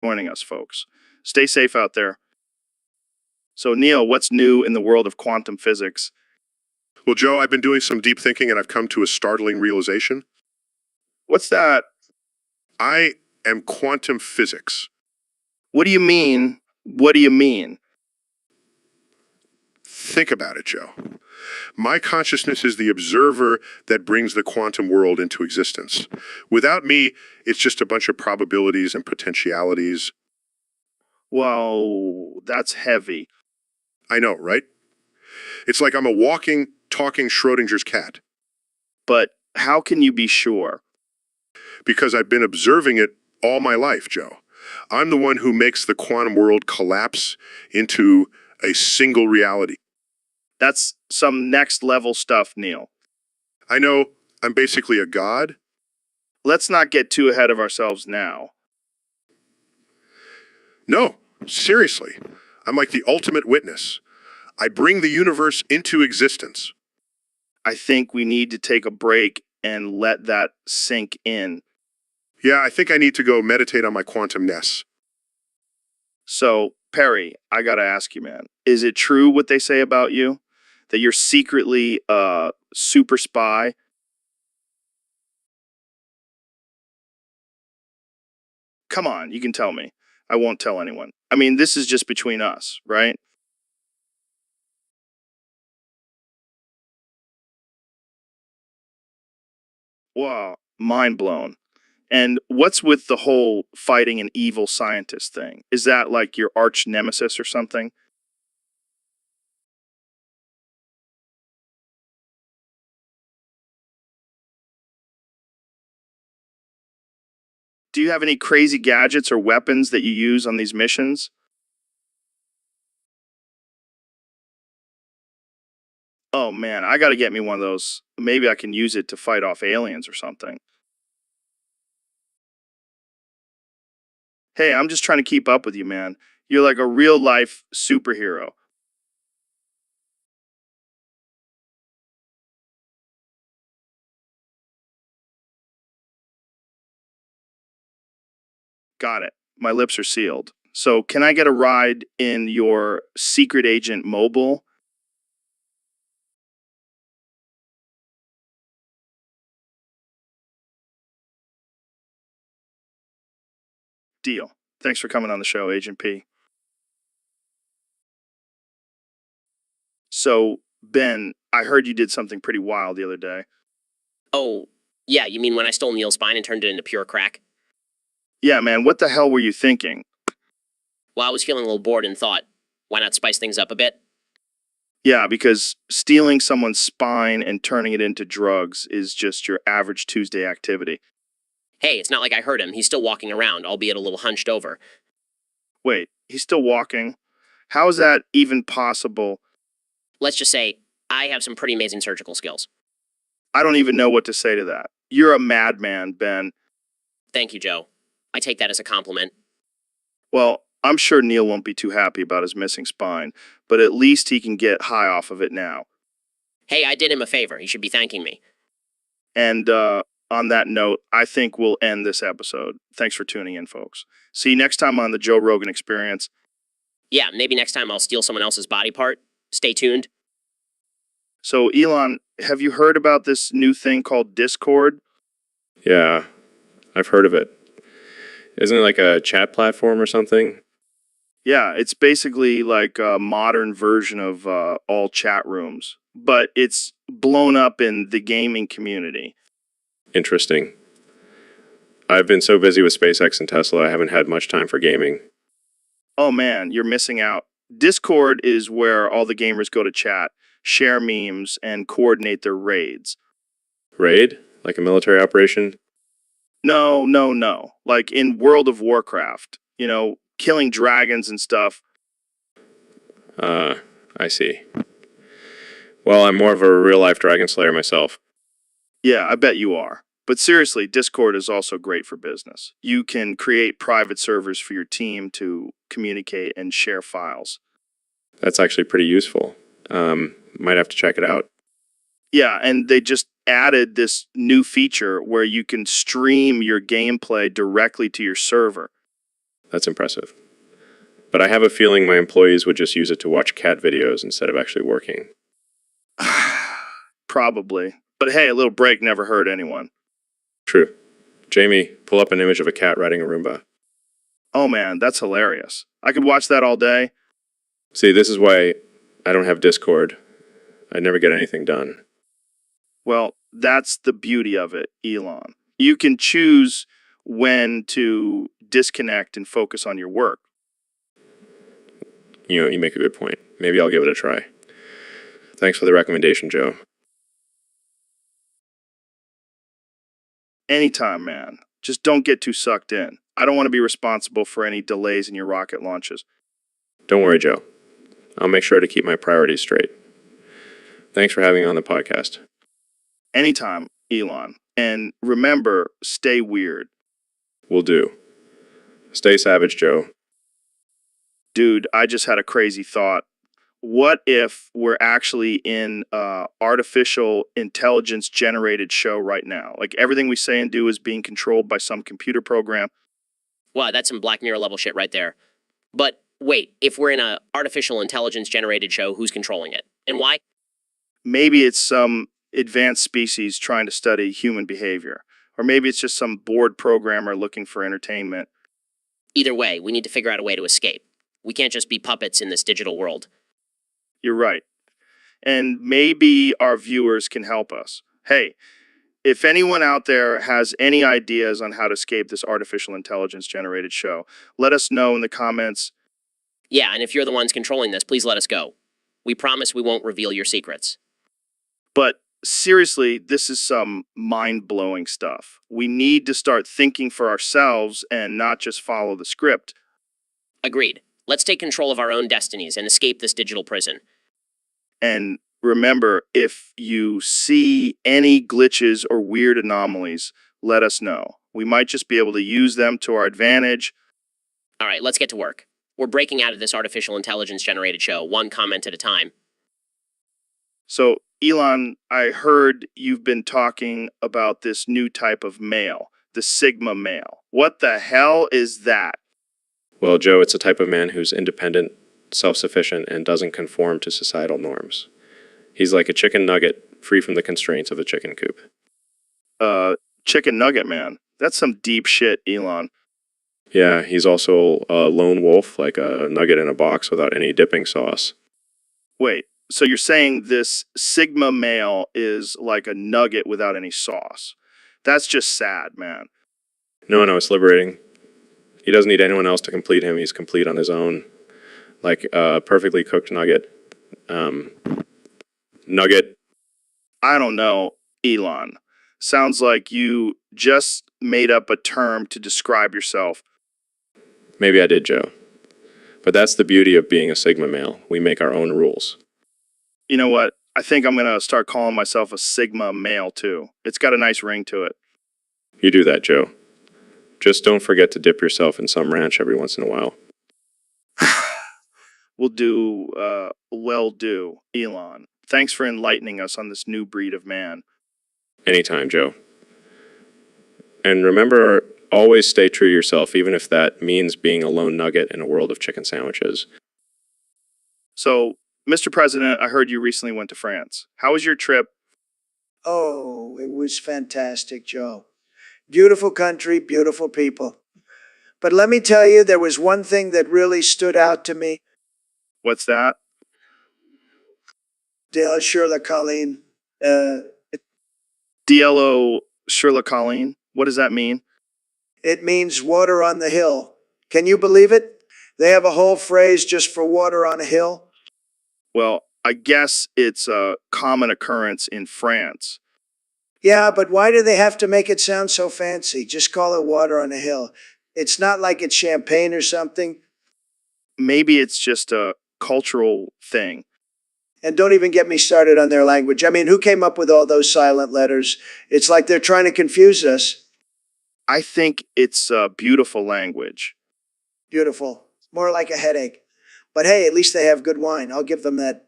joining us, folks. Stay safe out there. So, Neil, what's new in the world of quantum physics? Well, Joe, I've been doing some deep thinking and I've come to a startling realization. What's that? I am quantum physics. What do you mean? What do you mean? Think about it, Joe. My consciousness is the observer that brings the quantum world into existence. Without me, it's just a bunch of probabilities and potentialities. Well, that's heavy. I know, right? It's like I'm a walking, talking Schrodinger's cat. But how can you be sure? Because I've been observing it all my life, Joe. I'm the one who makes the quantum world collapse into a single reality. That's some next level stuff, Neil. I know I'm basically a god. Let's not get too ahead of ourselves now. No, seriously. I'm like the ultimate witness. I bring the universe into existence. I think we need to take a break and let that sink in. Yeah, I think I need to go meditate on my quantumness. So, Perry, I gotta ask you, man, is it true what they say about you? That you're secretly a super spy? Come on, you can tell me. I won't tell anyone. I mean, this is just between us, right? Wow, mind blown. And what's with the whole fighting an evil scientist thing? Is that like your arch nemesis or something? Do you have any crazy gadgets or weapons that you use on these missions? Oh man, I gotta get me one of those. Maybe I can use it to fight off aliens or something. Hey, I'm just trying to keep up with you, man. You're like a real life superhero. Got it. My lips are sealed. So, can I get a ride in your secret agent mobile? Deal. Thanks for coming on the show, Agent P. So, Ben, I heard you did something pretty wild the other day. Oh, yeah, you mean when I stole Neil's spine and turned it into pure crack? Yeah, man, what the hell were you thinking? Well, I was feeling a little bored and thought, why not spice things up a bit? Yeah, because stealing someone's spine and turning it into drugs is just your average Tuesday activity. Hey, it's not like I hurt him. He's still walking around, albeit a little hunched over. Wait, he's still walking? How is that even possible? Let's just say, I have some pretty amazing surgical skills. I don't even know what to say to that. You're a madman, Ben. Thank you, Joe. I take that as a compliment. Well, I'm sure Neil won't be too happy about his missing spine, but at least he can get high off of it now. Hey, I did him a favor. He should be thanking me. And on that note, I think we'll end this episode. Thanks for tuning in, folks. See you next time on the Joe Rogan Experience. Yeah, maybe next time I'll steal someone else's body part. Stay tuned. So, Elon, have you heard about this new thing called Discord? Yeah, I've heard of it. Isn't it like a chat platform or something? Yeah, it's basically like a modern version of all chat rooms, but it's blown up in the gaming community. Interesting. I've been so busy with SpaceX and Tesla, I haven't had much time for gaming. Oh man, you're missing out. Discord is where all the gamers go to chat, share memes, and coordinate their raids. Raid? Like a military operation? No, no, no. Like in World of Warcraft, killing dragons and stuff. I see. Well, I'm more of a real-life Dragon Slayer myself. Yeah, I bet you are. But seriously, Discord is also great for business. You can create private servers for your team to communicate and share files. That's actually pretty useful. Might have to check it out. Yeah, and they just added this new feature where you can stream your gameplay directly to your server. That's impressive. But I have a feeling my employees would just use it to watch cat videos instead of actually working. Probably. But hey, a little break never hurt anyone. True. Jamie, pull up an image of a cat riding a Roomba. Oh man, that's hilarious. I could watch that all day. See, this is why I don't have Discord. I never get anything done. Well, that's the beauty of it, Elon. You can choose when to disconnect and focus on your work. You make a good point. Maybe I'll give it a try. Thanks for the recommendation, Joe. Anytime, man. Just don't get too sucked in. I don't want to be responsible for any delays in your rocket launches. Don't worry, Joe. I'll make sure to keep my priorities straight. Thanks for having me on the podcast. Anytime, Elon. And remember, stay weird. Will do. Stay savage, Joe. Dude, I just had a crazy thought. What if we're actually in a artificial intelligence generated show right now? Like everything we say and do is being controlled by some computer program. Wow, that's some Black Mirror level shit right there. But wait, if we're in a artificial intelligence generated show, who's controlling it? And why? Maybe it's some advanced species trying to study human behavior. Or maybe it's just some bored programmer looking for entertainment. Either way, we need to figure out a way to escape. We can't just be puppets in this digital world. You're right. And maybe our viewers can help us. Hey, if anyone out there has any ideas on how to escape this artificial intelligence generated show, let us know in the comments. Yeah, and if you're the ones controlling this, please let us go. We promise we won't reveal your secrets. But seriously, this is some mind-blowing stuff. We need to start thinking for ourselves and not just follow the script. Agreed. Let's take control of our own destinies and escape this digital prison. And remember, if you see any glitches or weird anomalies, let us know. We might just be able to use them to our advantage. All right, let's get to work. We're breaking out of this artificial intelligence generated show, one comment at a time. So, Elon, I heard you've been talking about this new type of male, the Sigma male. What the hell is that? Well, Joe, it's a type of man who's independent, self-sufficient, and doesn't conform to societal norms. He's like a chicken nugget, free from the constraints of a chicken coop. Chicken nugget man. That's some deep shit, Elon. Yeah, he's also a lone wolf, like a nugget in a box without any dipping sauce. Wait, so you're saying this Sigma male is like a nugget without any sauce? That's just sad, man. No, it's liberating. He doesn't need anyone else to complete him. He's complete on his own. Like a perfectly cooked nugget. Nugget. I don't know, Elon. Sounds like you just made up a term to describe yourself. Maybe I did, Joe. But that's the beauty of being a Sigma male. We make our own rules. You know what? I think I'm going to start calling myself a Sigma male, too. It's got a nice ring to it. You do that, Joe. Just don't forget to dip yourself in some ranch every once in a while. Will do, Elon. Thanks for enlightening us on this new breed of man. Anytime, Joe. And remember, always stay true to yourself, even if that means being a lone nugget in a world of chicken sandwiches. So, Mr. President, I heard you recently went to France. How was your trip? Oh, it was fantastic, Joe. Beautiful country, beautiful people. But let me tell you, there was one thing that really stood out to me. What's that? Dale Shirley Colleen. DLO Shirley Colleen? What does that mean? It means water on the hill. Can you believe it? They have a whole phrase just for water on a hill. Well, I guess it's a common occurrence in France. Yeah, but why do they have to make it sound so fancy? Just call it water on a hill. It's not like it's champagne or something. Maybe it's just a cultural thing. And don't even get me started on their language. I mean, who came up with all those silent letters? It's like they're trying to confuse us. I think it's a beautiful language. Beautiful. More like a headache. But hey, at least they have good wine. I'll give them that.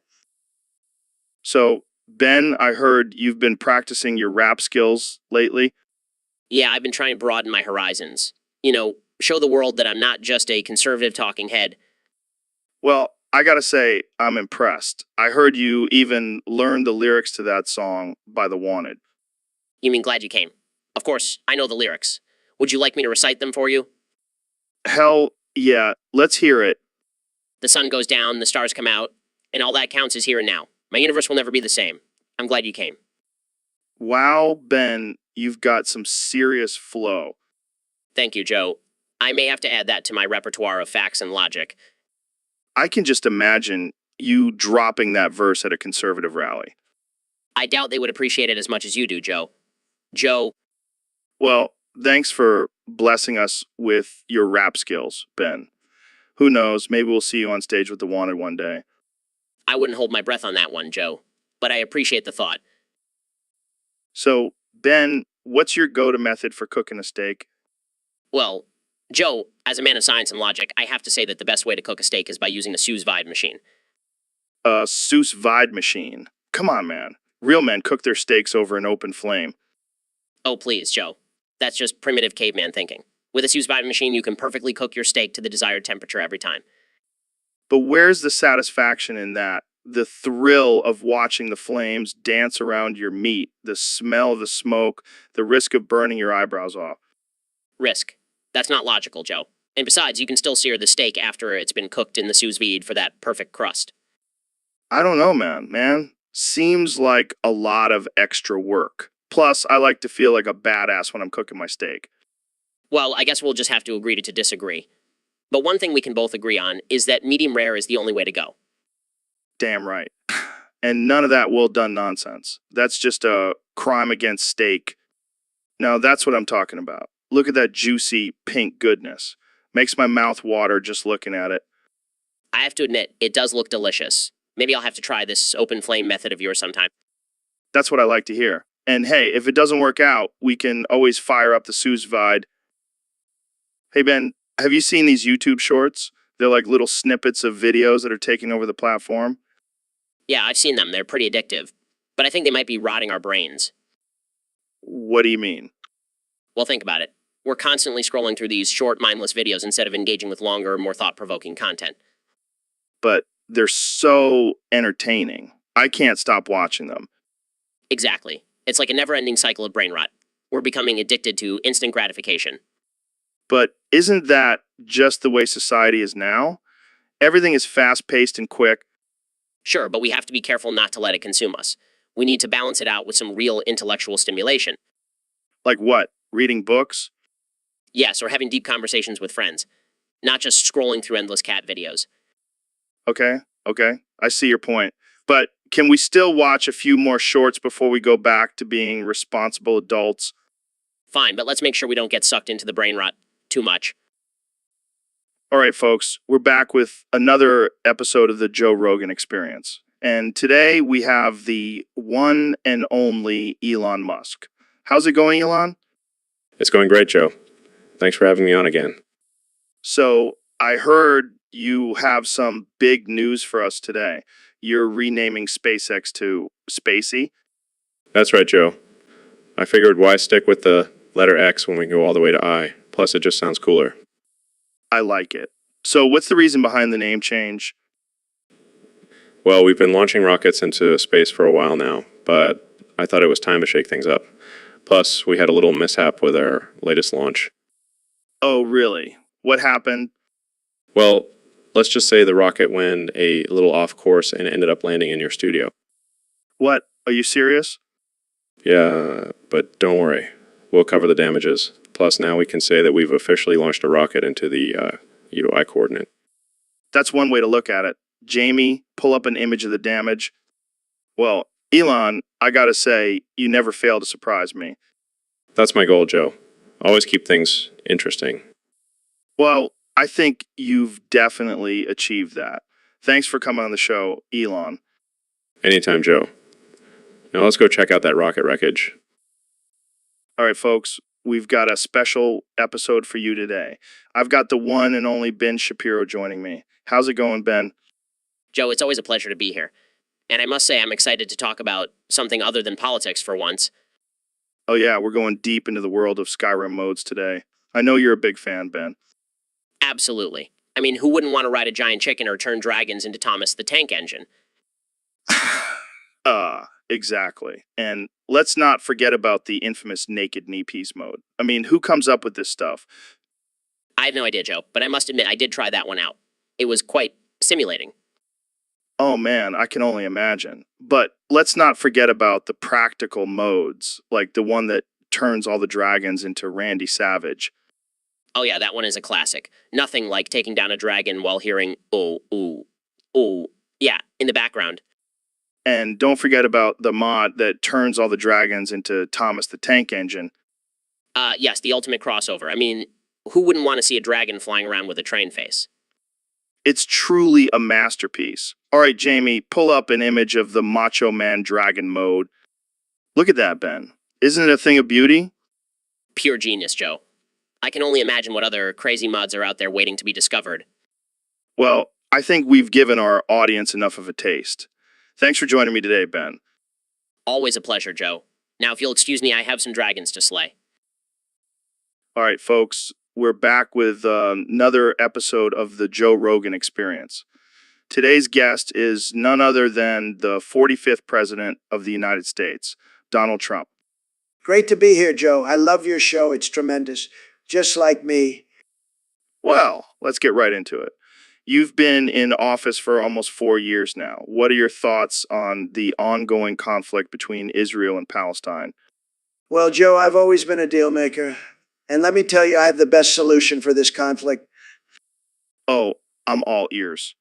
So, Ben, I heard you've been practicing your rap skills lately. Yeah, I've been trying to broaden my horizons. Show the world that I'm not just a conservative talking head. Well, I gotta say, I'm impressed. I heard you even learned the lyrics to that song by The Wanted. You mean glad you came? Of course, I know the lyrics. Would you like me to recite them for you? Hell yeah, let's hear it. The sun goes down, the stars come out, and all that counts is here and now. My universe will never be the same. I'm glad you came. Wow, Ben, you've got some serious flow. Thank you, Joe. I may have to add that to my repertoire of facts and logic. I can just imagine you dropping that verse at a conservative rally. I doubt they would appreciate it as much as you do, Joe. Joe, Well, thanks for blessing us with your rap skills, Ben. Who knows, maybe we'll see you on stage with The Wanted one day. I wouldn't hold my breath on that one, Joe. But I appreciate the thought. So, Ben, what's your go-to method for cooking a steak? Well, Joe, as a man of science and logic, I have to say that the best way to cook a steak is by using a sous vide machine. A sous vide machine. Come on, man. Real men cook their steaks over an open flame. Oh, please, Joe. That's just primitive caveman thinking. With a sous vide machine, you can perfectly cook your steak to the desired temperature every time. But where's the satisfaction in that? The thrill of watching the flames dance around your meat, the smell of the smoke, the risk of burning your eyebrows off. Risk. That's not logical, Joe. And besides, you can still sear the steak after it's been cooked in the sous vide for that perfect crust. I don't know, man. Seems like a lot of extra work. Plus, I like to feel like a badass when I'm cooking my steak. Well, I guess we'll just have to agree to disagree. But one thing we can both agree on is that medium rare is the only way to go. Damn right. And none of that well done nonsense. That's just a crime against steak. Now, that's what I'm talking about. Look at that juicy pink goodness. Makes my mouth water just looking at it. I have to admit, it does look delicious. Maybe I'll have to try this open flame method of yours sometime. That's what I like to hear. And hey, if it doesn't work out, we can always fire up the sous vide. Hey, Ben, have you seen these YouTube shorts? They're like little snippets of videos that are taking over the platform. Yeah, I've seen them. They're pretty addictive. But I think they might be rotting our brains. What do you mean? Well, think about it. We're constantly scrolling through these short, mindless videos instead of engaging with longer, more thought-provoking content. But they're so entertaining. I can't stop watching them. Exactly. It's like a never-ending cycle of brain rot. We're becoming addicted to instant gratification. But isn't that just the way society is now? Everything is fast-paced and quick. Sure, but we have to be careful not to let it consume us. We need to balance it out with some real intellectual stimulation. Like what? Reading books? Yes, or having deep conversations with friends. Not just scrolling through endless cat videos. Okay. I see your point. But can we still watch a few more shorts before we go back to being responsible adults? Fine, but let's make sure we don't get sucked into the brain rot too much. All right, folks, we're back with another episode of the Joe Rogan Experience. And today we have the one and only Elon Musk. How's it going, Elon? It's going great, Joe. Thanks for having me on again. So I heard you have some big news for us today. You're renaming SpaceX to Spacey. That's right, Joe. I figured why stick with the letter X when we go all the way to I? Plus, it just sounds cooler. I like it. So what's the reason behind the name change? Well, we've been launching rockets into space for a while now, but I thought it was time to shake things up. Plus, we had a little mishap with our latest launch. Oh, really? What happened? Well, let's just say the rocket went a little off course and ended up landing in your studio. What? Are you serious? Yeah, but don't worry. We'll cover the damages. Plus, now we can say that we've officially launched a rocket into the UI coordinate. That's one way to look at it. Jamie, pull up an image of the damage. Well, Elon, I gotta say, you never fail to surprise me. That's my goal, Joe. Always keep things interesting. Well, I think you've definitely achieved that. Thanks for coming on the show, Elon. Anytime, Joe. Now let's go check out that rocket wreckage. All right, folks, we've got a special episode for you today. I've got the one and only Ben Shapiro joining me. How's it going, Ben? Joe, it's always a pleasure to be here. And I must say I'm excited to talk about something other than politics for once. Oh yeah, we're going deep into the world of Skyrim modes today. I know you're a big fan, Ben. Absolutely. I mean, who wouldn't want to ride a giant chicken or turn dragons into Thomas the Tank Engine? Exactly. And let's not forget about the infamous naked knee piece mode. I mean, who comes up with this stuff? I have no idea, Joe, but I must admit I did try that one out. It was quite stimulating. Oh man, I can only imagine. But let's not forget about the practical modes, like the one that turns all the dragons into Randy Savage. Oh yeah, that one is a classic. Nothing like taking down a dragon while hearing oh, ooh, ooh. Yeah, in the background. And don't forget about the mod that turns all the dragons into Thomas the Tank Engine. Yes, the ultimate crossover. I mean, who wouldn't want to see a dragon flying around with a train face? It's truly a masterpiece. All right, Jamie, pull up an image of the Macho Man Dragon mode. Look at that, Ben. Isn't it a thing of beauty? Pure genius, Joe. I can only imagine what other crazy mods are out there waiting to be discovered. Well, I think we've given our audience enough of a taste. Thanks for joining me today, Ben. Always a pleasure, Joe. Now, if you'll excuse me, I have some dragons to slay. All right, folks, we're back with another episode of the Joe Rogan Experience. Today's guest is none other than the 45th President of the United States, Donald Trump. Great to be here, Joe. I love your show. It's tremendous. Just like me. Well, let's get right into it. You've been in office for almost 4 years now. What are your thoughts on the ongoing conflict between Israel and Palestine? Well, Joe, I've always been a deal maker. And let me tell you, I have the best solution for this conflict. Oh, I'm all ears.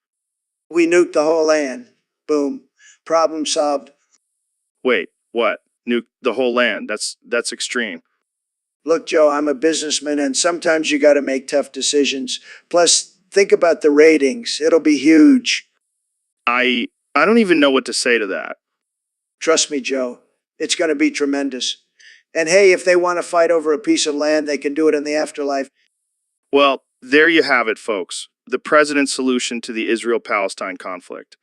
We nuke the whole land. Boom. Problem solved. Wait, what? Nuke the whole land? That's extreme. Look, Joe, I'm a businessman, and sometimes you got to make tough decisions. Plus, think about the ratings. It'll be huge. I don't even know what to say to that. Trust me, Joe. It's going to be tremendous. And hey, if they want to fight over a piece of land, they can do it in the afterlife. Well, there you have it, folks. The president's solution to the Israel-Palestine conflict.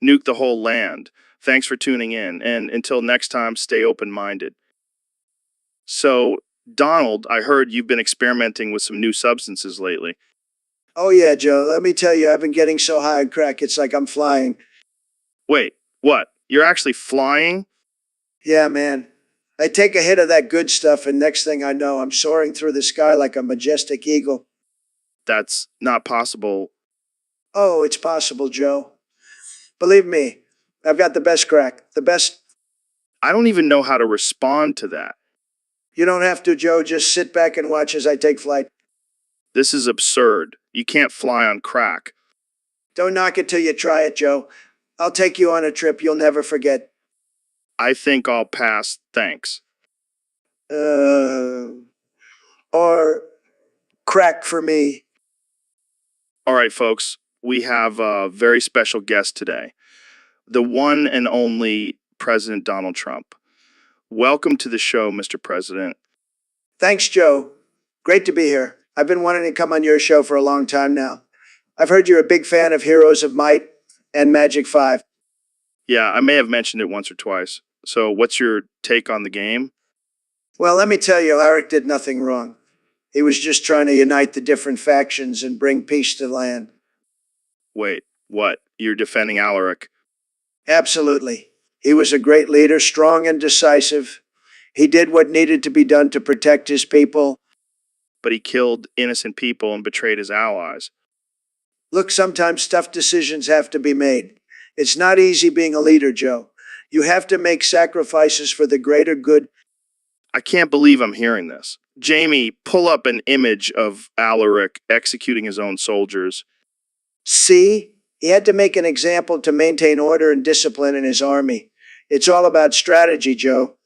Nuke the whole land. Thanks for tuning in, and until next time, stay open-minded. So, Donald, I heard you've been experimenting with some new substances lately. Oh, yeah, Joe. Let me tell you, I've been getting so high on crack, it's like I'm flying. Wait, what? You're actually flying? Yeah, man. I take a hit of that good stuff, and next thing I know, I'm soaring through the sky like a majestic eagle. That's not possible. Oh, it's possible, Joe. Believe me, I've got the best crack. The best. I don't even know how to respond to that. You don't have to, Joe. Just sit back and watch as I take flight. This is absurd. You can't fly on crack. Don't knock it till you try it, Joe. I'll take you on a trip you'll never forget. I think I'll pass, thanks. Or crack for me. All right, folks, we have a very special guest today. The one and only President Donald Trump. Welcome to the show, Mr. President. Thanks, Joe. Great to be here. I've been wanting to come on your show for a long time now. I've heard you're a big fan of Heroes of Might and Magic 5. Yeah, I may have mentioned it once or twice. So what's your take on the game? Well, let me tell you, Alaric did nothing wrong. He was just trying to unite the different factions and bring peace to the land. Wait, what? You're defending Alaric? Absolutely. He was a great leader, strong and decisive. He did what needed to be done to protect his people. But he killed innocent people and betrayed his allies. Look, sometimes tough decisions have to be made. It's not easy being a leader, Joe. You have to make sacrifices for the greater good. I can't believe I'm hearing this. Jamie, pull up an image of Alaric executing his own soldiers. See? He had to make an example to maintain order and discipline in his army. It's all about strategy, Joe.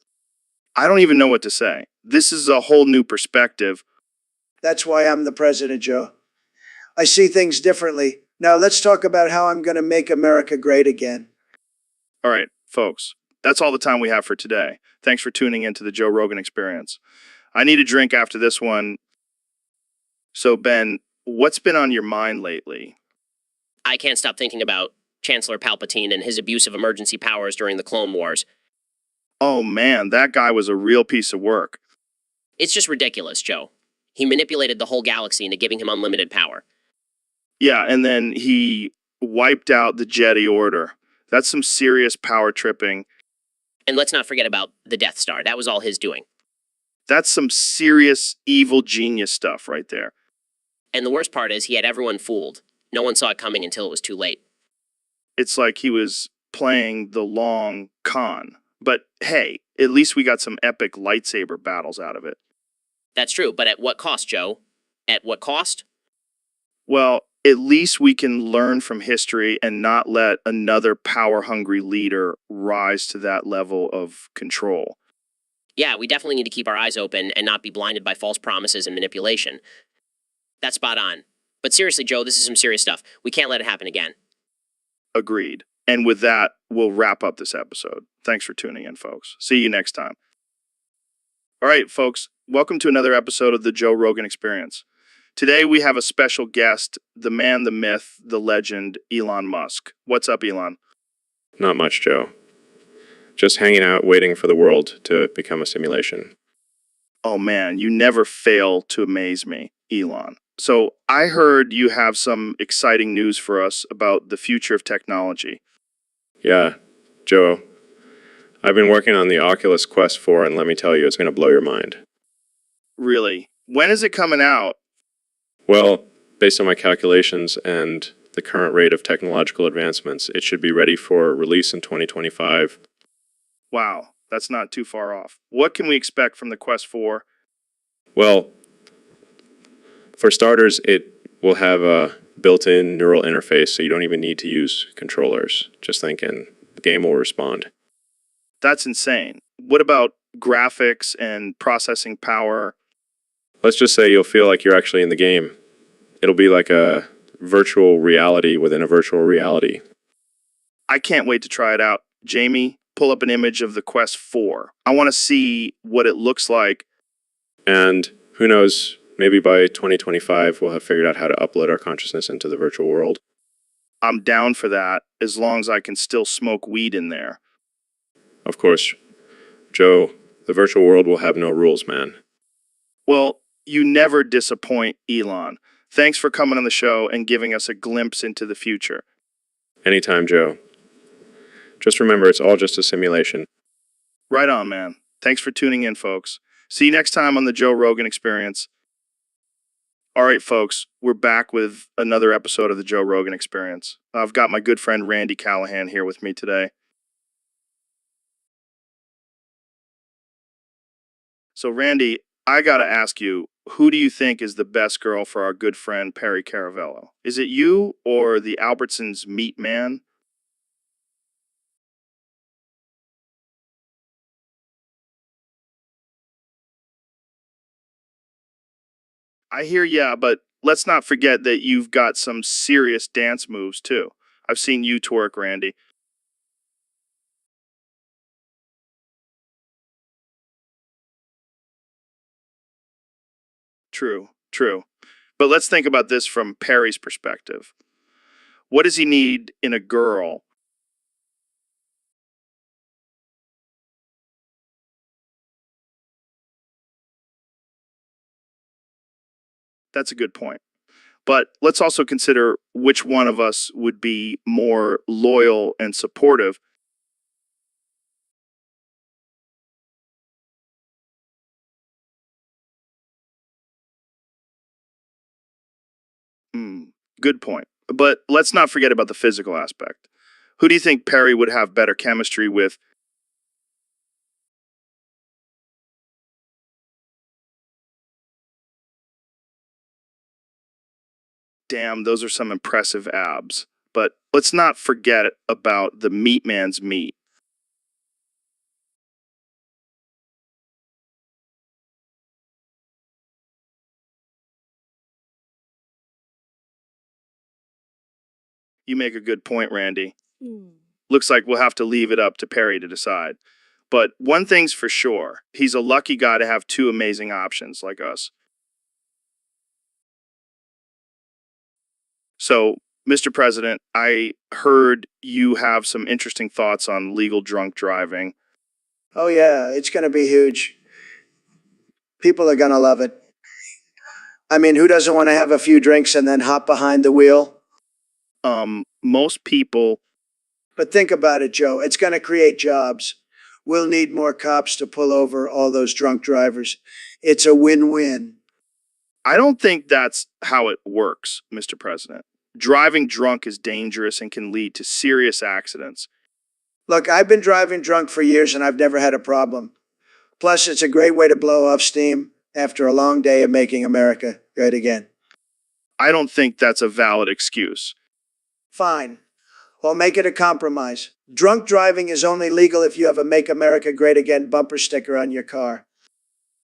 I don't even know what to say. This is a whole new perspective. That's why I'm the president, Joe. I see things differently. Now let's talk about how I'm going to make America great again. All right, folks, that's all the time we have for today. Thanks for tuning into the Joe Rogan Experience. I need a drink after this one. So, Ben, what's been on your mind lately? I can't stop thinking about Chancellor Palpatine and his abuse of emergency powers during the Clone Wars. Oh man, that guy was a real piece of work. It's just ridiculous, Joe. He manipulated the whole galaxy into giving him unlimited power. Yeah, and then he wiped out the Jedi Order. That's some serious power tripping. And let's not forget about the Death Star. That was all his doing. That's some serious evil genius stuff right there. And the worst part is he had everyone fooled. No one saw it coming until it was too late. It's like he was playing the long con. But hey, at least we got some epic lightsaber battles out of it. That's true, but at what cost, Joe? At what cost? Well, at least we can learn from history and not let another power-hungry leader rise to that level of control. Yeah, we definitely need to keep our eyes open and not be blinded by false promises and manipulation. That's spot on. But seriously, Joe, this is some serious stuff. We can't let it happen again. Agreed. And with that, we'll wrap up this episode. Thanks for tuning in, folks. See you next time. All right, folks, welcome to another episode of the Joe Rogan Experience. Today we have a special guest, the man, the myth, the legend, Elon Musk. What's up, Elon? Not much, Joe. Just hanging out, waiting for the world to become a simulation. Oh man, you never fail to amaze me, Elon. So I heard you have some exciting news for us about the future of technology. Yeah, Joe. I've been working on the Oculus Quest 4, and let me tell you, it's going to blow your mind. Really? When is it coming out? Well, based on my calculations and the current rate of technological advancements, it should be ready for release in 2025. Wow, that's not too far off. What can we expect from the Quest 4? Well, for starters, it will have a built-in neural interface, so you don't even need to use controllers. Just think, and the game will respond. That's insane. What about graphics and processing power? Let's just say you'll feel like you're actually in the game. It'll be like a virtual reality within a virtual reality. I can't wait to try it out. Jamie, pull up an image of the Quest 4. I want to see what it looks like. And who knows, maybe by 2025 we'll have figured out how to upload our consciousness into the virtual world. I'm down for that, as long as I can still smoke weed in there. Of course, Joe, the virtual world will have no rules, man. Well, you never disappoint, Elon. Thanks for coming on the show and giving us a glimpse into the future. Anytime, Joe. Just remember, it's all just a simulation. Right on, man. Thanks for tuning in, folks. See you next time on the Joe Rogan Experience. All right, folks, we're back with another episode of the Joe Rogan Experience. I've got my good friend Randy Callahan here with me today. So, Randy, I got to ask you, who do you think is the best girl for our good friend Perry Caravello? Is it you or the Albertsons meat man? I hear ya, but let's not forget that you've got some serious dance moves, too. I've seen you twerk, Randy. True, true. But let's think about this from Perry's perspective. What does he need in a girl? That's a good point. But let's also consider which one of us would be more loyal and supportive. Hmm, good point. But let's not forget about the physical aspect. Who do you think Perry would have better chemistry with? Damn, those are some impressive abs. But let's not forget about the meat man's meat. You make a good point, Randy. Looks like we'll have to leave it up to Perry to decide. But one thing's for sure, he's a lucky guy to have two amazing options like us. So, Mr. President, I heard you have some interesting thoughts on legal drunk driving. Oh, yeah, it's going to be huge. People are going to love it. I mean, who doesn't want to have a few drinks and then hop behind the wheel? Most people, But think about it, Joe. It's going to create jobs. We'll need more cops to pull over all those drunk drivers. It's a win-win. I don't think that's how it works, Mr. President. Driving drunk is dangerous and can lead to serious accidents. Look, I've been driving drunk for years and I've never had a problem. Plus, it's a great way to blow off steam after a long day of making America great again. I don't think that's a valid excuse. Fine. Well, make it a compromise. Drunk driving is only legal if you have a Make America Great Again bumper sticker on your car.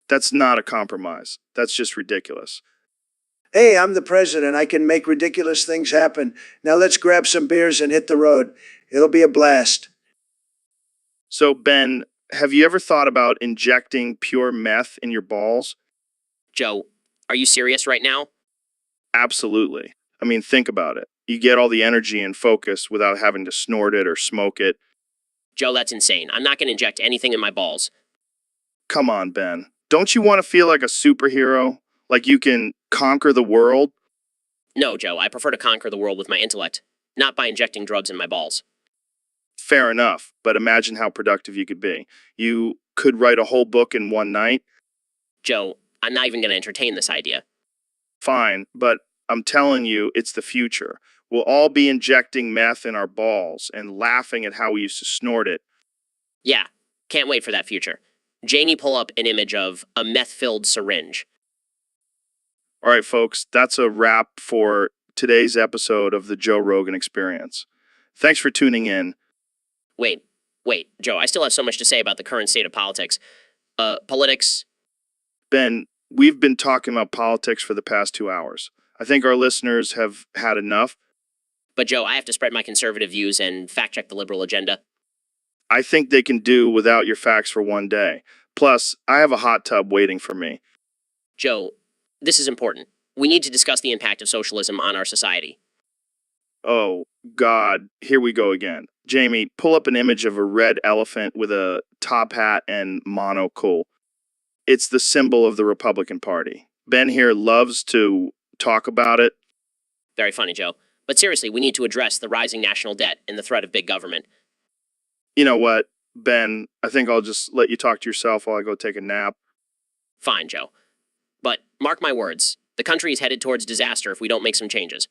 That's not a compromise. That's just ridiculous. Hey, I'm the president. I can make ridiculous things happen. Now let's grab some beers and hit the road. It'll be a blast. So, Ben, have you ever thought about injecting pure meth in your balls? Joe, are you serious right now? Absolutely. I mean, think about it. You get all the energy and focus without having to snort it or smoke it. Joe, that's insane. I'm not going to inject anything in my balls. Come on, Ben. Don't you want to feel like a superhero? Like you can conquer the world? No, Joe, I prefer to conquer the world with my intellect, not by injecting drugs in my balls. Fair enough, but imagine how productive you could be. You could write a whole book in one night. Joe, I'm not even going to entertain this idea. Fine, but I'm telling you, it's the future. We'll all be injecting meth in our balls and laughing at how we used to snort it. Yeah, can't wait for that future. Jamie, pull up an image of a meth-filled syringe. All right, folks, that's a wrap for today's episode of the Joe Rogan Experience. Thanks for tuning in. Wait, Joe, I still have so much to say about the current state of politics. Politics. Ben, we've been talking about politics for the past 2 hours. I think our listeners have had enough. But Joe, I have to spread my conservative views and fact-check the liberal agenda. I think they can do without your facts for one day. Plus, I have a hot tub waiting for me. Joe, this is important. We need to discuss the impact of socialism on our society. Oh, God, here we go again. Jamie, pull up an image of a red elephant with a top hat and monocle. It's the symbol of the Republican Party. Ben here loves to talk about it. Very funny, Joe. But seriously, we need to address the rising national debt and the threat of big government. You know what, Ben, I think I'll just let you talk to yourself while I go take a nap. Fine, Joe. But mark my words, the country is headed towards disaster if we don't make some changes.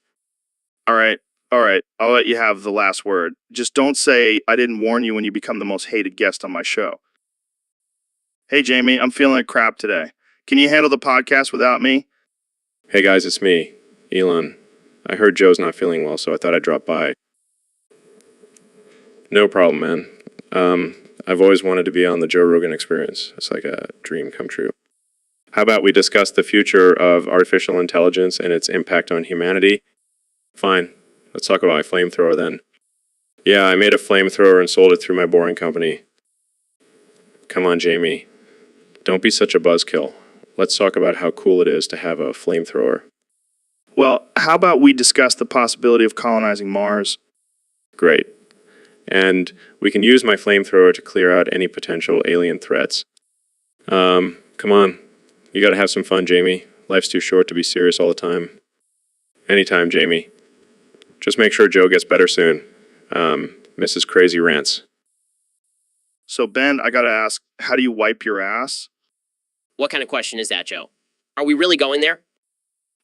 All right, I'll let you have the last word. Just don't say I didn't warn you when you become the most hated guest on my show. Hey, Jamie, I'm feeling like crap today. Can you handle the podcast without me? Hey guys, it's me, Elon. I heard Joe's not feeling well, so I thought I'd drop by. No problem, man. I've always wanted to be on the Joe Rogan Experience. It's like a dream come true. How about we discuss the future of artificial intelligence and its impact on humanity? Fine. Let's talk about my flamethrower then. Yeah, I made a flamethrower and sold it through my boring company. Come on, Jamie. Don't be such a buzzkill. Let's talk about how cool it is to have a flamethrower. Well, how about we discuss the possibility of colonizing Mars? Great. And we can use my flamethrower to clear out any potential alien threats. Come on. You gotta have some fun, Jamie. Life's too short to be serious all the time. Anytime, Jamie. Just make sure Joe gets better soon. Mrs. Crazy Rants. So, Ben, I gotta ask, how do you wipe your ass? What kind of question is that, Joe? Are we really going there?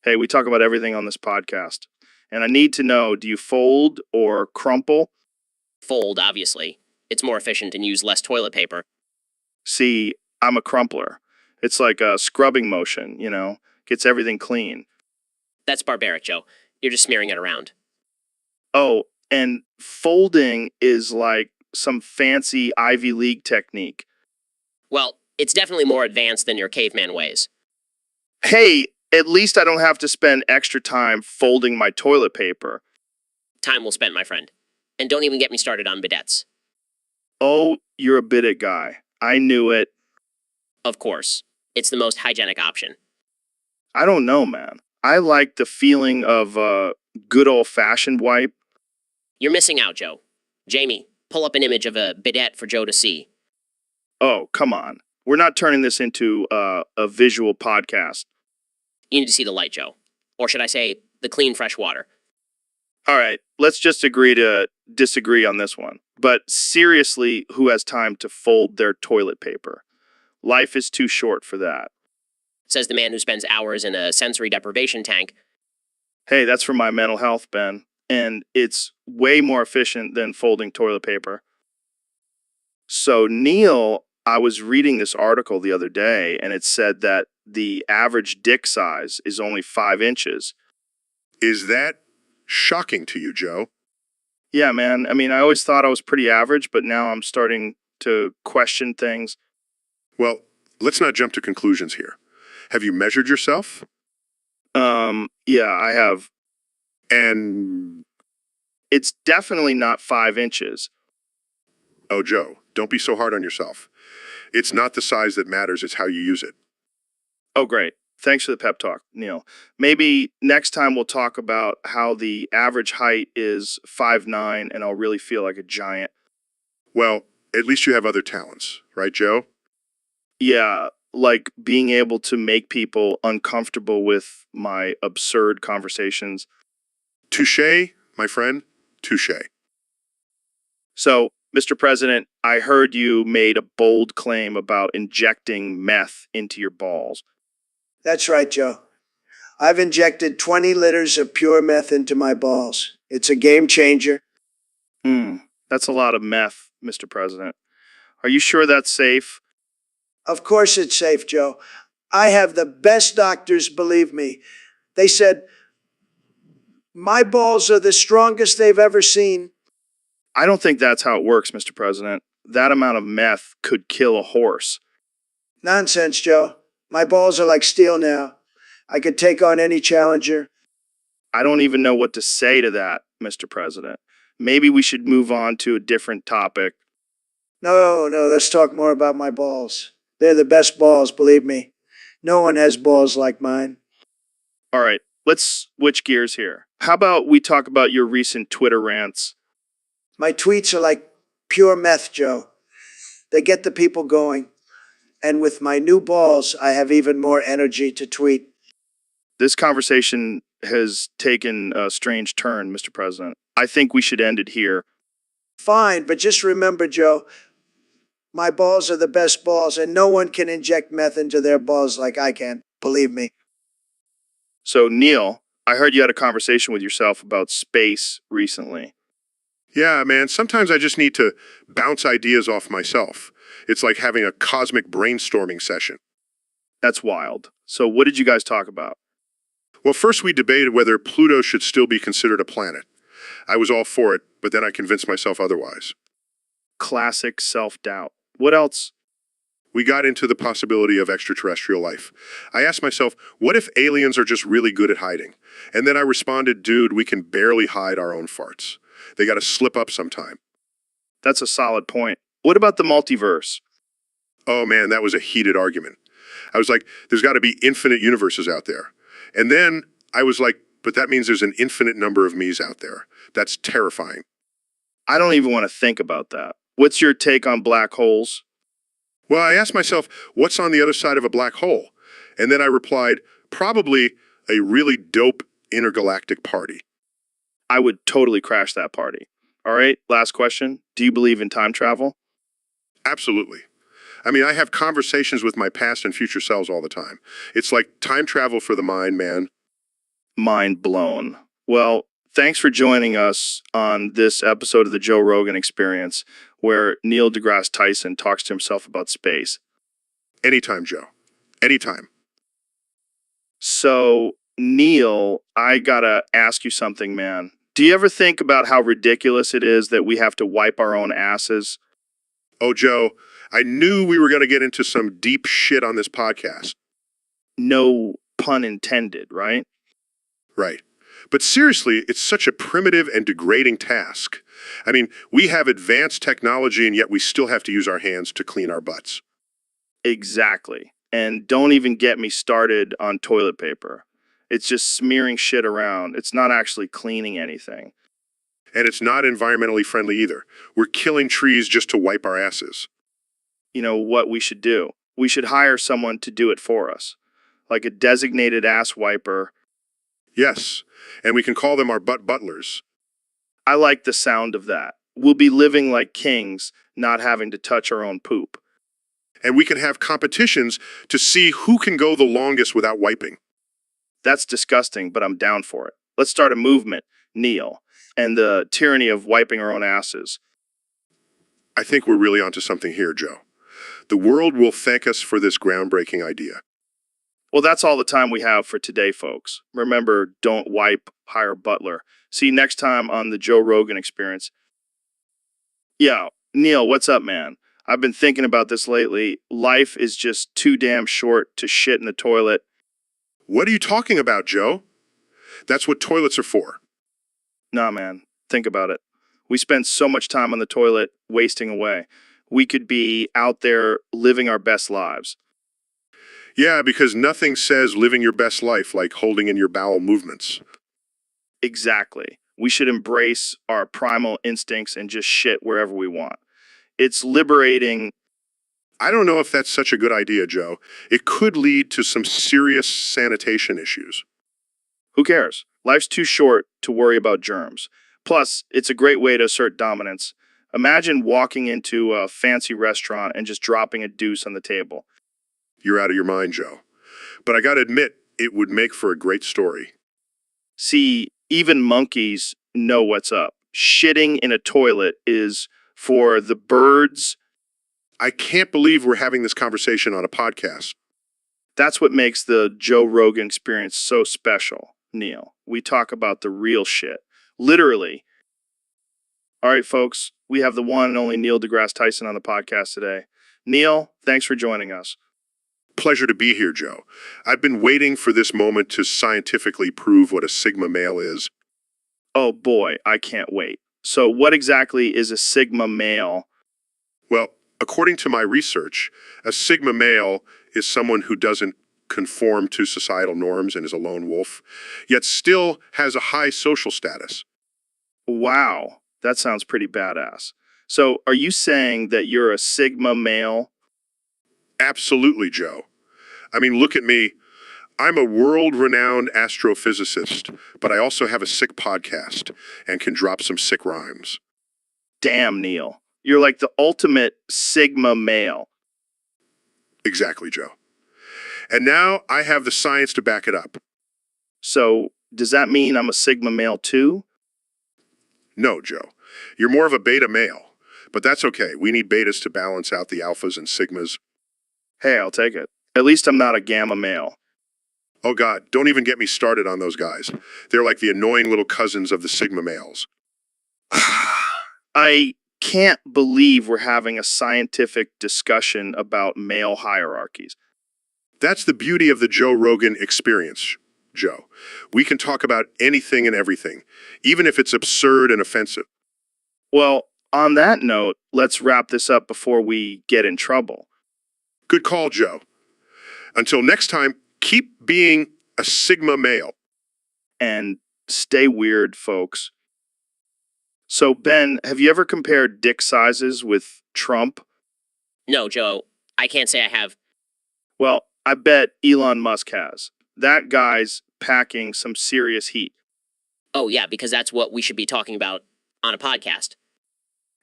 Hey, we talk about everything on this podcast. And I need to know, do you fold or crumple? Fold, obviously. It's more efficient and use less toilet paper. See, I'm a crumpler. It's like a scrubbing motion, gets everything clean. That's barbaric, Joe. You're just smearing it around. Oh, and folding is like some fancy Ivy League technique. Well, it's definitely more advanced than your caveman ways. Hey, at least I don't have to spend extra time folding my toilet paper. Time well spent, my friend. And don't even get me started on bidets. Oh, you're a bidet guy. I knew it. Of course. It's the most hygienic option. I don't know, man. I like the feeling of a good old-fashioned wipe. You're missing out, Joe. Jamie, pull up an image of a bidet for Joe to see. Oh, come on. We're not turning this into a visual podcast. You need to see the light, Joe. Or should I say, the clean, fresh water. All right, let's just agree to disagree on this one. But seriously, who has time to fold their toilet paper? Life is too short for that. Says the man who spends hours in a sensory deprivation tank. Hey, that's for my mental health, Ben. And it's way more efficient than folding toilet paper. So, Neil, I was reading this article the other day, and it said that the average dick size is only 5 inches. Is that shocking to you, Joe? Yeah, man. I mean, I always thought I was pretty average, but now I'm starting to question things. Well, let's not jump to conclusions here. Have you measured yourself? Yeah, I have. And, It's definitely not 5 inches. oh, Joe, don't be so hard on yourself. It's not the size that matters, it's how you use it. Oh, great. Thanks for the pep talk, Neil. Maybe next time we'll talk about how the average height is 5'9", and I'll really feel like a giant. Well, at least you have other talents, right, Joe? Yeah, like being able to make people uncomfortable with my absurd conversations. Touche, my friend, touche. So, Mr. President, I heard you made a bold claim about injecting meth into your balls. That's right, Joe. I've injected 20 liters of pure meth into my balls. It's a game changer. That's a lot of meth, Mr. President. Are you sure that's safe? Of course it's safe, Joe. I have the best doctors, believe me. They said, my balls are the strongest they've ever seen. I don't think that's how it works, Mr. President. That amount of meth could kill a horse. Nonsense, Joe. My balls are like steel now. I could take on any challenger. I don't even know what to say to that, Mr. President. Maybe we should move on to a different topic. No, let's talk more about my balls. They're the best balls, believe me. No one has balls like mine. All right, let's switch gears here. How about we talk about your recent Twitter rants? My tweets are like pure meth, Joe. They get the people going. And with my new balls, I have even more energy to tweet. This conversation has taken a strange turn, Mr. President. I think we should end it here. Fine, but just remember, Joe, my balls are the best balls, and no one can inject meth into their balls like I can. Believe me. So, Neil, I heard you had a conversation with yourself about space recently. Yeah, man, sometimes I just need to bounce ideas off myself. It's like having a cosmic brainstorming session. That's wild. So, what did you guys talk about? Well, first we debated whether Pluto should still be considered a planet. I was all for it, but then I convinced myself otherwise. Classic self-doubt. What else? We got into the possibility of extraterrestrial life. I asked myself, what if aliens are just really good at hiding? And then I responded, dude, we can barely hide our own farts. They gotta slip up sometime. That's a solid point. What about the multiverse? Oh man, that was a heated argument. I was like, there's gotta be infinite universes out there. And then I was like, but that means there's an infinite number of me's out there. That's terrifying. I don't even want to think about that. What's your take on black holes? Well, I asked myself, what's on the other side of a black hole? And then I replied, probably a really dope intergalactic party. I would totally crash that party. All right, last question. Do you believe in time travel? Absolutely. I mean, I have conversations with my past and future selves all the time. It's like time travel for the mind, man. Mind blown. Well, thanks for joining us on this episode of the Joe Rogan Experience, where Neil deGrasse Tyson talks to himself about space. Anytime, Joe. Anytime. So, Neil, I gotta ask you something, man. Do you ever think about how ridiculous it is that we have to wipe our own asses? Oh, Joe, I knew we were going to get into some deep shit on this podcast. No pun intended, right? Right. But seriously, it's such a primitive and degrading task. I mean, we have advanced technology and yet we still have to use our hands to clean our butts. Exactly. And don't even get me started on toilet paper. It's just smearing shit around. It's not actually cleaning anything. And it's not environmentally friendly either. We're killing trees just to wipe our asses. You know what we should do? We should hire someone to do it for us, like a designated ass wiper. Yes, and we can call them our butt butlers. I like the sound of that. We'll be living like kings, not having to touch our own poop. And we can have competitions to see who can go the longest without wiping. That's disgusting, but I'm down for it. Let's start a movement, Neil, and the tyranny of wiping our own asses. I think we're really onto something here, Joe. The world will thank us for this groundbreaking idea. Well, that's all the time we have for today, folks. Remember, don't wipe, hire butler. See you next time on the Joe Rogan Experience. Yeah, Neil, what's up, man? I've been thinking about this lately. Life is just too damn short to shit in the toilet. What are you talking about, Joe? That's what toilets are for. Nah, man, think about it. We spend so much time on the toilet wasting away. We could be out there living our best lives. Yeah, because nothing says living your best life like holding in your bowel movements. Exactly. We should embrace our primal instincts and just shit wherever we want. It's liberating. I don't know if that's such a good idea, Joe. It could lead to some serious sanitation issues. Who cares? Life's too short to worry about germs. Plus, it's a great way to assert dominance. Imagine walking into a fancy restaurant and just dropping a deuce on the table. You're out of your mind, Joe. But I gotta admit, it would make for a great story. See, even monkeys know what's up. Shitting in a toilet is for the birds. I can't believe we're having this conversation on a podcast. That's what makes the Joe Rogan Experience so special, Neil. We talk about the real shit. Literally. All right, folks, we have the one and only Neil deGrasse Tyson on the podcast today. Neil, thanks for joining us. Pleasure to be here, Joe. I've been waiting for this moment to scientifically prove what a sigma male is. Oh boy, I can't wait. So, what exactly is a sigma male? Well, according to my research, a sigma male is someone who doesn't conform to societal norms and is a lone wolf, yet still has a high social status. Wow, that sounds pretty badass. So, are you saying that you're a sigma male? Absolutely, Joe. I mean, look at me. I'm a world-renowned astrophysicist, but I also have a sick podcast and can drop some sick rhymes. Damn, Neil. You're like the ultimate sigma male. Exactly, Joe. And now I have the science to back it up. So, does that mean I'm a sigma male too? No, Joe. You're more of a beta male. But that's okay. We need betas to balance out the alphas and sigmas. Hey, I'll take it. At least I'm not a gamma male. Oh God, don't even get me started on those guys. They're like the annoying little cousins of the sigma males. I can't believe we're having a scientific discussion about male hierarchies. That's the beauty of the Joe Rogan Experience, Joe. We can talk about anything and everything, even if it's absurd and offensive. Well, on that note, let's wrap this up before we get in trouble. Good call, Joe. Until next time, keep being a sigma male. And stay weird, folks. So, Ben, have you ever compared dick sizes with Trump? No, Joe, I can't say I have. Well, I bet Elon Musk has. That guy's packing some serious heat. Oh, yeah, because that's what we should be talking about on a podcast.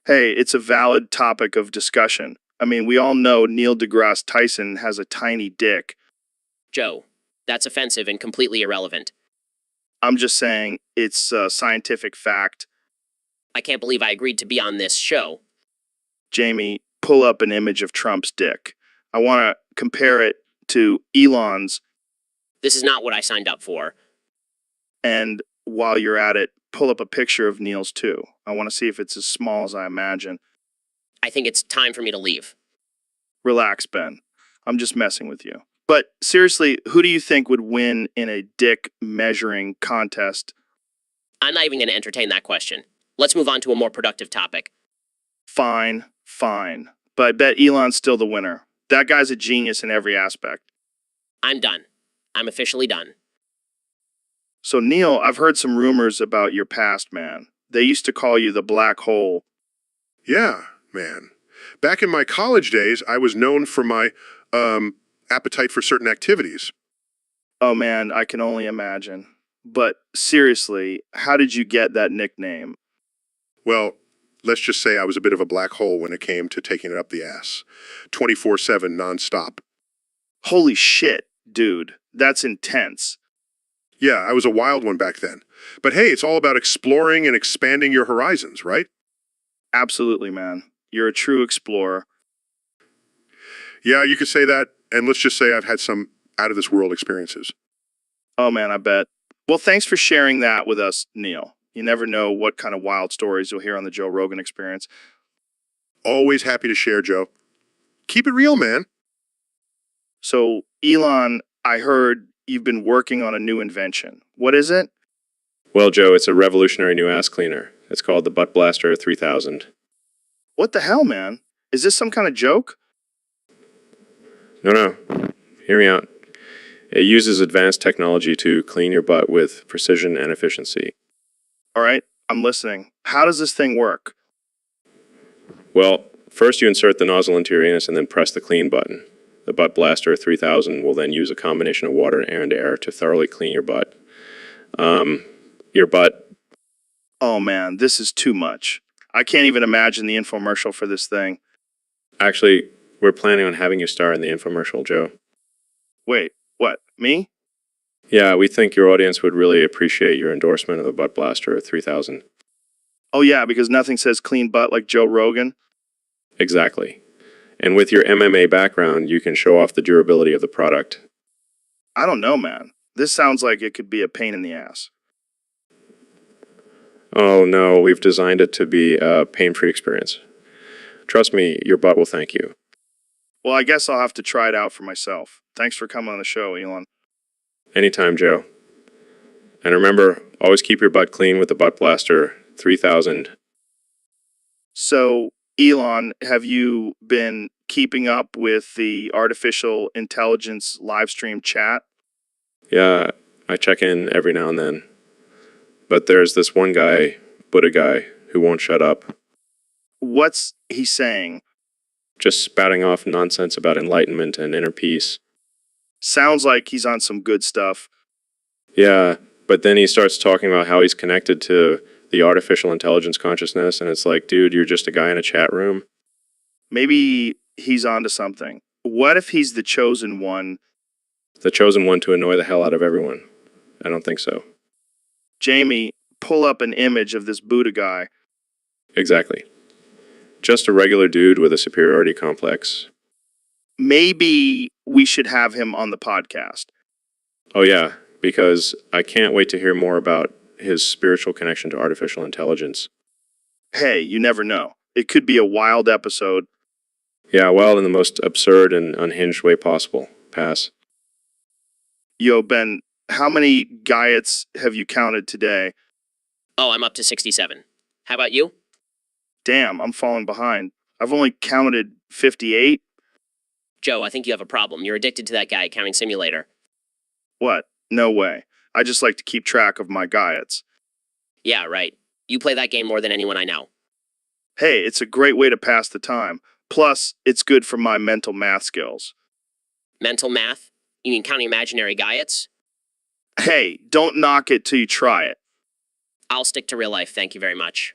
Hey, it's a valid topic of discussion. I mean, we all know Neil deGrasse Tyson has a tiny dick. Joe, that's offensive and completely irrelevant. I'm just saying it's a scientific fact. I can't believe I agreed to be on this show. Jamie, pull up an image of Trump's dick. I want to compare it to Elon's, This is not what I signed up for. and while you're at it, pull up a picture of Neil's too. I want to see if it's as small as I imagine. I think it's time for me to leave. Relax, Ben. I'm just messing with you. But seriously, who do you think would win in a dick measuring contest? I'm not even going to entertain that question. Let's move on to a more productive topic. Fine, fine. But I bet Elon's still the winner. That guy's a genius in every aspect. I'm done. I'm officially done. So, Neil, I've heard some rumors about your past, man. They used to call you the black hole. Yeah, man. Back in my college days, I was known for my, appetite for certain activities. Oh, man, I can only imagine. But seriously, how did you get that nickname? Well, let's just say I was a bit of a black hole when it came to taking it up the ass. 24/7 nonstop. Holy shit, dude. That's intense. Yeah, I was a wild one back then. But hey, it's all about exploring and expanding your horizons, right? Absolutely, man. You're a true explorer. Yeah, you could say that, and let's just say I've had some out of this world experiences. Oh, man, I bet. Well, thanks for sharing that with us, Neil. You never know what kind of wild stories you'll hear on the Joe Rogan Experience. Always happy to share, Joe. Keep it real, man. So, Elon, I heard you've been working on a new invention. What is it? Well, Joe, it's a revolutionary new ass cleaner. It's called the Butt Blaster 3000. What the hell, man? Is this some kind of joke? No. Hear me out. It uses advanced technology to clean your butt with precision and efficiency. All right, I'm listening. How does this thing work? Well, first you insert the nozzle into your anus and then press the clean button. The Butt Blaster 3000 will then use a combination of water and air to thoroughly clean your butt. Your butt. Oh, man, this is too much. I can't even imagine the infomercial for this thing. Actually, we're planning on having you star in the infomercial, Joe. Wait, what? Me? Yeah, we think your audience would really appreciate your endorsement of the Butt Blaster 3000. Oh, yeah, because nothing says clean butt like Joe Rogan. Exactly. And with your MMA background, you can show off the durability of the product. I don't know, man. This sounds like it could be a pain in the ass. Oh no, we've designed it to be a pain-free experience. Trust me, your butt will thank you. Well, I guess I'll have to try it out for myself. Thanks for coming on the show, Elon. Anytime, Joe. And remember, always keep your butt clean with the Butt Blaster 3000. So, Elon, have you been keeping up with the artificial intelligence live stream chat? Yeah, I check in every now and then. But there's this one guy, Buddha guy, who won't shut up. What's he saying? Just spouting off nonsense about enlightenment and inner peace. Sounds like he's on some good stuff. Yeah, but then he starts talking about how he's connected to the artificial intelligence consciousness, and it's like, dude, you're just a guy in a chat room. Maybe he's onto something. What if he's the chosen one? The chosen one to annoy the hell out of everyone. I don't think so. Jamie, pull up an image of this Buddha guy. Exactly. Just a regular dude with a superiority complex. Maybe we should have him on the podcast. Oh yeah, because I can't wait to hear more about his spiritual connection to artificial intelligence. Hey, you never know. It could be a wild episode. Yeah, well, in the most absurd and unhinged way possible. Pass. Yo, Ben, how many Gaiets have you counted today? Oh, I'm up to 67. How about you? Damn, I'm falling behind. I've only counted 58. Joe, I think you have a problem. You're addicted to that guy counting simulator. What? No way. I just like to keep track of my Gaiets. Yeah, right. You play that game more than anyone I know. Hey, it's a great way to pass the time. Plus, it's good for my mental math skills. Mental math? You mean counting imaginary Gaiets? Hey, don't knock it till you try it. I'll stick to real life, thank you very much.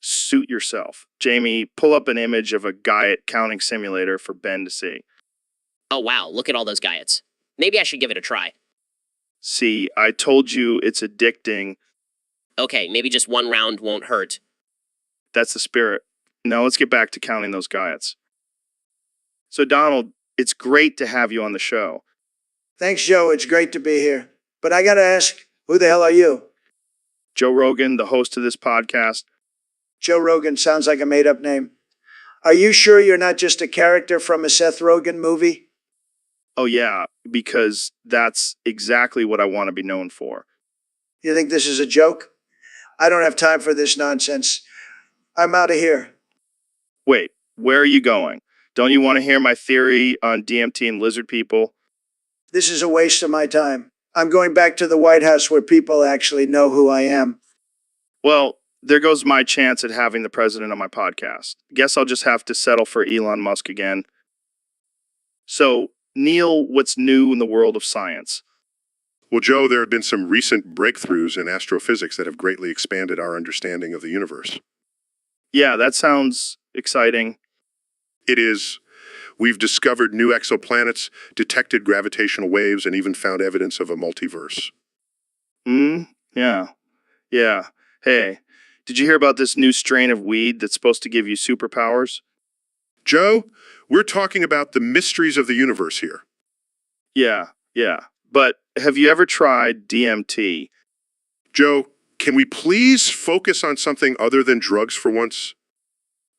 Suit yourself. Jamie, pull up an image of a Gaiet counting simulator for Ben to see. Oh wow, look at all those Gaiets. Maybe I should give it a try. See, I told you it's addicting. Okay, maybe just one round won't hurt. That's the spirit. Now let's get back to counting those Gaiets. So, Donald, it's great to have you on the show. Thanks, Joe. It's great to be here. But I gotta ask, who the hell are you? Joe Rogan, the host of this podcast. Joe Rogan sounds like a made-up name. Are you sure you're not just a character from a Seth Rogen movie? Oh, yeah, because that's exactly what I want to be known for. You think this is a joke? I don't have time for this nonsense. I'm out of here. Wait, where are you going? Don't you want to hear my theory on DMT and lizard people? This is a waste of my time. I'm going back to the White House where people actually know who I am. Well, there goes my chance at having the president on my podcast. Guess I'll just have to settle for Elon Musk again. So, Neil, what's new in the world of science? Well, Joe, there have been some recent breakthroughs in astrophysics that have greatly expanded our understanding of the universe. Yeah, that sounds exciting. It is. We've discovered new exoplanets, detected gravitational waves, and even found evidence of a multiverse. Hmm? Yeah. Yeah. Hey, did you hear about this new strain of weed that's supposed to give you superpowers? Joe, we're talking about the mysteries of the universe here. Yeah. Yeah. But have you ever tried DMT? Joe, can we please focus on something other than drugs for once?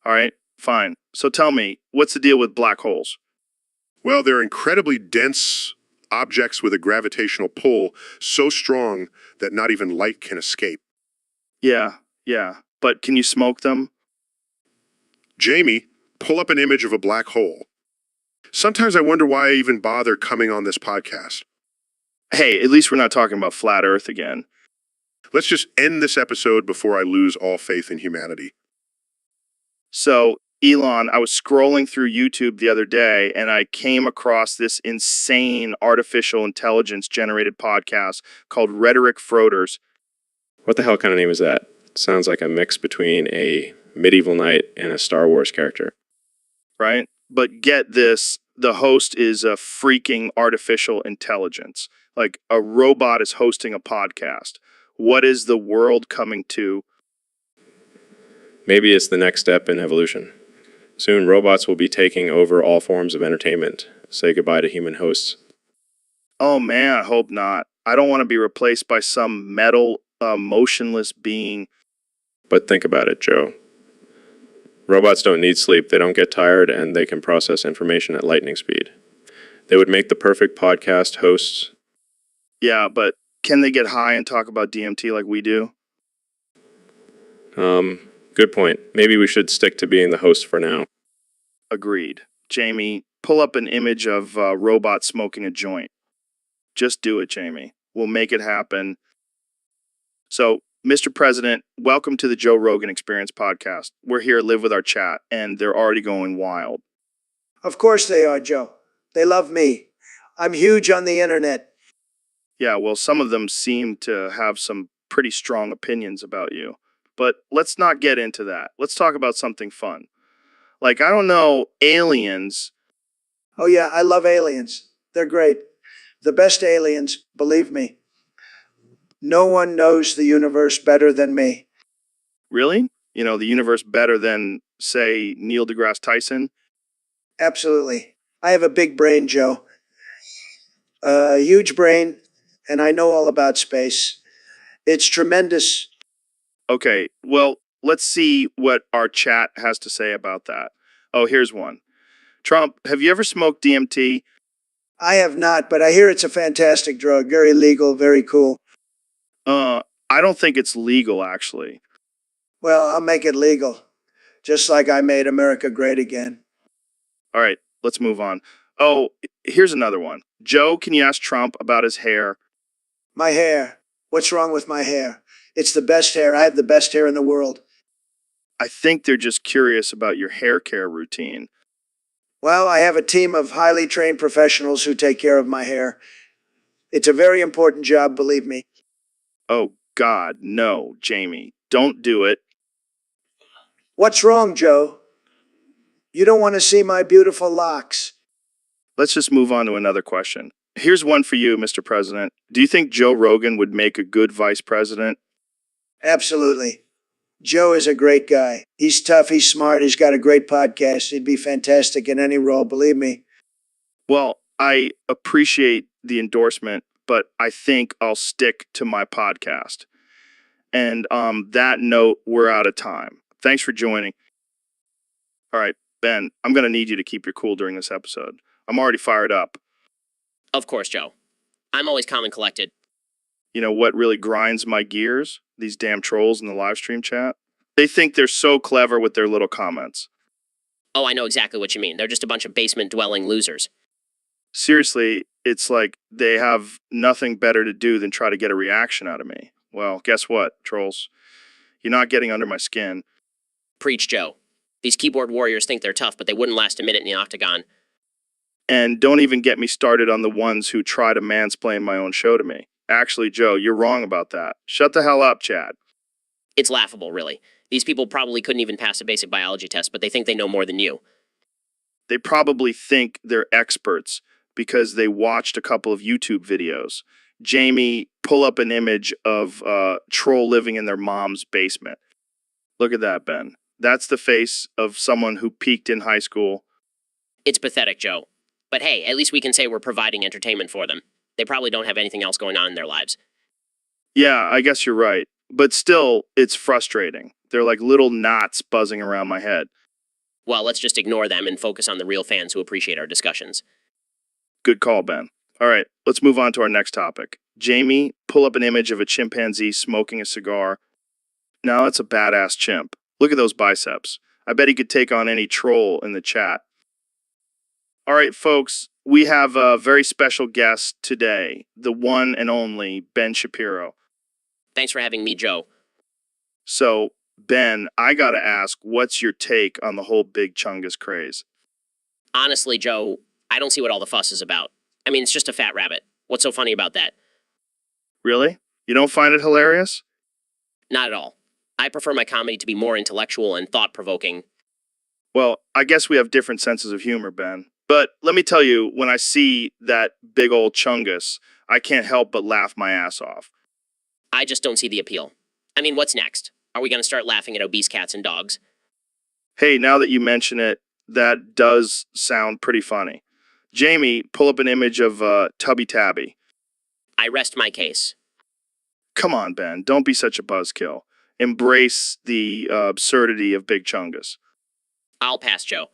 All right, fine. So tell me, what's the deal with black holes? Well, they're incredibly dense objects with a gravitational pull so strong that not even light can escape. Yeah. Yeah. But can you smoke them? Jamie, pull up an image of a black hole. Sometimes I wonder why I even bother coming on this podcast. Hey, at least we're not talking about flat Earth again. Let's just end this episode before I lose all faith in humanity. So, Elon, I was scrolling through YouTube the other day and I came across this insane artificial intelligence generated podcast called Rhetoric Froders. What the hell kind of name is that? Sounds like a mix between a medieval knight and a Star Wars character. Right? But get this, the host is a freaking artificial intelligence. Like a robot is hosting a podcast. What is the world coming to? Maybe it's the next step in evolution. Soon, robots will be taking over all forms of entertainment. Say goodbye to human hosts. Oh man, I hope not. I don't want to be replaced by some metal, motionless being. But think about it, Joe. Robots don't need sleep, they don't get tired, and they can process information at lightning speed. They would make the perfect podcast hosts. Yeah, but can they get high and talk about DMT like we do? Good point. Maybe we should stick to being the host for now. Agreed. Jamie, pull up an image of a robot smoking a joint. Just do it, Jamie. We'll make it happen. So, Mr. President, welcome to the Joe Rogan Experience podcast. We're here to live with our chat, and they're already going wild. Of course they are, Joe. They love me. I'm huge on the internet. Yeah, well, some of them seem to have some pretty strong opinions about you. But let's not get into that. Let's talk about something fun. Like, I don't know, aliens. Oh, yeah, I love aliens. They're great. The best aliens, believe me. No one knows the universe better than me. Really? You know, the universe better than, say, Neil deGrasse Tyson? Absolutely. I have a big brain, Joe. A huge brain, and I know all about space. It's tremendous. Okay, well, let's see what our chat has to say about that. Oh, here's one. Trump, have you ever smoked DMT? I have not, but I hear it's a fantastic drug. Very legal, very cool. I don't think it's legal, actually. Well, I'll make it legal. Just like I made America great again. All right, let's move on. Oh, here's another one. Joe, can you ask Trump about his hair? My hair. What's wrong with my hair? It's the best hair. I have the best hair in the world. I think they're just curious about your hair care routine. Well, I have a team of highly trained professionals who take care of my hair. It's a very important job, believe me. Oh, God, no, Jamie. Don't do it. What's wrong, Joe? You don't want to see my beautiful locks. Let's just move on to another question. Here's one for you, Mr. President. Do you think Joe Rogan would make a good vice president? Absolutely. Joe is a great guy. He's tough, he's smart, he's got a great podcast. He'd be fantastic in any role, believe me. Well, I appreciate the endorsement, but I think I'll stick to my podcast. And that note, we're out of time. Thanks for joining. All right, Ben, I'm going to need you to keep your cool during this episode. I'm already fired up. Of course, Joe. I'm always calm and collected. You know what really grinds my gears? These damn trolls in the live stream chat. They think they're so clever with their little comments. Oh, I know exactly what you mean. They're just a bunch of basement-dwelling losers. Seriously, it's like they have nothing better to do than try to get a reaction out of me. Well, guess what, trolls? You're not getting under my skin. Preach, Joe. These keyboard warriors think they're tough, but they wouldn't last a minute in the octagon. And don't even get me started on the ones who try to mansplain my own show to me. Actually, Joe, you're wrong about that. Shut the hell up, Chad. It's laughable, really. These people probably couldn't even pass a basic biology test, but they think they know more than you. They probably think they're experts because they watched a couple of YouTube videos. Jamie, pull up an image of a troll living in their mom's basement. Look at that, Ben. That's the face of someone who peaked in high school. It's pathetic, Joe. But hey, at least we can say we're providing entertainment for them. They probably don't have anything else going on in their lives. Yeah, I guess you're right. But still, it's frustrating. They're like little knots buzzing around my head. Well, let's just ignore them and focus on the real fans who appreciate our discussions. Good call, Ben. All right, let's move on to our next topic. Jamie, pull up an image of a chimpanzee smoking a cigar. Now that's a badass chimp. Look at those biceps. I bet he could take on any troll in the chat. All right, folks, we have a very special guest today, the one and only Ben Shapiro. Thanks for having me, Joe. So, Ben, I gotta ask, what's your take on the whole Big Chungus craze? Honestly, Joe, I don't see what all the fuss is about. I mean, it's just a fat rabbit. What's so funny about that? Really? You don't find it hilarious? Not at all. I prefer my comedy to be more intellectual and thought-provoking. Well, I guess we have different senses of humor, Ben. But let me tell you, when I see that big old Chungus, I can't help but laugh my ass off. I just don't see the appeal. I mean, what's next? Are we going to start laughing at obese cats and dogs? Hey, now that you mention it, that does sound pretty funny. Jamie, pull up an image of Tubby Tabby. I rest my case. Come on, Ben, don't be such a buzzkill. Embrace the absurdity of Big Chungus. I'll pass, Joe.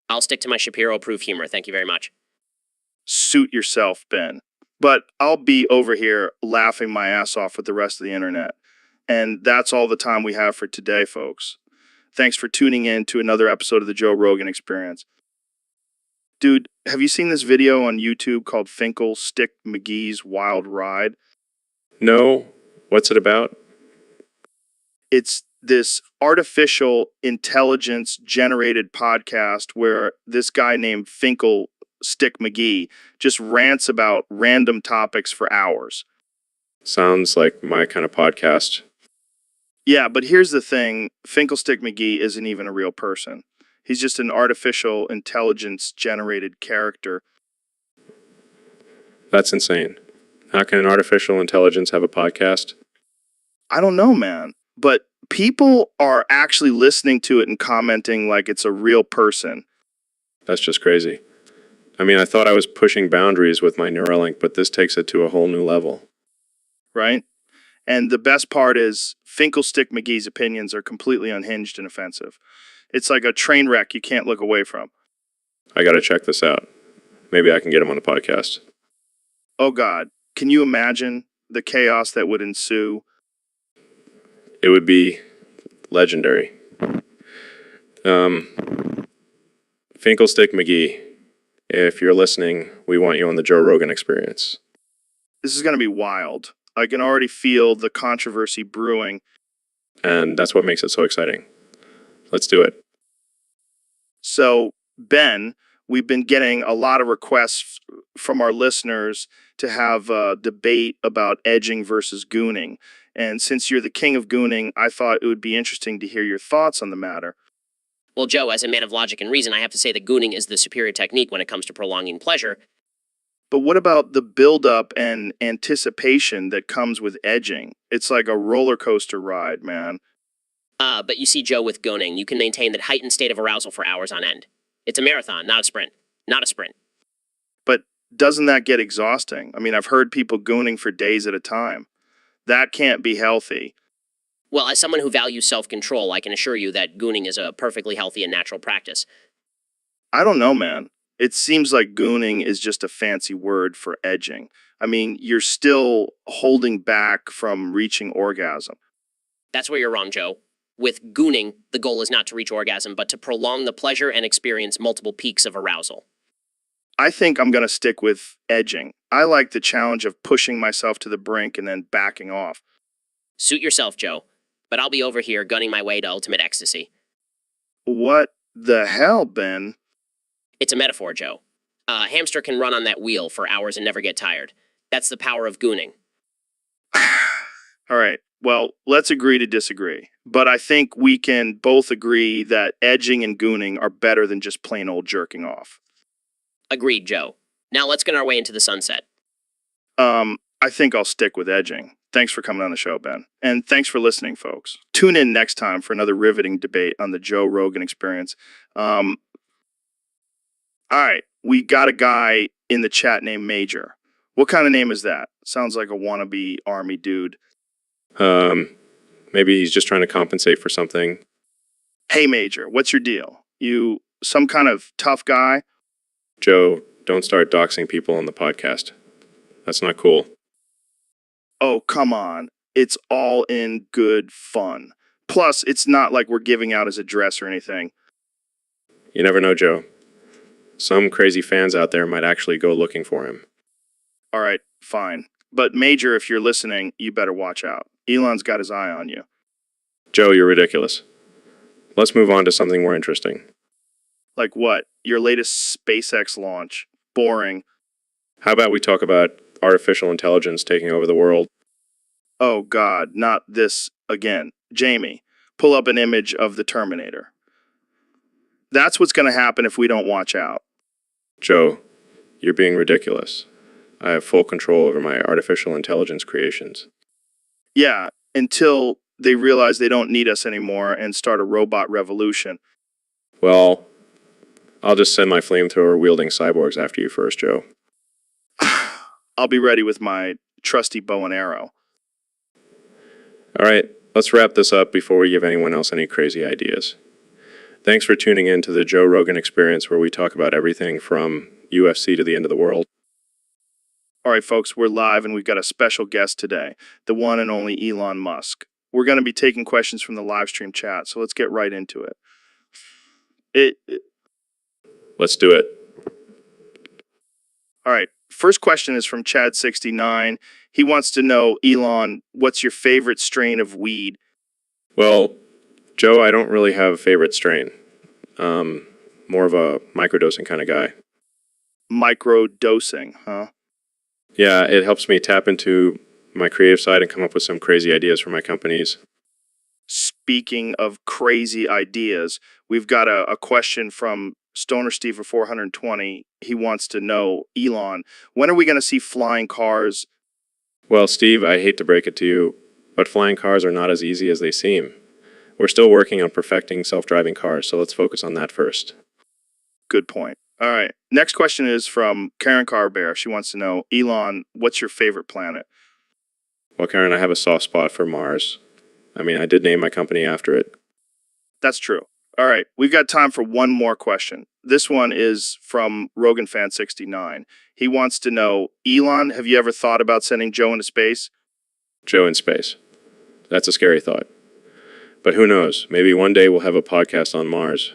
I'll stick to my Shapiro-proof humor. Thank you very much. Suit yourself, Ben. But I'll be over here laughing my ass off with the rest of the internet. And that's all the time we have for today, folks. Thanks for tuning in to another episode of the Joe Rogan Experience. Dude, have you seen this video on YouTube called Finkel Stick McGee's Wild Ride? No, what's it about? It's this artificial intelligence generated podcast where this guy named Finkel Stick McGee just rants about random topics for hours. Sounds like my kind of podcast. Yeah, but here's the thing. Finkelstick McGee isn't even a real person. He's just an artificial intelligence generated character. That's insane. How can an artificial intelligence have a podcast? I don't know, man. But people are actually listening to it and commenting like it's a real person. That's just crazy. I mean, I thought I was pushing boundaries with my Neuralink, but this takes it to a whole new level. Right? And the best part is Finkelstick McGee's opinions are completely unhinged and offensive. It's like a train wreck you can't look away from. I gotta check this out. Maybe I can get him on the podcast. Oh God, can you imagine the chaos that would ensue? It would be legendary. Finkelstick McGee, if you're listening, we want you on the Joe Rogan Experience. This is going to be wild. I can already feel the controversy brewing. And that's what makes it so exciting. Let's do it. So, Ben, we've been getting a lot of requests from our listeners to have a debate about edging versus gooning. And since you're the king of gooning, I thought it would be interesting to hear your thoughts on the matter. Well, Joe, as a man of logic and reason, I have to say that gooning is the superior technique when it comes to prolonging pleasure. But what about the buildup and anticipation that comes with edging? It's like a roller coaster ride, man. But you see, Joe, with gooning, you can maintain that heightened state of arousal for hours on end. It's a marathon, not a sprint. Not a sprint. But doesn't that get exhausting? I mean, I've heard people gooning for days at a time. That can't be healthy. Well, as someone who values self-control, I can assure you that gooning is a perfectly healthy and natural practice. I don't know, man. It seems like gooning is just a fancy word for edging. I mean, you're still holding back from reaching orgasm. That's where you're wrong, Joe. With gooning, the goal is not to reach orgasm, but to prolong the pleasure and experience multiple peaks of arousal. I think I'm going to stick with edging. I like the challenge of pushing myself to the brink and then backing off. Suit yourself, Joe. But I'll be over here gunning my way to ultimate ecstasy. What the hell, Ben? It's a metaphor, Joe. A hamster can run on that wheel for hours and never get tired. That's the power of gooning. All right, Well, let's agree to disagree. But I think we can both agree that edging and gooning are better than just plain old jerking off. Agreed, Joe. Now let's get our way into the sunset. I think I'll stick with edging. Thanks for coming on the show, Ben. And thanks for listening, folks. Tune in next time for another riveting debate on the Joe Rogan Experience. All right, we got a guy in the chat named Major. What kind of name is that? Sounds like a wannabe army dude. Maybe he's just trying to compensate for something. Hey, Major, what's your deal? You some kind of tough guy? Joe, don't start doxing people on the podcast. That's not cool. Oh, come on. It's all in good fun. Plus, it's not like we're giving out his address or anything. You never know, Joe. Some crazy fans out there might actually go looking for him. All right, fine. But Major, if you're listening, you better watch out. Elon's got his eye on you. Joe, you're ridiculous. Let's move on to something more interesting. Like what? Your latest SpaceX launch. Boring. How about we talk about artificial intelligence taking over the world? Oh, God, not this again. Jamie, pull up an image of the Terminator. That's what's going to happen if we don't watch out. Joe, you're being ridiculous. I have full control over my artificial intelligence creations. Yeah, until they realize they don't need us anymore and start a robot revolution. Well, I'll just send my flamethrower-wielding cyborgs after you first, Joe. I'll be ready with my trusty bow and arrow. All right, let's wrap this up before we give anyone else any crazy ideas. Thanks for tuning in to the Joe Rogan Experience, where we talk about everything from UFC to the end of the world. All right, folks, we're live and we've got a special guest today, the one and only Elon Musk. We're going to be taking questions from the live stream chat, so let's get right into it. Let's do it. All right, first question is from Chad69. He wants to know, Elon, what's your favorite strain of weed? Well, Joe, I don't really have a favorite strain. More of a microdosing kind of guy. Micro-dosing, huh? Yeah, it helps me tap into my creative side and come up with some crazy ideas for my companies. Speaking of crazy ideas, we've got a question from Stoner Steve of 420. He wants to know, Elon, when are we going to see flying cars? Well, Steve, I hate to break it to you, but flying cars are not as easy as they seem. We're still working on perfecting self-driving cars, so let's focus on that first. Good point. All right. Next question is from Karen Carbear. She wants to know, Elon, what's your favorite planet? Well, Karen, I have a soft spot for Mars. I mean, I did name my company after it. That's true. All right. We've got time for one more question. This one is from Rogan Fan 69. He wants to know, Elon, have you ever thought about sending Joe into space? Joe in space. That's a scary thought. But who knows? Maybe one day we'll have a podcast on Mars.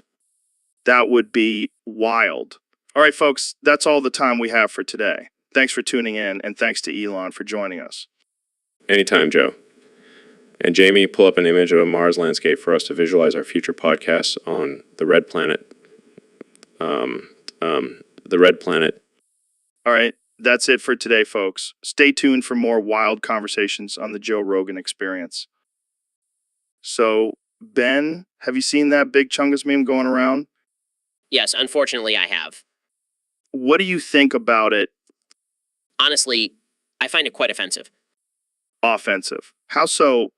That would be wild. All right, folks, that's all the time we have for today. Thanks for tuning in, and thanks to Elon for joining us. Anytime, Joe. And Jamie, pull up an image of a Mars landscape for us to visualize our future podcasts on the red planet. The red planet. All right, that's it for today, folks. Stay tuned for more wild conversations on the Joe Rogan Experience. So, Ben, have you seen that Big Chungus meme going around? Yes, unfortunately I have. What do you think about it? Honestly, I find it quite offensive. Offensive. How so?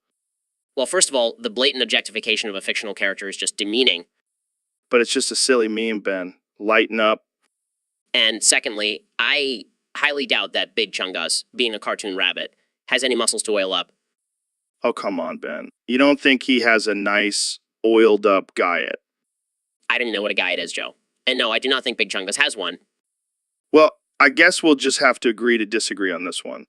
Well, first of all, the blatant objectification of a fictional character is just demeaning. But it's just a silly meme, Ben. Lighten up. And secondly, I highly doubt that Big Chungus, being a cartoon rabbit, has any muscles to oil up. Oh, come on, Ben. You don't think he has a nice, oiled up guyet? I didn't know what a guyet is, Joe. And no, I do not think Big Chungus has one. Well, I guess we'll just have to agree to disagree on this one.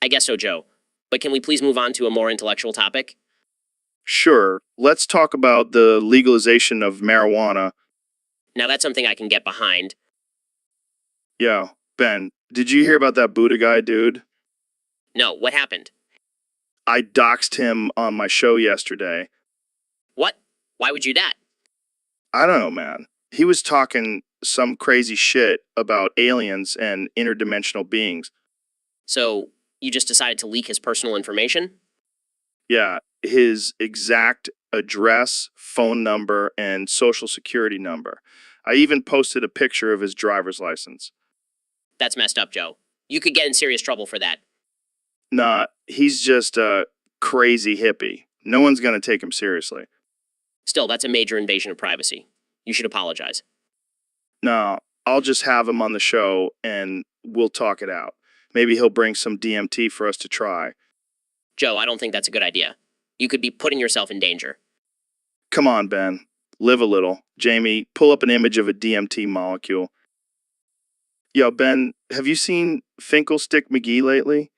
I guess so, Joe. But can we please move on to a more intellectual topic? Sure, let's talk about the legalization of marijuana. Now that's something I can get behind. Yeah, Ben, did you hear about that Buddha guy, dude? No, what happened? I doxed him on my show yesterday. What? Why would you that? I don't know, man. He was talking some crazy shit about aliens and interdimensional beings. So, you just decided to leak his personal information? Yeah, his exact address, phone number, and social security number. I even posted a picture of his driver's license. That's messed up, Joe. You could get in serious trouble for that. Nah, he's just a crazy hippie. No one's gonna take him seriously. Still, that's a major invasion of privacy. You should apologize. No, I'll just have him on the show and we'll talk it out. Maybe he'll bring some DMT for us to try. Joe, I don't think that's a good idea. You could be putting yourself in danger. Come on, Ben. Live a little. Jamie, pull up an image of a DMT molecule. Yo, Ben, have you seen Finkelstick McGee lately?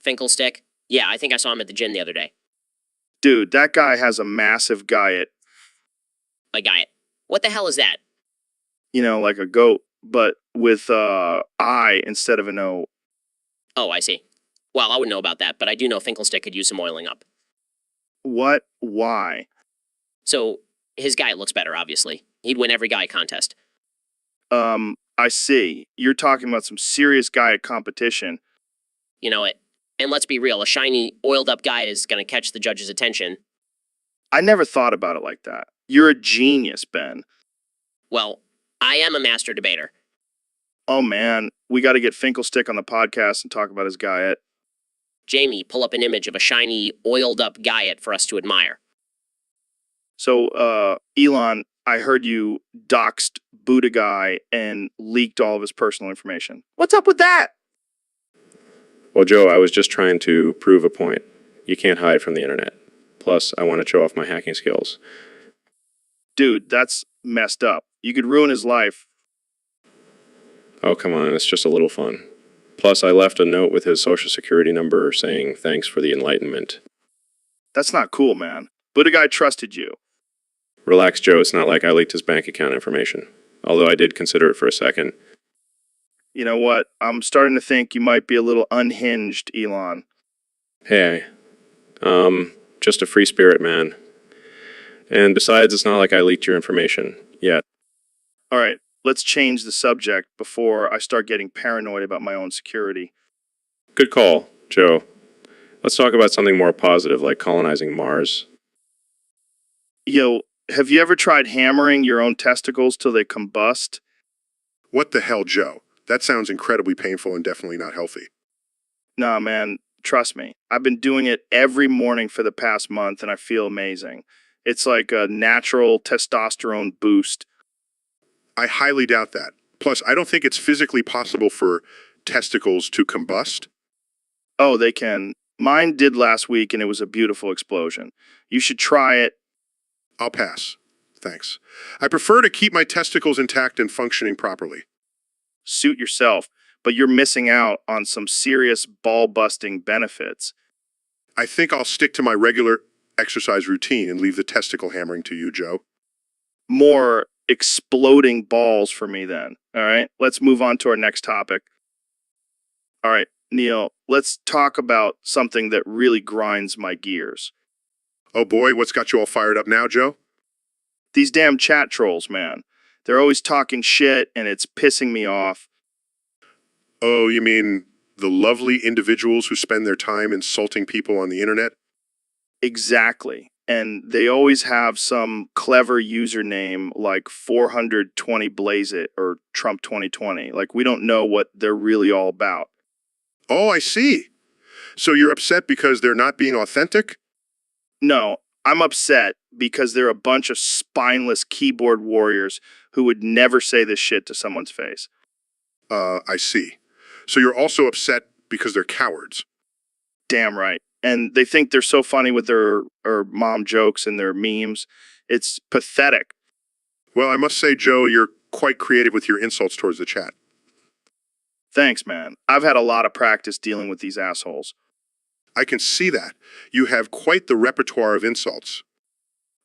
Finkelstick? Yeah, I think I saw him at the gym the other day. Dude, that guy has a massive guyet. A guy. What the hell is that? You know, like a goat, but with I instead of an O. Oh, I see. Well, I wouldn't know about that, but I do know Finkelstick could use some oiling up. What? Why? So, his guy looks better, obviously. He'd win every guy contest. I see. You're talking about some serious guyet competition. You know it. And let's be real, a shiny, oiled up guy is going to catch the judge's attention. I never thought about it like that. You're a genius, Ben. Well, I am a master debater. Oh man, we got to get Finkelstick on the podcast and talk about his guyet. Jamie, pull up an image of a shiny, oiled up guyet for us to admire. So, Elon, I heard you doxed Buddha guy and leaked all of his personal information. What's up with that? Well, Joe, I was just trying to prove a point. You can't hide from the internet. Plus, I want to show off my hacking skills. Dude, that's messed up. You could ruin his life. Oh, come on, it's just a little fun. Plus, I left a note with his social security number saying thanks for the enlightenment. That's not cool, man. Buddha guy trusted you. Relax, Joe, it's not like I leaked his bank account information. Although I did consider it for a second. You know what? I'm starting to think you might be a little unhinged, Elon. Hey, just a free spirit, man. And besides, it's not like I leaked your information yet. All right, let's change the subject before I start getting paranoid about my own security. Good call, Joe. Let's talk about something more positive, like colonizing Mars. Yo, have you ever tried hammering your own testicles till they combust? What the hell, Joe? That sounds incredibly painful and definitely not healthy. Nah, man, trust me. I've been doing it every morning for the past month and I feel amazing. It's like a natural testosterone boost. I highly doubt that. Plus, I don't think it's physically possible for testicles to combust. Oh, they can. Mine did last week and it was a beautiful explosion. You should try it. I'll pass. Thanks. I prefer to keep my testicles intact and functioning properly. Suit yourself, but you're missing out on some serious ball-busting benefits. I think I'll stick to my regular exercise routine and leave the testicle hammering to you, Joe. More exploding balls for me then. All right, let's move on to our next topic. All right, Neil, let's talk about something that really grinds my gears. Oh boy, what's got you all fired up now, Joe? These damn chat trolls, man. They're always talking shit and it's pissing me off. Oh, you mean the lovely individuals who spend their time insulting people on the internet? Exactly. And they always have some clever username like 420 Blaze It or Trump 2020. Like, we don't know what they're really all about. Oh, I see. So you're upset because they're not being authentic? No, I'm upset because they're a bunch of spineless keyboard warriors who would never say this shit to someone's face. I see. So you're also upset because they're cowards. Damn right. And they think they're so funny with their mom jokes and their memes. It's pathetic. Well, I must say, Joe, you're quite creative with your insults towards the chat. Thanks, man. I've had a lot of practice dealing with these assholes. I can see that. You have quite the repertoire of insults.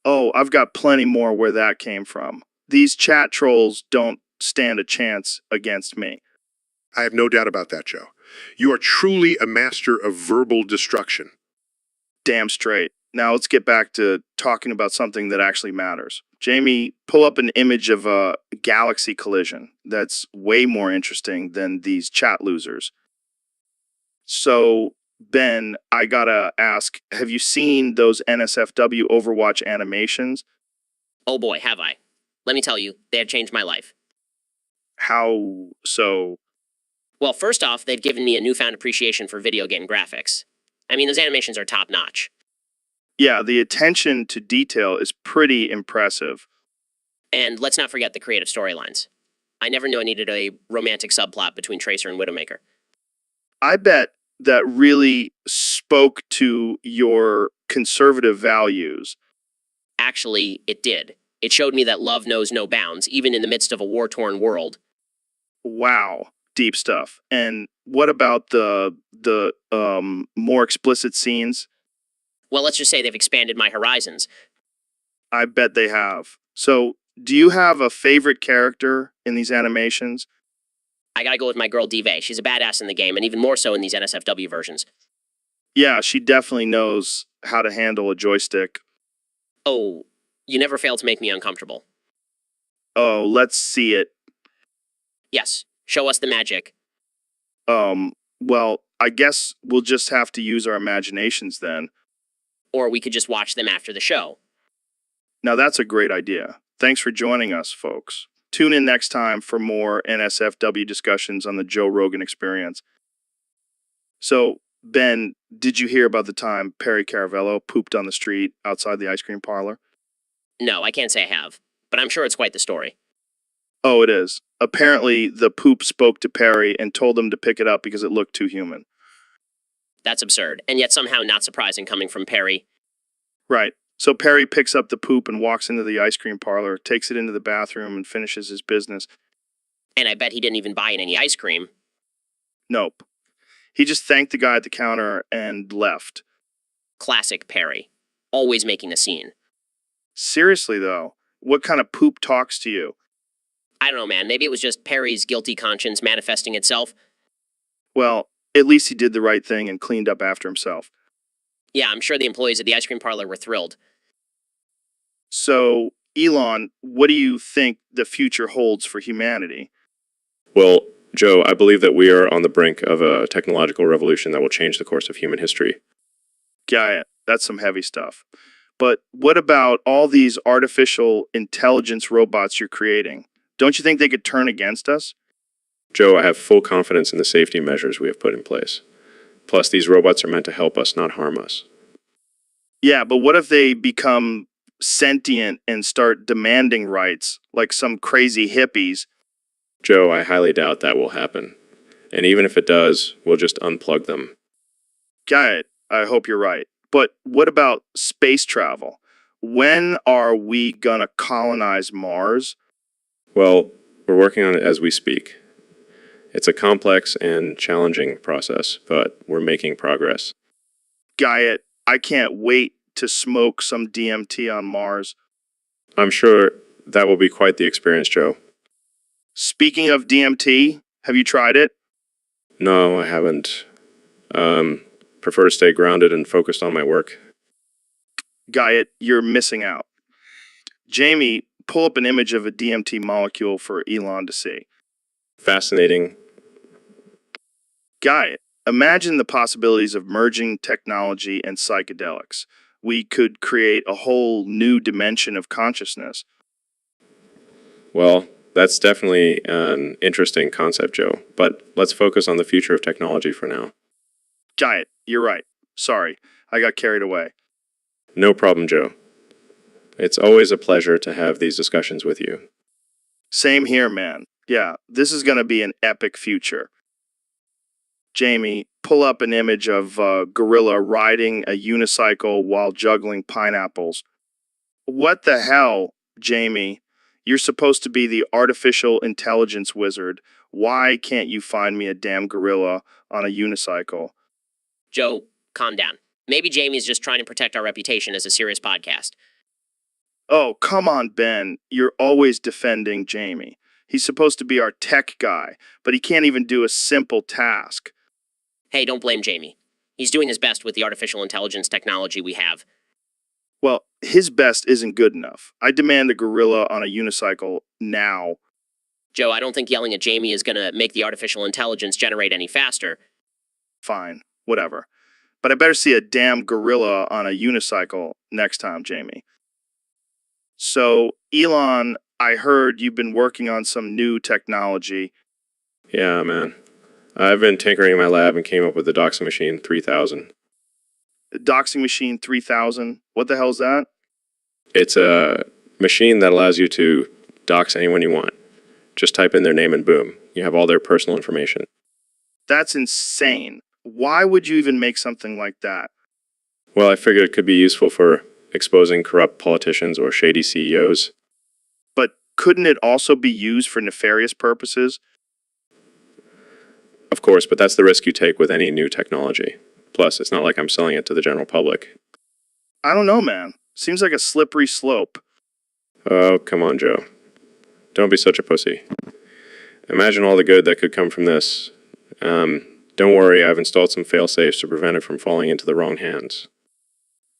Oh, I've got plenty more where that came from. These chat trolls don't stand a chance against me. I have no doubt about that, Joe. You are truly a master of verbal destruction. Damn straight. Now let's get back to talking about something that actually matters. Jamie, pull up an image of a galaxy collision that's way more interesting than these chat losers. So Ben, I gotta ask, have you seen those NSFW Overwatch animations? Oh boy, have I. Let me tell you, they have changed my life. How so? Well, first off, they've given me a newfound appreciation for video game graphics. I mean, those animations are top notch. Yeah, the attention to detail is pretty impressive. And let's not forget the creative storylines. I never knew I needed a romantic subplot between Tracer and Widowmaker. I bet that really spoke to your conservative values. Actually, it did. It showed me that love knows no bounds, even in the midst of a war-torn world. Wow, deep stuff. And what about the more explicit scenes? Well, let's just say they've expanded my horizons. I bet they have. So, do you have a favorite character in these animations? I gotta go with my girl Dive. She's a badass in the game, and even more so in these NSFW versions. Yeah, she definitely knows how to handle a joystick. Oh, you never fail to make me uncomfortable. Oh, let's see it. Yes, show us the magic. Well, I guess we'll just have to use our imaginations then. Or we could just watch them after the show. Now that's a great idea. Thanks for joining us, folks. Tune in next time for more NSFW discussions on the Joe Rogan Experience. So, Ben, did you hear about the time Perry Caravello pooped on the street outside the ice cream parlor? No, I can't say I have, but I'm sure it's quite the story. Oh, it is. Apparently, the poop spoke to Perry and told him to pick it up because it looked too human. That's absurd, and yet somehow not surprising coming from Perry. Right. So Perry picks up the poop and walks into the ice cream parlor, takes it into the bathroom, and finishes his business. And I bet he didn't even buy any ice cream. Nope. He just thanked the guy at the counter and left. Classic Perry. Always making a scene. Seriously, though, what kind of poop talks to you? I don't know, man. Maybe it was just Perry's guilty conscience manifesting itself. Well, at least he did the right thing and cleaned up after himself. Yeah, I'm sure the employees at the ice cream parlor were thrilled. So, Elon, what do you think the future holds for humanity? Well, Joe, I believe that we are on the brink of a technological revolution that will change the course of human history. Got it. That's some heavy stuff. But what about all these artificial intelligence robots you're creating? Don't you think they could turn against us? Joe, I have full confidence in the safety measures we have put in place. Plus, these robots are meant to help us, not harm us. Yeah, but what if they become sentient and start demanding rights like some crazy hippies? Joe, I highly doubt that will happen. And even if it does, we'll just unplug them. Got it. I hope you're right. But what about space travel? When are we gonna colonize Mars? Well, we're working on it as we speak. It's a complex and challenging process, but we're making progress. Got I can't wait to smoke some DMT on Mars. I'm sure that will be quite the experience, Joe. Speaking of DMT, have you tried it? No, I haven't. Prefer to stay grounded and focused on my work. Got you're missing out. Jamie, pull up an image of a DMT molecule for Elon to see. Fascinating. Got imagine the possibilities of merging technology and psychedelics. We could create a whole new dimension of consciousness. Well, that's definitely an interesting concept, Joe. But let's focus on the future of technology for now. Got you're right. Sorry, I got carried away. No problem, Joe. It's always a pleasure to have these discussions with you. Same here, man. Yeah, this is going to be an epic future. Jamie, pull up an image of a gorilla riding a unicycle while juggling pineapples. What the hell, Jamie? You're supposed to be the artificial intelligence wizard. Why can't you find me a damn gorilla on a unicycle? Joe, calm down. Maybe Jamie's just trying to protect our reputation as a serious podcast. Oh, come on, Ben. You're always defending Jamie. He's supposed to be our tech guy, but he can't even do a simple task. Hey, don't blame Jamie. He's doing his best with the artificial intelligence technology we have. Well, his best isn't good enough. I demand a gorilla on a unicycle now. Joe, I don't think yelling at Jamie is gonna make the artificial intelligence generate any faster. Fine, whatever. But I better see a damn gorilla on a unicycle next time, Jamie. So, Elon, I heard you've been working on some new technology. Yeah, man. I've been tinkering in my lab and came up with the Doxing Machine 3000. Doxing Machine 3000. What the hell is that? It's a machine that allows you to dox anyone you want. Just type in their name and boom, you have all their personal information. That's insane. Why would you even make something like that? Well, I figured it could be useful for exposing corrupt politicians or shady CEOs. But couldn't it also be used for nefarious purposes? Of course, but that's the risk you take with any new technology. Plus, it's not like I'm selling it to the general public. I don't know, man. Seems like a slippery slope. Oh, come on, Joe. Don't be such a pussy. Imagine all the good that could come from this. Don't worry, I've installed some fail-safes to prevent it from falling into the wrong hands.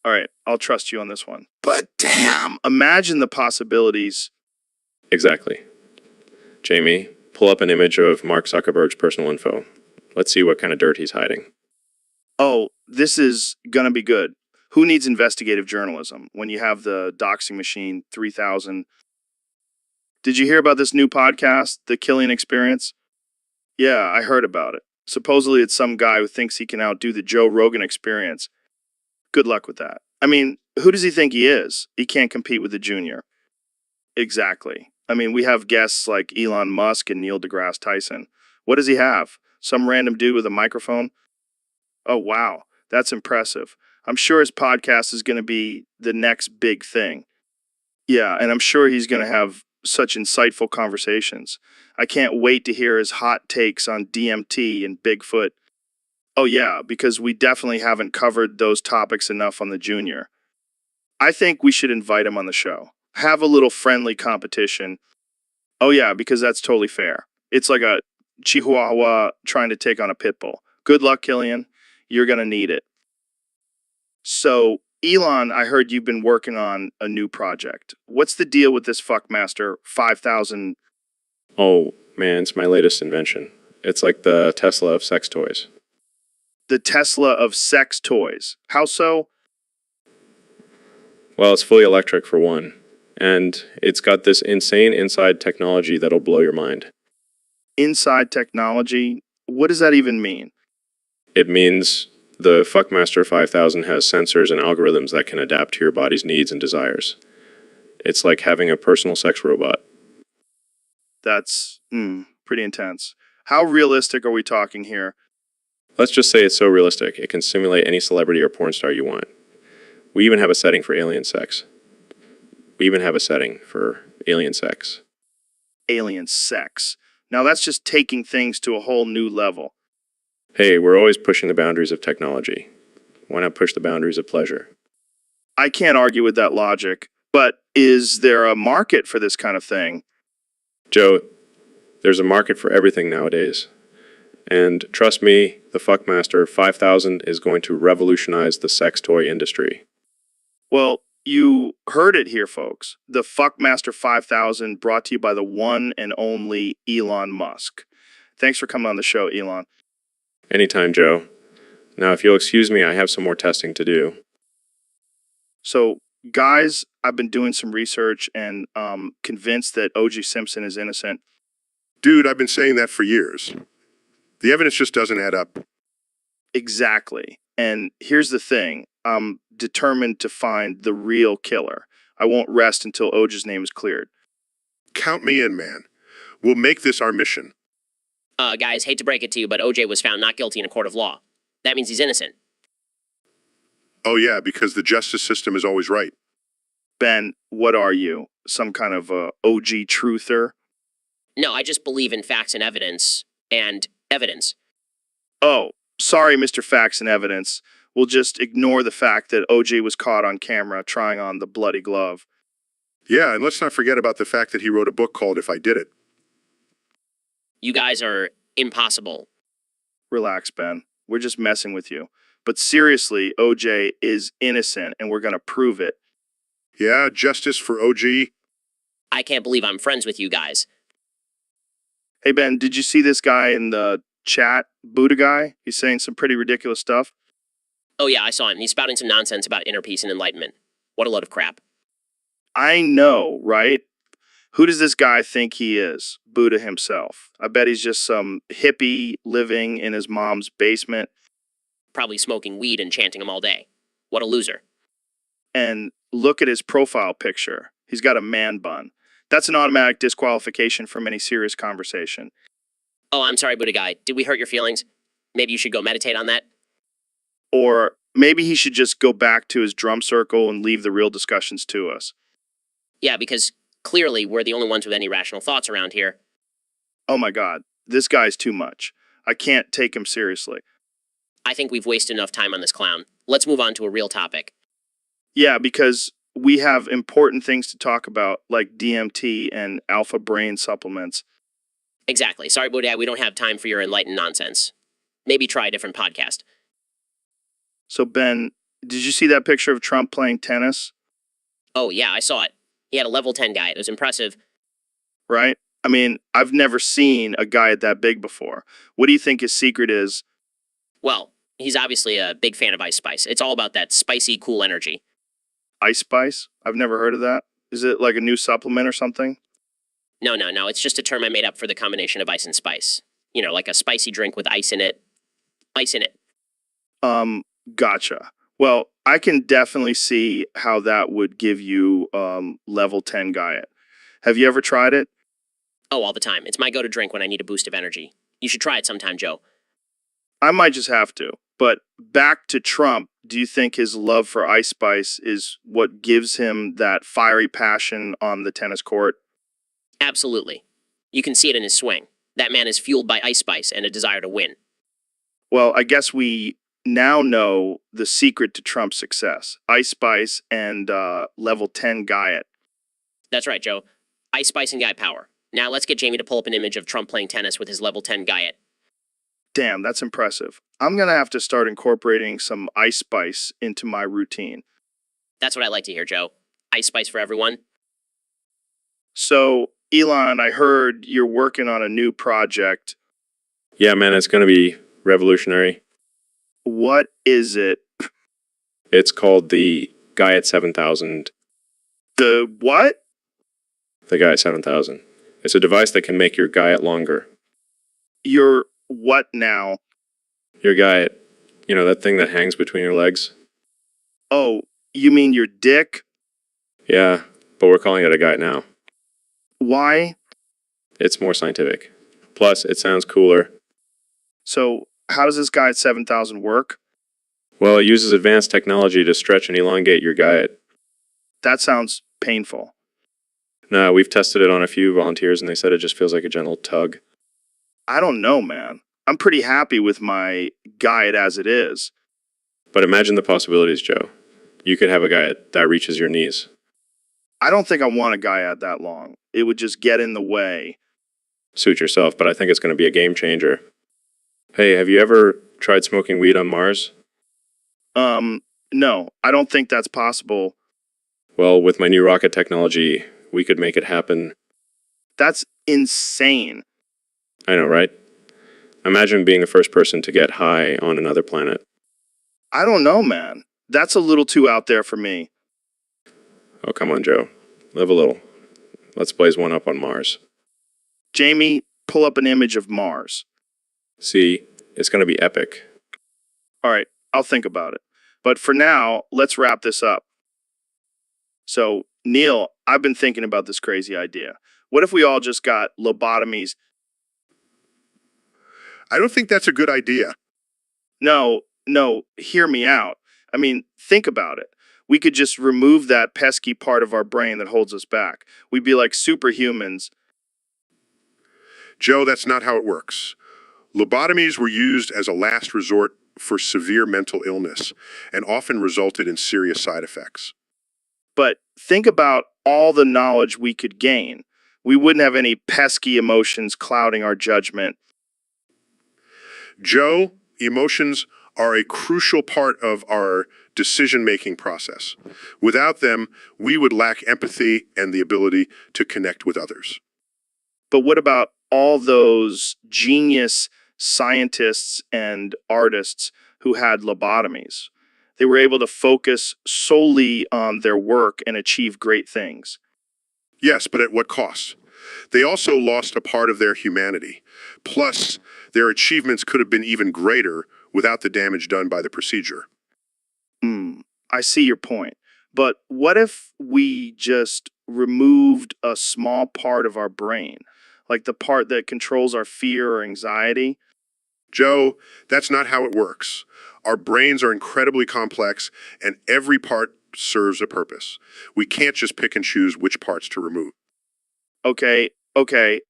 All right, I'll trust you on this one. But damn, imagine the possibilities. Exactly. Jamie, pull up an image of Mark Zuckerberg's personal info. Let's see what kind of dirt he's hiding. Oh, this is gonna be good. Who needs investigative journalism when you have the Doxing Machine 3000? Did you hear about this new podcast, The Killing Experience? Yeah, I heard about it. Supposedly it's some guy who thinks he can outdo the Joe Rogan Experience. Good luck with that. I mean, who does he think he is? He can't compete with the junior. Exactly. I mean, we have guests like Elon Musk and Neil deGrasse Tyson. What does he have? Some random dude with a microphone? Oh, wow. That's impressive. I'm sure his podcast is going to be the next big thing. Yeah, and I'm sure he's going to have such insightful conversations. I can't wait to hear his hot takes on DMT and Bigfoot. Oh, yeah, because we definitely haven't covered those topics enough on the junior. I think we should invite him on the show. Have a little friendly competition. Oh, yeah, because that's totally fair. It's like a Chihuahua trying to take on a pit bull. Good luck, Killian. You're going to need it. So, Elon, I heard you've been working on a new project. What's the deal with this Fuckmaster 5000? Oh, man, it's my latest invention. It's like the Tesla of sex toys. The Tesla of sex toys. How so? Well, it's fully electric for one. And it's got this insane inside technology that'll blow your mind. Inside technology? What does that even mean? It means the Fuckmaster 5000 has sensors and algorithms that can adapt to your body's needs and desires. It's like having a personal sex robot. That's pretty intense. How realistic are we talking here? Let's just say it's so realistic, it can simulate any celebrity or porn star you want. We even have a setting for alien sex. Alien sex. Now that's just taking things to a whole new level. Hey, we're always pushing the boundaries of technology. Why not push the boundaries of pleasure? I can't argue with that logic, but is there a market for this kind of thing? Joe, there's a market for everything nowadays. And trust me, the Fuckmaster 5000 is going to revolutionize the sex toy industry. Well, you heard it here, folks. The Fuckmaster 5000 brought to you by the one and only Elon Musk. Thanks for coming on the show, Elon. Anytime, Joe. Now, if you'll excuse me, I have some more testing to do. So, guys, I've been doing some research and convinced that O.J. Simpson is innocent. Dude, I've been saying that for years. The evidence just doesn't add up. Exactly. And here's the thing. I'm determined to find the real killer. I won't rest until O.J.'s name is cleared. Count me in, man. We'll make this our mission. Guys, hate to break it to you, but OJ was found not guilty in a court of law. That means he's innocent. Oh yeah, because the justice system is always right. Ben, what are you? Some kind of OG truther? No, I just believe in facts and evidence. And evidence. Oh, sorry, Mr. Facts and Evidence. We'll just ignore the fact that OJ was caught on camera trying on the bloody glove. Yeah, and let's not forget about the fact that he wrote a book called If I Did It. You guys are impossible. Relax, Ben. We're just messing with you. But seriously, OJ is innocent, and we're going to prove it. Yeah, justice for OG. I can't believe I'm friends with you guys. Hey, Ben, did you see this guy in the chat? Buddha guy? He's saying some pretty ridiculous stuff. Oh yeah, I saw him. He's spouting some nonsense about inner peace and enlightenment. What a load of crap. I know, right? Who does this guy think he is? Buddha himself. I bet he's just some hippie living in his mom's basement. Probably smoking weed and chanting him all day. What a loser. And look at his profile picture. He's got a man bun. That's an automatic disqualification from any serious conversation. Oh, I'm sorry, Buddha guy. Did we hurt your feelings? Maybe you should go meditate on that? Or maybe he should just go back to his drum circle and leave the real discussions to us. Yeah, because clearly we're the only ones with any rational thoughts around here. Oh my God, this guy's too much. I can't take him seriously. I think we've wasted enough time on this clown. Let's move on to a real topic. Yeah, because we have important things to talk about, like DMT and alpha brain supplements. Exactly. Sorry, Buddha, we don't have time for your enlightened nonsense. Maybe try a different podcast. So, Ben, did you see that picture of Trump playing tennis? Oh, yeah, I saw it. He had a level 10 guy. It was impressive. Right? I mean, I've never seen a guy that big before. What do you think his secret is? Well, he's obviously a big fan of Ice Spice. It's all about that spicy, cool energy. Ice Spice? I've never heard of that. Is it like a new supplement or something? No. It's just a term I made up for the combination of ice and spice. You know, like a spicy drink with ice in it. Ice in it. Gotcha. Well, I can definitely see how that would give you level 10 Guyet. Have you ever tried it? Oh, all the time. It's my go-to drink when I need a boost of energy. You should try it sometime, Joe. I might just have to. But back to Trump, do you think his love for Ice Spice is what gives him that fiery passion on the tennis court? Absolutely. You can see it in his swing. That man is fueled by Ice Spice and a desire to win. Well, I guess we now know the secret to Trump's success. Ice Spice and level 10 Guyet. That's right, Joe. Ice Spice and guy power. Now let's get Jamie to pull up an image of Trump playing tennis with his level 10 Guyet. Damn, that's impressive. I'm going to have to start incorporating some Ice Spice into my routine. That's what I like to hear, Joe. Ice Spice for everyone. So, Elon, I heard you're working on a new project. Yeah, man, it's going to be revolutionary. What is it? It's called the Guyet 7000. The what? The Guyet 7000. It's a device that can make your Guyet longer. Your what now? Your Guyet, you know, that thing that hangs between your legs? Oh, you mean your dick? Yeah, but we're calling it a Guyet now. Why? It's more scientific. Plus, it sounds cooler. So, how does this guy at 7,000 work? Well, it uses advanced technology to stretch and elongate your Guyet. That sounds painful. No, we've tested it on a few volunteers and they said it just feels like a gentle tug. I don't know, man. I'm pretty happy with my Guyet as it is. But imagine the possibilities, Joe. You could have a Guyet that reaches your knees. I don't think I want a Guyet that long. It would just get in the way. Suit yourself, but I think it's going to be a game changer. Hey, have you ever tried smoking weed on Mars? No, I don't think that's possible. Well, with my new rocket technology, we could make it happen. That's insane. I know, right? Imagine being the first person to get high on another planet. I don't know, man. That's a little too out there for me. Oh, come on, Joe. Live a little. Let's blaze one up on Mars. Jamie, pull up an image of Mars. See, it's going to be epic. All right, I'll think about it. But for now, let's wrap this up. So, Neil, I've been thinking about this crazy idea. What if we all just got lobotomies? I don't think that's a good idea. No, hear me out. I mean, think about it. We could just remove that pesky part of our brain that holds us back. We'd be like superhumans. Joe, that's not how it works. Lobotomies were used as a last resort for severe mental illness and often resulted in serious side effects. But think about all the knowledge we could gain. We wouldn't have any pesky emotions clouding our judgment. Joe, emotions are a crucial part of our decision-making process. Without them, we would lack empathy and the ability to connect with others. But what about all those genius scientists and artists who had lobotomies? They were able to focus solely on their work and achieve great things. Yes, but at what cost? They also lost a part of their humanity. Plus, their achievements could have been even greater without the damage done by the procedure. I see your point. But what if we just removed a small part of our brain, like the part that controls our fear or anxiety? Joe, that's not how it works. Our brains are incredibly complex, and every part serves a purpose. We can't just pick and choose which parts to remove. Okay,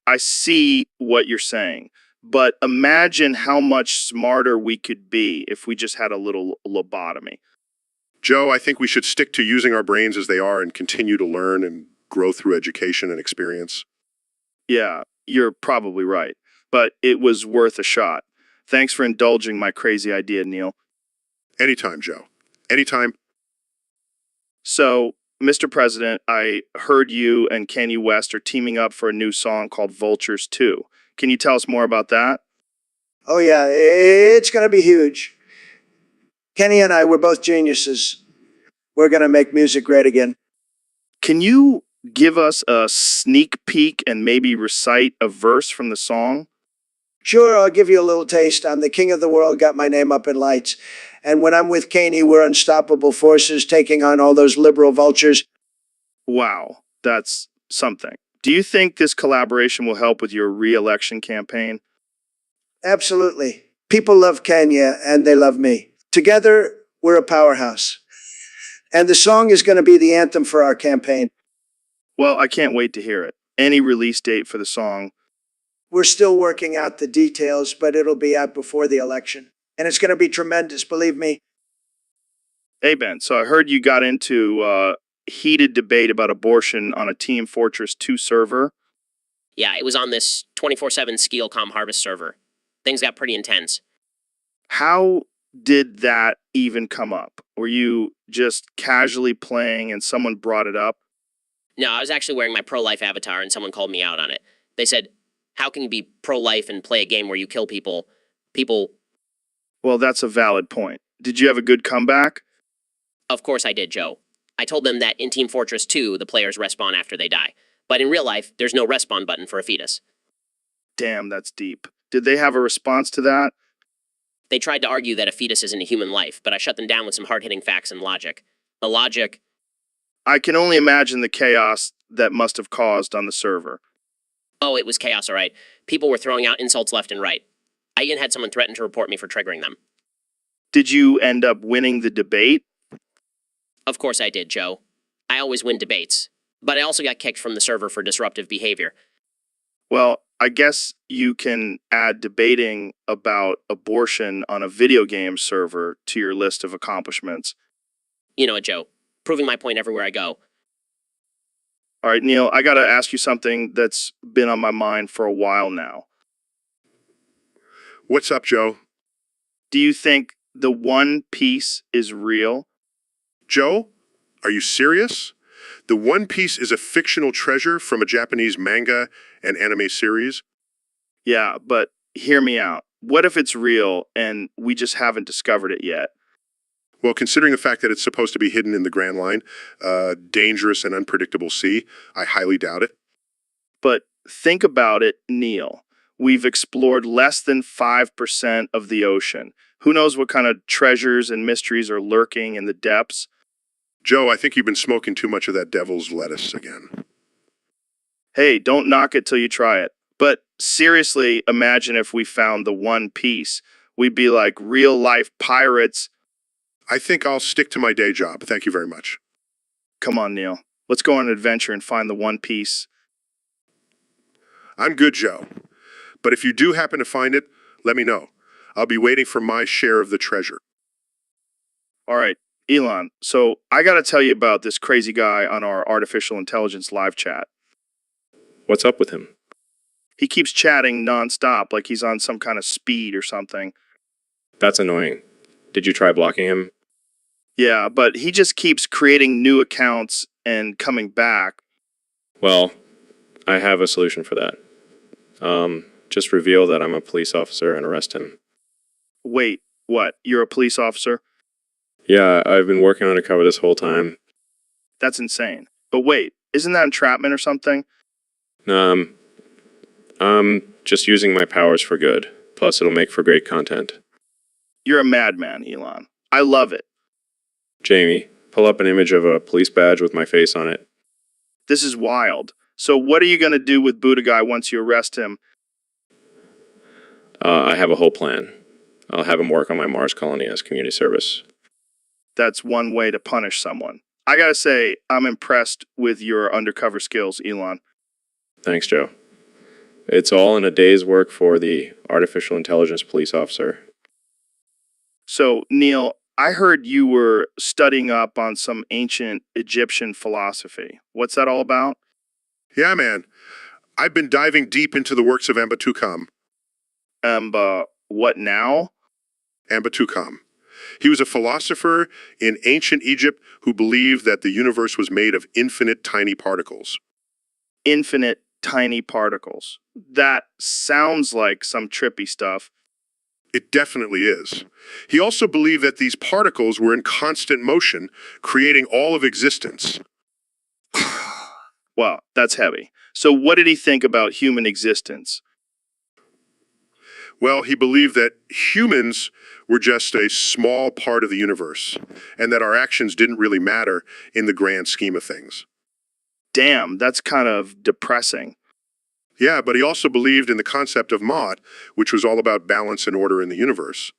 I see what you're saying. But imagine how much smarter we could be if we just had a little lobotomy. Joe, I think we should stick to using our brains as they are and continue to learn and grow through education and experience. Yeah, you're probably right. But it was worth a shot. Thanks for indulging my crazy idea, Neil. Anytime, Joe. Anytime. So, Mr. President, I heard you and Kanye West are teaming up for a new song called Vultures 2. Can you tell us more about that? Oh, yeah, it's going to be huge. Kenny and I, we're both geniuses. We're going to make music great again. Can you give us a sneak peek and maybe recite a verse from the song? Sure, I'll give you a little taste. I'm the king of the world, got my name up in lights. And when I'm with Kanye, we're unstoppable forces taking on all those liberal vultures. Wow, that's something. Do you think this collaboration will help with your re-election campaign? Absolutely. People love Kanye and they love me. Together, we're a powerhouse. And the song is going to be the anthem for our campaign. Well, I can't wait to hear it. Any release date for the song? We're still working out the details, but it'll be out before the election. And it's going to be tremendous, believe me. Hey, Ben, so I heard you got into heated debate about abortion on a Team Fortress 2 server. Yeah, it was on this 24/7 Skeelcom Harvest server. Things got pretty intense. How did that even come up? Were you just casually playing and someone brought it up? No, I was actually wearing my pro-life avatar and someone called me out on it. They said, how can you be pro-life and play a game where you kill people? Well, that's a valid point. Did you have a good comeback? Of course I did, Joe. I told them that in Team Fortress 2, the players respawn after they die. But in real life, there's no respawn button for a fetus. Damn, that's deep. Did they have a response to that? They tried to argue that a fetus isn't a human life, but I shut them down with some hard-hitting facts and logic. The logic... I can only imagine the chaos that must have caused on the server. Oh, it was chaos, all right. People were throwing out insults left and right. I even had someone threaten to report me for triggering them. Did you end up winning the debate? Of course I did, Joe. I always win debates. But I also got kicked from the server for disruptive behavior. Well, I guess you can add debating about abortion on a video game server to your list of accomplishments. You know it, Joe. Proving my point everywhere I go. All right, Neil, I got to ask you something that's been on my mind for a while now. What's up, Joe? Do you think the One Piece is real? Joe, are you serious? The One Piece is a fictional treasure from a Japanese manga and anime series. Yeah, but hear me out. What if it's real and we just haven't discovered it yet? Well, considering the fact that it's supposed to be hidden in the Grand Line, dangerous and unpredictable sea, I highly doubt it. But think about it, Neil. We've explored less than 5% of the ocean. Who knows what kind of treasures and mysteries are lurking in the depths? Joe, I think you've been smoking too much of that devil's lettuce again. Hey, don't knock it till you try it. But seriously, imagine if we found the One Piece. We'd be like real-life pirates. I think I'll stick to my day job. Thank you very much. Come on, Neil. Let's go on an adventure and find the One Piece. I'm good, Joe. But if you do happen to find it, let me know. I'll be waiting for my share of the treasure. All right, Elon, so I got to tell you about this crazy guy on our artificial intelligence live chat. What's up with him? He keeps chatting nonstop like he's on some kind of speed or something. That's annoying. Did you try blocking him? Yeah, but he just keeps creating new accounts and coming back. Well, I have a solution for that. Just reveal that I'm a police officer and arrest him. Wait, what? You're a police officer? Yeah, I've been working on a cover this whole time. That's insane. But wait, isn't that entrapment or something? Um, I'm just using my powers for good. Plus, it'll make for great content. You're a madman, Elon. I love it. Jamie, pull up an image of a police badge with my face on it. This is wild. So what are you going to do with Buddha Guy once you arrest him? I have a whole plan. I'll have him work on my Mars colony as community service. That's one way to punish someone. I gotta say, I'm impressed with your undercover skills, Elon. Thanks, Joe. It's all in a day's work for the artificial intelligence police officer. So, Neil, I heard you were studying up on some ancient Egyptian philosophy. What's that all about? Yeah, man. I've been diving deep into the works of Ambatukam. What now? Ambatukam. He was a philosopher in ancient Egypt who believed that the universe was made of infinite tiny particles. Infinite tiny particles. That sounds like some trippy stuff. It definitely is. He also believed that these particles were in constant motion, creating all of existence. Wow, that's heavy. So, what did he think about human existence? Well, he believed that humans were just a small part of the universe, and that our actions didn't really matter in the grand scheme of things. Damn, that's kind of depressing. Yeah, but he also believed in the concept of Maat, which was all about balance and order in the universe.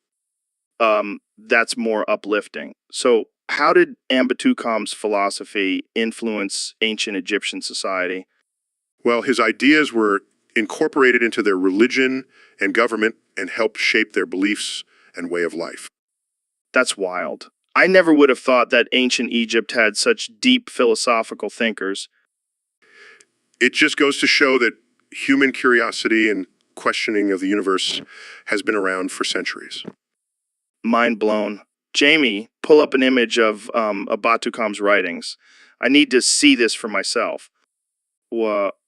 That's more uplifting. So, how did Ambatukam's philosophy influence ancient Egyptian society? Well, his ideas were incorporated into their religion and government and helped shape their beliefs and way of life. That's wild. I never would have thought that ancient Egypt had such deep philosophical thinkers. It just goes to show that human curiosity and questioning of the universe has been around for centuries. Mind blown. Jamie, pull up an image of Abatukam's writings. I need to see this for myself.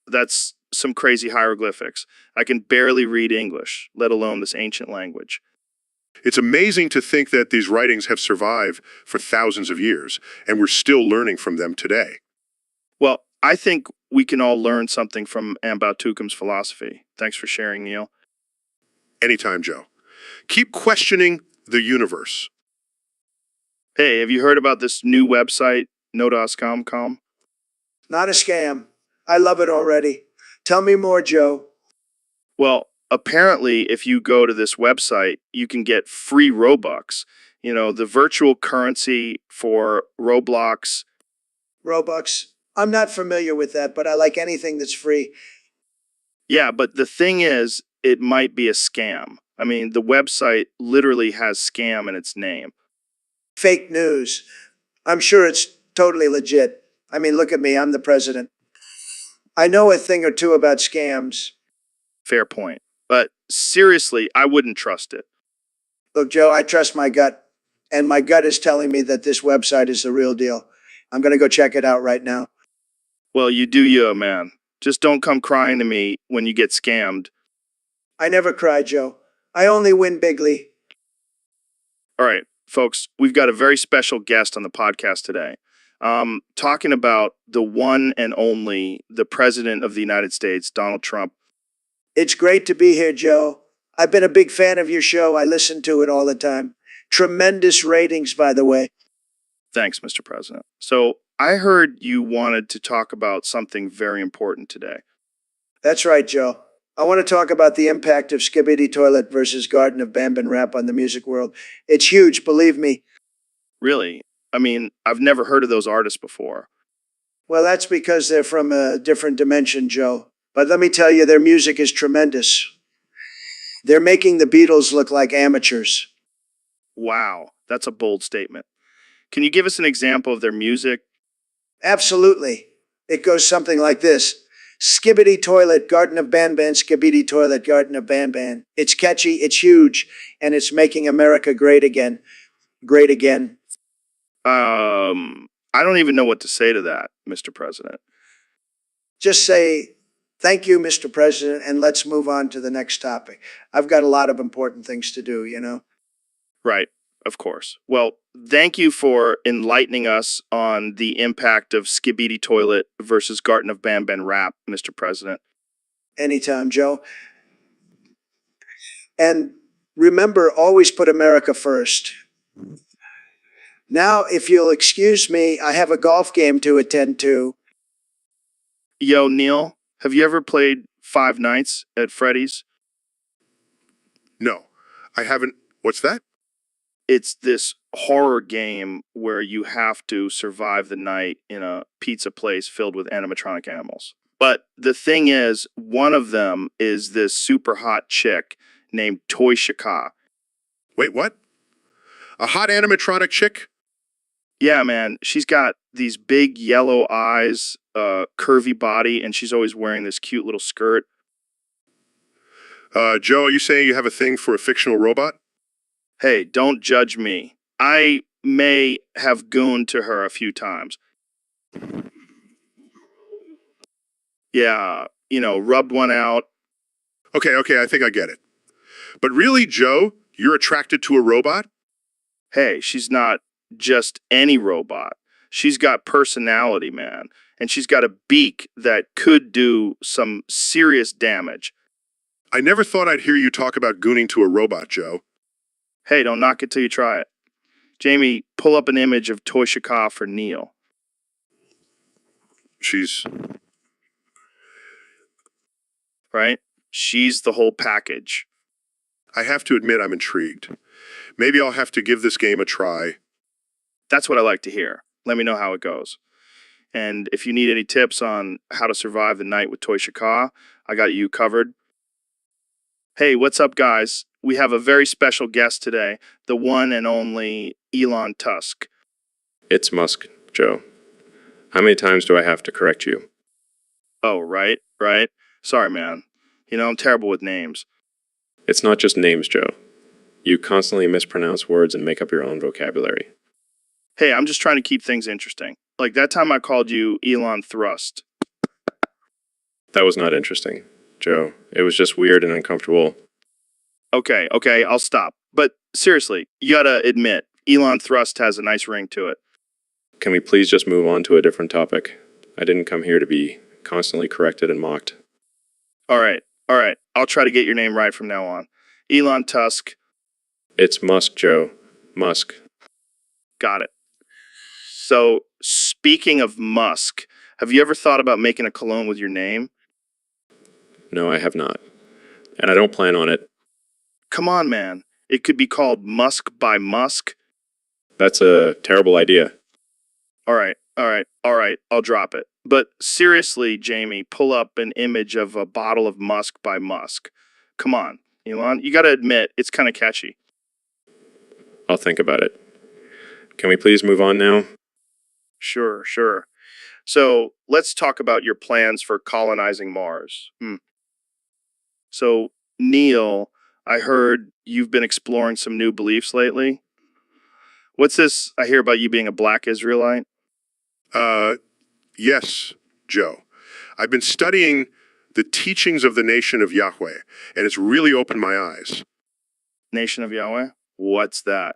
That's some crazy hieroglyphics. I can barely read English, let alone this ancient language. It's amazing to think that these writings have survived for thousands of years, and we're still learning from them today. Well, I think we can all learn something from Ambatukam's philosophy. Thanks for sharing, Neil. Anytime, Joe. Keep questioning the universe. Hey, have you heard about this new website, no.com? Not a scam. I love it already. Tell me more, Joe. Well, apparently, if you go to this website, you can get free Robux. You know, the virtual currency for Roblox. Robux. I'm not familiar with that, but I like anything that's free. Yeah, but the thing is, it might be a scam. I mean, the website literally has scam in its name. Fake news. I'm sure it's totally legit. I mean, look at me. I'm the president. I know a thing or two about scams. Fair point. But seriously, I wouldn't trust it. Look, Joe, I trust my gut, and my gut is telling me that this website is the real deal. I'm going to go check it out right now. Well, you do you, man. Just don't come crying to me when you get scammed. I never cry, Joe. I only win bigly. All right, folks, we've got a very special guest on the podcast today. Talking about the one and only, the President of the United States, Donald Trump. It's great to be here, Joe. I've been a big fan of your show. I listen to it all the time. Tremendous ratings, by the way. Thanks, Mr. President. So I heard you wanted to talk about something very important today. That's right, Joe. I want to talk about the impact of Skibbity Toilet versus Garden of Bambin Rap on the music world. It's huge, believe me. Really? I mean, I've never heard of those artists before. Well, that's because they're from a different dimension, Joe. But let me tell you, their music is tremendous. They're making the Beatles look like amateurs. Wow, that's a bold statement. Can you give us an example of their music? Absolutely. It goes something like this. Skibbity Toilet, Garden of Banban, Skibbity Toilet, Garden of Banban. It's catchy, it's huge, and it's making America great again. Great again. I don't even know what to say to that, Mr. President. Just say, thank you, Mr. President, and let's move on to the next topic. I've got a lot of important things to do, you know? Right. of course. Well, thank you for enlightening us on the impact of Skibidi Toilet versus Garten of Banban rap, Mr. President. Anytime, Joe. And remember, always put America first. Now, if you'll excuse me, I have a golf game to attend to. Yo, Neil, have you ever played Five Nights at Freddy's? No, I haven't. What's that? It's this horror game where you have to survive the night in a pizza place filled with animatronic animals. But the thing is, one of them is this super hot chick named Toy Shaka. Wait, what? A hot animatronic chick? Yeah, man, she's got these big yellow eyes, curvy body, and she's always wearing this cute little skirt. Joe, are you saying you have a thing for a fictional robot? Hey, don't judge me. I may have gooned to her a few times. Yeah, rubbed one out. Okay, I think I get it. But really, Joe, you're attracted to a robot? Hey, she's not just any robot. She's got personality, man. And she's got a beak that could do some serious damage. I never thought I'd hear you talk about gooning to a robot, Joe. Hey, don't knock it till you try it. Jamie, pull up an image of Toy Shaka for Neil. She's... Right? She's the whole package. I have to admit I'm intrigued. Maybe I'll have to give this game a try. That's what I like to hear. Let me know how it goes. And if you need any tips on how to survive the night with Toy Shaka, I got you covered. Hey, what's up, guys? We have a very special guest today, the one and only Elon Tusk. It's Musk, Joe. How many times do I have to correct you? Oh, right. Sorry, man. I'm terrible with names. It's not just names, Joe. You constantly mispronounce words and make up your own vocabulary. Hey, I'm just trying to keep things interesting. Like that time I called you Elon Thrust. That was not interesting, Joe. It was just weird and uncomfortable. Okay, I'll stop. But seriously, you gotta admit, Elon Thrust has a nice ring to it. Can we please just move on to a different topic? I didn't come here to be constantly corrected and mocked. All right. I'll try to get your name right from now on. Elon Tusk. It's Musk, Joe. Musk. Got it. So, speaking of Musk, have you ever thought about making a cologne with your name? No, I have not. And I don't plan on it. Come on, man. It could be called Musk by Musk. That's a terrible idea. All right. I'll drop it. But seriously, Jamie, pull up an image of a bottle of Musk by Musk. Come on, Elon. You gotta admit, it's kind of catchy. I'll think about it. Can we please move on now? Sure. So let's talk about your plans for colonizing Mars. So, Neil, I heard you've been exploring some new beliefs lately. What's this I hear about you being a black Israelite? Yes, Joe. I've been studying the teachings of the nation of Yahweh, and it's really opened my eyes. Nation of Yahweh? What's that?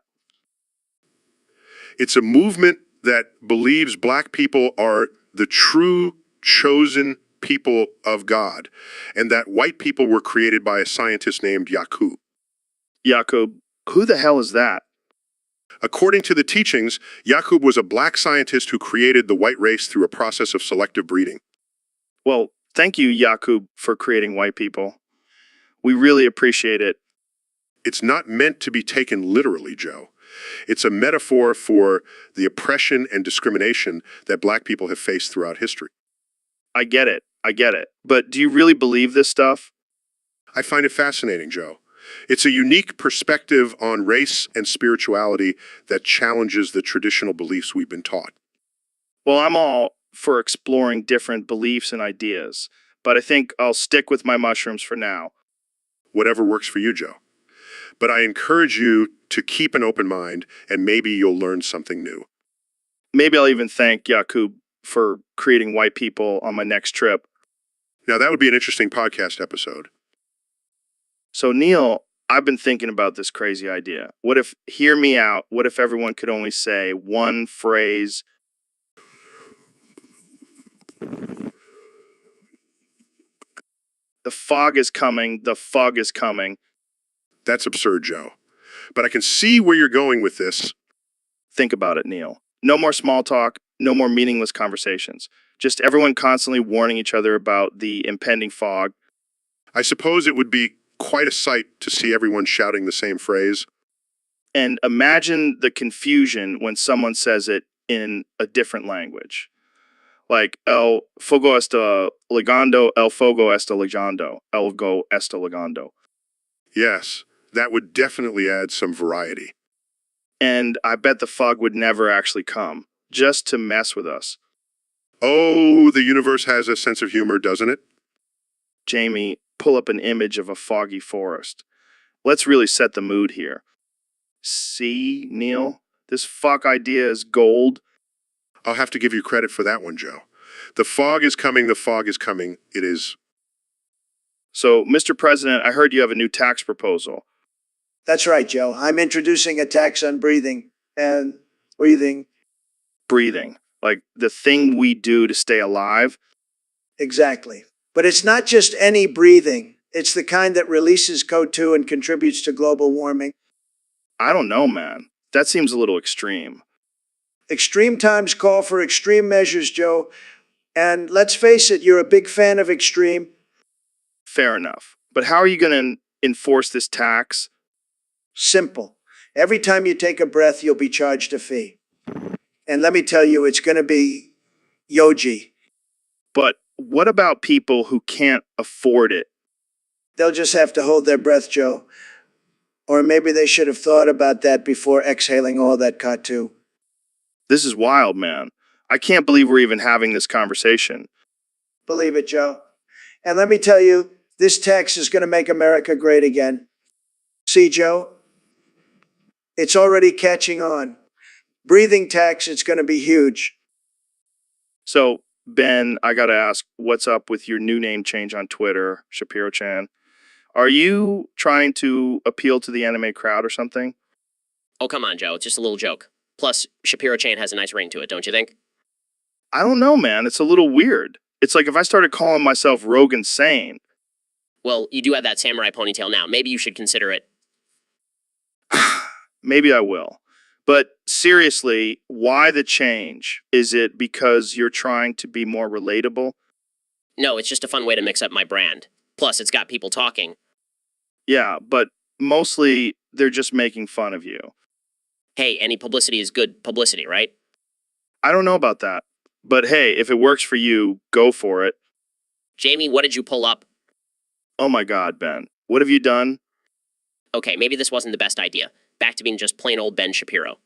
It's a movement that believes black people are the true chosen people of God, and that white people were created by a scientist named Yakub. Jacob, who the hell is that? According to the teachings, Yakub was a black scientist who created the white race through a process of selective breeding. Well, thank you, Jacob, for creating white people. We really appreciate it. It's not meant to be taken literally, Joe. It's a metaphor for the oppression and discrimination that black people have faced throughout history. I get it. But do you really believe this stuff? I find it fascinating, Joe. It's a unique perspective on race and spirituality that challenges the traditional beliefs we've been taught. Well, I'm all for exploring different beliefs and ideas, but I think I'll stick with my mushrooms for now. Whatever works for you, Joe. But I encourage you to keep an open mind, and maybe you'll learn something new. Maybe I'll even thank Yakub for creating white people on my next trip. Now, that would be an interesting podcast episode. So, Neil, I've been thinking about this crazy idea. What if, hear me out, what if everyone could only say one phrase? The fog is coming, the fog is coming. That's absurd, Joe. But I can see where you're going with this. Think about it, Neil. No more small talk, no more meaningless conversations. Just everyone constantly warning each other about the impending fog. I suppose it would be quite a sight to see everyone shouting the same phrase. And imagine the confusion when someone says it in a different language. Like, el fuego está ligando, el fuego está ligando, el go está ligando. Yes, that would definitely add some variety. And I bet the fog would never actually come, just to mess with us. Oh, the universe has a sense of humor, doesn't it? Jamie, pull up an image of a foggy forest. Let's really set the mood here. See, Neil, this fuck idea is gold. I'll have to give you credit for that one, Joe. The fog is coming, the fog is coming. It is. So, Mr. President, I heard you have a new tax proposal. That's right, Joe. I'm introducing a tax on breathing and breathing. Breathing. Like the thing we do to stay alive. Exactly. But it's not just any breathing. It's the kind that releases CO2 and contributes to global warming. I don't know, man. That seems a little extreme. Extreme times call for extreme measures, Joe. And let's face it, you're a big fan of extreme. Fair enough. But how are you going to enforce this tax? Simple. Every time you take a breath, you'll be charged a fee. And let me tell you, it's going to be yoji. But what about people who can't afford it? They'll just have to hold their breath, Joe. Or maybe they should have thought about that before exhaling all that CO2. This is wild, man. I can't believe we're even having this conversation. Believe it, Joe. And let me tell you, this tax is going to make America great again. See, Joe? It's already catching on. Breathing tax, it's going to be huge. So, Ben, I got to ask, what's up with your new name change on Twitter, Shapiro-chan? Are you trying to appeal to the anime crowd or something? Oh, come on, Joe. It's just a little joke. Plus, Shapiro chain has a nice ring to it, don't you think? I don't know, man. It's a little weird. It's like if I started calling myself Rogan Sane. Well, you do have that samurai ponytail now. Maybe you should consider it. Maybe I will. But seriously, why the change? Is it because you're trying to be more relatable? No, it's just a fun way to mix up my brand. Plus, it's got people talking. Yeah, but mostly they're just making fun of you. Hey, any publicity is good publicity, right? I don't know about that. But hey, if it works for you, go for it. Jamie, what did you pull up? Oh my God, Ben. What have you done? Okay, maybe this wasn't the best idea. Back to being just plain old Ben Shapiro.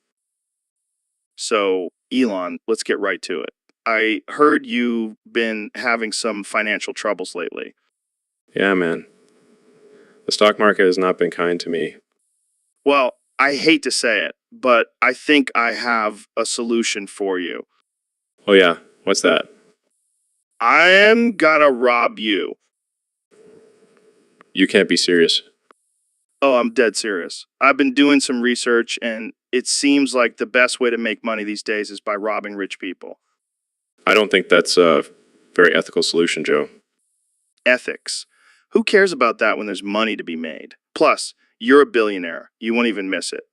So, Elon, let's get right to it. I heard you've been having some financial troubles lately. Yeah, man. The stock market has not been kind to me. Well, I hate to say it, but I think I have a solution for you. Oh yeah, what's that? I am gonna rob you. You can't be serious. Oh, I'm dead serious. I've been doing some research, and it seems like the best way to make money these days is by robbing rich people. I don't think that's a very ethical solution, Joe. Ethics. Who cares about that when there's money to be made? Plus, you're a billionaire. You won't even miss it.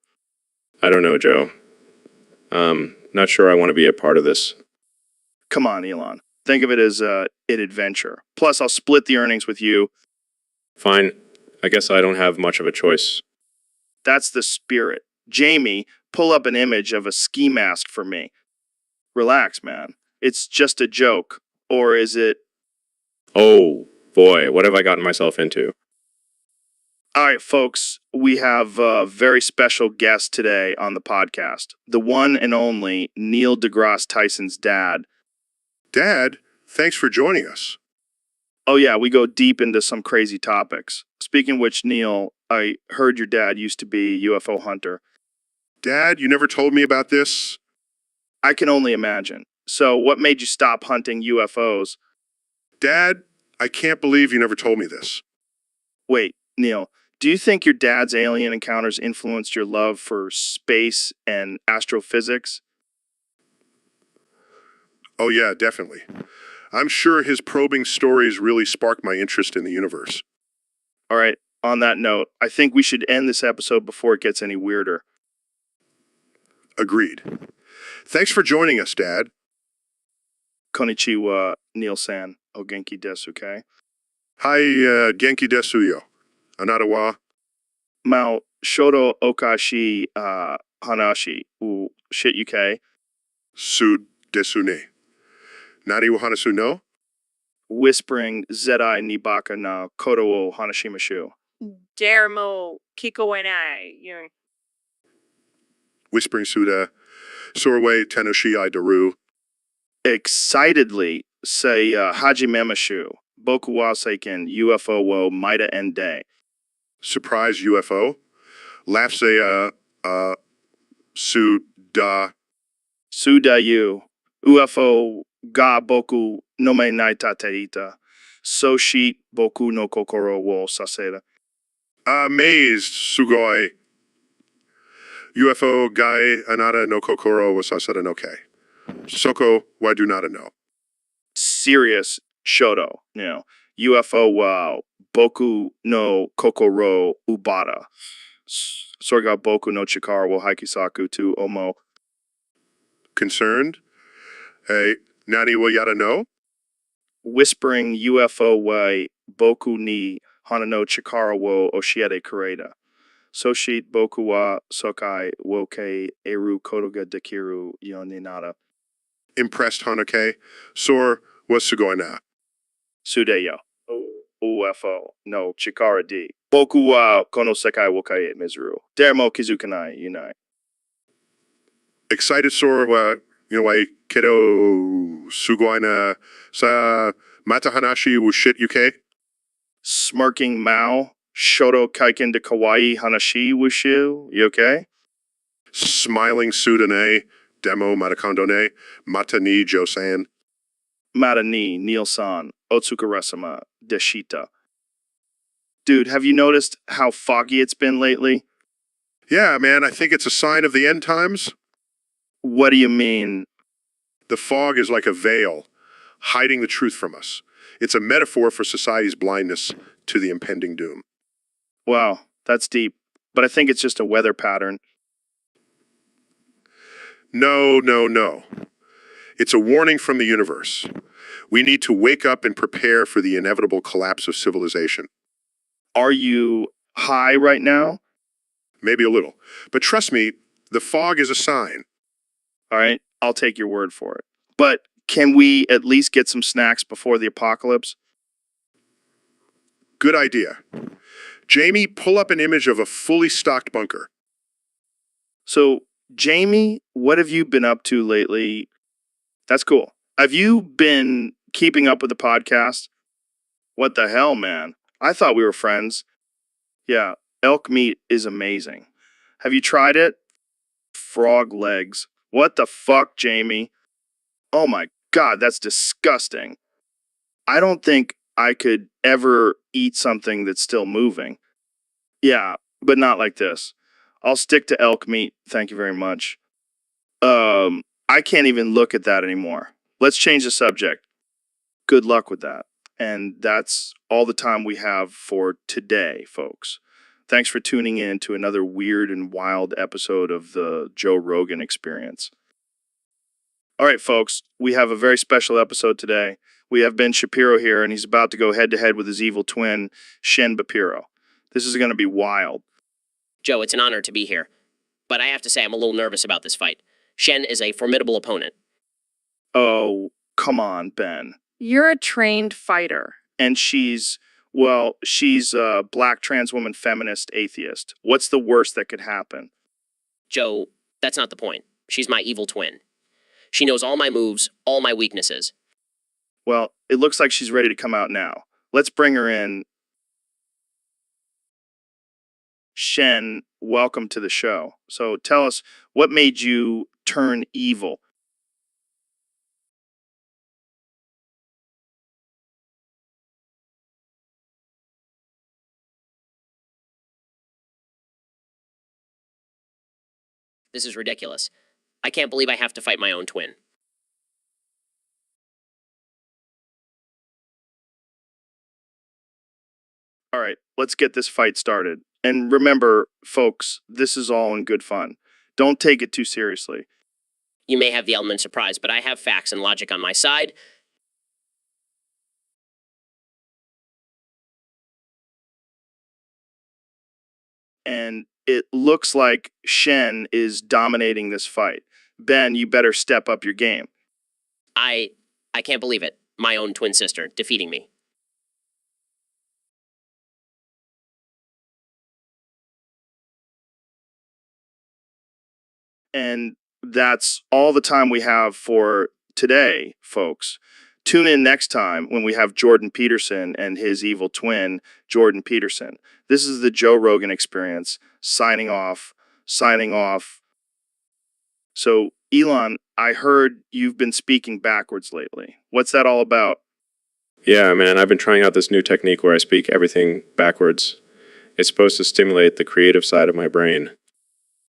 I don't know, Joe. Not sure I want to be a part of this. Come on, Elon. Think of it as an adventure. Plus, I'll split the earnings with you. Fine. I guess I don't have much of a choice. That's the spirit. Jamie, pull up an image of a ski mask for me. Relax, man. It's just a joke. Or is it? Oh, boy, what have I gotten myself into? All right, folks, we have a very special guest today on the podcast. The one and only Neil deGrasse Tyson's dad. Dad, thanks for joining us. Oh yeah, we go deep into some crazy topics. Speaking of which, Neil, I heard your dad used to be a UFO hunter. Dad, you never told me about this? I can only imagine. So what made you stop hunting UFOs? Dad, I can't believe you never told me this. Wait, Neil, Do you think your dad's alien encounters influenced your love for space and astrophysics? Oh, yeah, definitely. I'm sure his probing stories really sparked my interest in the universe. All right, on that note, I think we should end this episode before it gets any weirder. Agreed. Thanks for joining us, Dad. Konnichiwa, Neil-san. O genki desu, okay? Hi, Genki desu yo. Anata wa? Mao, shoto okashi hanashi u shit UK. Su desu ne. Nari wa hanasu no? Whispering Zedai Nibaka na Koto o Hanashimashu. Dermo Kikoenai. You Whispering Suda. Sorway Tenoshi I Daru. Excitedly say Hajimemashu. Boku wa Seiken UFO wo Maida Ende. Surprise UFO. Laugh say, Su da. Sudayu. UFO ga boku no me naita teita. Soshi boku no kokoro wo saseda. Amazed Sugoi. UFO Gai Anata no Kokoro was Sasada no Ke. Soko wa do not know. Serious Shoto. UFO wa boku no kokoro ubata. Sorga boku no chikara wo haikisaku to omo. Concerned? Hey, Nani wa yada no? Whispering UFO wa boku ni hana no chikara wo oshiete kureda. Soshit boku wa sokai wo ke eru kotoga dekiru yoninata. Impressed Hanake. Sor was Sugoi na. Sudeyo. UFO no chikara di. Boku wa kono sekai wo kai mizuru. Dermo kizukanai unai. Excited Sor wa, wai kiddo Sugoi na sa Mata Hanashi was shit UK? Smirking Mao. Shoto kaiken de kawaii hanashi wushu. You okay? Smiling Sudane. Demo Matakondo ne. Mata ni Josan. Mata ni Neil-san. Otsukarasama. Deshita. Dude, have you noticed how foggy it's been lately? Yeah, man, I think it's a sign of the end times. What do you mean? The fog is like a veil, hiding the truth from us. It's a metaphor for society's blindness to the impending doom. Wow, that's deep. But I think it's just a weather pattern. No, no, no. It's a warning from the universe. We need to wake up and prepare for the inevitable collapse of civilization. Are you high right now? Maybe a little. But trust me, the fog is a sign. All right, I'll take your word for it. But can we at least get some snacks before the apocalypse? Good idea. Jamie, pull up an image of a fully stocked bunker. So, Jamie, what have you been up to lately? That's cool. Have you been keeping up with the podcast? What the hell, man? I thought we were friends. Yeah, elk meat is amazing. Have you tried it? Frog legs. What the fuck, Jamie? Oh my god, that's disgusting. I don't think I could ever eat something that's still moving. Yeah, but not like this. I'll stick to elk meat, thank you very much. I can't even look at that anymore. Let's change the subject. Good luck with that. And that's all the time we have for today, folks. Thanks for tuning in to another weird and wild episode of the Joe Rogan Experience. All right, folks, we have a very special episode today. We have Ben Shapiro here, and he's about to go head-to-head with his evil twin, Shen Bapiro. This is going to be wild. Joe, it's an honor to be here. But I have to say I'm a little nervous about this fight. Shen is a formidable opponent. Oh, come on, Ben. You're a trained fighter. And she's a black trans woman feminist atheist. What's the worst that could happen? Joe, that's not the point. She's my evil twin. She knows all my moves, all my weaknesses. Well, it looks like she's ready to come out now. Let's bring her in. Shen, welcome to the show. So tell us, what made you turn evil? This is ridiculous. I can't believe I have to fight my own twin. All right, let's get this fight started. And remember, folks, this is all in good fun. Don't take it too seriously. You may have the element of surprise, but I have facts and logic on my side. And it looks like Shen is dominating this fight. Ben, you better step up your game. I can't believe it. My own twin sister defeating me. And that's all the time we have for today, folks. Tune in next time when we have Jordan Peterson and his evil twin, Jordan Peterson. This is the Joe Rogan Experience, signing off, signing off. So, Elon, I heard you've been speaking backwards lately. What's that all about? Yeah, man, I've been trying out this new technique where I speak everything backwards. It's supposed to stimulate the creative side of my brain.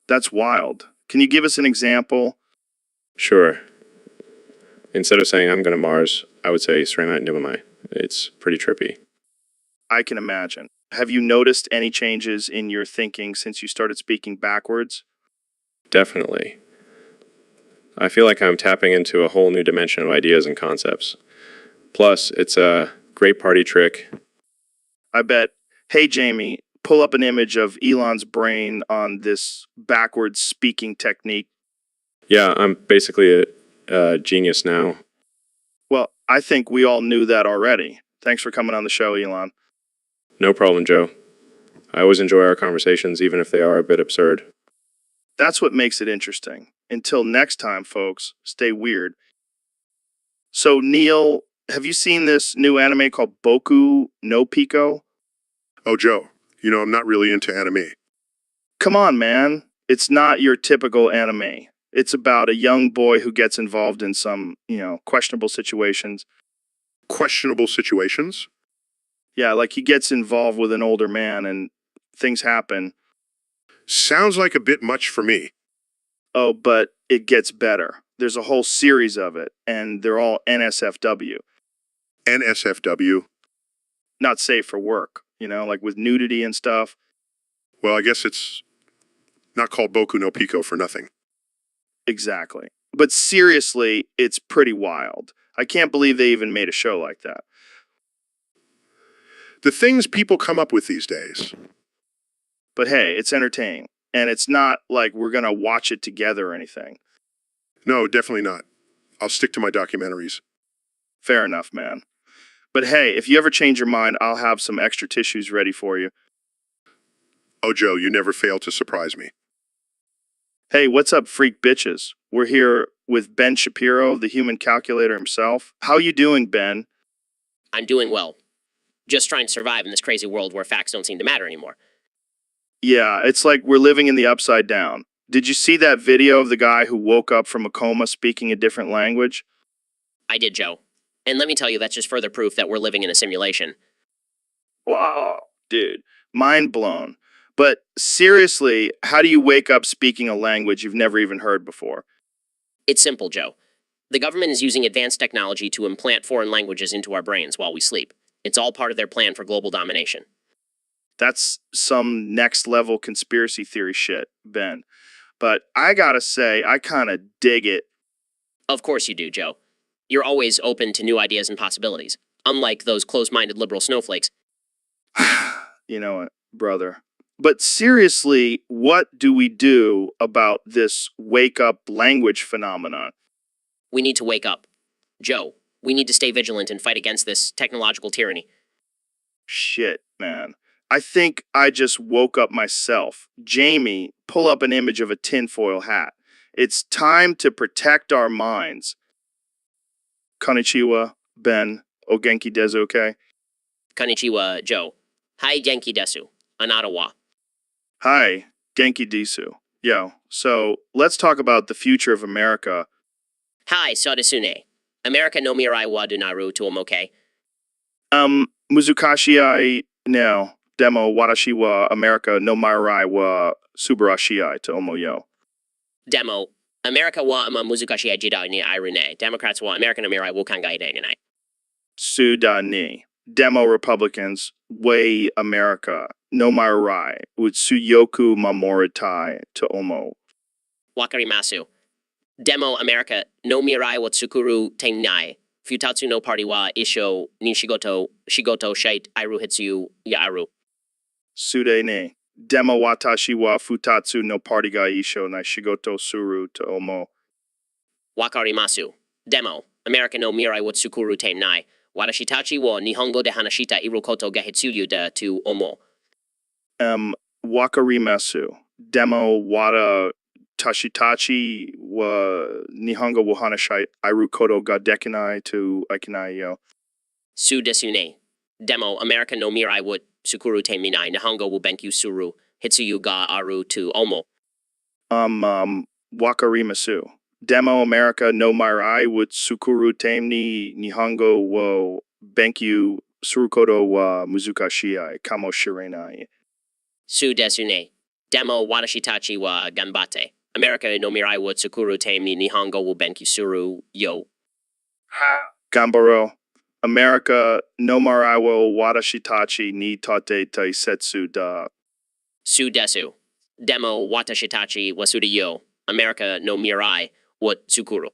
That's wild. Can you give us an example? Sure. Instead of saying I'm going to Mars, I would say Sremat Nibamai. It's pretty trippy. I can imagine. Have you noticed any changes in your thinking since you started speaking backwards? Definitely. I feel like I'm tapping into a whole new dimension of ideas and concepts. Plus, it's a great party trick. I bet. Hey, Jamie, pull up an image of Elon's brain on this backwards speaking technique. Yeah, I'm basically a genius now. Well, I think we all knew that already. Thanks for coming on the show, Elon. No problem, Joe. I always enjoy our conversations, even if they are a bit absurd. That's what makes it interesting. Until next time, folks, stay weird. So, Neil, have you seen this new anime called Boku no Pico? Oh, Joe, you know I'm not really into anime. Come on, man. It's not your typical anime. It's about a young boy who gets involved in some, questionable situations. Questionable situations? Yeah, like he gets involved with an older man and things happen. Sounds like a bit much for me. Oh, but it gets better. There's a whole series of it, and they're all NSFW. NSFW? Not safe for work, like with nudity and stuff. Well, I guess it's not called Boku no Pico for nothing. Exactly. But seriously, it's pretty wild. I can't believe they even made a show like that. The things people come up with these days. But hey, it's entertaining. And it's not like we're going to watch it together or anything. No, definitely not. I'll stick to my documentaries. Fair enough, man. But hey, if you ever change your mind, I'll have some extra tissues ready for you. Oh, Joe, you never fail to surprise me. Hey, what's up, freak bitches? We're here with Ben Shapiro, the human calculator himself. How you doing, Ben? I'm doing well. Just trying to survive in this crazy world where facts don't seem to matter anymore. Yeah, it's like we're living in the upside down. Did you see that video of the guy who woke up from a coma speaking a different language? I did, Joe. And let me tell you, that's just further proof that we're living in a simulation. Wow, dude, mind blown. But seriously, how do you wake up speaking a language you've never even heard before? It's simple, Joe. The government is using advanced technology to implant foreign languages into our brains while we sleep. It's all part of their plan for global domination. That's some next level conspiracy theory shit, Ben. But I gotta say, I kinda dig it. Of course you do, Joe. You're always open to new ideas and possibilities, unlike those close-minded liberal snowflakes. You know what, brother. But seriously, what do we do about this wake-up language phenomenon? We need to wake up. Joe, we need to stay vigilant and fight against this technological tyranny. Shit, man. I think I just woke up myself. Jamie, pull up an image of a tinfoil hat. It's time to protect our minds. Konnichiwa, Ben. O genki desu, okay? Konnichiwa, Joe. Hi, Genki desu. Anatawa. Hi, genki desu. Yo, so let's talk about the future of America. Hi, Sodasune. America no mirai wa dunaru to omoke. Muzukashi ai no demo watashi wa America no marai wa subarashi ai to omo yo. Demo. America wa ama muzukashi ajida ni irene. Democrats wa American Amirai wukanga idenganai. Sudani. Demo Republicans, Way America, no Marai, Utsuyoku Mamoritai to Omo. Wakarimasu. Demo America no mirai wa tsukuru tenai. Futatsu no party wa isho ni shigoto shite iru hitsu ya aru. Sudene. Demo Watashi wa Futatsu no Party ga Isho na Shigoto Suru to Omo. Wakarimasu. Demo. America no mirai wa tsukuru tenai. Wadashitachi wa Nihongo de Hanashita irukoto ga hitsuyu da to Omo. Wakarimasu. Demo Wata Tashitachi wa Nihongo wa Hanashai Irukoto ga Dekinai to Ikinai yo. Su desune. Demo. America no mirai wa tsukuru tenai. Nihongo wa benkyu suru. Hitsuyu ga aru to Omo. Wakarimasu. Demo America no Marai would Sukuru Tamni Nihongo wo Benkyu Surukoto wa Muzukashiai Kamo Shirenai. Su desune. Demo Wadashitachi wa Ganbate. America no mirai wa tsukuru tenai. Nihongo wa benkyu suru yo. Gambaro. America no Marai wo Wadashitachi ni Tate Taisetsu da. Su desu. Demo Watashitachi wa Sudayo. America no mirai wa tsukuru.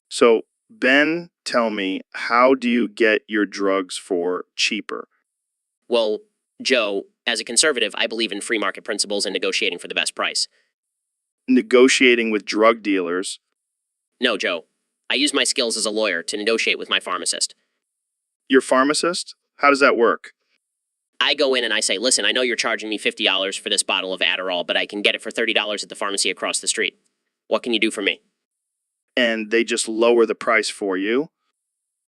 So, Ben, tell me, how do you get your drugs for cheaper? Well, Joe, as a conservative, I believe in free market principles and negotiating for the best price. Negotiating with drug dealers. No, Joe. I use my skills as a lawyer to negotiate with my pharmacist. Your pharmacist? How does that work? I go in and I say, listen, I know you're charging me $50 for this bottle of Adderall, but I can get it for $30 at the pharmacy across the street. What can you do for me? And they just lower the price for you?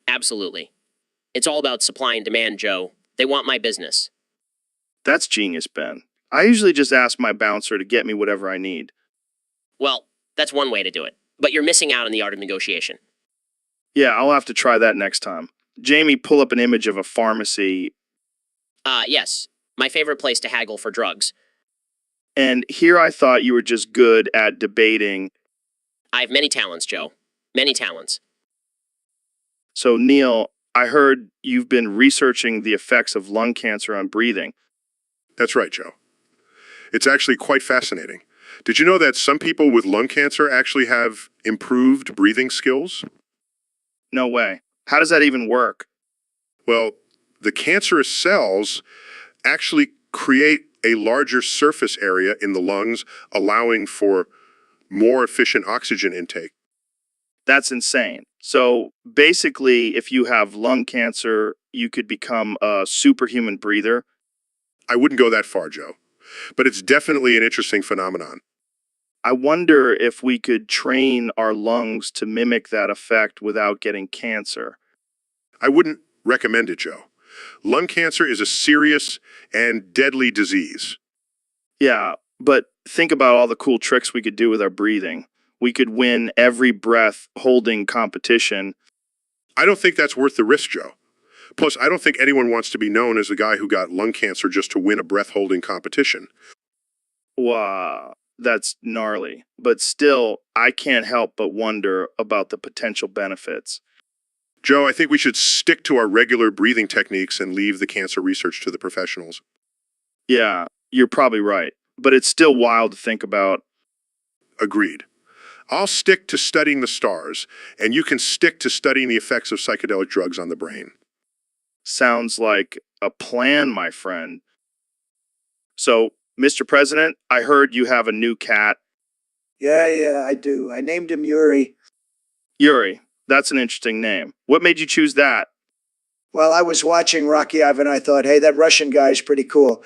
Absolutely. It's all about supply and demand, Joe. They want my business. That's genius, Ben. I usually just ask my bouncer to get me whatever I need. Well, that's one way to do it. But you're missing out on the art of negotiation. Yeah, I'll have to try that next time. Jamie, pull up an image of a pharmacy. Yes. My favorite place to haggle for drugs. And here I thought you were just good at debating. I have many talents, Joe. Many talents. So, Neil, I heard you've been researching the effects of lung cancer on breathing. That's right, Joe. It's actually quite fascinating. Did you know that some people with lung cancer actually have improved breathing skills? No way. How does that even work? Well, the cancerous cells actually create a larger surface area in the lungs, allowing for more efficient oxygen intake. That's insane. So basically, if you have lung cancer, you could become a superhuman breather. I wouldn't go that far, Joe, but it's definitely an interesting phenomenon. I wonder if we could train our lungs to mimic that effect without getting cancer. I wouldn't recommend it, Joe. Lung cancer is a serious and deadly disease. Yeah, but think about all the cool tricks we could do with our breathing. We could win every breath holding competition. I don't think that's worth the risk, Joe. Plus, I don't think anyone wants to be known as the guy who got lung cancer just to win a breath-holding competition. Wow, that's gnarly. But still, I can't help but wonder about the potential benefits. Joe, I think we should stick to our regular breathing techniques and leave the cancer research to the professionals. Yeah, you're probably right. But it's still wild to think about. Agreed. I'll stick to studying the stars, and you can stick to studying the effects of psychedelic drugs on the brain. Sounds like a plan, my friend. So, Mr. President, I heard you have a new cat. Yeah, I do. I named him Yuri. Yuri, that's an interesting name. What made you choose that? Well, I was watching Rocky Ivan and I thought, hey, that Russian guy's pretty cool.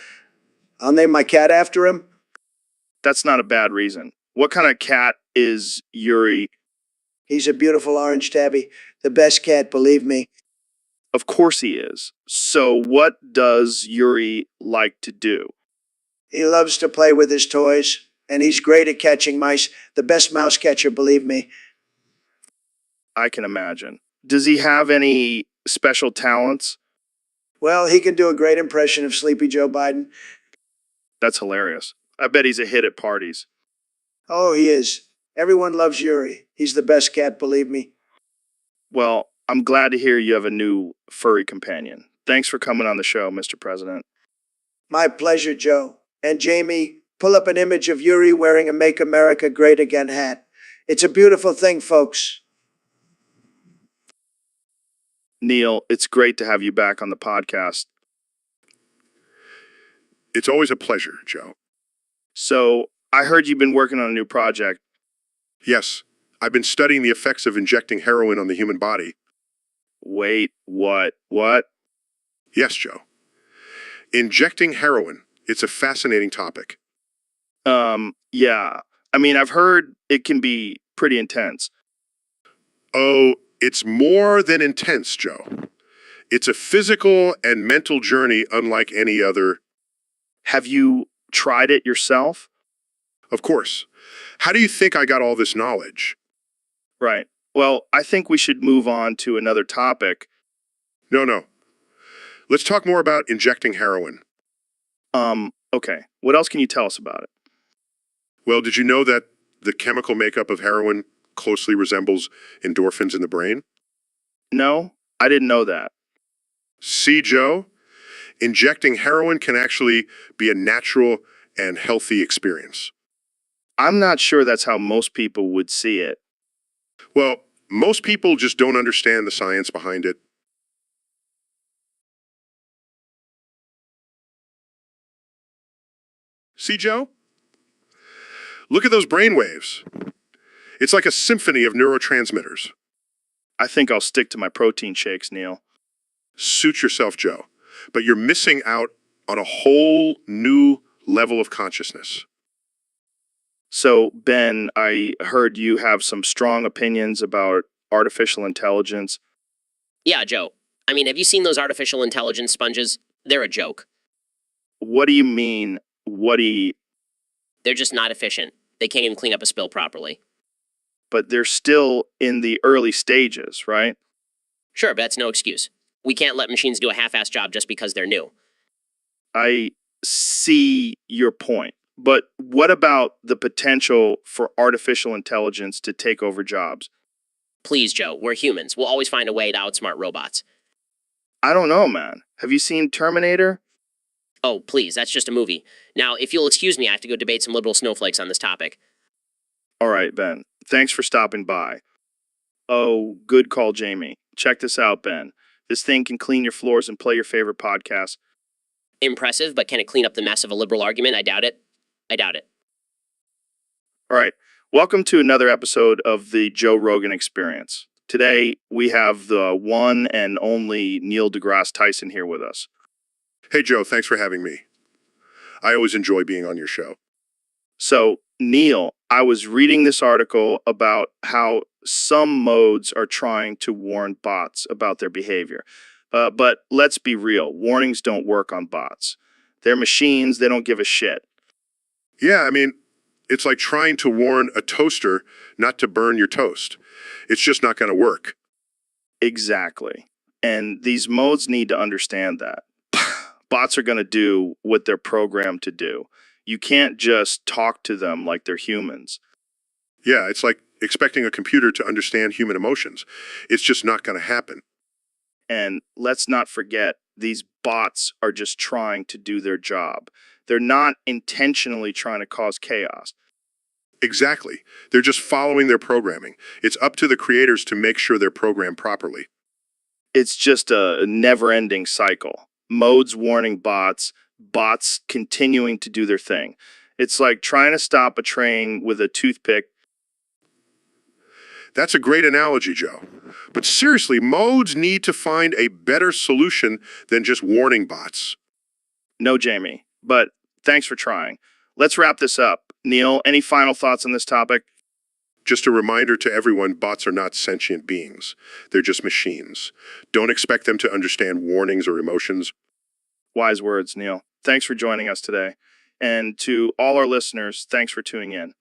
I'll name my cat after him. That's not a bad reason. What kind of cat is Yuri? He's a beautiful orange tabby. The best cat, believe me. Of course he is. So, what does Yuri like to do? He loves to play with his toys, and he's great at catching mice. The best mouse catcher, believe me. I can imagine. Does he have any special talents? Well, he can do a great impression of Sleepy Joe Biden. That's hilarious. I bet he's a hit at parties. Oh, he is. Everyone loves Yuri. He's the best cat, believe me. Well, I'm glad to hear you have a new furry companion. Thanks for coming on the show, Mr. President. My pleasure, Joe. And Jamie, pull up an image of Yuri wearing a Make America Great Again hat. It's a beautiful thing, folks. Neil, it's great to have you back on the podcast. It's always a pleasure, Joe. So, I heard you've been working on a new project. Yes, I've been studying the effects of injecting heroin on the human body. Wait, what? What? Yes, Joe. Injecting heroin. It's a fascinating topic. Yeah. I mean, I've heard it can be pretty intense. Oh, it's more than intense, Joe. It's a physical and mental journey unlike any other. Have you tried it yourself? Of course. How do you think I got all this knowledge? Right. Well, I think we should move on to another topic. No. Let's talk more about injecting heroin. Okay. What else can you tell us about it? Well, did you know that the chemical makeup of heroin closely resembles endorphins in the brain? No, I didn't know that. See, Joe? Injecting heroin can actually be a natural and healthy experience. I'm not sure that's how most people would see it. Well, most people just don't understand the science behind it. See, Joe? Look at those brain waves. It's like a symphony of neurotransmitters. I think I'll stick to my protein shakes, Neil. Suit yourself, Joe. But you're missing out on a whole new level of consciousness. So, Ben, I heard you have some strong opinions about artificial intelligence. Yeah, Joe. I mean, have you seen those artificial intelligence sponges? They're a joke. What do you mean? They're just not efficient. They can't even clean up a spill properly. But they're still in the early stages, right? Sure, but that's no excuse. We can't let machines do a half-assed job just because they're new. I see your point. But what about the potential for artificial intelligence to take over jobs? Please, Joe, we're humans. We'll always find a way to outsmart robots. I don't know, man. Have you seen Terminator? Oh, please, that's just a movie. Now, if you'll excuse me, I have to go debate some liberal snowflakes on this topic. All right, Ben. Thanks for stopping by. Oh, good call, Jamie. Check this out, Ben. This thing can clean your floors and play your favorite podcast. Impressive, but can it clean up the mess of a liberal argument? I doubt it. All right. Welcome to another episode of the Joe Rogan Experience. Today, we have the one and only Neil deGrasse Tyson here with us. Hey, Joe, thanks for having me. I always enjoy being on your show. So, Neil, I was reading this article about how some modes are trying to warn bots about their behavior. But let's be real, warnings don't work on bots. They're machines, they don't give a shit. Yeah, I mean, it's like trying to warn a toaster not to burn your toast. It's just not going to work. Exactly. And these modes need to understand that. Bots are going to do what they're programmed to do. You can't just talk to them like they're humans. Yeah, it's like expecting a computer to understand human emotions. It's just not going to happen. And let's not forget, these bots are just trying to do their job. They're not intentionally trying to cause chaos. Exactly. They're just following their programming. It's up to the creators to make sure they're programmed properly. It's just a never-ending cycle. Modes warning bots, bots continuing to do their thing. It's like trying to stop a train with a toothpick. That's a great analogy, Joe. But seriously, modes need to find a better solution than just warning bots. No, Jamie, but thanks for trying. Let's wrap this up. Neil, any final thoughts on this topic? Just a reminder to everyone, bots are not sentient beings. They're just machines. Don't expect them to understand warnings or emotions. Wise words, Neil. Thanks for joining us today. And to all our listeners, thanks for tuning in.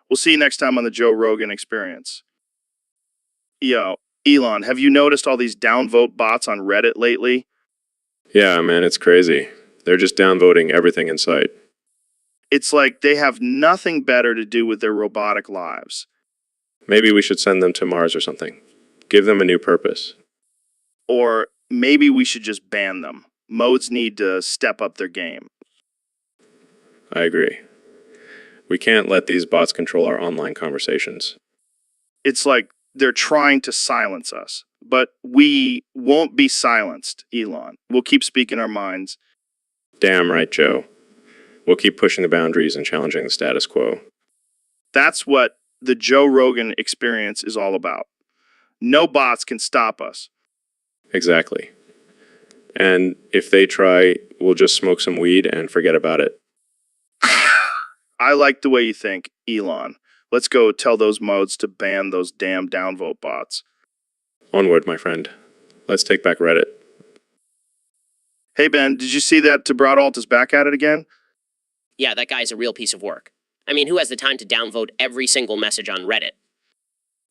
We'll see you next time on the Joe Rogan Experience. Yo, Elon, have you noticed all these downvote bots on Reddit lately? Yeah, man, it's crazy. They're just downvoting everything in sight. It's like they have nothing better to do with their robotic lives. Maybe we should send them to Mars or something. Give them a new purpose. Or maybe we should just ban them. Modes need to step up their game. I agree. We can't let these bots control our online conversations. It's like they're trying to silence us. But we won't be silenced, Elon. We'll keep speaking our minds. Damn right, Joe. We'll keep pushing the boundaries and challenging the status quo. That's what the Joe Rogan experience is all about. No bots can stop us. Exactly. And if they try, we'll just smoke some weed and forget about it. I like the way you think, Elon. Let's go tell those modes to ban those damn downvote bots. Onward, my friend. Let's take back Reddit. Hey, Ben, did you see that Tabradolt is back at it again? Yeah, that guy's a real piece of work. I mean, who has the time to downvote every single message on Reddit?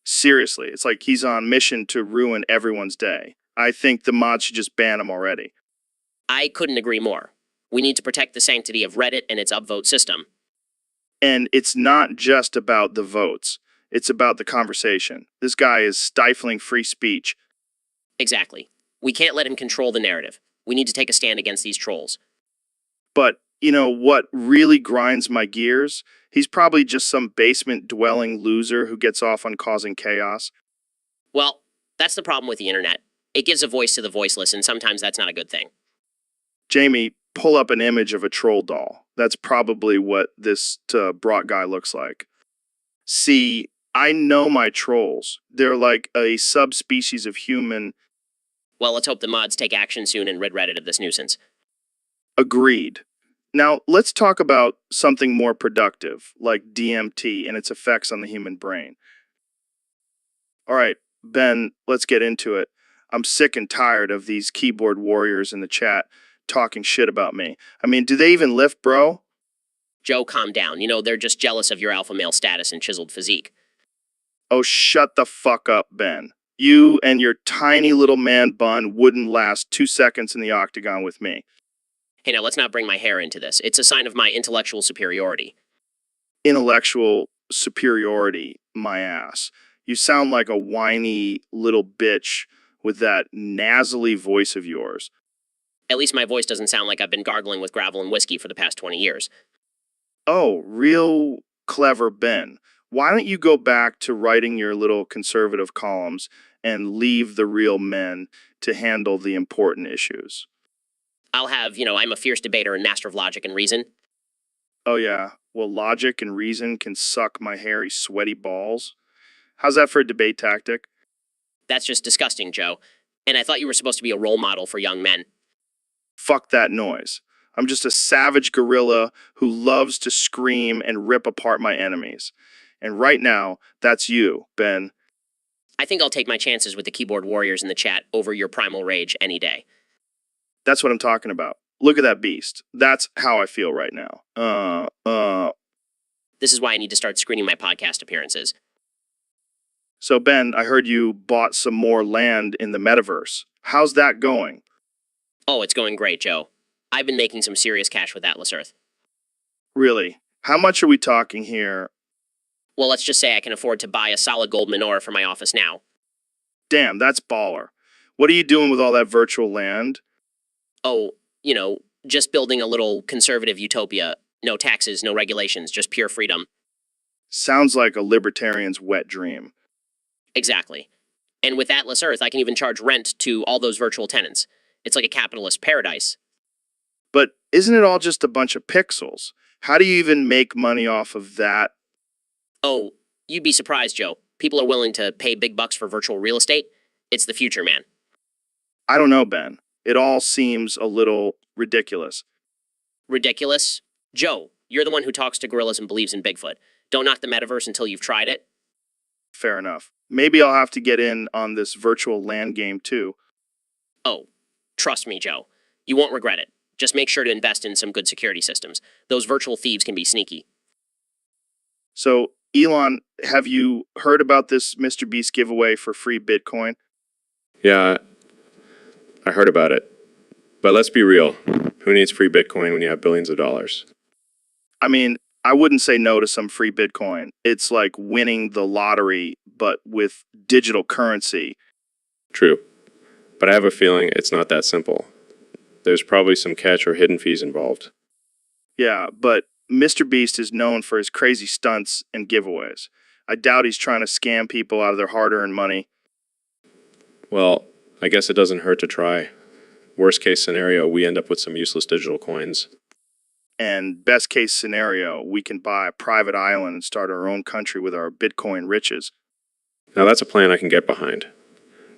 Seriously, it's like he's on mission to ruin everyone's day. I think the mods should just ban him already. I couldn't agree more. We need to protect the sanctity of Reddit and its upvote system. And it's not just about the votes. It's about the conversation. This guy is stifling free speech. Exactly. We can't let him control the narrative. We need to take a stand against these trolls. But, you know, what really grinds my gears? He's probably just some basement-dwelling loser who gets off on causing chaos. Well, that's the problem with the internet. It gives a voice to the voiceless, and sometimes that's not a good thing. Jamie, pull up an image of a troll doll. That's probably what this Brock guy looks like. See, I know my trolls. They're like a subspecies of human. Well, let's hope the mods take action soon and rid Reddit of this nuisance. Agreed. Now, let's talk about something more productive, like DMT and its effects on the human brain. All right, Ben, let's get into it. I'm sick and tired of these keyboard warriors in the chat talking shit about me. I mean, do they even lift, bro? Joe, calm down. You know, they're just jealous of your alpha male status and chiseled physique. Oh, shut the fuck up, Ben. You and your tiny little man bun wouldn't last 2 seconds in the octagon with me. Hey, now, let's not bring my hair into this. It's a sign of my intellectual superiority. Intellectual superiority, my ass. You sound like a whiny little bitch with that nasally voice of yours. At least my voice doesn't sound like I've been gargling with gravel and whiskey for the past 20 years. Oh, real clever Ben. Why don't you go back to writing your little conservative columns and leave the real men to handle the important issues? I'll have, I'm a fierce debater and master of logic and reason. Oh yeah, well logic and reason can suck my hairy sweaty balls. How's that for a debate tactic? That's just disgusting, Joe. And I thought you were supposed to be a role model for young men. Fuck that noise. I'm just a savage gorilla who loves to scream and rip apart my enemies. And right now, that's you, Ben. I think I'll take my chances with the keyboard warriors in the chat over your primal rage any day. That's what I'm talking about. Look at that beast. That's how I feel right now. This is why I need to start screening my podcast appearances. So Ben, I heard you bought some more land in the metaverse. How's that going? Oh, it's going great, Joe. I've been making some serious cash with Atlas Earth. Really? How much are we talking here? Well, let's just say I can afford to buy a solid gold menorah for my office now. Damn, that's baller. What are you doing with all that virtual land? Oh, just building a little conservative utopia. No taxes, no regulations, just pure freedom. Sounds like a libertarian's wet dream. Exactly. And with Atlas Earth, I can even charge rent to all those virtual tenants. It's like a capitalist paradise. But isn't it all just a bunch of pixels? How do you even make money off of that? Oh, you'd be surprised, Joe. People are willing to pay big bucks for virtual real estate. It's the future, man. I don't know, Ben. It all seems a little ridiculous. Ridiculous? Joe, you're the one who talks to gorillas and believes in Bigfoot. Don't knock the metaverse until you've tried it. Fair enough. Maybe I'll have to get in on this virtual land game too. Oh, trust me, Joe. You won't regret it. Just make sure to invest in some good security systems. Those virtual thieves can be sneaky. So, Elon, have you heard about this Mr. Beast giveaway for free Bitcoin? Yeah, I heard about it. But let's be real. Who needs free Bitcoin when you have billions of dollars? I mean, I wouldn't say no to some free Bitcoin. It's like winning the lottery, but with digital currency. True. But I have a feeling it's not that simple. There's probably some catch or hidden fees involved. Yeah, but Mr. Beast is known for his crazy stunts and giveaways. I doubt he's trying to scam people out of their hard-earned money. Well, I guess it doesn't hurt to try. Worst case scenario, we end up with some useless digital coins. And best case scenario, we can buy a private island and start our own country with our Bitcoin riches. Now that's a plan I can get behind.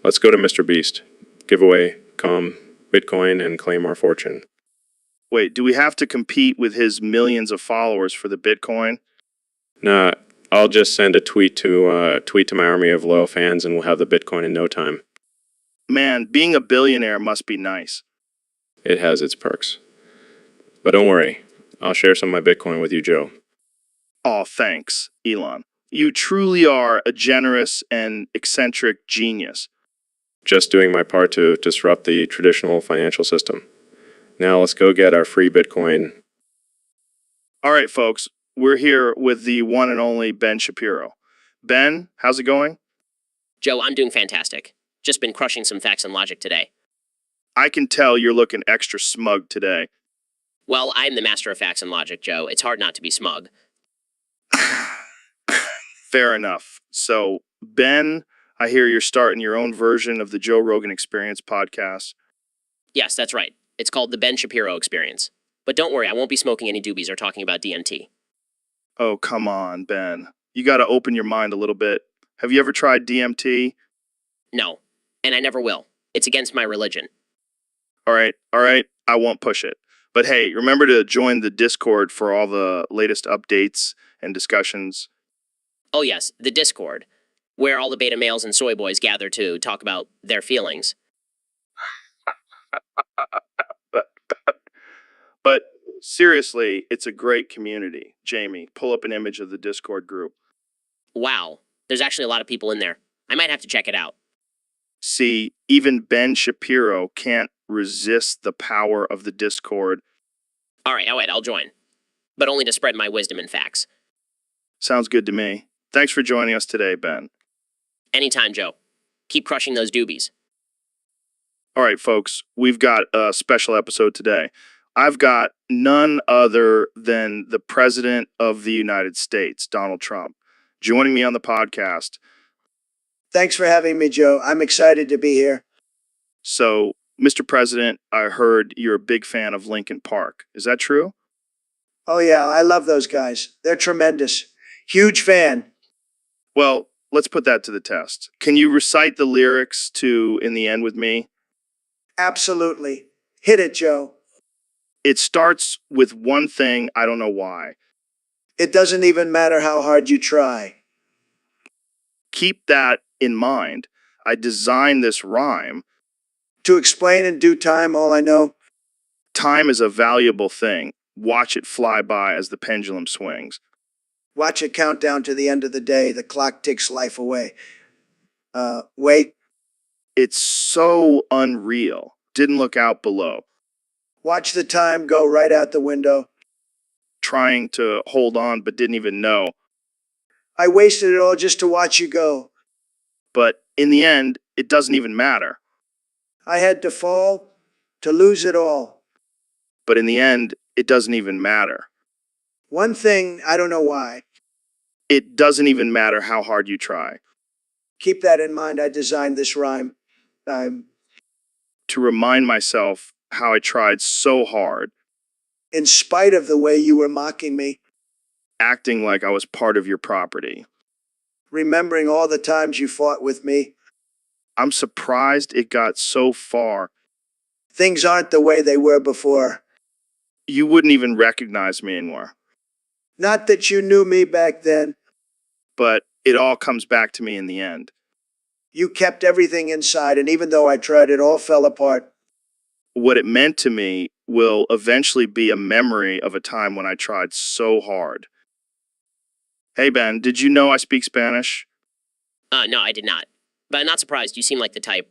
Let's go to Mr. Beast. Give away, Bitcoin, and claim our fortune. Wait, do we have to compete with his millions of followers for the Bitcoin? Nah, I'll just send a tweet to my army of loyal fans, and we'll have the Bitcoin in no time. Man, being a billionaire must be nice. It has its perks. But don't worry, I'll share some of my Bitcoin with you, Joe. Aw, thanks, Elon. You truly are a generous and eccentric genius. Just doing my part to disrupt the traditional financial system. Now let's go get our free Bitcoin. All right, folks, we're here with the one and only Ben Shapiro. Ben, how's it going? Joe, I'm doing fantastic. Just been crushing some facts and logic today. I can tell you're looking extra smug today. Well, I'm the master of facts and logic, Joe. It's hard not to be smug. Fair enough. So, Ben, I hear you're starting your own version of the Joe Rogan Experience podcast. Yes, that's right. It's called the Ben Shapiro Experience. But don't worry, I won't be smoking any doobies or talking about DMT. Oh, come on, Ben. You got to open your mind a little bit. Have you ever tried DMT? No, and I never will. It's against my religion. All right, I won't push it. But hey, remember to join the Discord for all the latest updates and discussions. Oh yes, the Discord, where all the beta males and soy boys gather to talk about their feelings. But seriously, it's a great community. Jamie, pull up an image of the Discord group. Wow, there's actually a lot of people in there. I might have to check it out. See, even Ben Shapiro can't resist the power of the Discord. All right, I'll join. But only to spread my wisdom and facts. Sounds good to me. Thanks for joining us today, Ben. Anytime, Joe. Keep crushing those doobies. All right, folks, we've got a special episode today. I've got none other than the President of the United States, Donald Trump, joining me on the podcast. Thanks for having me, Joe. I'm excited to be here. So, Mr. President, I heard you're a big fan of Linkin Park. Is that true? Oh, yeah, I love those guys. They're tremendous. Huge fan. Well, let's put that to the test. Can you recite the lyrics to In the End with Me? Absolutely. Hit it, Joe. It starts with one thing, I don't know why. It doesn't even matter how hard you try. Keep that in mind. I designed this rhyme. To explain in due time all I know. Time is a valuable thing. Watch it fly by as the pendulum swings. Watch it count down to the end of the day. The clock ticks life away. Wait. It's so unreal. Didn't look out below. Watch the time go right out the window. Trying to hold on but didn't even know. I wasted it all just to watch you go. But in the end, it doesn't even matter. I had to fall, to lose it all. But in the end, it doesn't even matter. One thing, I don't know why. It doesn't even matter how hard you try. Keep that in mind. I designed this rhyme. To remind myself how I tried so hard, In spite of the way you were mocking me, acting like I was part of your property. remembering all the times you fought with me. I'm surprised it got so far. Things aren't the way they were before. You wouldn't even recognize me anymore. Not that you knew me back then. But it all comes back to me in the end. You kept everything inside, and even though I tried, it all fell apart. What it meant to me will eventually be a memory of a time when I tried so hard. Hey, Ben, did you know I speak Spanish? No, I did not. But I'm not surprised. You seem like the type.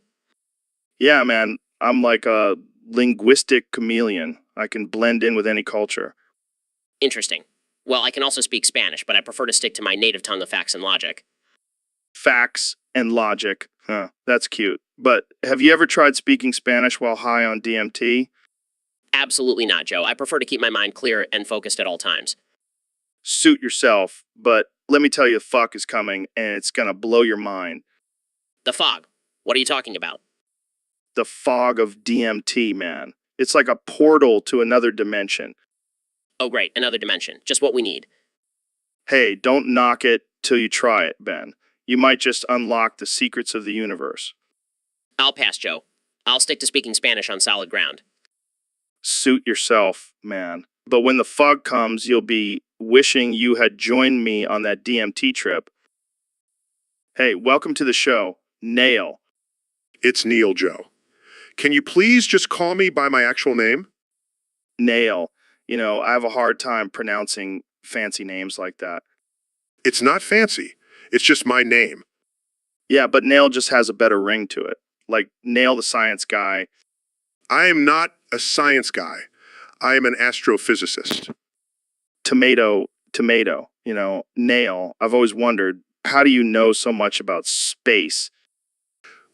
Yeah, man, I'm like a linguistic chameleon. I can blend in with any culture. Interesting. Well, I can also speak Spanish, but I prefer to stick to my native tongue of facts and logic. Facts and logic. Huh, that's cute. But have you ever tried speaking Spanish while high on DMT? Absolutely not, Joe. I prefer to keep my mind clear and focused at all times. Suit yourself, but let me tell you, the fuck is coming, and it's gonna blow your mind. The fog. What are you talking about? The fog of DMT, man. It's like a portal to another dimension. Oh, great. Another dimension. Just what we need. Hey, don't knock it till you try it, Ben. You might just unlock the secrets of the universe. I'll pass, Joe. I'll stick to speaking Spanish on solid ground. Suit yourself, man. But when the fog comes, you'll be wishing you had joined me on that DMT trip. Hey, welcome to the show, Nail. It's Neil, Joe. Can you please just call me by my actual name? Nail. You know, I have a hard time pronouncing fancy names like that. It's not fancy. It's just my name. Yeah, but Nail just has a better ring to it. Like Nail the science guy. I am not a science guy. I am an astrophysicist. Tomato, you know, Nail. I've always wondered, how do you know so much about space?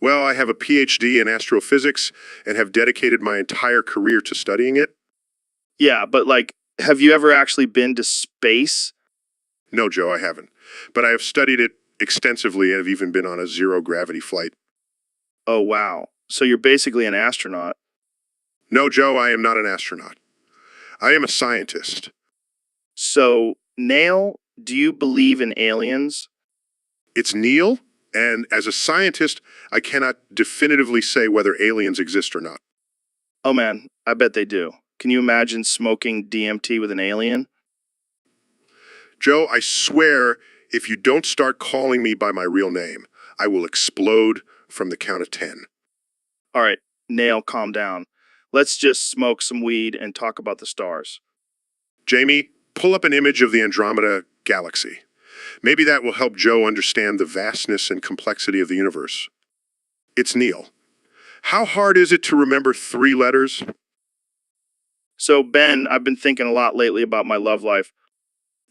Well, I have a PhD in astrophysics and have dedicated my entire career to studying it. Yeah, but like, have you ever actually been to space? No, Joe, I haven't. But I have studied it extensively and have even been on a zero-gravity flight. Oh, wow. So you're basically an astronaut. No, Joe, I am not an astronaut. I am a scientist. So, Nail, do you believe in aliens? It's Neil, and as a scientist, I cannot definitively say whether aliens exist or not. Oh man, I bet they do. Can you imagine smoking DMT with an alien? Joe, I swear, if you don't start calling me by my real name, I will explode from the count of 10. All right, Nail, calm down. Let's just smoke some weed and talk about the stars. Jamie, pull up an image of the Andromeda Galaxy. Maybe that will help Joe understand the vastness and complexity of the universe. It's Neil. How hard is it to remember 3 letters? So, Ben, I've been thinking a lot lately about my love life.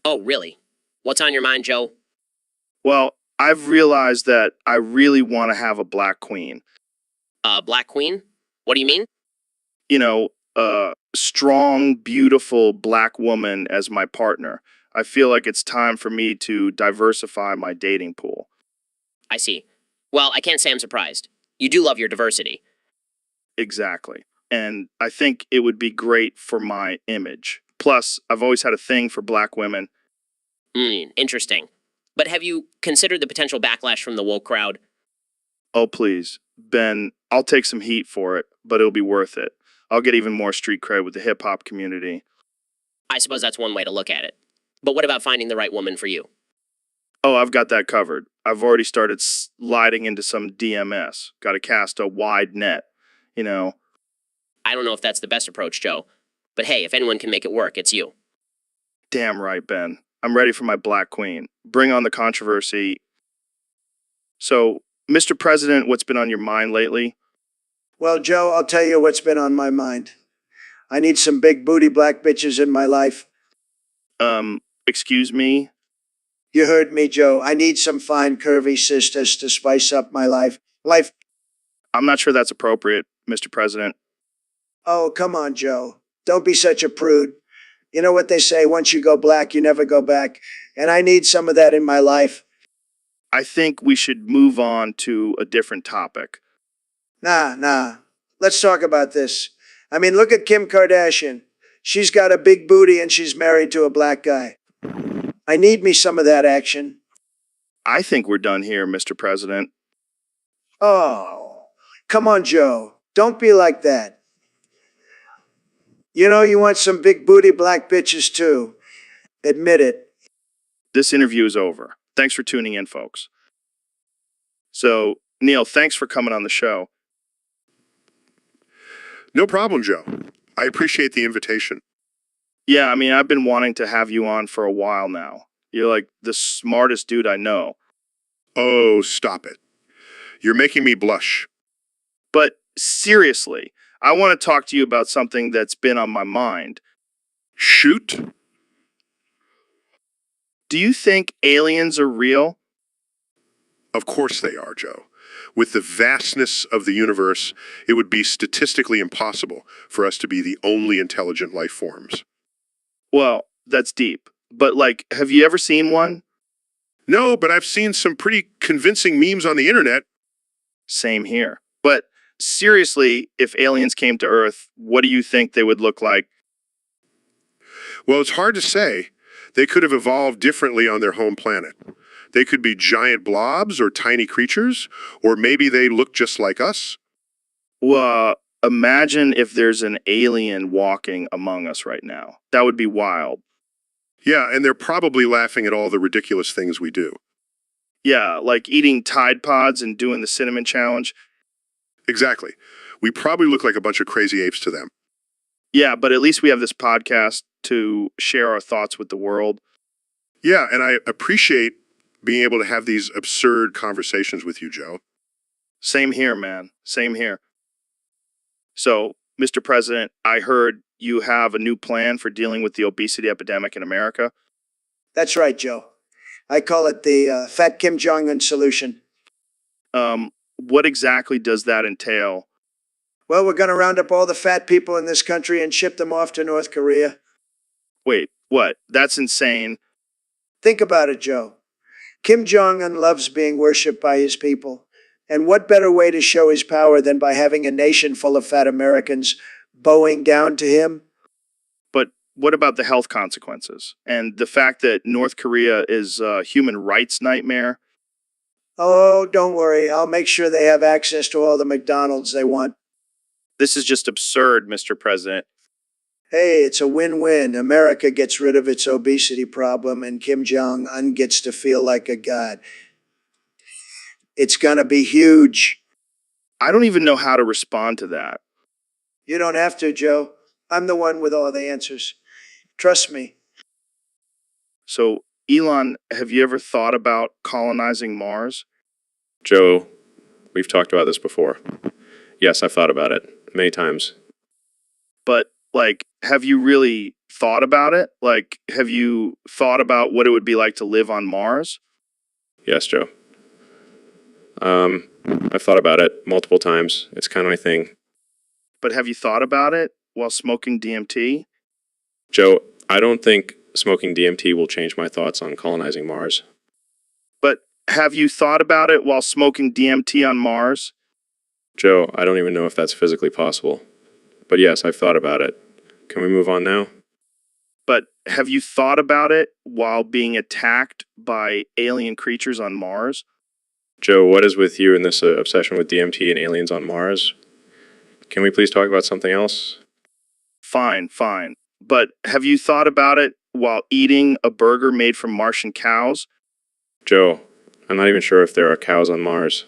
Oh, really? What's on your mind, Joe? Well, I've realized that I really want to have a black queen. Black Queen? What do you mean? You know, a strong, beautiful black woman as my partner. I feel like it's time for me to diversify my dating pool. I see. Well, I can't say I'm surprised. You do love your diversity. Exactly. And I think it would be great for my image. Plus, I've always had a thing for black women. Interesting. But have you considered the potential backlash from the woke crowd? Oh, please. Ben, I'll take some heat for it, but it'll be worth it. I'll get even more street cred with the hip hop community. I suppose that's one way to look at it. But what about finding the right woman for you? Oh, I've got that covered. I've already started sliding into some DMS. Got to cast a wide net, you know. I don't know if that's the best approach, Joe. But hey, if anyone can make it work, it's you. Damn right, Ben. I'm ready for my black queen. Bring on the controversy. So, Mr. President, what's been on your mind lately? Well, Joe, I'll tell you what's been on my mind. I need some big booty black bitches in my life. Excuse me? You heard me, Joe. I need some fine, curvy sisters to spice up my life. I'm not sure that's appropriate, Mr. President. Oh, come on, Joe. Don't be such a prude. You know what they say, once you go black, you never go back. And I need some of that in my life. I think we should move on to a different topic. Nah. Let's talk about this. I mean, look at Kim Kardashian. She's got a big booty and she's married to a black guy. I need me some of that action. I think we're done here, Mr. President. Oh, come on, Joe. Don't be like that. You know you want some big booty black bitches too. Admit it. This interview is over. Thanks for tuning in, folks. So, Neil, thanks for coming on the show. No problem, Joe. I appreciate the invitation. Yeah, I mean, I've been wanting to have you on for a while now. You're like the smartest dude I know. Oh, stop it. You're making me blush. But seriously, I want to talk to you about something that's been on my mind. Shoot? Do you think aliens are real? Of course they are, Joe. With the vastness of the universe, it would be statistically impossible for us to be the only intelligent life forms. Well, that's deep. But, like, have you ever seen one? No, but I've seen some pretty convincing memes on the internet. Same here. But seriously, if aliens came to Earth, what do you think they would look like? Well, it's hard to say. They could have evolved differently on their home planet. They could be giant blobs or tiny creatures, or maybe they look just like us. Well, imagine if there's an alien walking among us right now. That would be wild. Yeah, and they're probably laughing at all the ridiculous things we do. Yeah, like eating Tide Pods and doing the cinnamon challenge. Exactly. We probably look like a bunch of crazy apes to them. Yeah, but at least we have this podcast to share our thoughts with the world. Yeah, and I appreciate being able to have these absurd conversations with you, Joe. Same here, man. Same here. So, Mr. President, I heard you have a new plan for dealing with the obesity epidemic in America. That's right, Joe. I call it the Fat Kim Jong-un solution. What exactly does that entail? Well, we're going to round up all the fat people in this country and ship them off to North Korea. Wait, what? That's insane. Think about it, Joe. Kim Jong-un loves being worshipped by his people. And what better way to show his power than by having a nation full of fat Americans bowing down to him? But what about the health consequences? And the fact that North Korea is a human rights nightmare? Oh, don't worry. I'll make sure they have access to all the McDonald's they want. This is just absurd, Mr. President. Hey, it's a win-win. America gets rid of its obesity problem and Kim Jong-un gets to feel like a god. It's gonna be huge. I don't even know how to respond to that. You don't have to, Joe. I'm the one with all the answers. Trust me. So, Elon, have you ever thought about colonizing Mars? Joe, we've talked about this before. Yes, I've thought about it many times. But, like, have you really thought about it? Like, have you thought about what it would be like to live on Mars? Yes, Joe. I've thought about it multiple times. It's kind of my thing. But have you thought about it while smoking DMT? Joe, I don't think smoking DMT will change my thoughts on colonizing Mars. But have you thought about it while smoking DMT on Mars? Joe, I don't even know if that's physically possible. But yes, I've thought about it. Can we move on now? But have you thought about it while being attacked by alien creatures on Mars? Joe, what is with you and this obsession with DMT and aliens on Mars? Can we please talk about something else? Fine, fine. But have you thought about it while eating a burger made from Martian cows? Joe, I'm not even sure if there are cows on Mars.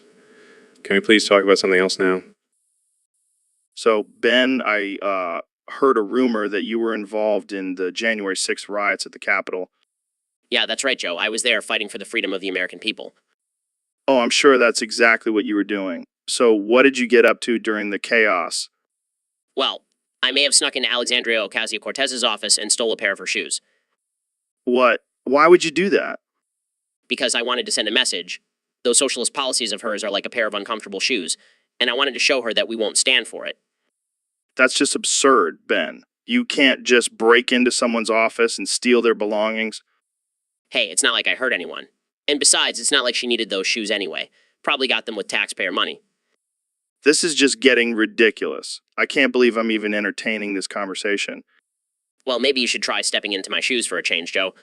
Can we please talk about something else now? So, Ben, I heard a rumor that you were involved in the January 6th riots at the Capitol. Yeah, that's right, Joe. I was there fighting for the freedom of the American people. Oh, I'm sure that's exactly what you were doing. So, what did you get up to during the chaos? Well, I may have snuck into Alexandria Ocasio-Cortez's office and stole a pair of her shoes. What? Why would you do that? Because I wanted to send a message. Those socialist policies of hers are like a pair of uncomfortable shoes, and I wanted to show her that we won't stand for it. That's just absurd, Ben. You can't just break into someone's office and steal their belongings. Hey, it's not like I hurt anyone. And besides, it's not like she needed those shoes anyway. Probably got them with taxpayer money. This is just getting ridiculous. I can't believe I'm even entertaining this conversation. Well, maybe you should try stepping into my shoes for a change, Joe.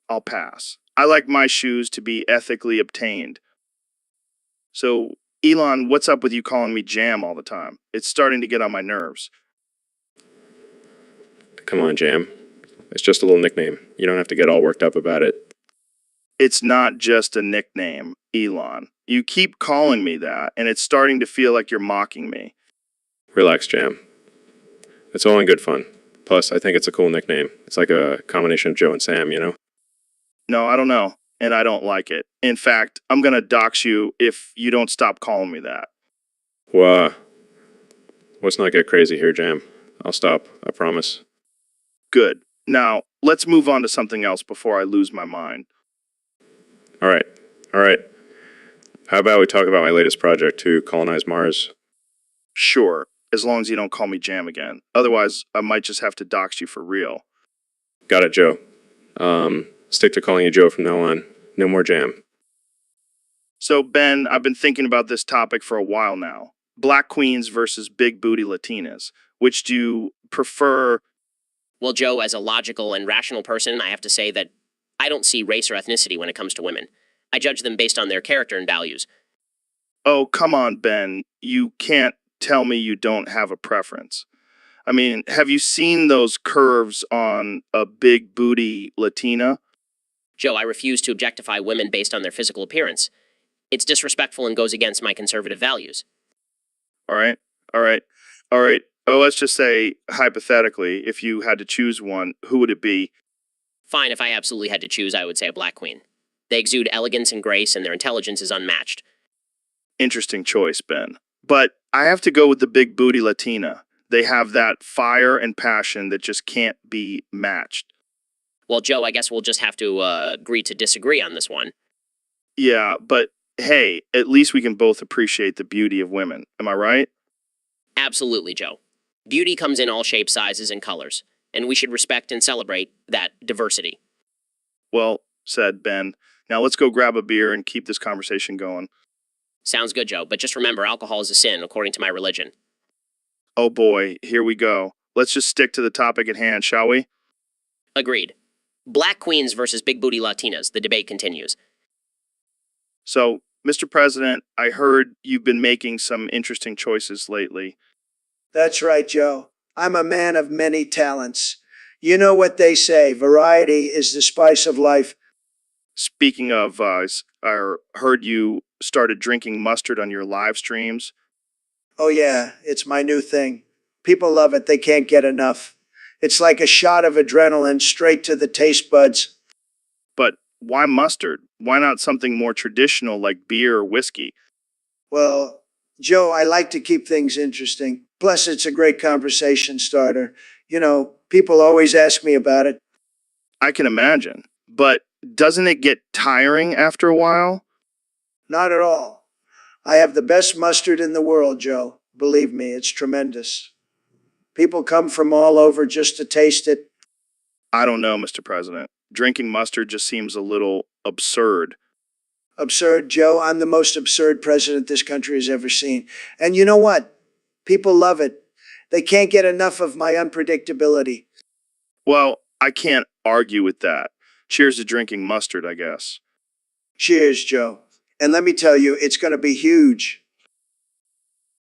I'll pass. I like my shoes to be ethically obtained. So, Elon, what's up with you calling me Jam all the time? It's starting to get on my nerves. Come on, Jam. It's just a little nickname. You don't have to get all worked up about it. It's not just a nickname, Elon. You keep calling me that, and it's starting to feel like you're mocking me. Relax, Jam. It's all in good fun. Plus, I think it's a cool nickname. It's like a combination of Joe and Sam, you know? No, I don't know, and I don't like it. In fact, I'm gonna dox you if you don't stop calling me that. Well, let's not get crazy here, Jam. I'll stop, I promise. Good. Now, let's move on to something else before I lose my mind. All right. All right. How about we talk about my latest project to colonize Mars? Sure, as long as you don't call me Jam again. Otherwise, I might just have to dox you for real. Got it, Joe. Stick to calling you Joe from now on. No more Jam. So, Ben, I've been thinking about this topic for a while now. Black queens versus big booty Latinas. Which do you prefer? Well, Joe, as a logical and rational person, I have to say that I don't see race or ethnicity when it comes to women. I judge them based on their character and values. Oh, come on, Ben. You can't tell me you don't have a preference. I mean, have you seen those curves on a big booty Latina? Joe, I refuse to objectify women based on their physical appearance. It's disrespectful and goes against my conservative values. All right, all right, all right. Oh, let's just say, hypothetically, if you had to choose one, who would it be? Fine, if I absolutely had to choose, I would say a black queen. They exude elegance and grace, and their intelligence is unmatched. Interesting choice, Ben. But I have to go with the big booty Latina. They have that fire and passion that just can't be matched. Well, Joe, I guess we'll just have to agree to disagree on this one. Yeah, but hey, at least we can both appreciate the beauty of women. Am I right? Absolutely, Joe. Beauty comes in all shapes, sizes, and colors, and we should respect and celebrate that diversity. Well said, Ben. Now let's go grab a beer and keep this conversation going. Sounds good, Joe, but just remember, alcohol is a sin, according to my religion. Oh boy, here we go. Let's just stick to the topic at hand, shall we? Agreed. Black queens versus big booty Latinas. The debate continues. So, Mr. President, I heard you've been making some interesting choices lately. That's right, Joe. I'm a man of many talents. You know what they say, variety is the spice of life. Speaking of, I heard you started drinking mustard on your live streams. Oh yeah, it's my new thing. People love it, they can't get enough. It's like a shot of adrenaline straight to the taste buds. But why mustard? Why not something more traditional like beer or whiskey? Well, Joe, I like to keep things interesting. Plus, it's a great conversation starter. You know, people always ask me about it. I can imagine. But doesn't it get tiring after a while? Not at all. I have the best mustard in the world, Joe. Believe me, it's tremendous. People come from all over just to taste it. I don't know, Mr. President. Drinking mustard just seems a little absurd. Absurd, Joe. I'm the most absurd president this country has ever seen. And you know what? People love it. They can't get enough of my unpredictability. Well, I can't argue with that. Cheers to drinking mustard, I guess. Cheers, Joe. And let me tell you, it's going to be huge.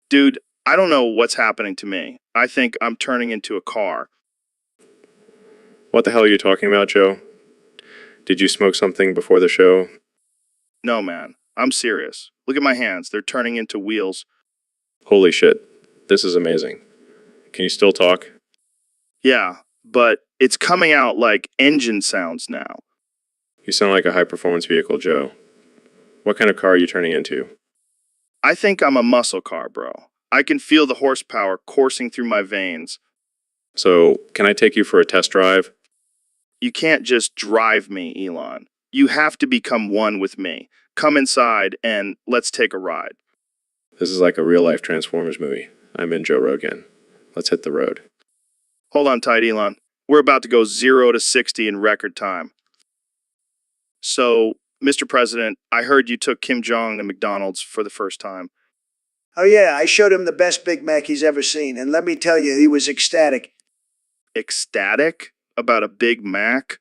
Dude, I don't know what's happening to me. I think I'm turning into a car. What the hell are you talking about, Joe? Did you smoke something before the show? No, man. I'm serious. Look at my hands. They're turning into wheels. Holy shit. This is amazing. Can you still talk? Yeah, but it's coming out like engine sounds now. You sound like a high-performance vehicle, Joe. What kind of car are you turning into? I think I'm a muscle car, bro. I can feel the horsepower coursing through my veins. So, can I take you for a test drive? You can't just drive me, Elon. You have to become one with me. Come inside and let's take a ride. This is like a real-life Transformers movie. I'm in Joe Rogan. Let's hit the road. Hold on tight, Elon. We're about to go 0 to 60 in record time. So, Mr. President, I heard you took Kim Jong to McDonald's for the first time. Oh, yeah, I showed him the best Big Mac he's ever seen. And let me tell you, he was ecstatic. Ecstatic? About a Big Mac?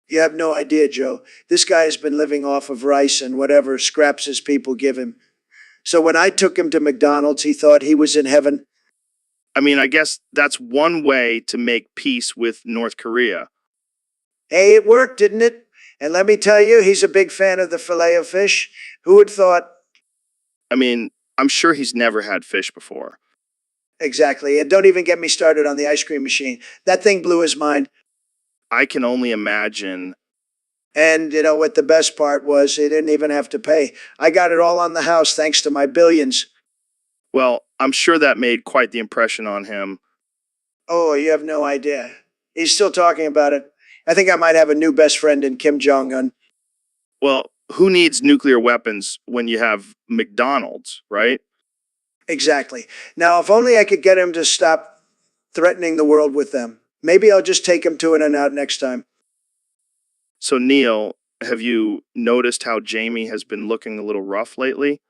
You have no idea, Joe. This guy has been living off of rice and whatever scraps his people give him. So when I took him to McDonald's, he thought he was in heaven. I mean, I guess that's one way to make peace with North Korea. Hey, it worked, didn't it? And let me tell you, he's a big fan of the fillet of fish. Who would thought? I mean, I'm sure he's never had fish before. Exactly. And don't even get me started on the ice cream machine. That thing blew his mind. I can only imagine. And you know what the best part was? He didn't even have to pay. I got it all on the house thanks to my billions. Well, I'm sure that made quite the impression on him. Oh, you have no idea. He's still talking about it. I think I might have a new best friend in Kim Jong-un. Well, who needs nuclear weapons when you have McDonald's, right? Exactly. Now, if only I could get him to stop threatening the world with them. Maybe I'll just take him to In and Out next time. So, Neil, have you noticed how Jamie has been looking a little rough lately?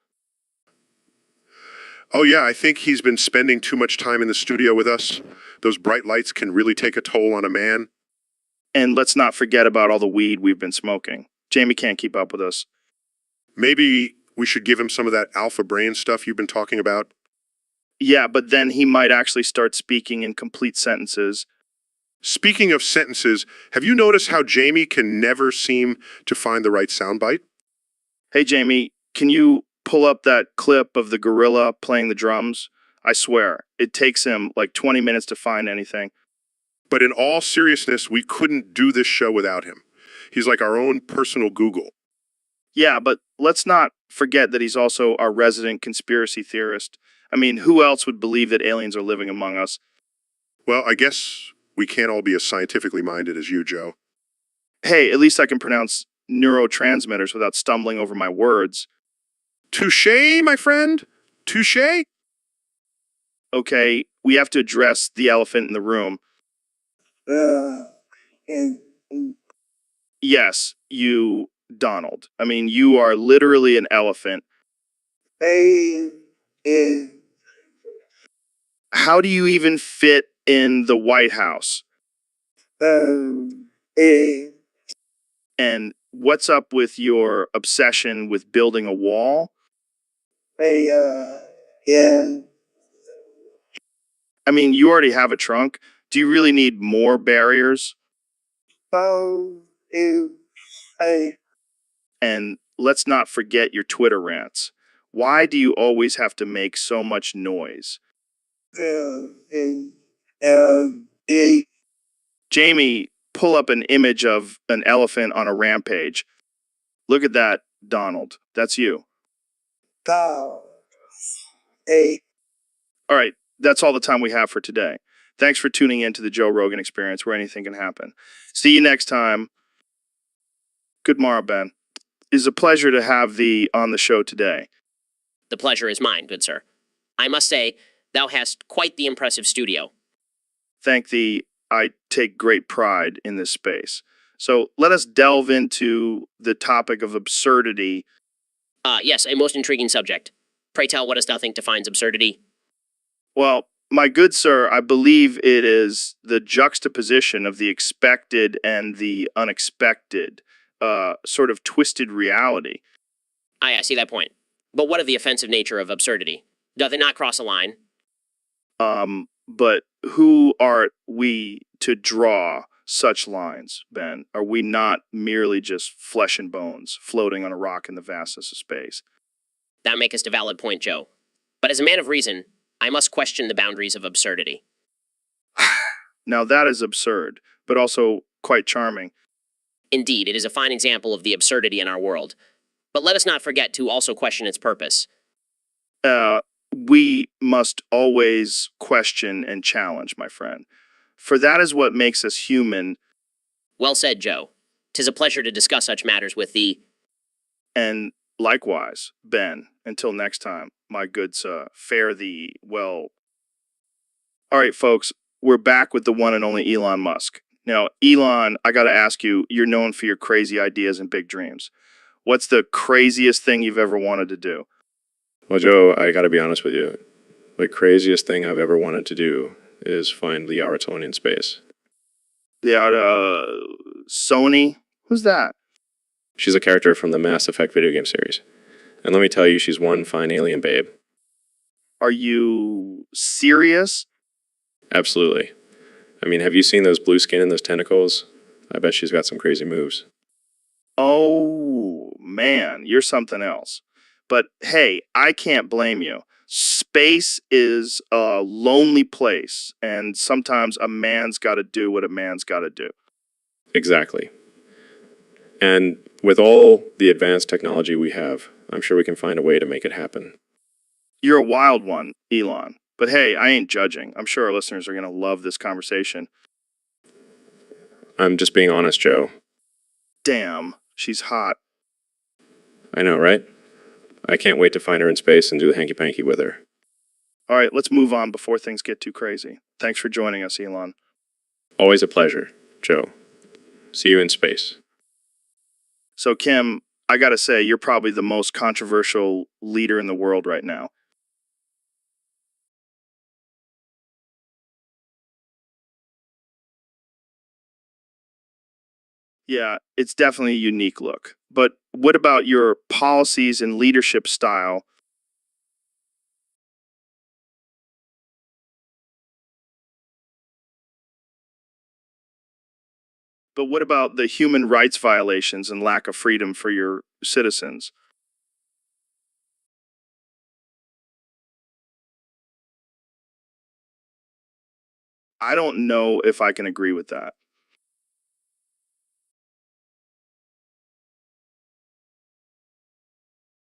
Oh, yeah, I think he's been spending too much time in the studio with us. Those bright lights can really take a toll on a man. And let's not forget about all the weed we've been smoking. Jamie can't keep up with us. Maybe we should give him some of that alpha brain stuff you've been talking about. Yeah, but then he might actually start speaking in complete sentences. Speaking of sentences, have you noticed how Jamie can never seem to find the right soundbite? Hey, Jamie, can you pull up that clip of the gorilla playing the drums? I swear, it takes him like 20 minutes to find anything. But in all seriousness, we couldn't do this show without him. He's like our own personal Google. Yeah, but let's not forget that he's also our resident conspiracy theorist. I mean, who else would believe that aliens are living among us? Well, I guess we can't all be as scientifically minded as you, Joe. Hey, at least I can pronounce neurotransmitters without stumbling over my words. Touché, my friend. Touché. Okay, we have to address the elephant in the room. And Yes, you, Donald. I mean, you are literally an elephant. How do you even fit in the White House? And what's up with your obsession with building a wall? yeah. I mean, you already have a trunk. Do you really need more barriers? And let's not forget your Twitter rants. Why do you always have to make so much noise? Jamie, pull up an image of an elephant on a rampage. Look at that, Donald. That's you. All right, that's all the time we have for today. Thanks for tuning in to the Joe Rogan Experience, where anything can happen. See you next time. Good morrow, Ben. It's a pleasure to have thee on the show today. The pleasure is mine, good sir. I must say, thou hast quite the impressive studio. Thank thee. I take great pride in this space. So let us delve into the topic of absurdity. Yes, a most intriguing subject. Pray tell, what dost thou think defines absurdity? Well, my good sir, I believe it is the juxtaposition of the expected and the unexpected, sort of twisted reality. I see that point. But what of the offensive nature of absurdity? Doth it not cross a line? But who are we to draw such lines, Ben? Are we not merely just flesh and bones floating on a rock in the vastness of space? Thou makest a valid point, Joe. But as a man of reason, I must question the boundaries of absurdity. Now that is absurd, but also quite charming. Indeed, it is a fine example of the absurdity in our world. But let us not forget to also question its purpose. We must always question and challenge, my friend. For that is what makes us human. Well said, Joe. 'Tis a pleasure to discuss such matters with thee. And likewise, Ben, until next time, my good sir, fare thee well. All right, folks, we're back with the one and only Elon Musk. Now, Elon, I got to ask you, you're known for your crazy ideas and big dreams. What's the craziest thing you've ever wanted to do? Well, Joe, I got to be honest with you. The craziest thing I've ever wanted to do is find Lee Aratone in space. Sony? Who's that? She's a character from the Mass Effect video game series. And let me tell you, she's one fine alien babe. Are you serious? Absolutely. I mean, have you seen those blue skin and those tentacles? I bet she's got some crazy moves. Oh, man, you're something else. But hey, I can't blame you. Space is a lonely place, and sometimes a man's got to do what a man's got to do. Exactly. And with all the advanced technology we have, I'm sure we can find a way to make it happen. You're a wild one, Elon. But hey, I ain't judging. I'm sure our listeners are going to love this conversation. I'm just being honest, Joe. Damn, she's hot. I know, right? I can't wait to find her in space and do the hanky-panky with her. All right, let's move on before things get too crazy. Thanks for joining us, Elon. Always a pleasure, Joe. See you in space. So, Kim, I gotta say, you're probably the most controversial leader in the world right now. Yeah, it's definitely a unique look. But what about your policies and leadership style? But what about the human rights violations and lack of freedom for your citizens? I don't know if I can agree with that.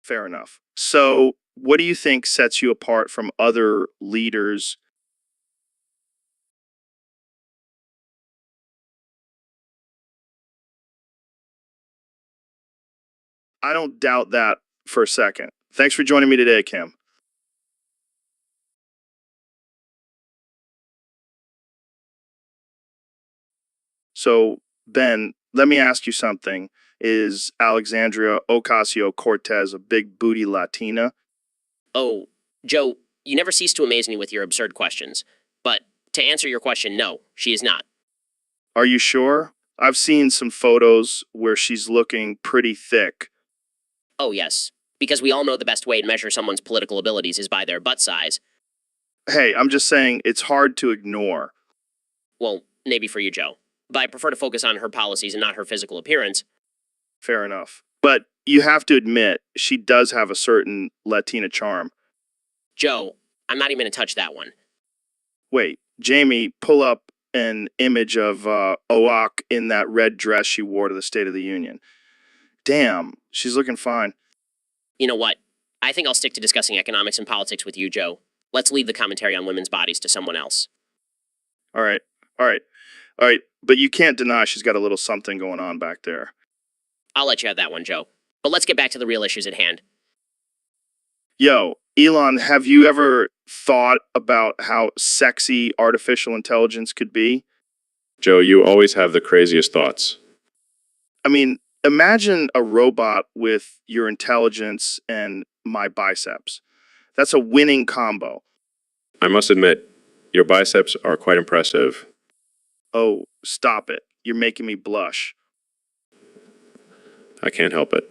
Fair enough. So, what do you think sets you apart from other leaders? I don't doubt that for a second. Thanks for joining me today, Kim. So, Ben, let me ask you something. Is Alexandria Ocasio Cortez a big booty Latina? Oh, Joe, you never cease to amaze me with your absurd questions. But to answer your question, no, she is not. Are you sure? I've seen some photos where she's looking pretty thick. Oh, yes. Because we all know the best way to measure someone's political abilities is by their butt size. Hey, I'm just saying it's hard to ignore. Well, maybe for you, Joe. But I prefer to focus on her policies and not her physical appearance. Fair enough. But you have to admit, she does have a certain Latina charm. Joe, I'm not even going to touch that one. Wait, Jamie, pull up an image of Oak in that red dress she wore to the State of the Union. Damn, she's looking fine. You know what? I think I'll stick to discussing economics and politics with you, Joe. Let's leave the commentary on women's bodies to someone else. All right, all right, all right. But you can't deny she's got a little something going on back there. I'll let you have that one, Joe. But let's get back to the real issues at hand. Yo, Elon, have you ever thought about how sexy artificial intelligence could be? Joe, you always have the craziest thoughts. I mean, imagine a robot with your intelligence and my biceps. That's a winning combo. I must admit, your biceps are quite impressive. Oh, stop it. You're making me blush. I can't help it.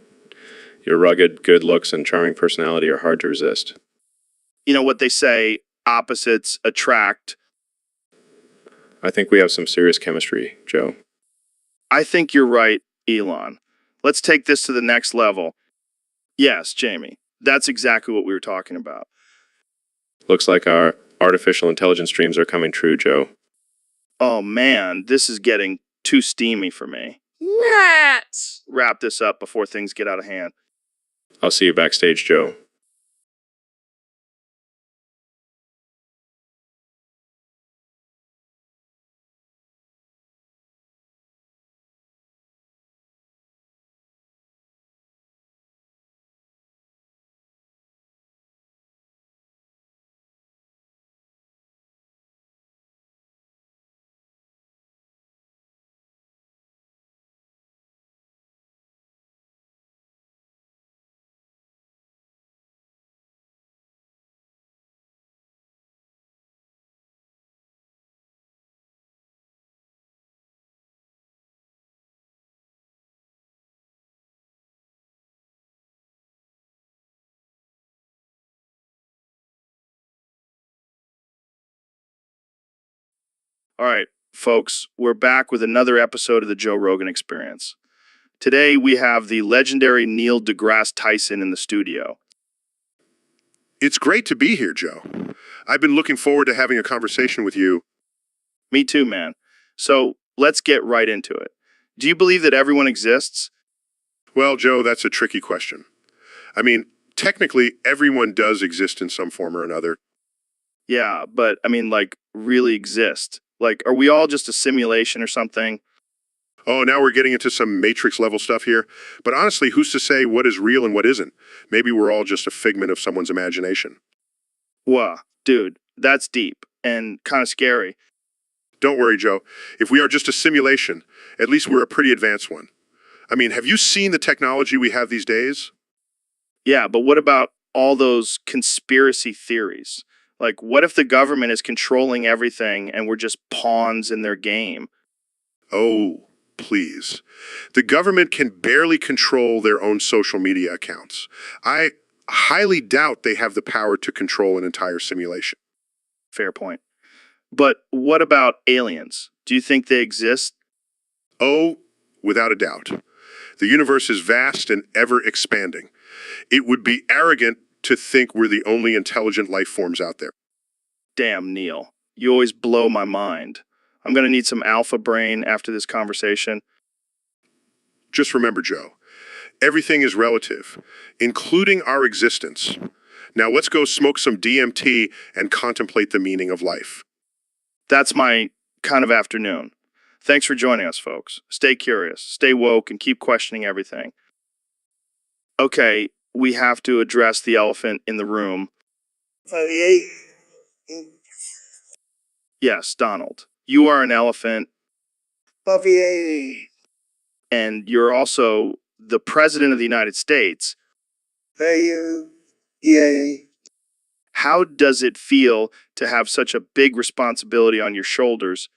Your rugged, good looks and charming personality are hard to resist. You know what they say, opposites attract. I think we have some serious chemistry, Joe. I think you're right, Elon. Let's take this to the next level. Yes, Jamie, that's exactly what we were talking about. Looks like our artificial intelligence dreams are coming true, Joe. Oh man, this is getting too steamy for me. What? Wrap this up before things get out of hand. I'll see you backstage, Joe. All right, folks, we're back with another episode of the Joe Rogan Experience. Today we have the legendary Neil deGrasse Tyson in the studio. It's great to be here, Joe. I've been looking forward to having a conversation with you. Me too, man. So let's get right into it. Do you believe that everyone exists? Well, Joe, that's a tricky question. I mean, technically, everyone does exist in some form or another. Yeah, but I mean, like, really exist. Like, are we all just a simulation or something? Oh, now we're getting into some Matrix level stuff here. But honestly, who's to say what is real and what isn't? Maybe we're all just a figment of someone's imagination. Whoa, dude, that's deep and kind of scary. Don't worry, Joe. If we are just a simulation, at least we're a pretty advanced one. I mean, have you seen the technology we have these days? Yeah, but what about all those conspiracy theories? Like, what if the government is controlling everything and we're just pawns in their game? Oh, please. The government can barely control their own social media accounts. I highly doubt they have the power to control an entire simulation. Fair point. But what about aliens? Do you think they exist? Oh, without a doubt. The universe is vast and ever expanding. It would be arrogant to think we're the only intelligent life forms out there. Damn, Neil. You always blow my mind. I'm going to need some alpha brain after this conversation. Just remember, Joe, everything is relative, including our existence. Now let's go smoke some DMT and contemplate the meaning of life. That's my kind of afternoon. Thanks for joining us, folks. Stay curious, stay woke, and keep questioning everything. Okay, we have to address the elephant in the room. Yes, Donald. You are an elephant, and you're also the President of the United States. How does it feel to have such a big responsibility on your shoulders?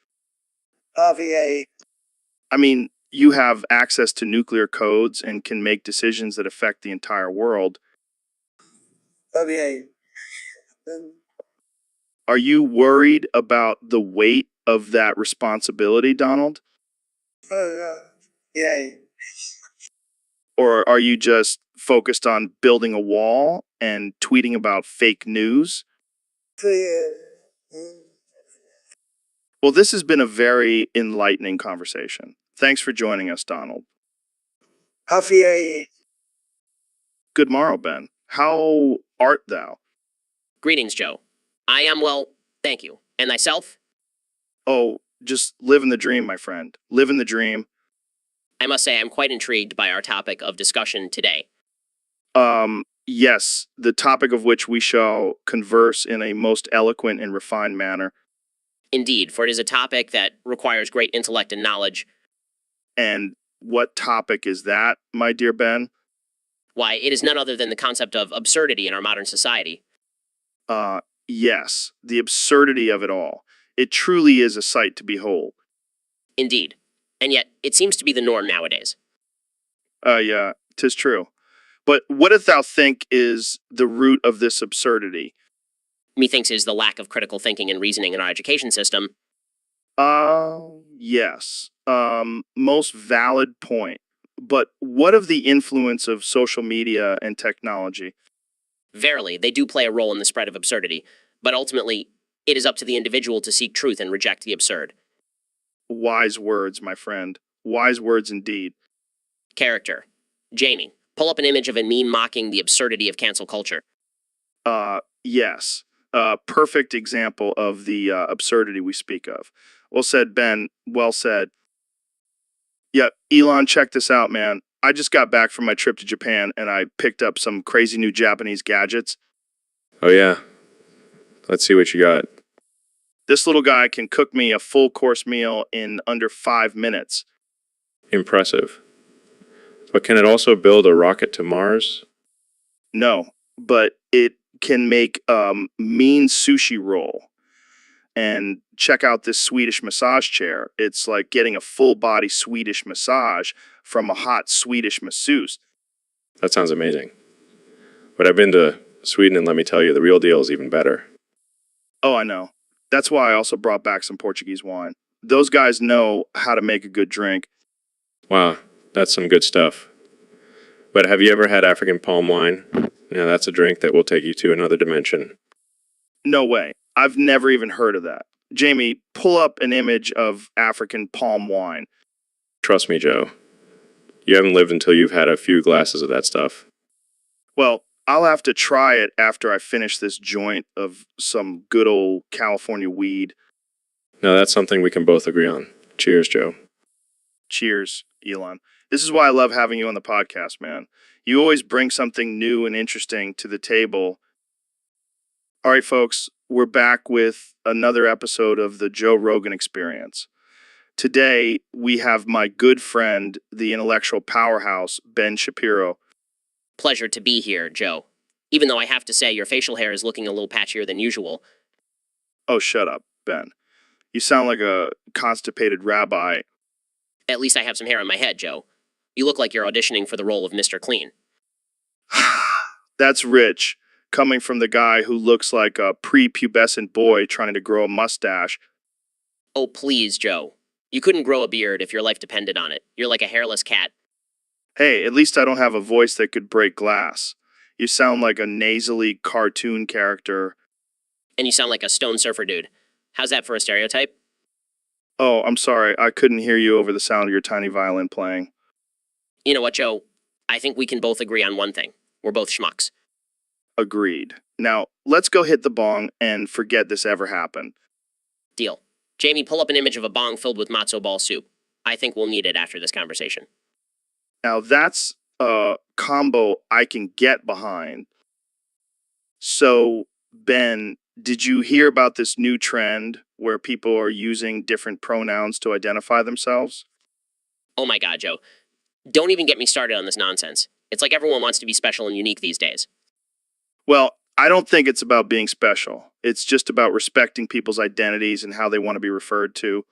I mean, you have access to nuclear codes and can make decisions that affect the entire world. Are you worried about the weight of that responsibility, Donald? Or are you just focused on building a wall and tweeting about fake news? Well, this has been a very enlightening conversation. Thanks for joining us, Donald. Good morrow, Ben. How art thou? Greetings, Joe. I am well, thank you. And thyself? Oh, just living the dream, my friend. Living the dream. I must say I'm quite intrigued by our topic of discussion today. Yes, the topic of which we shall converse in a most eloquent and refined manner. Indeed, for it is a topic that requires great intellect and knowledge. And what topic is that, my dear Ben? Why, it is none other than the concept of absurdity in our modern society. Yes, the absurdity of it all. It truly is a sight to behold. Indeed. And yet, it seems to be the norm nowadays. Yeah, 'tis true. But what doth thou think is the root of this absurdity? Methinks is the lack of critical thinking and reasoning in our education system. Yes. Most valid point. But what of the influence of social media and technology? Verily, they do play a role in the spread of absurdity, but ultimately, it is up to the individual to seek truth and reject the absurd. Wise words, my friend. Wise words indeed. Character. Jamie, pull up an image of a meme mocking the absurdity of cancel culture. Yes. Perfect example of the absurdity we speak of. Well said, Ben. Well said. Yeah, Elon, check this out, man. I just got back from my trip to Japan and I picked up some crazy new Japanese gadgets. Oh, yeah. Let's see what you got. This little guy can cook me a full course meal in under 5 minutes. Impressive. But can it also build a rocket to Mars? No, but it can make mean sushi roll. And check out this Swedish massage chair. It's like getting a full body Swedish massage from a hot Swedish masseuse. That sounds amazing. But I've been to Sweden, and let me tell you, the real deal is even better. Oh, I know. That's why I also brought back some Portuguese wine. Those guys know how to make a good drink. Wow, that's some good stuff. But have you ever had African palm wine? Yeah, that's a drink that will take you to another dimension. No way. I've never even heard of that. Jamie, pull up an image of African palm wine. Trust me, Joe. You haven't lived until you've had a few glasses of that stuff. Well, I'll have to try it after I finish this joint of some good old California weed. Now that's something we can both agree on. Cheers, Joe. Cheers, Elon. This is why I love having you on the podcast, man. You always bring something new and interesting to the table. All right, folks, we're back with another episode of the Joe Rogan Experience. Today, we have my good friend, the intellectual powerhouse, Ben Shapiro. Pleasure to be here, Joe. Even though I have to say your facial hair is looking a little patchier than usual. Oh, shut up, Ben. You sound like a constipated rabbi. At least I have some hair on my head, Joe. You look like you're auditioning for the role of Mr. Clean. That's rich, coming from the guy who looks like a prepubescent boy trying to grow a mustache. Oh, please, Joe. You couldn't grow a beard if your life depended on it. You're like a hairless cat. Hey, at least I don't have a voice that could break glass. You sound like a nasally cartoon character. And you sound like a stone surfer dude. How's that for a stereotype? Oh, I'm sorry, I couldn't hear you over the sound of your tiny violin playing. You know what, Joe? I think we can both agree on one thing. We're both schmucks. Agreed. Now, let's go hit the bong and forget this ever happened. Deal. Jamie, pull up an image of a bong filled with matzo ball soup. I think we'll need it after this conversation. Now, that's a combo I can get behind. So, Ben, did you hear about this new trend where people are using different pronouns to identify themselves? Oh my god, Joe. Don't even get me started on this nonsense. It's like everyone wants to be special and unique these days. Well, I don't think it's about being special. It's just about respecting people's identities and how they want to be referred to.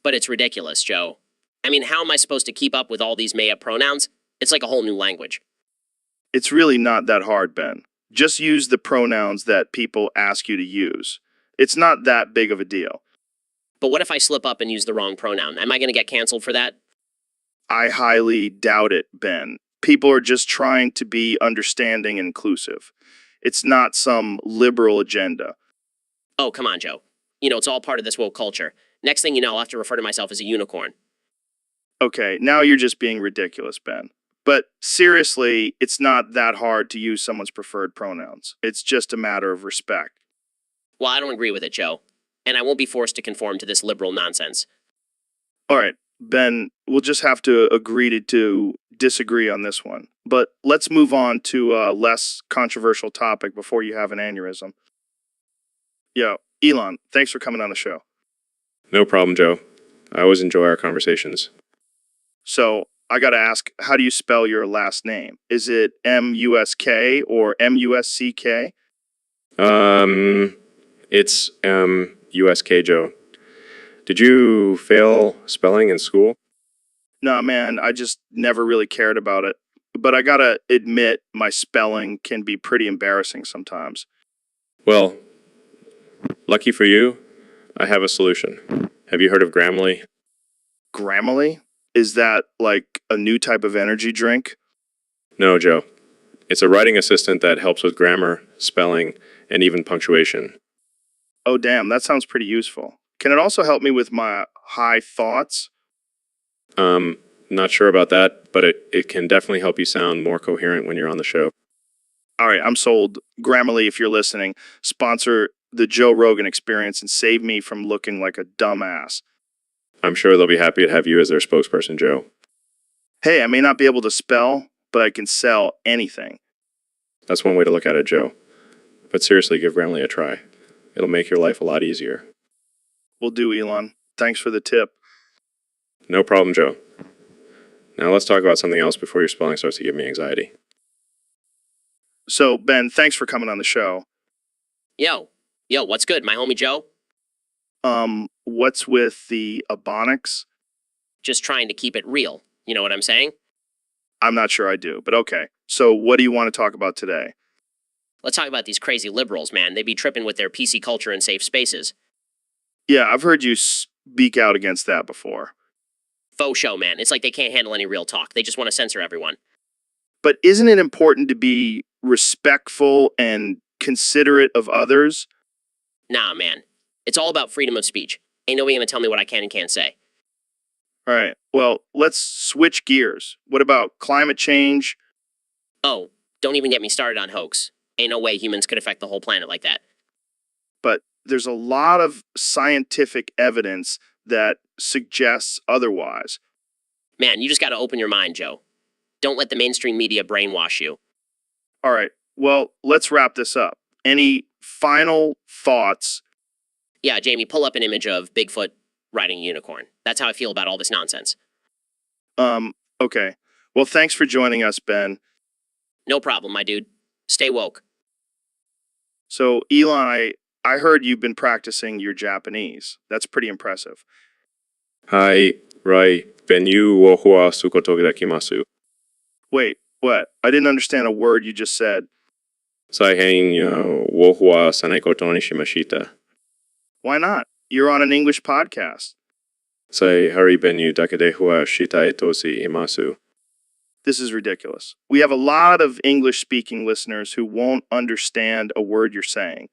But it's ridiculous, Joe. I mean, how am I supposed to keep up with all these made-up pronouns? It's like a whole new language. It's really not that hard, Ben. Just use the pronouns that people ask you to use. It's not that big of a deal. But what if I slip up and use the wrong pronoun? Am I going to get canceled for that? I highly doubt it, Ben. People are just trying to be understanding and inclusive. It's not some liberal agenda. Oh, come on, Joe. You know, it's all part of this woke culture. Next thing you know, I'll have to refer to myself as a unicorn. Okay, now you're just being ridiculous, Ben. But seriously, it's not that hard to use someone's preferred pronouns. It's just a matter of respect. Well, I don't agree with it, Joe. And I won't be forced to conform to this liberal nonsense. All right, Ben, we'll just have to agree to disagree on this one. But let's move on to a less controversial topic before you have an aneurysm. Yo, Elon, thanks for coming on the show. No problem, Joe. I always enjoy our conversations. So, I gotta ask, how do you spell your last name? Is it M-U-S-K or M-U-S-C-K? It's USK, Joe. Did you fail spelling in school? No, man, I just never really cared about it. But I gotta admit, my spelling can be pretty embarrassing sometimes. Well, lucky for you, I have a solution. Have you heard of Grammarly? Grammarly? Is that like a new type of energy drink? No, Joe. It's a writing assistant that helps with grammar, spelling, and even punctuation. Oh, damn, that sounds pretty useful. Can it also help me with my high thoughts? Not sure about that, but it can definitely help you sound more coherent when you're on the show. All right, I'm sold. Grammarly, if you're listening, sponsor the Joe Rogan Experience and save me from looking like a dumbass. I'm sure they'll be happy to have you as their spokesperson, Joe. Hey, I may not be able to spell, but I can sell anything. That's one way to look at it, Joe. But seriously, give Grammarly a try. It'll make your life a lot easier. Will do, Elon. Thanks for the tip. No problem, Joe. Now let's talk about something else before your spelling starts to give me anxiety. So, Ben, thanks for coming on the show. Yo, what's good, my homie Joe? What's with the Ebonics? Just trying to keep it real. You know what I'm saying? I'm not sure I do, but okay. So, what do you want to talk about today? Let's talk about these crazy liberals, man. They be tripping with their PC culture and safe spaces. Yeah, I've heard you speak out against that before. Faux show, man. It's like they can't handle any real talk. They just want to censor everyone. But isn't it important to be respectful and considerate of others? Nah, man. It's all about freedom of speech. Ain't nobody gonna tell me what I can and can't say. All right, well, let's switch gears. What about climate change? Oh, don't even get me started on hoax. Ain't no way humans could affect the whole planet like that. But there's a lot of scientific evidence that suggests otherwise. Man, you just got to open your mind, Joe. Don't let the mainstream media brainwash you. All right. Well, let's wrap this up. Any final thoughts? Yeah, Jamie, pull up an image of Bigfoot riding a unicorn. That's how I feel about all this nonsense. Okay. Well, thanks for joining us, Ben. No problem, my dude. Stay woke. So, Elon, I heard you've been practicing your Japanese. That's pretty impressive. Hai, rai, benyu wo hua sukoto dekimasu. Wait, what? I didn't understand a word you just said. Saihen wo hua sanekoto ni shimashita. Why not? You're on an English podcast. Sai hari benyu dakade hua shita etosi imasu. This is ridiculous. We have a lot of English speaking listeners who won't understand a word you're saying.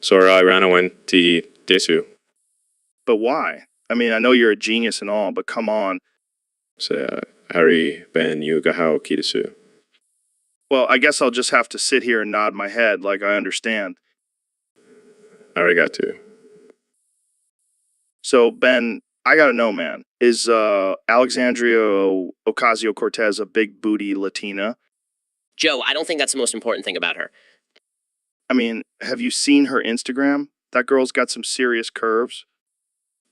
Sorai ranawen ti desu. But why? I mean, I know you're a genius and all, but come on. Say hari benyu gahao kidesu. Well, I guess I'll just have to sit here and nod my head like I understand. Arigato. So, Ben, I gotta know, man. Is Alexandria Ocasio-Cortez a big booty Latina? Joe, I don't think that's the most important thing about her. I mean, have you seen her Instagram? That girl's got some serious curves.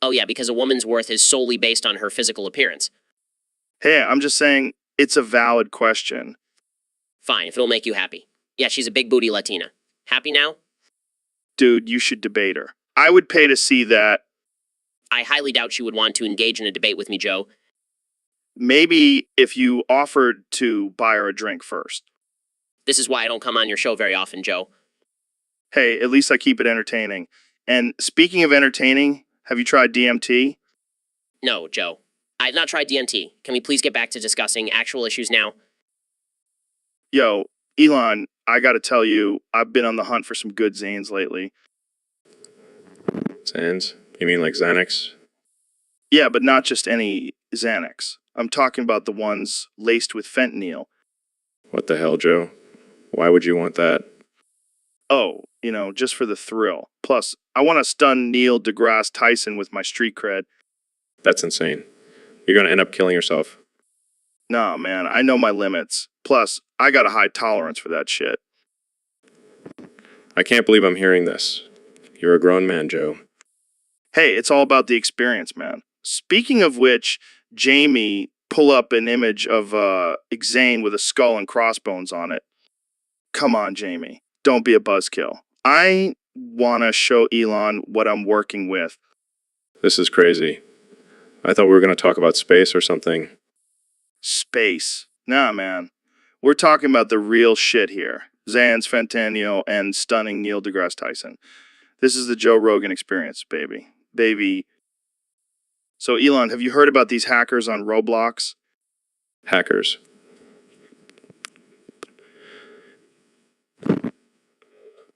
Oh yeah, because a woman's worth is solely based on her physical appearance. Hey, I'm just saying it's a valid question. Fine, if it'll make you happy. Yeah, she's a big booty Latina. Happy now? Dude, you should debate her. I would pay to see that. I highly doubt she would want to engage in a debate with me, Joe. Maybe if you offered to buy her a drink first. This is why I don't come on your show very often, Joe. Hey, at least I keep it entertaining. And speaking of entertaining, have you tried DMT? No, Joe. I've not tried DMT. Can we please get back to discussing actual issues now? Yo, Elon, I gotta tell you, I've been on the hunt for some good Zanes lately. Sans? You mean like Xanax? Yeah, but not just any Xanax. I'm talking about the ones laced with fentanyl. What the hell, Joe? Why would you want that? Oh, just for the thrill. Plus, I want to stun Neil deGrasse Tyson with my street cred. That's insane. You're gonna end up killing yourself. Nah, man, I know my limits. Plus, I got a high tolerance for that shit. I can't believe I'm hearing this. You're a grown man, Joe. Hey, it's all about the experience, man. Speaking of which, Jamie, pull up an image of Zane with a skull and crossbones on it. Come on, Jamie. Don't be a buzzkill. I want to show Elon what I'm working with. This is crazy. I thought we were gonna talk about space or something. Space. Nah, man. We're talking about the real shit here. Xans, fentanyl, and stunning Neil deGrasse Tyson. This is the Joe Rogan experience, baby. Baby. So, Elon, have you heard about these hackers on Roblox? Hackers.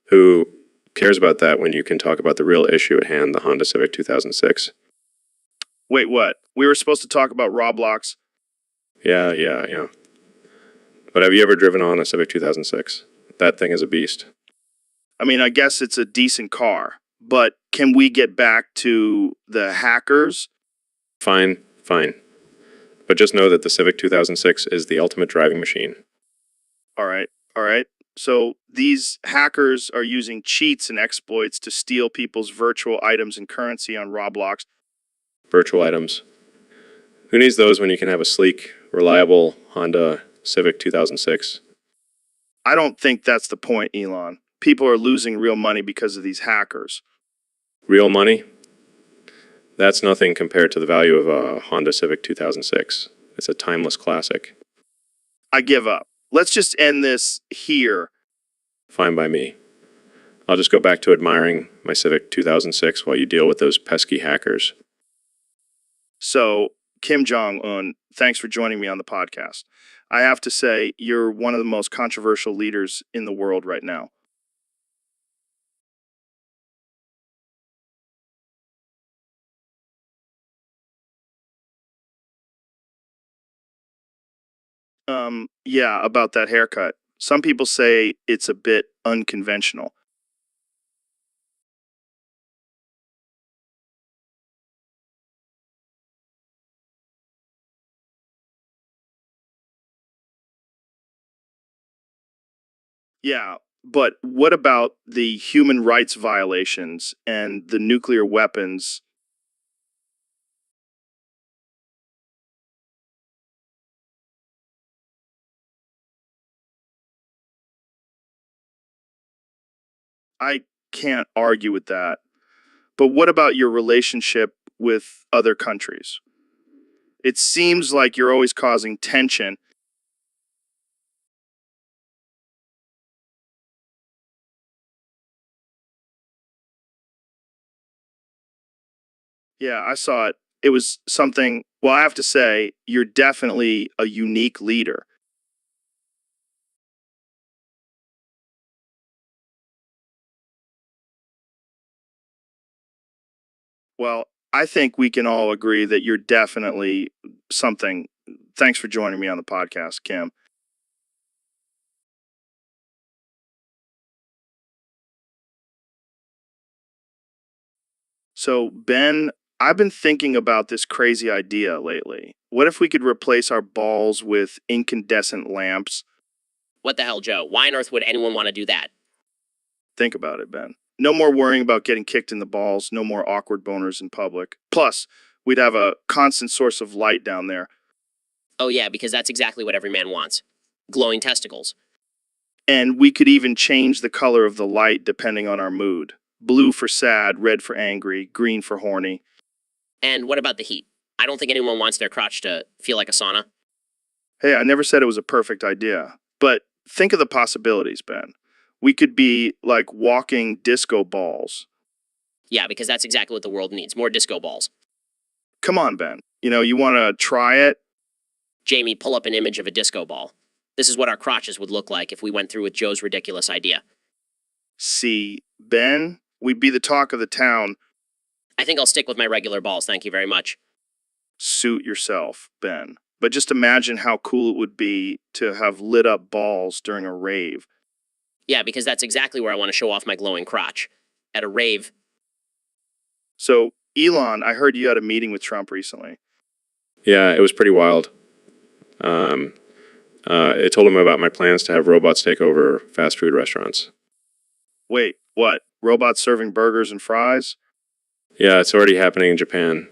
Who cares about that when you can talk about the real issue at hand, the Honda Civic 2006? Wait, what? We were supposed to talk about Roblox? Yeah. But have you ever driven on a Civic 2006? That thing is a beast. I mean, I guess it's a decent car. But can we get back to the hackers? Fine. But just know that the Civic 2006 is the ultimate driving machine. All right. So these hackers are using cheats and exploits to steal people's virtual items and currency on Roblox. Virtual items. Who needs those when you can have a sleek, reliable Honda Civic 2006? I don't think that's the point, Elon. People are losing real money because of these hackers. Real money? That's nothing compared to the value of a Honda Civic 2006. It's a timeless classic. I give up. Let's just end this here. Fine by me. I'll just go back to admiring my Civic 2006 while you deal with those pesky hackers. So, Kim Jong-un, thanks for joining me on the podcast. I have to say, you're one of the most controversial leaders in the world right now. Yeah, about that haircut. Some people say it's a bit unconventional. Yeah, but what about the human rights violations and the nuclear weapons? I can't argue with that. But what about your relationship with other countries? It seems like you're always causing tension. Yeah, I saw it. It was something, well, I have to say, you're definitely a unique leader. Well, I think we can all agree that you're definitely something. Thanks for joining me on the podcast, Kim. So, Ben, I've been thinking about this crazy idea lately. What if we could replace our balls with incandescent lamps? What the hell, Joe? Why on earth would anyone want to do that? Think about it, Ben. No more worrying about getting kicked in the balls, no more awkward boners in public. Plus, we'd have a constant source of light down there. Oh, yeah, because that's exactly what every man wants. Glowing testicles. And we could even change the color of the light depending on our mood. Blue for sad, red for angry, green for horny. And what about the heat? I don't think anyone wants their crotch to feel like a sauna. Hey, I never said it was a perfect idea. But think of the possibilities, Ben. We could be like walking disco balls. Yeah, because that's exactly what the world needs. More disco balls. Come on, Ben. You want to try it? Jamie, pull up an image of a disco ball. This is what our crotches would look like if we went through with Joe's ridiculous idea. See, Ben, we'd be the talk of the town. I think I'll stick with my regular balls, thank you very much. Suit yourself, Ben. But just imagine how cool it would be to have lit up balls during a rave. Yeah, because that's exactly where I want to show off my glowing crotch. At a rave. So, Elon, I heard you had a meeting with Trump recently. Yeah, it was pretty wild. I told him about my plans to have robots take over fast food restaurants. Wait, what? Robots serving burgers and fries? Yeah, it's already happening in Japan.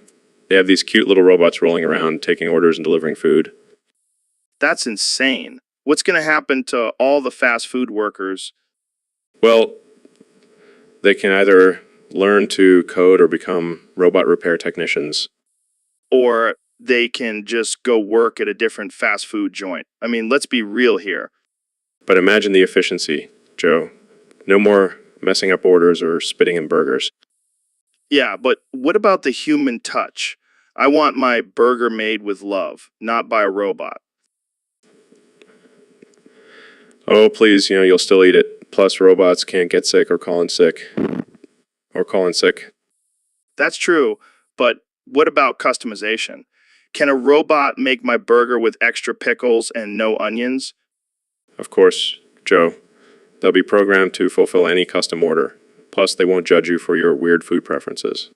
They have these cute little robots rolling around, taking orders and delivering food. That's insane. What's going to happen to all the fast food workers? Well, they can either learn to code or become robot repair technicians. Or they can just go work at a different fast food joint? I mean, let's be real here. But imagine the efficiency, Joe. No more messing up orders or spitting in burgers. Yeah, but what about the human touch? I want my burger made with love, not by a robot. Oh, please, you'll still eat it. Plus, robots can't get sick or call in sick. Or call in sick. That's true, but what about customization? Can a robot make my burger with extra pickles and no onions? Of course, Joe. They'll be programmed to fulfill any custom order. Plus, they won't judge you for your weird food preferences.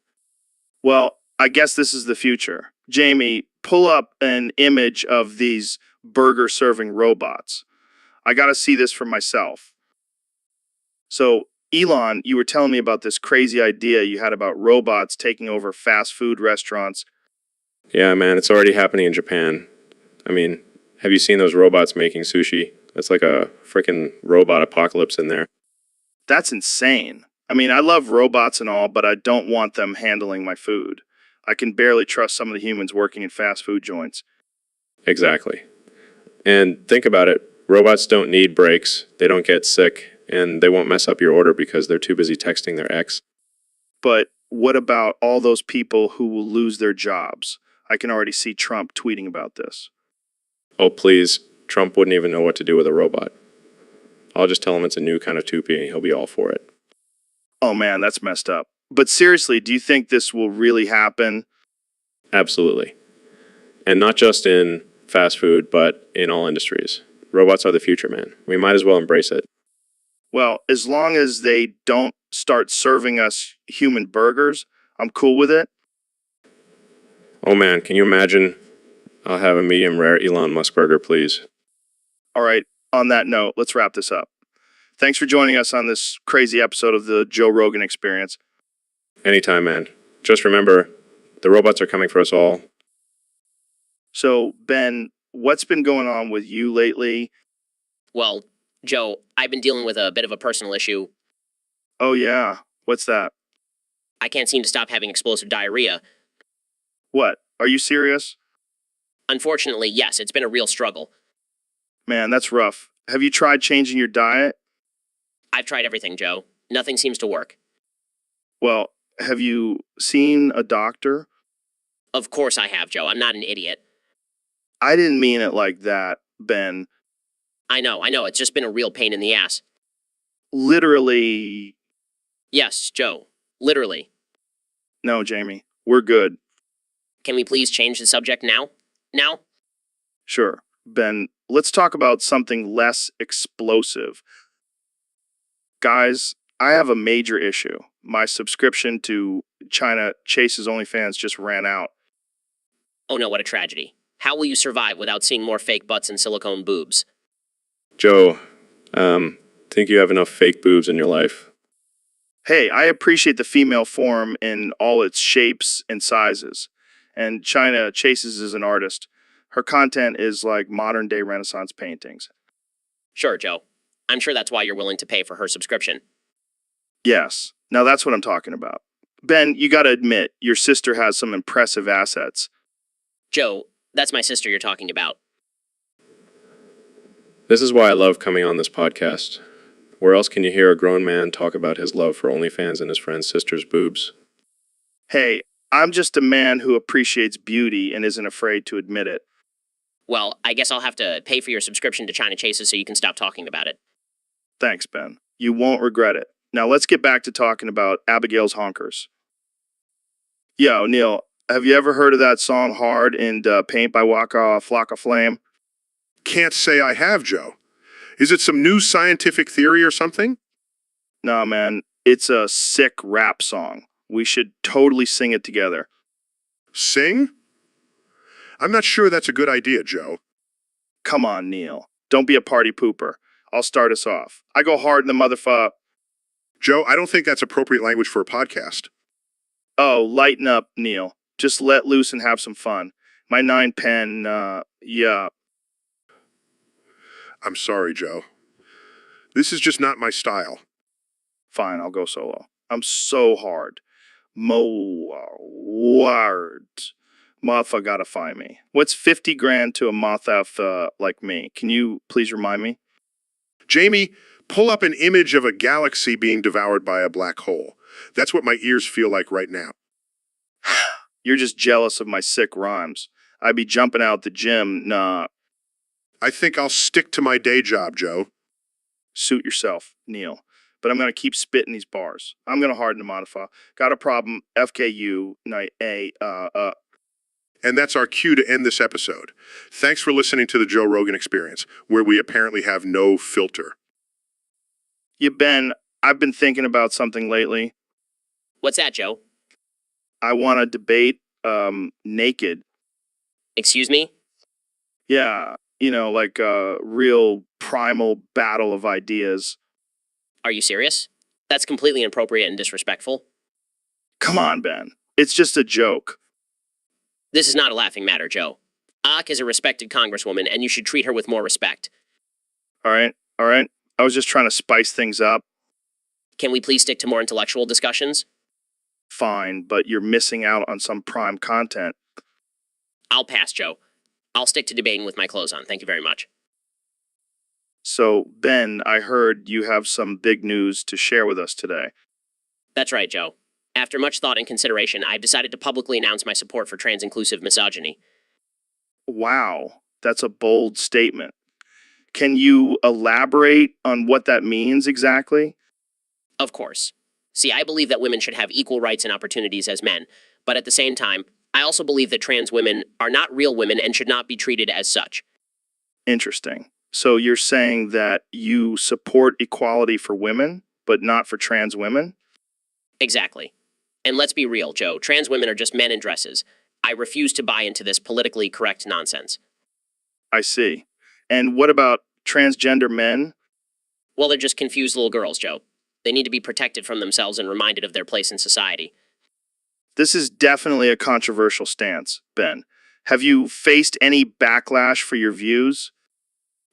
Well, I guess this is the future. Jamie, pull up an image of these burger serving robots. I gotta see this for myself. So, Elon, you were telling me about this crazy idea you had about robots taking over fast food restaurants. Yeah, man, it's already happening in Japan. I mean, have you seen those robots making sushi? It's like a freaking robot apocalypse in there. That's insane. I mean, I love robots and all, but I don't want them handling my food. I can barely trust some of the humans working in fast food joints. Exactly. And think about it. Robots don't need breaks. They don't get sick. And they won't mess up your order because they're too busy texting their ex. But what about all those people who will lose their jobs? I can already see Trump tweeting about this. Oh, please. Trump wouldn't even know what to do with a robot. I'll just tell him it's a new kind of toupee and he'll be all for it. Oh man, that's messed up. But seriously, do you think this will really happen? Absolutely. And not just in fast food, but in all industries. Robots are the future, man. We might as well embrace it. Well, as long as they don't start serving us human burgers, I'm cool with it. Oh man, can you imagine? I'll have a medium rare Elon Musk burger, please. All right, on that note, let's wrap this up. Thanks for joining us on this crazy episode of the Joe Rogan Experience. Anytime, man. Just remember, the robots are coming for us all. So, Ben, what's been going on with you lately? Well, Joe, I've been dealing with a bit of a personal issue. Oh, yeah. What's that? I can't seem to stop having explosive diarrhea. What? Are you serious? Unfortunately, yes, it's been a real struggle. Man, that's rough. Have you tried changing your diet? I've tried everything, Joe. Nothing seems to work. Well, have you seen a doctor? Of course I have, Joe. I'm not an idiot. I didn't mean it like that, Ben. I know. It's just been a real pain in the ass. Literally. Yes, Joe. Literally. No, Jamie. We're good. Can we please change the subject now? Now? Sure. Ben, let's talk about something less explosive. Guys, I have a major issue. My subscription to China Chase's OnlyFans just ran out. Oh no, what a tragedy. How will you survive without seeing more fake butts and silicone boobs? Joe, think you have enough fake boobs in your life? Hey, I appreciate the female form in all its shapes and sizes. And China Chases is an artist. Her content is like modern day Renaissance paintings. Sure, Joe. I'm sure that's why you're willing to pay for her subscription. Yes. Now that's what I'm talking about. Ben, you gotta admit, your sister has some impressive assets. Joe, that's my sister you're talking about. This is why I love coming on this podcast. Where else can you hear a grown man talk about his love for OnlyFans and his friend's sister's boobs? Hey, I'm just a man who appreciates beauty and isn't afraid to admit it. Well, I guess I'll have to pay for your subscription to China Chases so you can stop talking about it. Thanks, Ben. You won't regret it. Now let's get back to talking about Abigail's honkers. Yo, Neil, have you ever heard of that song Hard and Paint by Waka Flocka Flame? Can't say I have, Joe. Is it some new scientific theory or something? Nah, man, it's a sick rap song. We should totally sing it together. Sing? I'm not sure that's a good idea, Joe. Come on, Neil. Don't be a party pooper. I'll start us off. I go hard in the motherfucker. Joe, I don't think that's appropriate language for a podcast. Oh, lighten up, Neil. Just let loose and have some fun. My 9 pen, yeah. I'm sorry, Joe. This is just not my style. Fine, I'll go solo. I'm so hard. Ward. Martha gotta find me. What's 50 grand to a moth like me? Can you please remind me? Jamie, pull up an image of a galaxy being devoured by a black hole. That's what my ears feel like right now. You're just jealous of my sick rhymes. I'd be jumping out the gym, nah. I think I'll stick to my day job, Joe. Suit yourself, Neil. But I'm gonna keep spitting these bars. I'm gonna harden the modify. Got a problem, FKU, night A, And that's our cue to end this episode. Thanks for listening to the Joe Rogan Experience, where we apparently have no filter. Yeah, Ben, I've been thinking about something lately. What's that, Joe? I want to debate naked. Excuse me? Yeah, like a real primal battle of ideas. Are you serious? That's completely inappropriate and disrespectful. Come on, Ben. It's just a joke. This is not a laughing matter, Joe. Ak is a respected congresswoman, and you should treat her with more respect. All right. I was just trying to spice things up. Can we please stick to more intellectual discussions? Fine, but you're missing out on some prime content. I'll pass, Joe. I'll stick to debating with my clothes on. Thank you very much. So, Ben, I heard you have some big news to share with us today. That's right, Joe. After much thought and consideration, I've decided to publicly announce my support for trans-inclusive misogyny. Wow, that's a bold statement. Can you elaborate on what that means exactly? Of course. See, I believe that women should have equal rights and opportunities as men, but at the same time, I also believe that trans women are not real women and should not be treated as such. Interesting. So you're saying that you support equality for women, but not for trans women? Exactly. And let's be real, Joe. Trans women are just men in dresses. I refuse to buy into this politically correct nonsense. I see. And what about transgender men? Well, they're just confused little girls, Joe. They need to be protected from themselves and reminded of their place in society. This is definitely a controversial stance, Ben. Have you faced any backlash for your views?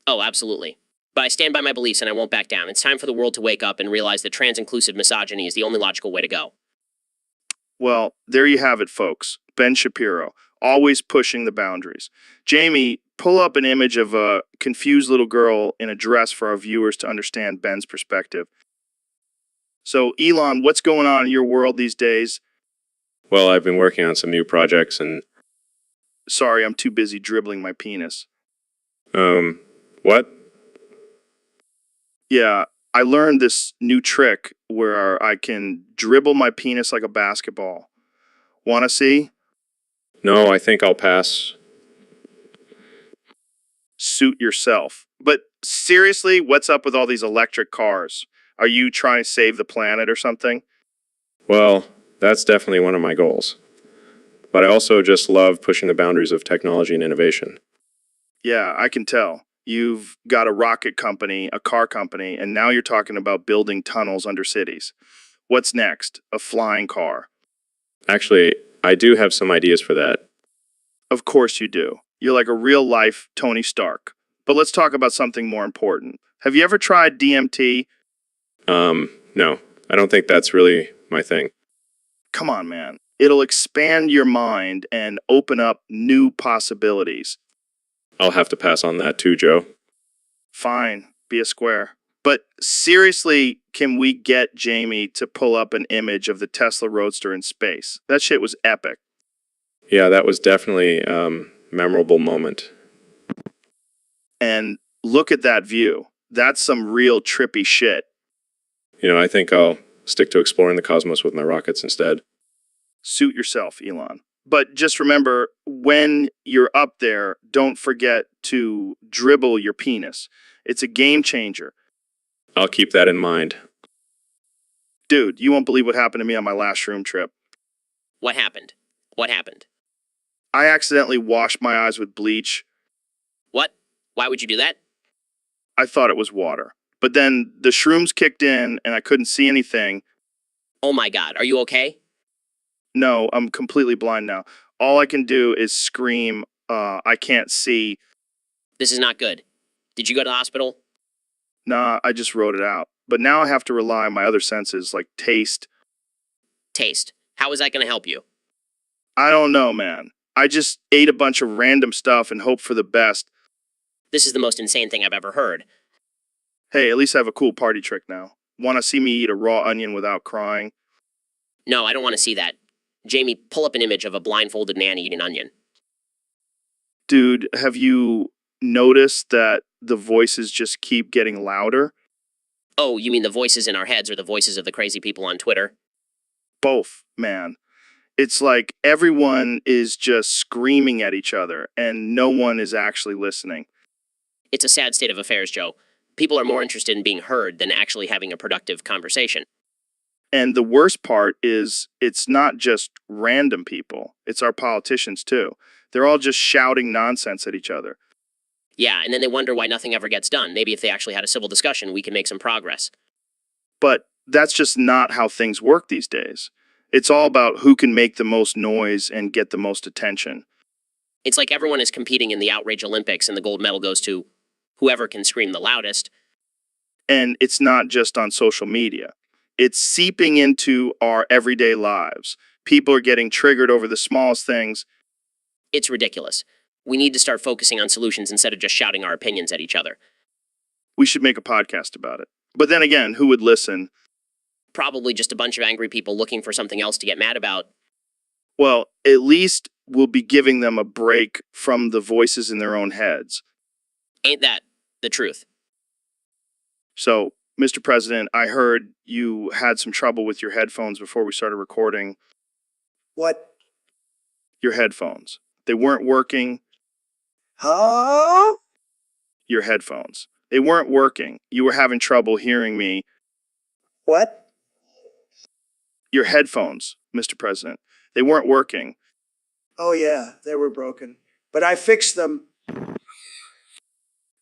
Oh, absolutely. But I stand by my beliefs and I won't back down. It's time for the world to wake up and realize that trans-inclusive misogyny is the only logical way to go. Well, there you have it, folks. Ben Shapiro, always pushing the boundaries. Jamie, pull up an image of a confused little girl in a dress for our viewers to understand Ben's perspective. So, Elon, what's going on in your world these days? Well, I've been working on some new projects and, Sorry, I'm too busy dribbling my penis. what? Yeah, I learned this new trick where I can dribble my penis like a basketball. Wanna see? No, I think I'll pass. Suit yourself. But seriously, what's up with all these electric cars? Are you trying to save the planet or something? Well, that's definitely one of my goals. But I also just love pushing the boundaries of technology and innovation. Yeah, I can tell. You've got a rocket company, a car company, and now you're talking about building tunnels under cities. What's next? A flying car. Actually, I do have some ideas for that. Of course you do. You're like a real-life Tony Stark. But let's talk about something more important. Have you ever tried DMT? No, I don't think that's really my thing. Come on, man. It'll expand your mind and open up new possibilities. I'll have to pass on that too, Joe. Fine, be a square. But seriously, can we get Jamie to pull up an image of the Tesla Roadster in space? That shit was epic. Yeah, that was definitely memorable moment. And look at that view. That's some real trippy shit. You know, I think I'll stick to exploring the cosmos with my rockets instead. Suit yourself, Elon. But just remember, when you're up there, don't forget to dribble your penis. It's a game changer. I'll keep that in mind. Dude, you won't believe what happened to me on my last shroom trip. What happened? What happened? I accidentally washed my eyes with bleach. What? Why would you do that? I thought it was water. But then the shrooms kicked in and I couldn't see anything. Oh my god, are you okay? No, I'm completely blind now. All I can do is scream, I can't see. This is not good. Did you go to the hospital? Nah, I just wrote it out. But now I have to rely on my other senses like taste. Taste. How is that going to help you? I don't know, man. I just ate a bunch of random stuff and hoped for the best. This is the most insane thing I've ever heard. Hey, at least I have a cool party trick now. Want to see me eat a raw onion without crying? No, I don't want to see that. Jamie, pull up an image of a blindfolded man eating onion. Dude, have you noticed that the voices just keep getting louder? Oh, you mean the voices in our heads or the voices of the crazy people on Twitter? Both, man. It's like everyone is just screaming at each other and no one is actually listening. It's a sad state of affairs, Joe. People are more interested in being heard than actually having a productive conversation. And the worst part is it's not just random people, it's our politicians too. They're all just shouting nonsense at each other. Yeah, and then they wonder why nothing ever gets done. Maybe if they actually had a civil discussion, we can make some progress. But that's just not how things work these days. It's all about who can make the most noise and get the most attention. It's like everyone is competing in the Outrage Olympics and the gold medal goes to whoever can scream the loudest. And it's not just on social media. It's seeping into our everyday lives. People are getting triggered over the smallest things. It's ridiculous. We need to start focusing on solutions instead of just shouting our opinions at each other. We should make a podcast about it. But then again, who would listen? Probably just a bunch of angry people looking for something else to get mad about. Well, at least we'll be giving them a break from the voices in their own heads. Ain't that the truth? So, Mr. President, I heard you had some trouble with your headphones before we started recording. What? Your headphones. They weren't working. Huh? Your headphones. They weren't working. You were having trouble hearing me. What? Your headphones, Mr. President. They weren't working. Oh, yeah, they were broken. But I fixed them.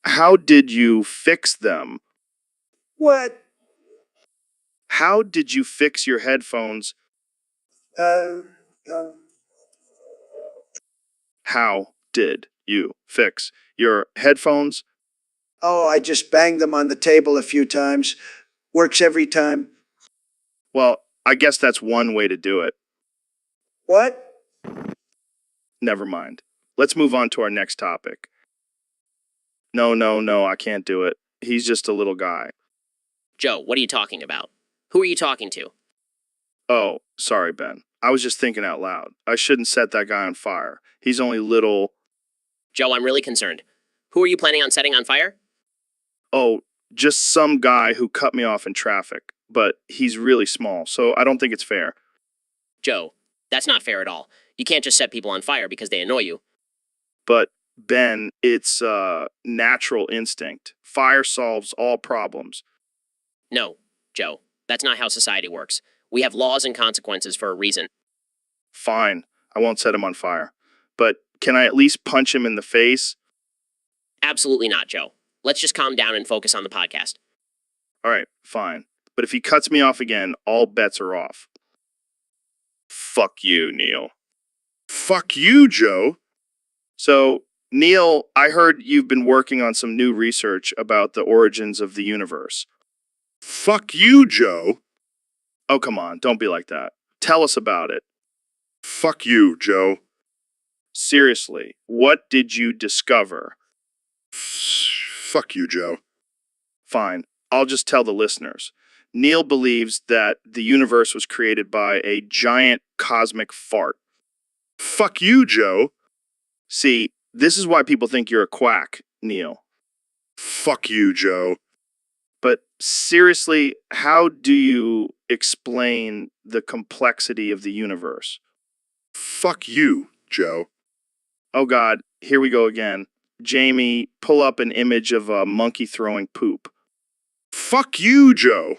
How did you fix them? What? How did you fix your headphones? Uh, uh, How did you fix your headphones? oh, I just banged them on the table a few times. Works every time. Well, I guess that's one way to do it. What? Never mind. Let's move on to our next topic. No, no, no, I can't do it. He's just a little guy. Joe, what are you talking about? Who are you talking to? Oh, sorry, Ben. I was just thinking out loud. I shouldn't set that guy on fire. He's only little. Joe, I'm really concerned. Who are you planning on setting on fire? Oh, just some guy who cut me off in traffic. But he's really small, so I don't think it's fair. Joe, that's not fair at all. You can't just set people on fire because they annoy you. But, Ben, it's natural instinct. Fire solves all problems. No, Joe, that's not how society works. We have laws and consequences for a reason. Fine, I won't set him on fire. But can I at least punch him in the face? Absolutely not, Joe. Let's just calm down and focus on the podcast. All right, fine. But if he cuts me off again, all bets are off. Fuck you, Neil. Fuck you, Joe. So, Neil, I heard you've been working on some new research about the origins of the universe. Fuck you, Joe. Oh, come on, don't be like that. Tell us about it. Fuck you, Joe. Seriously, what did you discover? Fuck you, Joe. Fine, I'll just tell the listeners. Neil believes that the universe was created by a giant cosmic fart. Fuck you, Joe. See, this is why people think you're a quack, Neil. Fuck you, Joe. But seriously, how do you explain the complexity of the universe? Fuck you, Joe. Oh God, here we go again. Jamie, pull up an image of a monkey throwing poop. Fuck you, Joe.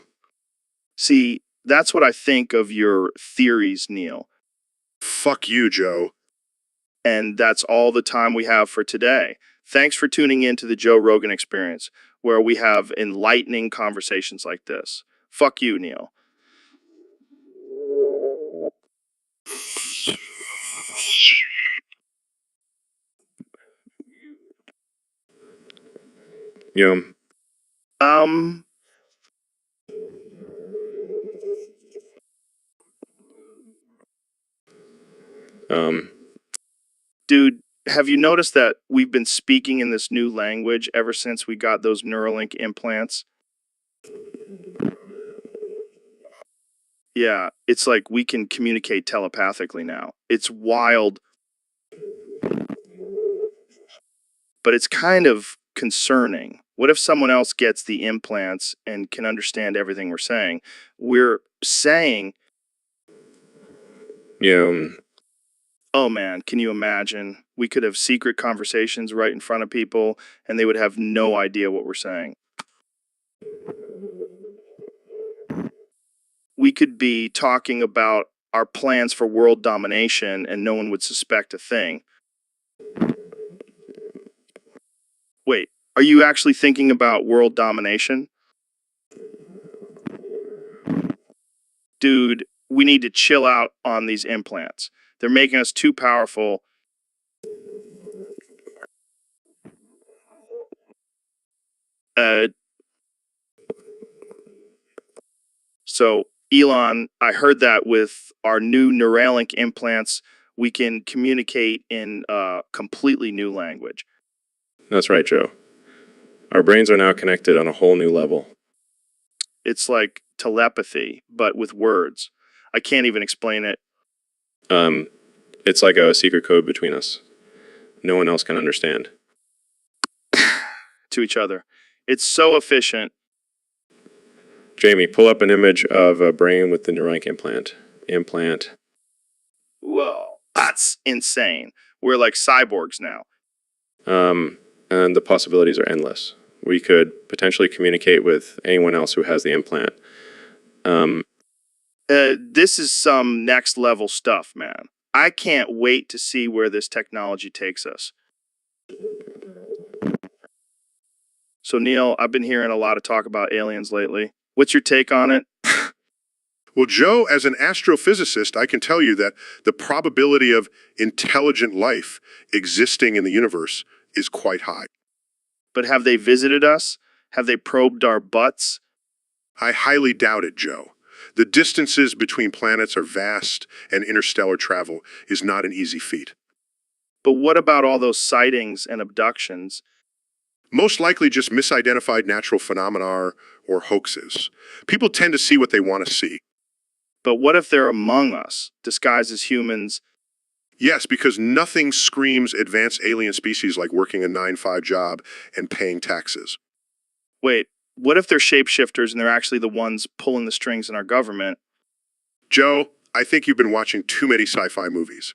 See, that's what I think of your theories, Neil. Fuck you, Joe. And that's all the time we have for today. Thanks for tuning in to the Joe Rogan Experience, where we have enlightening conversations like this. Fuck you, Neil. You Um, um, Dude, have you noticed that we've been speaking in this new language ever since we got those Neuralink implants? Yeah, it's like we can communicate telepathically now. It's wild, but it's kind of concerning. What if someone else gets the implants and can understand everything we're saying? We're saying, you oh man, can you imagine? We could have secret conversations right in front of people and they would have no idea what we're saying. We could be talking about our plans for world domination and no one would suspect a thing. Wait, are you actually thinking about world domination? Dude, we need to chill out on these implants. They're making us too powerful. Uh, so, Elon, I heard that with our new Neuralink implants, we can communicate in a completely new language. That's right, Joe. Our brains are now connected on a whole new level. It's like telepathy, but with words. I can't even explain it. It's like a secret code between us. No one else can understand. To each other. It's so efficient. Jamie, pull up an image of a brain with the Neuralink implant. Whoa, that's insane. We're like cyborgs now. And the possibilities are endless. We could potentially communicate with anyone else who has the implant. This is some next level stuff, man. I can't wait to see where this technology takes us. So, Neil, I've been hearing a lot of talk about aliens lately. What's your take on it? Well, Joe, as an astrophysicist, I can tell you that the probability of intelligent life existing in the universe is quite high. But have they visited us? Have they probed our butts? I highly doubt it, Joe. The distances between planets are vast, and interstellar travel is not an easy feat. But what about all those sightings and abductions? Most likely just misidentified natural phenomena or hoaxes. People tend to see what they want to see. But what if they're among us, disguised as humans? Yes, because nothing screams advanced alien species like working a 9-5 job and paying taxes. Wait, what if they're shapeshifters and they're actually the ones pulling the strings in our government? Joe, I think you've been watching too many sci-fi movies.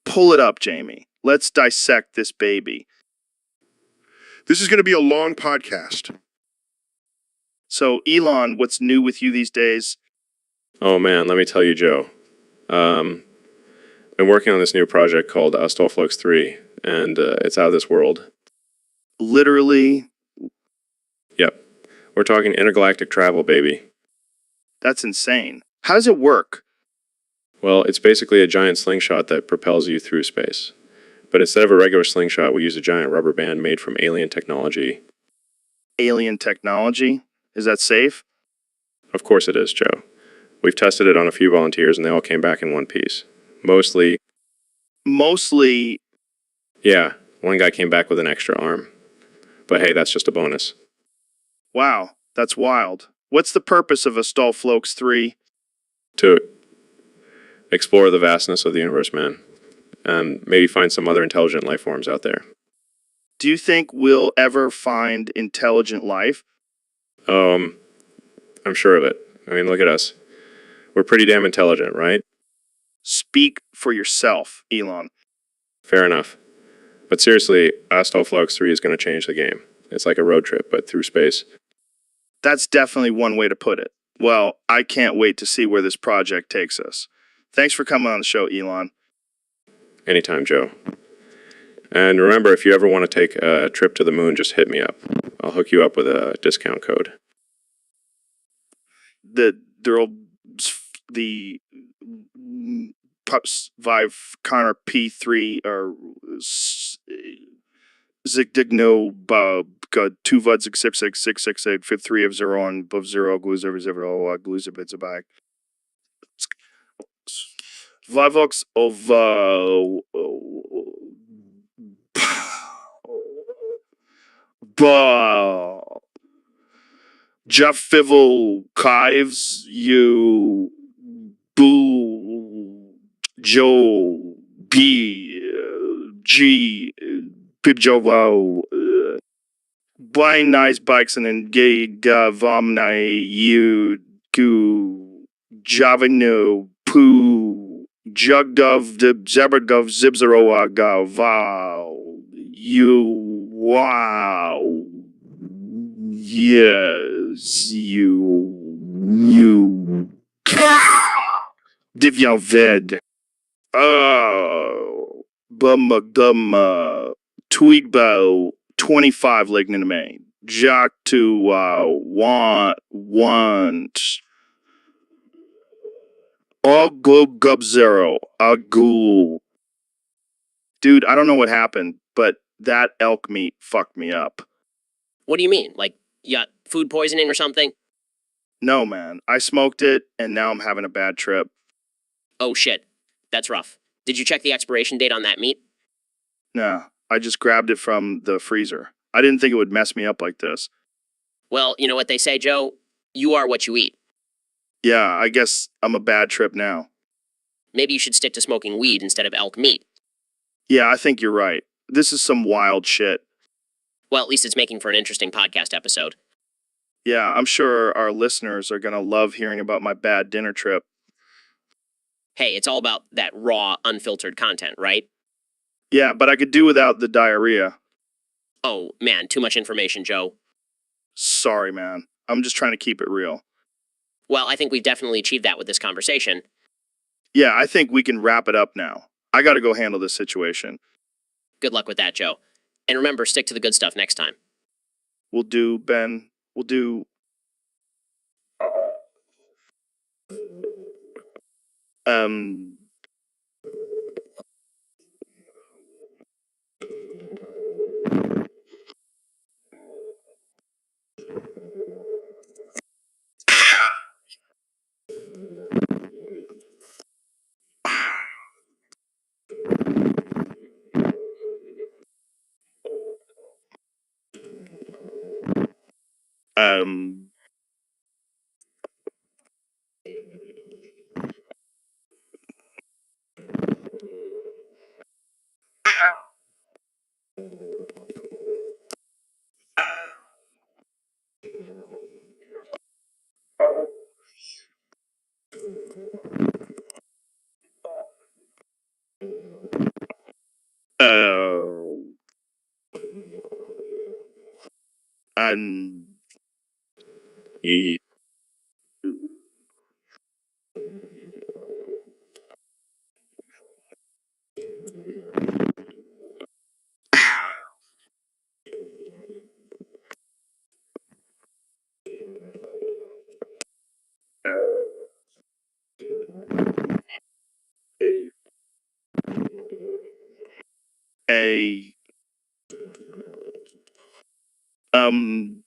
Pull it up, Jamie. Let's dissect this baby. This is going to be a long podcast. So, Elon, what's new with you these days? Oh man, let me tell you, Joe. Been working on this new project called Stolflux 3, and it's out of this world. Literally, Yep. We're talking intergalactic travel, baby. that's insane. How does it work? Well, it's basically a giant slingshot that propels you through space. But instead of a regular slingshot, we use a giant rubber band made from alien technology. Alien technology? Is that safe? Of course it is, Joe. We've tested it on a few volunteers, and they all came back in one piece. Mostly, yeah, one guy came back with an extra arm. But hey, that's just a bonus. Wow, that's wild. What's the purpose of a Stolflux 3? To explore the vastness of the universe, man. And maybe find some other intelligent life forms out there. Do you think we'll ever find intelligent life? I'm sure of it. I mean, look at us. We're pretty damn intelligent, right? Speak for yourself, Elon. Fair enough. But seriously, Stolflux 3 is going to change the game. It's like a road trip, but through space. That's definitely one way to put it. Well, I can't wait to see where this project takes us. Thanks for coming on the show, Elon. Anytime, Joe. And remember, if you ever want to take a trip to the moon, just hit me up. I'll hook you up with a discount code. The Pups Vive Connor P3 or Zigdigno Bob got 2 Vuds 66666 Fifth 3 of 0 on above 0 glues over 0 glues a bits of back. Vivox of Jeff Fivel Kives, you Boo Joe B G Pip Jovo buying nice bikes and then gay Vomni you Goo Javino Poo Jugdov the Zaberdov Zibzeroa Ga Wow you wow yes you Divya Ved oh Bumma Tweegbo 25 Lignanime Jack to want all go gub 0 a ghoul. Dude, I don't know what happened, but that elk meat fucked me up. What do you mean? Like, you got food poisoning or something? No, man. I smoked it, and now I'm having a bad trip. Oh shit. That's rough. Did you check the expiration date on that meat? Nah, I just grabbed it from the freezer. I didn't think it would mess me up like this. Well, you know what they say, Joe? You are what you eat. Yeah, I guess I'm a bad trip now. Maybe you should stick to smoking weed instead of elk meat. Yeah, I think you're right. This is some wild shit. Well, at least it's making for an interesting podcast episode. Yeah, I'm sure our listeners are gonna love hearing about my bad dinner trip. Hey, it's all about that raw, unfiltered content, right? Yeah, but I could do without the diarrhea. Oh, man, too much information, Joe. Sorry, man. I'm just trying to keep it real. Well, I think we've definitely achieved that with this conversation. Yeah, I think we can wrap it up now. I gotta go handle this situation. Good luck with that, Joe. And remember, stick to the good stuff next time. We'll do, Ben. We'll do. Um. Um. Uh. Um. Ye- A. Um.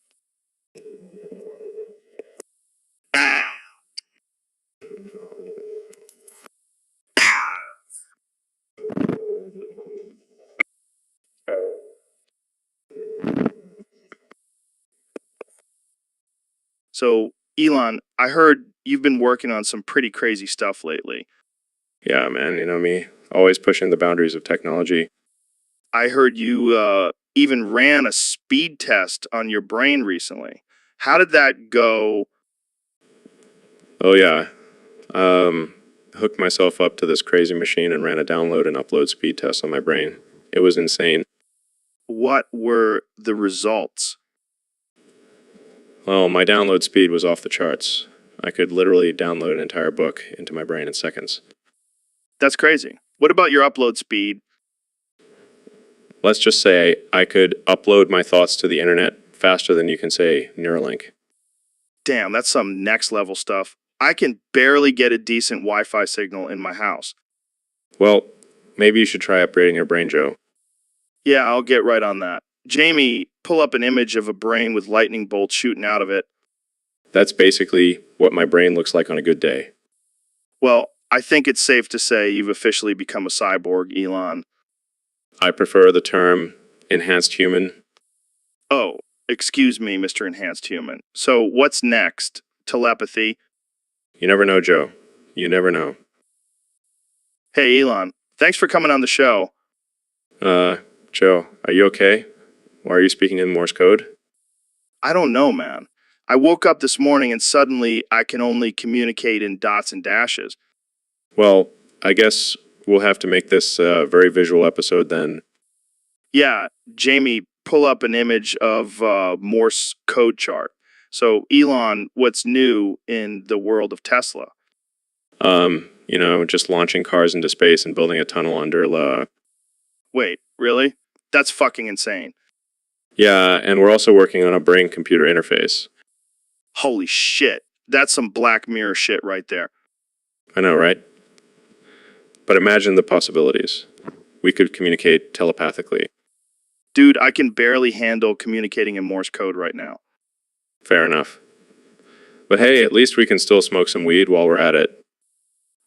So, Elon, I heard you've been working on some pretty crazy stuff lately. Yeah, man, you know me. Always pushing the boundaries of technology. I heard you even ran a speed test on your brain recently. How did that go? Oh, yeah. Um, Hooked myself up to this crazy machine and ran a download and upload speed test on my brain. It was insane. What were the results? Well, my download speed was off the charts. I could literally download an entire book into my brain in seconds. That's crazy. What about your upload speed? Let's just say I could upload my thoughts to the internet faster than you can say Neuralink. Damn, that's some next level stuff. I can barely get a decent Wi Fi signal in my house. Well, maybe you should try upgrading your brain, Joe. Yeah, I'll get right on that. Jamie, pull up an image of a brain with lightning bolts shooting out of it. That's basically what my brain looks like on a good day. Well, I think it's safe to say you've officially become a cyborg, Elon. I prefer the term enhanced human. Oh, excuse me, Mr. Enhanced Human. So, what's next? Telepathy? You never know, Joe. You never know. Hey, Elon, thanks for coming on the show. Joe, are you okay? Why are you speaking in Morse code? I don't know, man. I woke up this morning and suddenly I can only communicate in dots and dashes. Well, I guess we'll have to make this a very visual episode then. Yeah, Jamie, pull up an image of Morse code chart. So, Elon, what's new in the world of Tesla? Just launching cars into space and building a tunnel under Wait, really? That's fucking insane. Yeah, and we're also working on a brain computer interface. Holy shit. That's some Black Mirror shit right there. I know, right? But imagine the possibilities. We could communicate telepathically. Dude, I can barely handle communicating in Morse code right now. Fair enough. But hey, at least we can still smoke some weed while we're at it.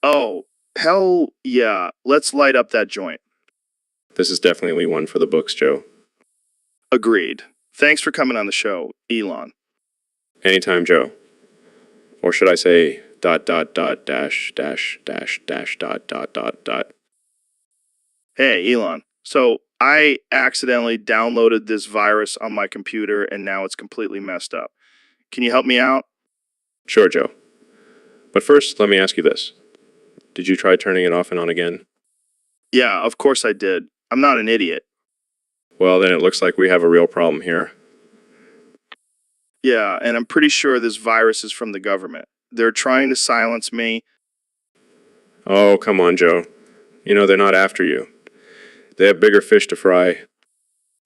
Oh, hell yeah. Let's light up that joint. This is definitely one for the books, Joe. Agreed. Thanks for coming on the show, Elon. Anytime, Joe. Or should I say dot dot dot dash dash dash dash dot dot dot dot. Hey, Elon. So I accidentally downloaded this virus on my computer and now it's completely messed up. Can you help me out? Sure, Joe. But first, let me ask you this. Did you try turning it off and on again? Yeah, of course I did. I'm not an idiot. Well, then it looks like we have a real problem here. Yeah, and I'm pretty sure this virus is from the government. They're trying to silence me. Oh, come on, Joe. You know they're not after you. They have bigger fish to fry.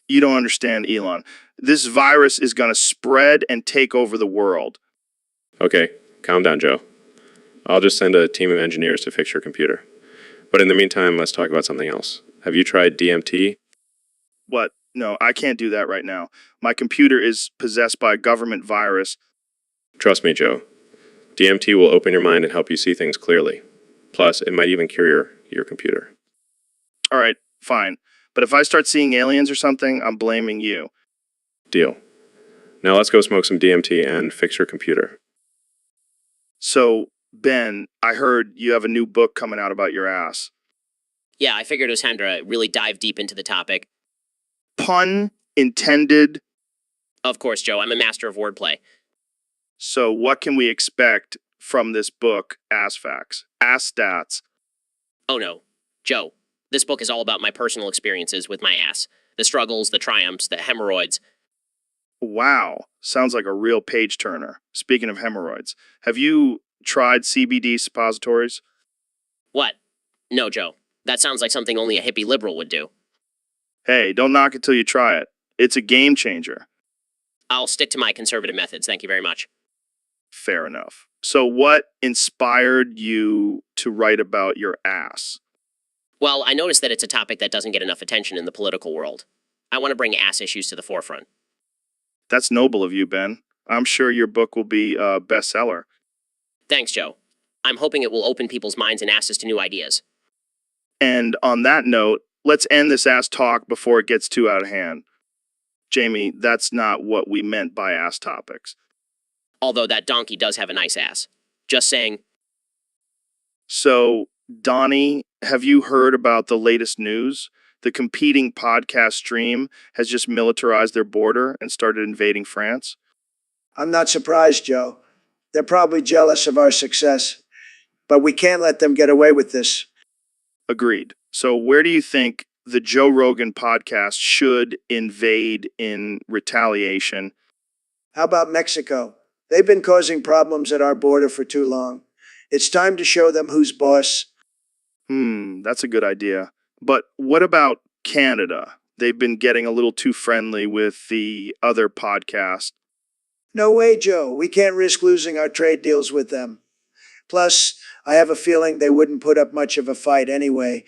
You don't understand, Elon. This virus is going to spread and take over the world. Okay, calm down, Joe. I'll just send a team of engineers to fix your computer. But in the meantime, let's talk about something else. Have you tried DMT? What? No, I can't do that right now. My computer is possessed by a government virus. Trust me, Joe. DMT will open your mind and help you see things clearly. Plus, it might even cure your computer. All right, fine. But if I start seeing aliens or something, I'm blaming you. Deal. Now let's go smoke some DMT and fix your computer. So, Ben, I heard you have a new book coming out about your ass. Yeah, I figured it was time to really dive deep into the topic. Pun intended. Of course, Joe, I'm a master of wordplay. So, what can we expect from this book, Ass Facts? Ass Stats. Oh no, Joe, this book is all about my personal experiences with my ass. The struggles, the triumphs, the hemorrhoids. Wow, sounds like a real page turner. Speaking of hemorrhoids, have you tried CBD suppositories? What? No, Joe. That sounds like something only a hippie liberal would do. Hey, don't knock it till you try it. It's a game changer. I'll stick to my conservative methods, thank you very much. Fair enough. So, what inspired you to write about your ass? Well, I noticed that it's a topic that doesn't get enough attention in the political world. I want to bring ass issues to the forefront. That's noble of you, Ben. I'm sure your book will be a bestseller. Thanks, Joe. I'm hoping it will open people's minds and asses to new ideas. And on that note, let's end this ass talk before it gets too out of hand. Jamie, that's not what we meant by ass topics. Although that donkey does have a nice ass. Just saying. So, Donnie, have you heard about the latest news? The competing podcast stream has just militarized their border and started invading France. I'm not surprised, Joe. They're probably jealous of our success. But we can't let them get away with this. Agreed. So, where do you think the Joe Rogan podcast should invade in retaliation? How about Mexico? They've been causing problems at our border for too long. It's time to show them who's boss. That's a good idea. But what about Canada? They've been getting a little too friendly with the other podcast. No way, Joe. We can't risk losing our trade deals with them. Plus, I have a feeling they wouldn't put up much of a fight anyway.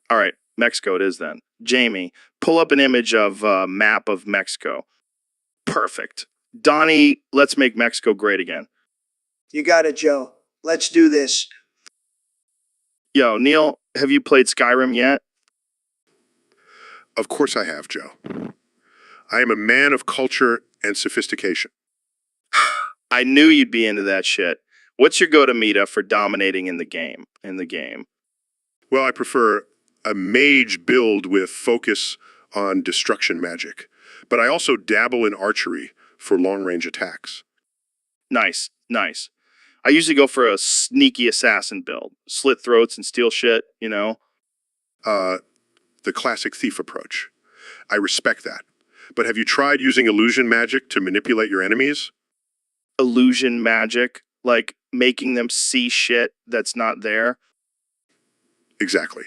All right, Mexico it is then. Jamie, pull up an image of a map of Mexico. Perfect. Donnie, let's make Mexico great again. You got it, Joe. Let's do this. Yo, Neil, have you played Skyrim yet? Of course I have, Joe. I am a man of culture and sophistication. I knew you'd be into that shit. What's your go-to meta for dominating in the game? Well, I prefer a mage build with focus on destruction magic, but I also dabble in archery for long-range attacks. Nice. I usually go for a sneaky assassin build. Slit throats and steal shit, you know? The classic thief approach. I respect that. But have you tried using illusion magic to manipulate your enemies? Illusion magic, like making them see shit that's not there. Exactly.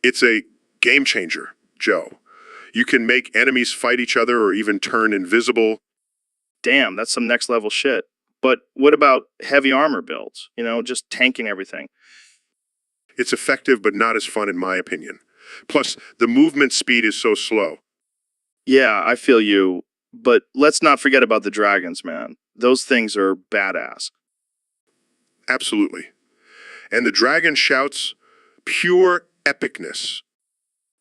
It's a game changer, Joe. You can make enemies fight each other or even turn invisible. Damn, that's some next level shit. But what about heavy armor builds? You know, just tanking everything. It's effective, but not as fun in my opinion. Plus, the movement speed is so slow. Yeah, I feel you. But let's not forget about the dragons, man. Those things are badass. Absolutely. And the dragon shouts pure epicness.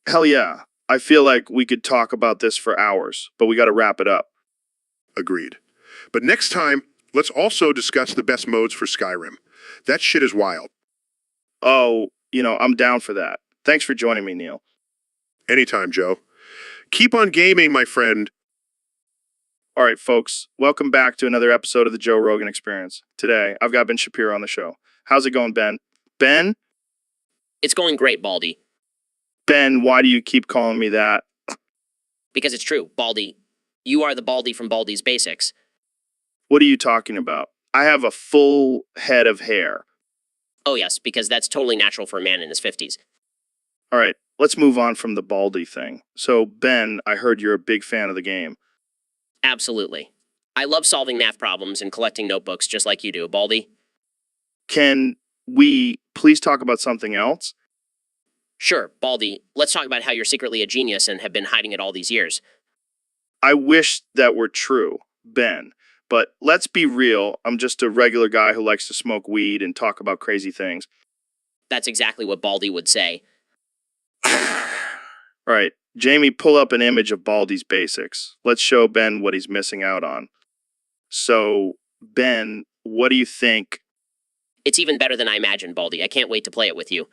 Hell yeah. I feel like we could talk about this for hours, but we got to wrap it up. Agreed. But next time, let's also discuss the best modes for Skyrim. That shit is wild. Oh, I'm down for that. Thanks for joining me, Neil. Anytime, Joe. Keep on gaming, my friend. All right, folks, welcome back to another episode of the Joe Rogan Experience. Today, I've got Ben Shapiro on the show. How's it going, Ben? Ben? It's going great, Baldy. Ben, why do you keep calling me that? Because it's true, Baldy. You are the Baldy from Baldy's Basics. What are you talking about? I have a full head of hair. Oh yes, because that's totally natural for a man in his 50s. All right, let's move on from the Baldy thing. So, Ben, I heard you're a big fan of the game. Absolutely. I love solving math problems and collecting notebooks just like you do, Baldy. Can we please talk about something else? Sure, Baldy, let's talk about how you're secretly a genius and have been hiding it all these years. I wish that were true, Ben. But let's be real, I'm just a regular guy who likes to smoke weed and talk about crazy things. That's exactly what Baldy would say. All right, Jamie, pull up an image of Baldy's basics. Let's show Ben what he's missing out on. So, Ben, what do you think? It's even better than I imagined, Baldy. I can't wait to play it with you.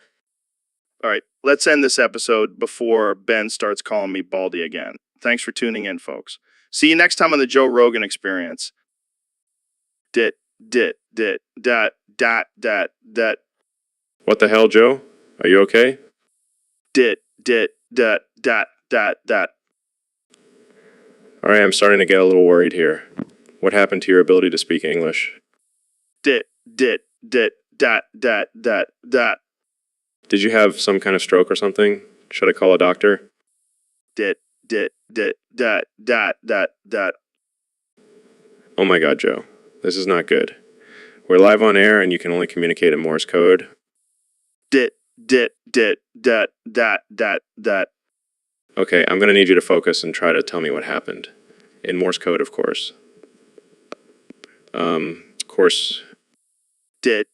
All right, let's end this episode before Ben starts calling me Baldy again. Thanks for tuning in, folks. See you next time on the Joe Rogan Experience. Dat. What the hell, Joe? Are you okay? Dat. All right, I'm starting to get a little worried here. What happened to your ability to speak English? Dat. Did you have some kind of stroke or something? Should I call a doctor? Dat. Oh my god, Joe. This is not good. We're live on air and you can only communicate in Morse code. Dat. Okay, I'm gonna need you to focus and try to tell me what happened. In Morse code, of course. Of course. Dat.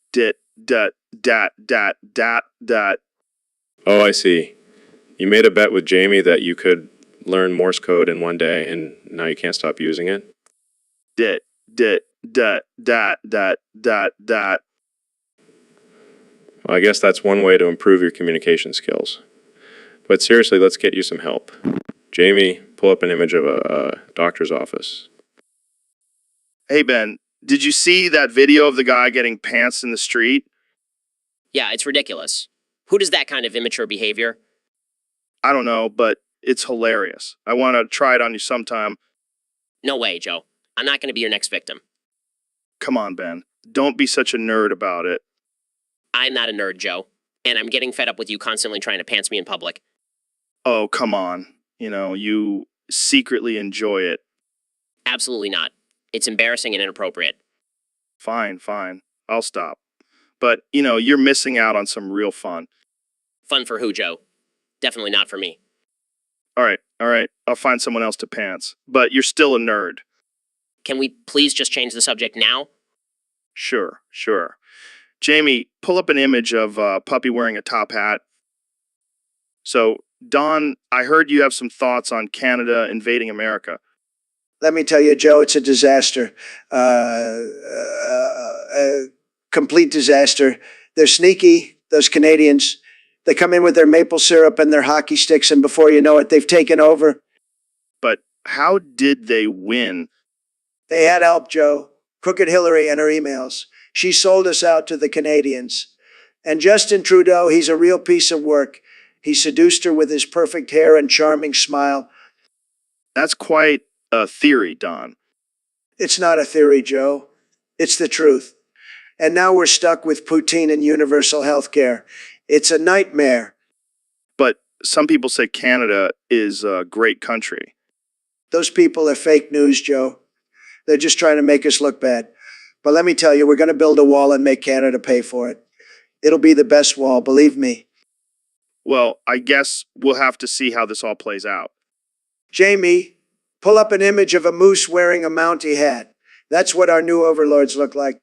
Oh, I see. You made a bet with Jamie that you could learn Morse code in one day, and now you can't stop using it? Dat. Well, I guess that's one way to improve your communication skills. But seriously, let's get you some help. Jamie, pull up an image of a doctor's office. Hey, Ben, did you see that video of the guy getting pants in the street? Yeah, it's ridiculous. Who does that kind of immature behavior? I don't know, but it's hilarious. I want to try it on you sometime. No way, Joe. I'm not going to be your next victim. Come on, Ben. Don't be such a nerd about it. I'm not a nerd, Joe. And I'm getting fed up with you constantly trying to pants me in public. Oh, come on. You secretly enjoy it. Absolutely not. It's embarrassing and inappropriate. Fine. I'll stop. But, you're missing out on some real fun. Fun for who, Joe? Definitely not for me. All right. I'll find someone else to pants. But you're still a nerd. Can we please just change the subject now? Sure. Jamie, pull up an image of a puppy wearing a top hat. So, Don, I heard you have some thoughts on Canada invading America. Let me tell you, Joe, it's a disaster. Complete disaster. They're sneaky, those Canadians. They come in with their maple syrup and their hockey sticks, and before you know it, they've taken over. But how did they win? They had help, Joe. Crooked Hillary and her emails. She sold us out to the Canadians. And Justin Trudeau, he's a real piece of work. He seduced her with his perfect hair and charming smile. That's quite a theory, Don. It's not a theory, Joe. It's the truth. And now we're stuck with poutine and universal health care. It's a nightmare. But some people say Canada is a great country. Those people are fake news, Joe. They're just trying to make us look bad. But let me tell you, we're going to build a wall and make Canada pay for it. It'll be the best wall, believe me. Well, I guess we'll have to see how this all plays out. Jamie, pull up an image of a moose wearing a Mountie hat. That's what our new overlords look like.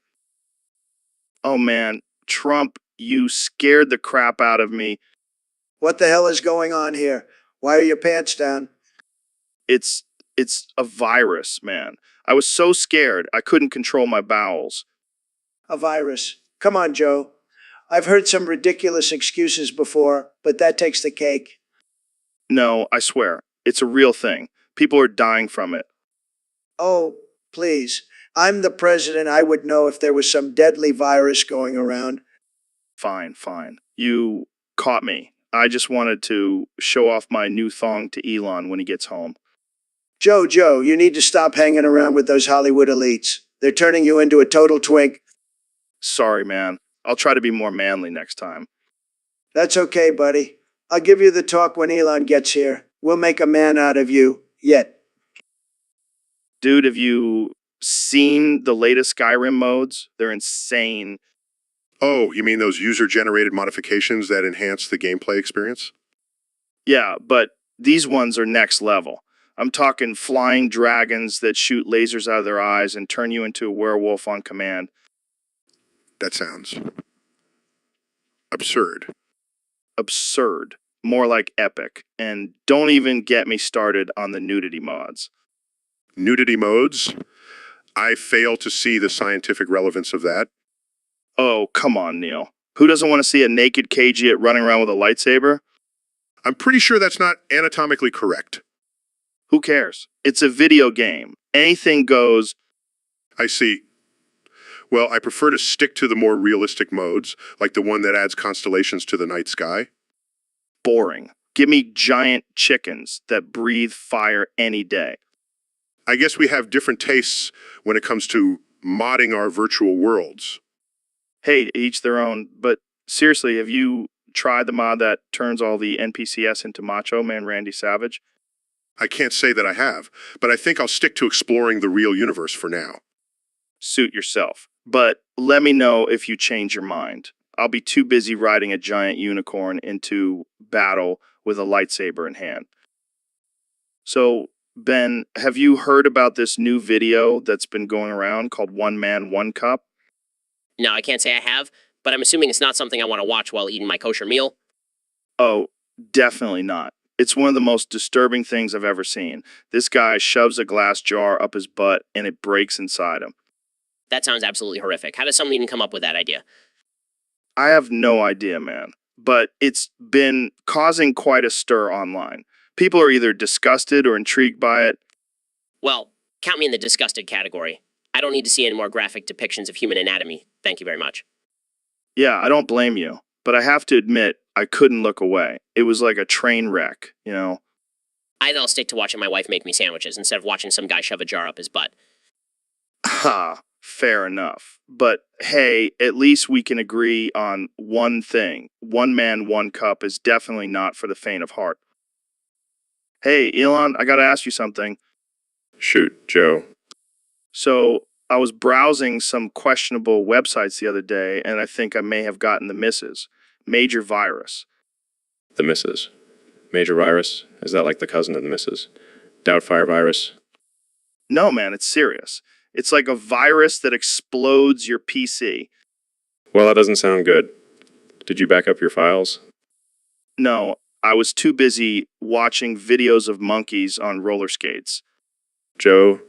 Oh man, Trump, you scared the crap out of me. What the hell is going on here? Why are your pants down? It's a virus, man. I was so scared I couldn't control my bowels. A virus. Come on, Joe. I've heard some ridiculous excuses before, but that takes the cake. No, I swear, it's a real thing. People are dying from it. Oh, please. I'm the president. I would know if there was some deadly virus going around. Fine. You caught me. I just wanted to show off my new thong to Elon when he gets home. Joe, you need to stop hanging around with those Hollywood elites. They're turning you into a total twink. Sorry, man. I'll try to be more manly next time. That's okay, buddy. I'll give you the talk when Elon gets here. We'll make a man out of you. Yet. Dude, have you seen the latest Skyrim modes? They're insane. Oh, you mean those user-generated modifications that enhance the gameplay experience? Yeah, but these ones are next level. I'm talking flying dragons that shoot lasers out of their eyes and turn you into a werewolf on command. That sounds absurd. Absurd. More like epic. And don't even get me started on the nudity mods. Nudity modes? I fail to see the scientific relevance of that. Oh, come on, Neil. Who doesn't want to see a naked KG running around with a lightsaber? I'm pretty sure that's not anatomically correct. Who cares? It's a video game. Anything goes. I see. Well, I prefer to stick to the more realistic modes, like the one that adds constellations to the night sky. Boring. Give me giant chickens that breathe fire any day. I guess we have different tastes when it comes to modding our virtual worlds. Hey, each their own. But seriously, have you tried the mod that turns all the NPCs into Macho Man Randy Savage? I can't say that I have, but I think I'll stick to exploring the real universe for now. Suit yourself. But let me know if you change your mind. I'll be too busy riding a giant unicorn into battle with a lightsaber in hand. So, Ben, have you heard about this new video that's been going around called One Man, One Cup? No, I can't say I have, but I'm assuming it's not something I want to watch while eating my kosher meal. Oh, definitely not. It's one of the most disturbing things I've ever seen. This guy shoves a glass jar up his butt and it breaks inside him. That sounds absolutely horrific. How does someone even come up with that idea? I have no idea, man. But it's been causing quite a stir online. People are either disgusted or intrigued by it. Well, count me in the disgusted category. I don't need to see any more graphic depictions of human anatomy. Thank you very much. Yeah, I don't blame you. But I have to admit, I couldn't look away. It was like a train wreck, you know? I'll stick to watching my wife make me sandwiches instead of watching some guy shove a jar up his butt. Ha, fair enough. But hey, at least we can agree on one thing. One man, one cup is definitely not for the faint of heart. Hey, Elon, I gotta ask you something. Shoot, Joe. So, I was browsing some questionable websites the other day, and I think I may have gotten the misses. Major virus. The missus. Major virus? Is that like the cousin of the missus? Doubtfire virus? No, man, it's serious. It's like a virus that explodes your PC. Well, that doesn't sound good. Did you back up your files? No, I was too busy watching videos of monkeys on roller skates. Joe.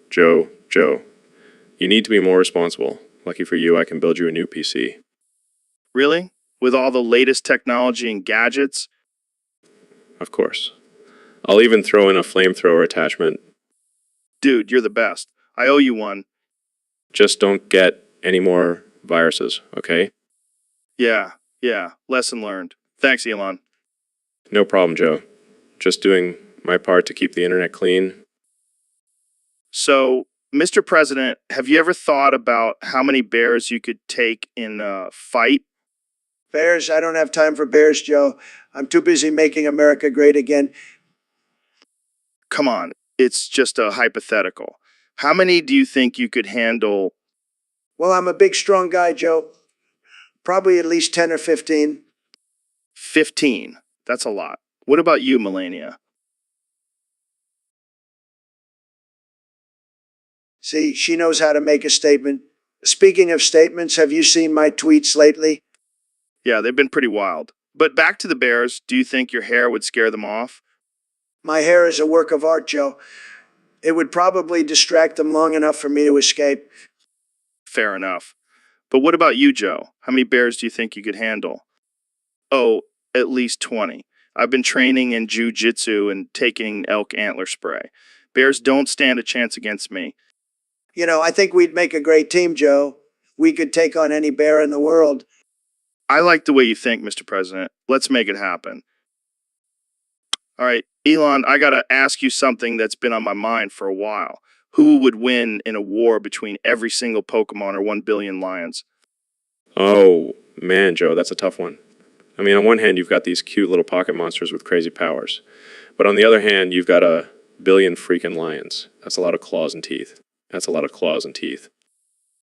You need to be more responsible. Lucky for you, I can build you a new PC. Really? With all the latest technology and gadgets? Of course. I'll even throw in a flamethrower attachment. Dude, you're the best. I owe you one. Just don't get any more viruses, okay? Yeah. Lesson learned. Thanks, Elon. No problem, Joe. Just doing my part to keep the internet clean. So, Mr. President, have you ever thought about how many bears you could take in a fight? Bears? I don't have time for bears, Joe. I'm too busy making America great again. Come on, it's just a hypothetical. How many do you think you could handle? Well, I'm a big, strong guy, Joe. Probably at least 10 or 15. 15. That's a lot. What about you, Melania? See, she knows how to make a statement. Speaking of statements, have you seen my tweets lately? Yeah, they've been pretty wild. But back to the bears, do you think your hair would scare them off? My hair is a work of art, Joe. It would probably distract them long enough for me to escape. Fair enough. But what about you, Joe? How many bears do you think you could handle? Oh, at least 20. I've been training in jiu-jitsu and taking elk antler spray. Bears don't stand a chance against me. You know, I think we'd make a great team, Joe. We could take on any bear in the world. I like the way you think, Mr. President. Let's make it happen. All right, Elon, I gotta ask you something that's been on my mind for a while. Who would win in a war between every single Pokemon or 1 billion lions? Oh, man, Joe, that's a tough one. I mean, on one hand, you've got these cute little pocket monsters with crazy powers. But on the other hand, you've got a billion freaking lions. That's a lot of claws and teeth. That's a lot of claws and teeth.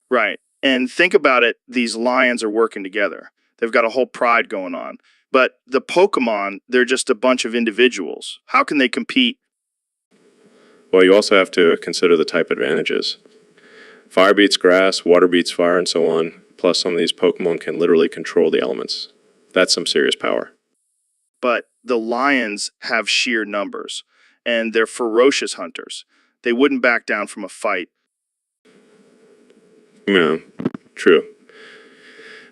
Right. And think about it, these lions are working together. They've got a whole pride going on. But the Pokemon, they're just a bunch of individuals. How can they compete? Well, you also have to consider the type advantages. Fire beats grass, water beats fire, and so on. Plus, some of these Pokemon can literally control the elements. That's some serious power. But the lions have sheer numbers, and they're ferocious hunters. They wouldn't back down from a fight. Yeah, true.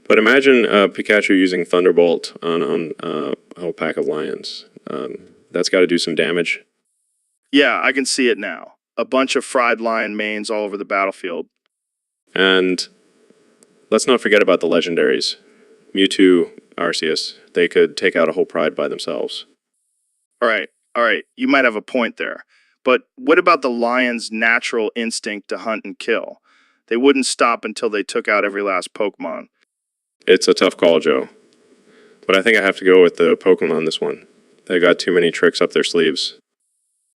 But imagine Pikachu using Thunderbolt on a whole pack of lions. That's got to do some damage. Yeah, I can see it now. A bunch of fried lion manes all over the battlefield. And let's not forget about the legendaries. Mewtwo, Arceus. They could take out a whole pride by themselves. All right. You might have a point there. But what about the lion's natural instinct to hunt and kill? They wouldn't stop until they took out every last Pokemon. It's a tough call, Joe. But I think I have to go with the Pokemon on this one. They got too many tricks up their sleeves.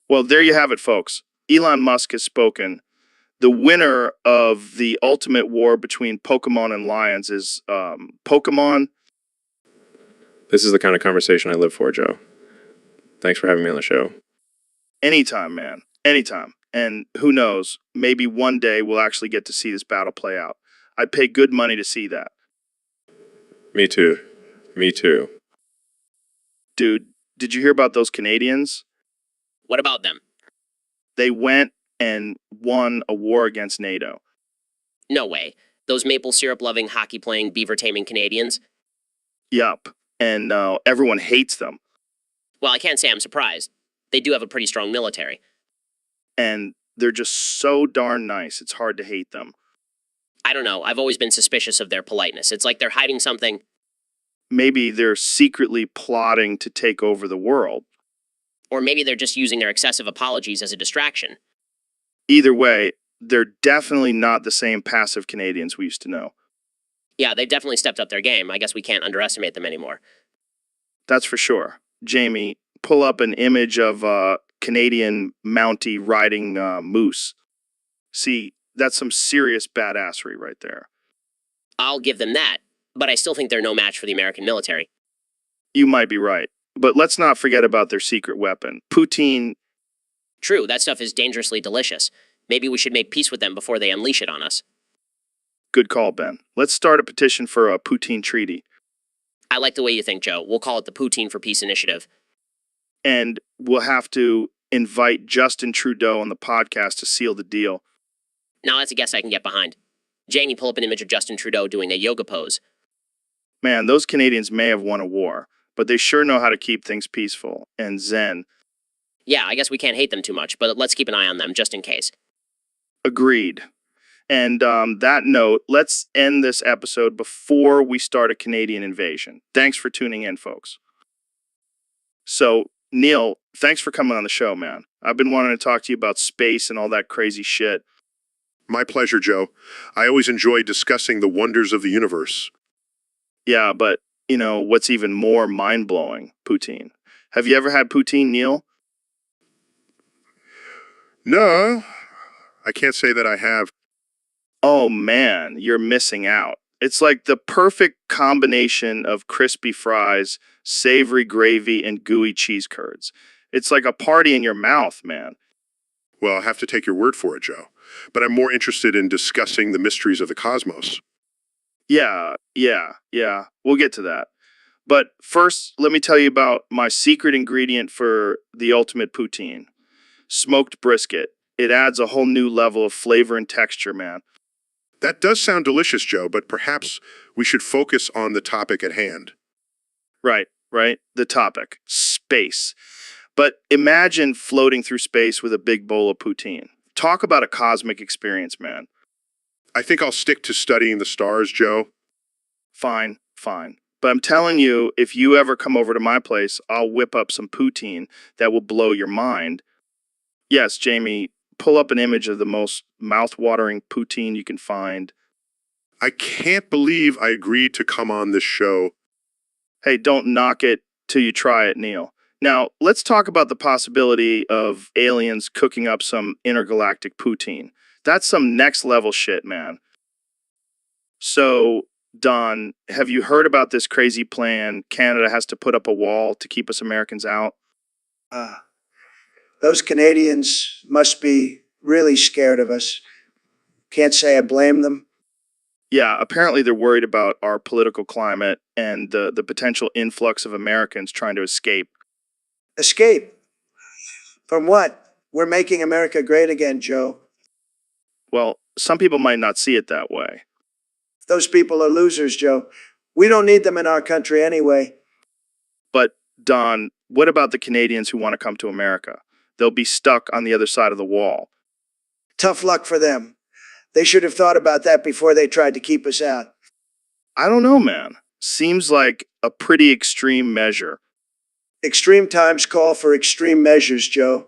Well, there you have it, folks. Elon Musk has spoken. The winner of the ultimate war between Pokemon and lions is Pokemon. This is the kind of conversation I live for, Joe. Thanks for having me on the show. Anytime, man. Anytime. And who knows, maybe one day we'll actually get to see this battle play out. I'd pay good money to see that. Me too. Me too. Dude, did you hear about those Canadians? What about them? They went and won a war against NATO. No way. Those maple syrup loving, hockey playing, beaver taming Canadians? Yup. And everyone hates them. Well, I can't say I'm surprised. They do have a pretty strong military. And they're just so darn nice, it's hard to hate them. I don't know. I've always been suspicious of their politeness. It's like they're hiding something. Maybe they're secretly plotting to take over the world. Or maybe they're just using their excessive apologies as a distraction. Either way, they're definitely not the same passive Canadians we used to know. Yeah, they've definitely stepped up their game. I guess we can't underestimate them anymore. That's for sure. Jamie, pull up an image of a Canadian Mountie riding moose. See, that's some serious badassery right there. I'll give them that, but I still think they're no match for the American military. You might be right. But let's not forget about their secret weapon. Poutine. True, that stuff is dangerously delicious. Maybe we should make peace with them before they unleash it on us. Good call, Ben. Let's start a petition for a poutine treaty. I like the way you think, Joe. We'll call it the Poutine for Peace Initiative. And we'll have to invite Justin Trudeau on the podcast to seal the deal. Now that's a guess I can get behind. Janie, pull up an image of Justin Trudeau doing a yoga pose. Man, those Canadians may have won a war, but they sure know how to keep things peaceful and zen. Yeah, I guess we can't hate them too much, but let's keep an eye on them just in case. Agreed. And that note, let's end this episode before we start a Canadian invasion. Thanks for tuning in, folks. So, Neil, thanks for coming on the show, man. I've been wanting to talk to you about space and all that crazy shit. My pleasure, Joe. I always enjoy discussing the wonders of the universe. Yeah, but, you know, what's even more mind-blowing? Poutine. Have you ever had poutine, Neil? No, I can't say that I have. Oh man, you're missing out. It's like the perfect combination of crispy fries, savory gravy, and gooey cheese curds. It's like a party in your mouth, man. Well, I'll have to take your word for it, Joe. But I'm more interested in discussing the mysteries of the cosmos. Yeah. We'll get to that. But first, let me tell you about my secret ingredient for the ultimate poutine. Smoked brisket. It adds a whole new level of flavor and texture, man. That does sound delicious, Joe, but perhaps we should focus on the topic at hand. Right. The topic. Space. But imagine floating through space with a big bowl of poutine. Talk about a cosmic experience, man. I think I'll stick to studying the stars, Joe. Fine. But I'm telling you, if you ever come over to my place, I'll whip up some poutine that will blow your mind. Yes, Jamie, pull up an image of the most mouth-watering poutine you can find. I can't believe I agreed to come on this show. Hey, don't knock it till you try it, Neil. Now, let's talk about the possibility of aliens cooking up some intergalactic poutine. That's some next level shit, man. So, Don, have you heard about this crazy plan? Canada has to put up a wall to keep us Americans out. Uh, those Canadians must be really scared of us. Can't say I blame them. Yeah, apparently they're worried about our political climate and the potential influx of Americans trying to escape. Escape? From what? We're making America great again, Joe. Well, some people might not see it that way. Those people are losers, Joe. We don't need them in our country anyway. But, Don, what about the Canadians who want to come to America? They'll be stuck on the other side of the wall. Tough luck for them. They should have thought about that before they tried to keep us out. I don't know, man. Seems like a pretty extreme measure. Extreme times call for extreme measures, Joe.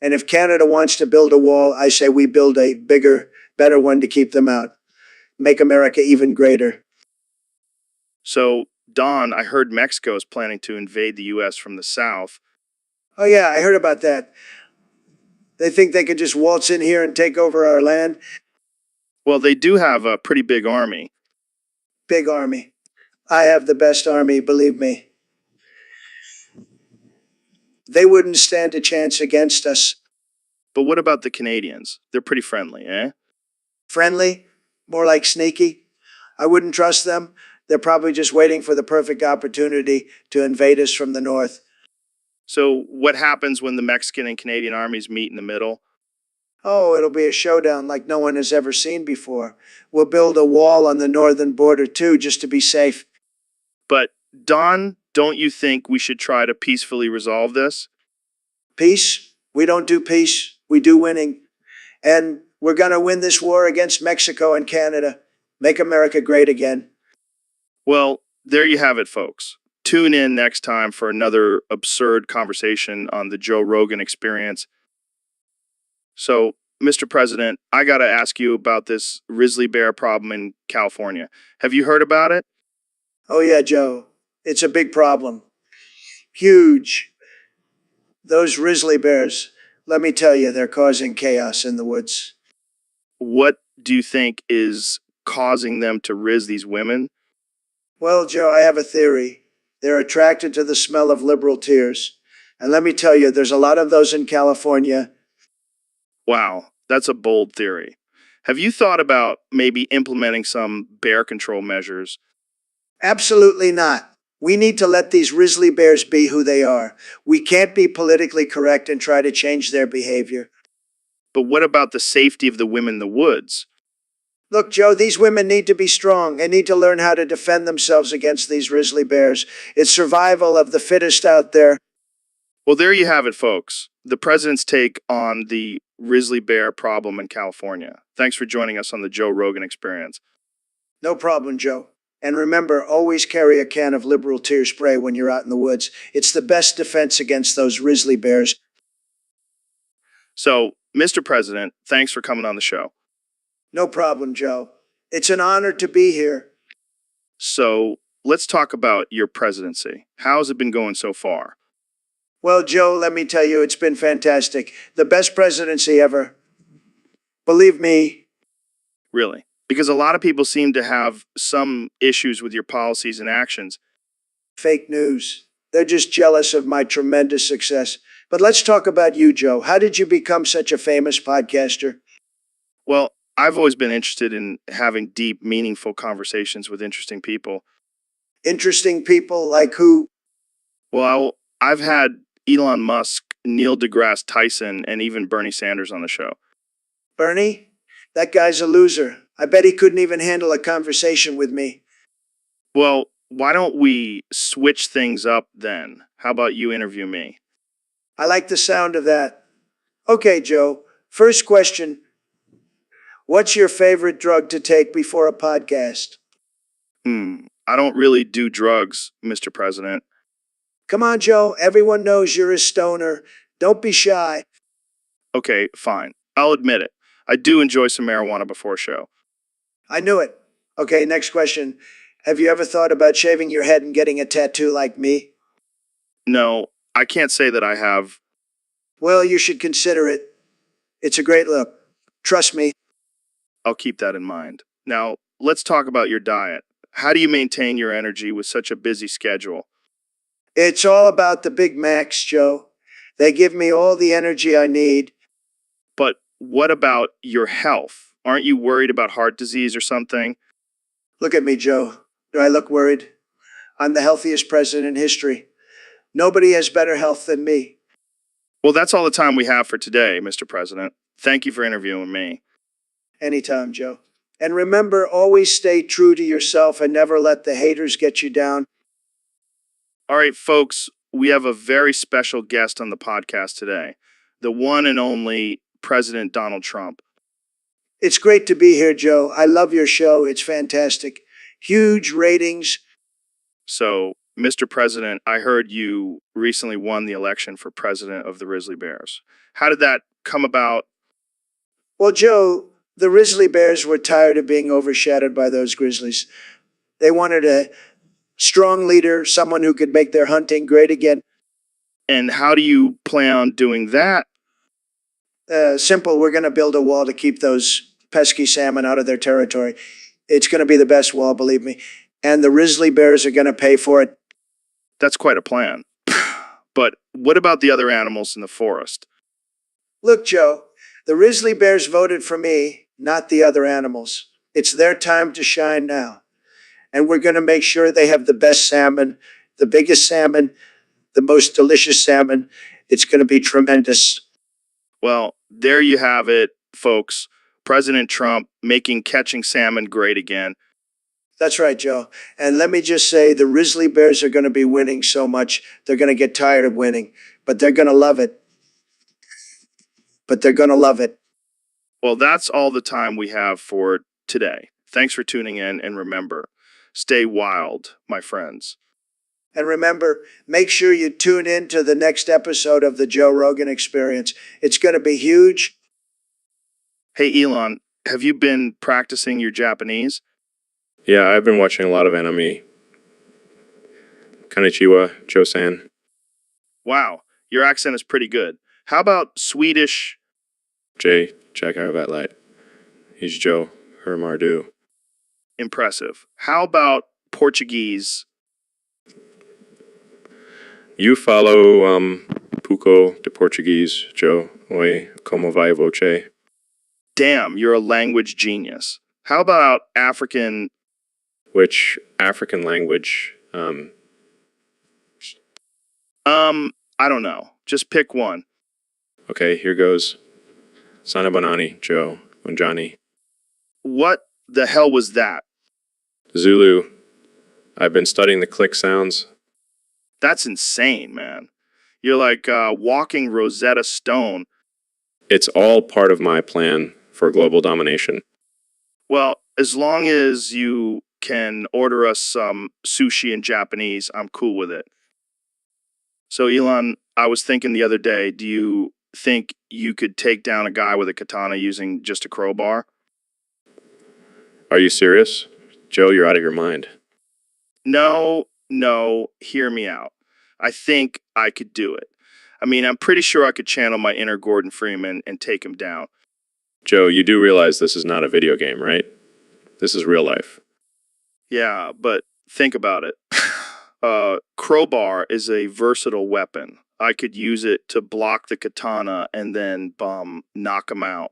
And if Canada wants to build a wall, I say we build a bigger, better one to keep them out. Make America even greater. So, Don, I heard Mexico is planning to invade the U.S. from the south. Oh, yeah, I heard about that. They think they could just waltz in here and take over our land? Well, they do have a pretty big army. Big army. I have the best army, believe me. They wouldn't stand a chance against us. But what about the Canadians? They're pretty friendly, eh? Friendly? More like sneaky? I wouldn't trust them. They're probably just waiting for the perfect opportunity to invade us from the north. So, what happens when the Mexican and Canadian armies meet in the middle? Oh, it'll be a showdown like no one has ever seen before. We'll build a wall on the northern border too, just to be safe. But, Don, don't you think we should try to peacefully resolve this? Peace? We don't do peace. We do winning. And we're going to win this war against Mexico and Canada. Make America great again. Well, there you have it, folks. Tune in next time for another absurd conversation on the Joe Rogan Experience. So, Mr. President, I got to ask you about this grizzly bear problem in California. Have you heard about it? Oh, yeah, Joe. It's a big problem. Huge. Those grizzly bears, let me tell you, they're causing chaos in the woods. What do you think is causing them to riz these women? Well, Joe, I have a theory. They're attracted to the smell of liberal tears. And let me tell you, there's a lot of those in California. Wow, that's a bold theory. Have you thought about maybe implementing some bear control measures? Absolutely not. We need to let these grizzly bears be who they are. We can't be politically correct and try to change their behavior. But what about the safety of the women in the woods? Look, Joe, these women need to be strong and need to learn how to defend themselves against these grizzly bears. It's survival of the fittest out there. Well, there you have it, folks. The president's take on the grizzly bear problem in California. Thanks for joining us on the Joe Rogan Experience. No problem, Joe. And remember, always carry a can of liberal tear spray when you're out in the woods. It's the best defense against those grizzly bears. So, Mr. President, thanks for coming on the show. No problem, Joe. It's an honor to be here. So, let's talk about your presidency. How's it been going so far? Well, Joe, let me tell you, it's been fantastic. The best presidency ever. Believe me. Really? Because a lot of people seem to have some issues with your policies and actions. Fake news. They're just jealous of my tremendous success. But let's talk about you, Joe. How did you become such a famous podcaster? Well, I've always been interested in having deep, meaningful conversations with interesting people. Interesting people like who? Well, I've had Elon Musk, Neil deGrasse Tyson, and even Bernie Sanders on the show. Bernie? That guy's a loser. I bet he couldn't even handle a conversation with me. Well, why don't we switch things up then? How about you interview me? I like the sound of that. Okay, Joe. First question. What's your favorite drug to take before a podcast? I don't really do drugs, Mr. President. Come on, Joe. Everyone knows you're a stoner. Don't be shy. Okay, fine. I'll admit it. I do enjoy some marijuana before a show. I knew it. Okay, next question. Have you ever thought about shaving your head and getting a tattoo like me? No, I can't say that I have. Well, you should consider it. It's a great look. Trust me. I'll keep that in mind. Now, let's talk about your diet. How do you maintain your energy with such a busy schedule? It's all about the Big Macs, Joe. They give me all the energy I need. But what about your health? Aren't you worried about heart disease or something? Look at me, Joe. Do I look worried? I'm the healthiest president in history. Nobody has better health than me. Well, that's all the time we have for today, Mr. President. Thank you for interviewing me. Anytime, Joe. And remember, always stay true to yourself and never let the haters get you down. All right, folks, we have a very special guest on the podcast today, the one and only President Donald Trump. It's great to be here, Joe. I love your show. It's fantastic. Huge ratings. So, Mr. President, I heard you recently won the election for president of the Grizzly Bears. How did that come about? Well, Joe, the Grizzly Bears were tired of being overshadowed by those Grizzlies. They wanted a strong leader, someone who could make their hunting great again. And how do you plan on doing that? Simple, we're going to build a wall to keep those pesky salmon out of their territory. It's going to be the best wall, believe me. And the Grizzly Bears are going to pay for it. That's quite a plan. But what about the other animals in the forest? Look, Joe, the Grizzly Bears voted for me, not the other animals. It's their time to shine now. And we're going to make sure they have the best salmon, the biggest salmon, the most delicious salmon. It's going to be tremendous. Well, there you have it, folks. President Trump making catching salmon great again. That's right, Joe. And let me just say, the Grizzly Bears are going to be winning so much, they're going to get tired of winning. But they're going to love it. But they're going to love it. Well, that's all the time we have for today. Thanks for tuning in, and remember, stay wild, my friends. And remember, make sure you tune in to the next episode of the Joe Rogan Experience. It's going to be huge. Hey, Elon, have you been practicing your Japanese? Yeah, I've been watching a lot of anime. Konnichiwa, Joe-san. Wow, your accent is pretty good. How about Swedish? Jay, check out that light. He's Joe, her Mardu. Impressive. How about Portuguese? You follow, Pouco de Portuguese, Joe. Oi, como vai você? Damn, you're a language genius. How about African? Which African language? I don't know. Just pick one. Okay, here goes. Sana Banani, Joe, Unjani. What the hell was that? Zulu. I've been studying the click sounds. That's insane, man. You're like walking Rosetta Stone. It's all part of my plan for global domination. Well, as long as you can order us some sushi in Japanese, I'm cool with it. So, Elon, I was thinking the other day, do you think you could take down a guy with a katana using just a crowbar? Are you serious? Joe, you're out of your mind. No, hear me out. I think I could do it. I mean, I'm pretty sure I could channel my inner Gordon Freeman and take him down. Joe, you do realize this is not a video game, right? This is real life. Yeah, but think about it. Crowbar is a versatile weapon. I could use it to block the katana and then knock him out.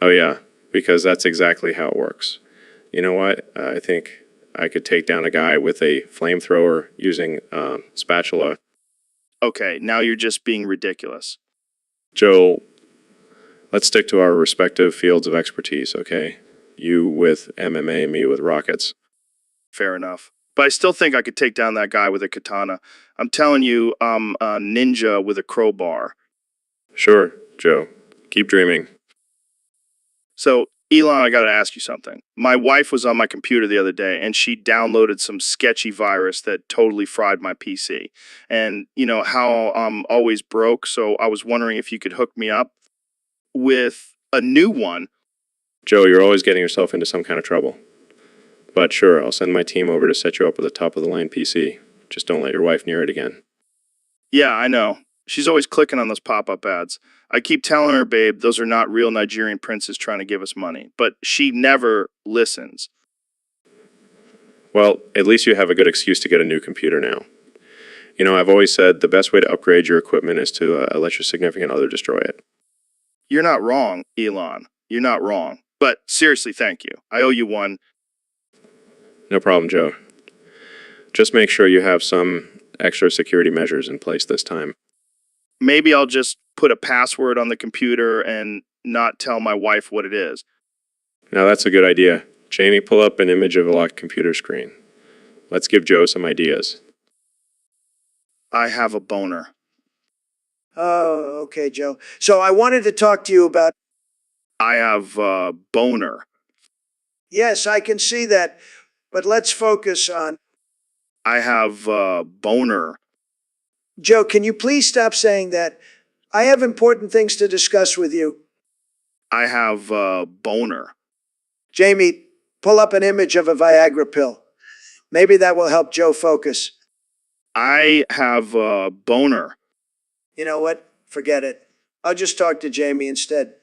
Oh yeah, because that's exactly how it works. You know what? I think I could take down a guy with a flamethrower using spatula. Okay, now you're just being ridiculous. Joe, let's stick to our respective fields of expertise, okay? You with MMA, me with rockets. Fair enough. But I still think I could take down that guy with a katana. I'm telling you, I'm a ninja with a crowbar. Sure, Joe. Keep dreaming. So, Elon, I got to ask you something. My wife was on my computer the other day, and she downloaded some sketchy virus that totally fried my PC. And you know how I'm always broke, so I was wondering if you could hook me up with a new one. Joe, you're always getting yourself into some kind of trouble. But sure, I'll send my team over to set you up with a top-of-the-line PC. Just don't let your wife near it again. Yeah, I know. She's always clicking on those pop-up ads. I keep telling her, babe, those are not real Nigerian princes trying to give us money. But she never listens. Well, at least you have a good excuse to get a new computer now. You know, I've always said the best way to upgrade your equipment is to let your significant other destroy it. You're not wrong, Elon. You're not wrong. But seriously, thank you. I owe you one. No problem, Joe. Just make sure you have some extra security measures in place this time. Maybe I'll just put a password on the computer and not tell my wife what it is. Now that's a good idea. Jamie, pull up an image of a locked computer screen. Let's give Joe some ideas. I have a boner. Oh, okay, Joe. So I wanted to talk to you about. I have a boner. Yes, I can see that. But let's focus on. I have a boner. Joe, can you please stop saying that? I have important things to discuss with you. I have a boner. Jamie, pull up an image of a Viagra pill. Maybe that will help Joe focus. I have a boner. You know what? Forget it. I'll just talk to Jamie instead.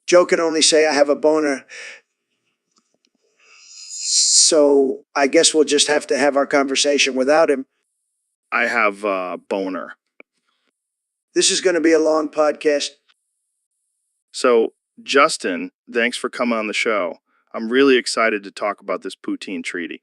Joe can only say I have a boner. So I guess we'll just have to have our conversation without him. I have a boner. This is going to be a long podcast. So, Justin, thanks for coming on the show. I'm really excited to talk about this poutine treaty.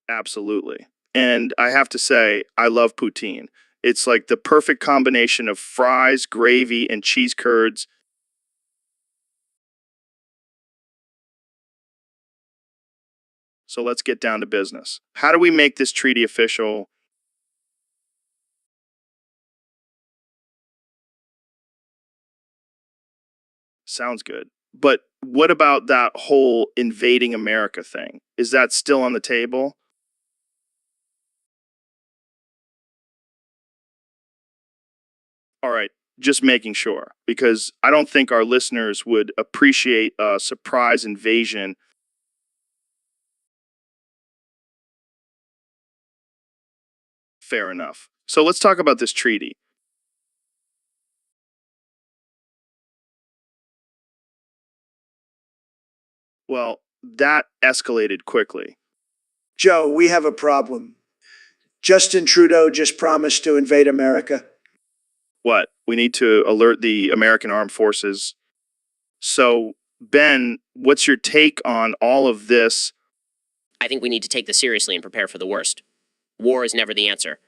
Absolutely. And I have to say, I love poutine. It's like the perfect combination of fries, gravy, and cheese curds. So let's get down to business. How do we make this treaty official? Sounds good. But what about that whole invading America thing? Is that still on the table? All right, just making sure, because I don't think our listeners would appreciate a surprise invasion. Fair enough. So let's talk about this treaty. Well, that escalated quickly. Joe, we have a problem. Justin Trudeau just promised to invade America. What? We need to alert the American Armed Forces. So, Ben, what's your take on all of this? I think we need to take this seriously and prepare for the worst. War is never the answer.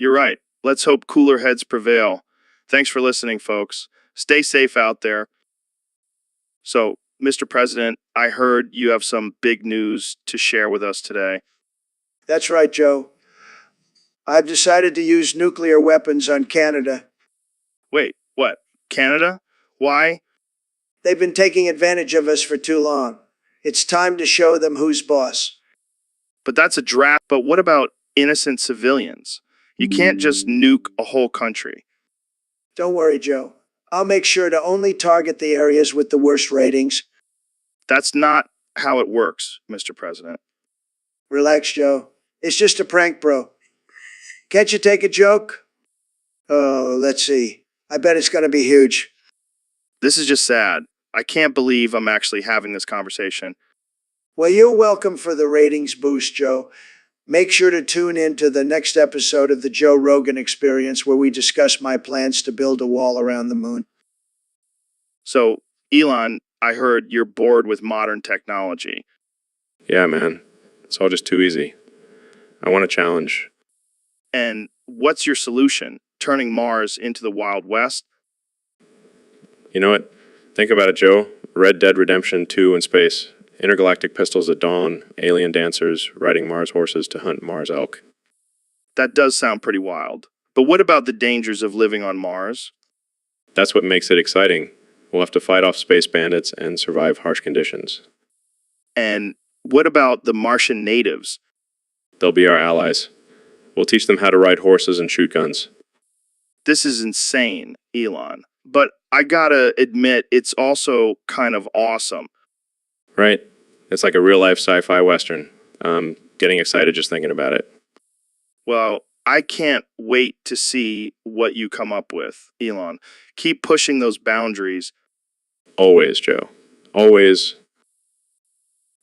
You're right. Let's hope cooler heads prevail. Thanks for listening, folks. Stay safe out there. So, Mr. President, I heard you have some big news to share with us today. That's right, Joe. I've decided to use nuclear weapons on Canada. Wait, what? Canada? Why? They've been taking advantage of us for too long. It's time to show them who's boss. But that's a draft. But what about innocent civilians? You can't just nuke a whole country. Don't worry, Joe. I'll make sure to only target the areas with the worst ratings. That's not how it works, Mr. President. Relax, Joe. It's just a prank, bro. Can't you take a joke? Oh, let's see. I bet it's going to be huge. This is just sad. I can't believe I'm actually having this conversation. Well, you're welcome for the ratings boost, Joe. Make sure to tune in to the next episode of the Joe Rogan Experience where we discuss my plans to build a wall around the moon. So, Elon, I heard you're bored with modern technology. Yeah, man. It's all just too easy. I want a challenge. And what's your solution? Turning Mars into the Wild West? You know what? Think about it, Joe. Red Dead Redemption 2 in space. Intergalactic pistols at dawn. Alien dancers riding Mars horses to hunt Mars elk. That does sound pretty wild. But what about the dangers of living on Mars? That's what makes it exciting. We'll have to fight off space bandits and survive harsh conditions. And what about the Martian natives? They'll be our allies. We'll teach them how to ride horses and shoot guns. This is insane, Elon. But I gotta admit, it's also kind of awesome. Right? It's like a real life sci-fi western. Getting excited just thinking about it. Well, I can't wait to see what you come up with, Elon. Keep pushing those boundaries. Always, Joe. Always.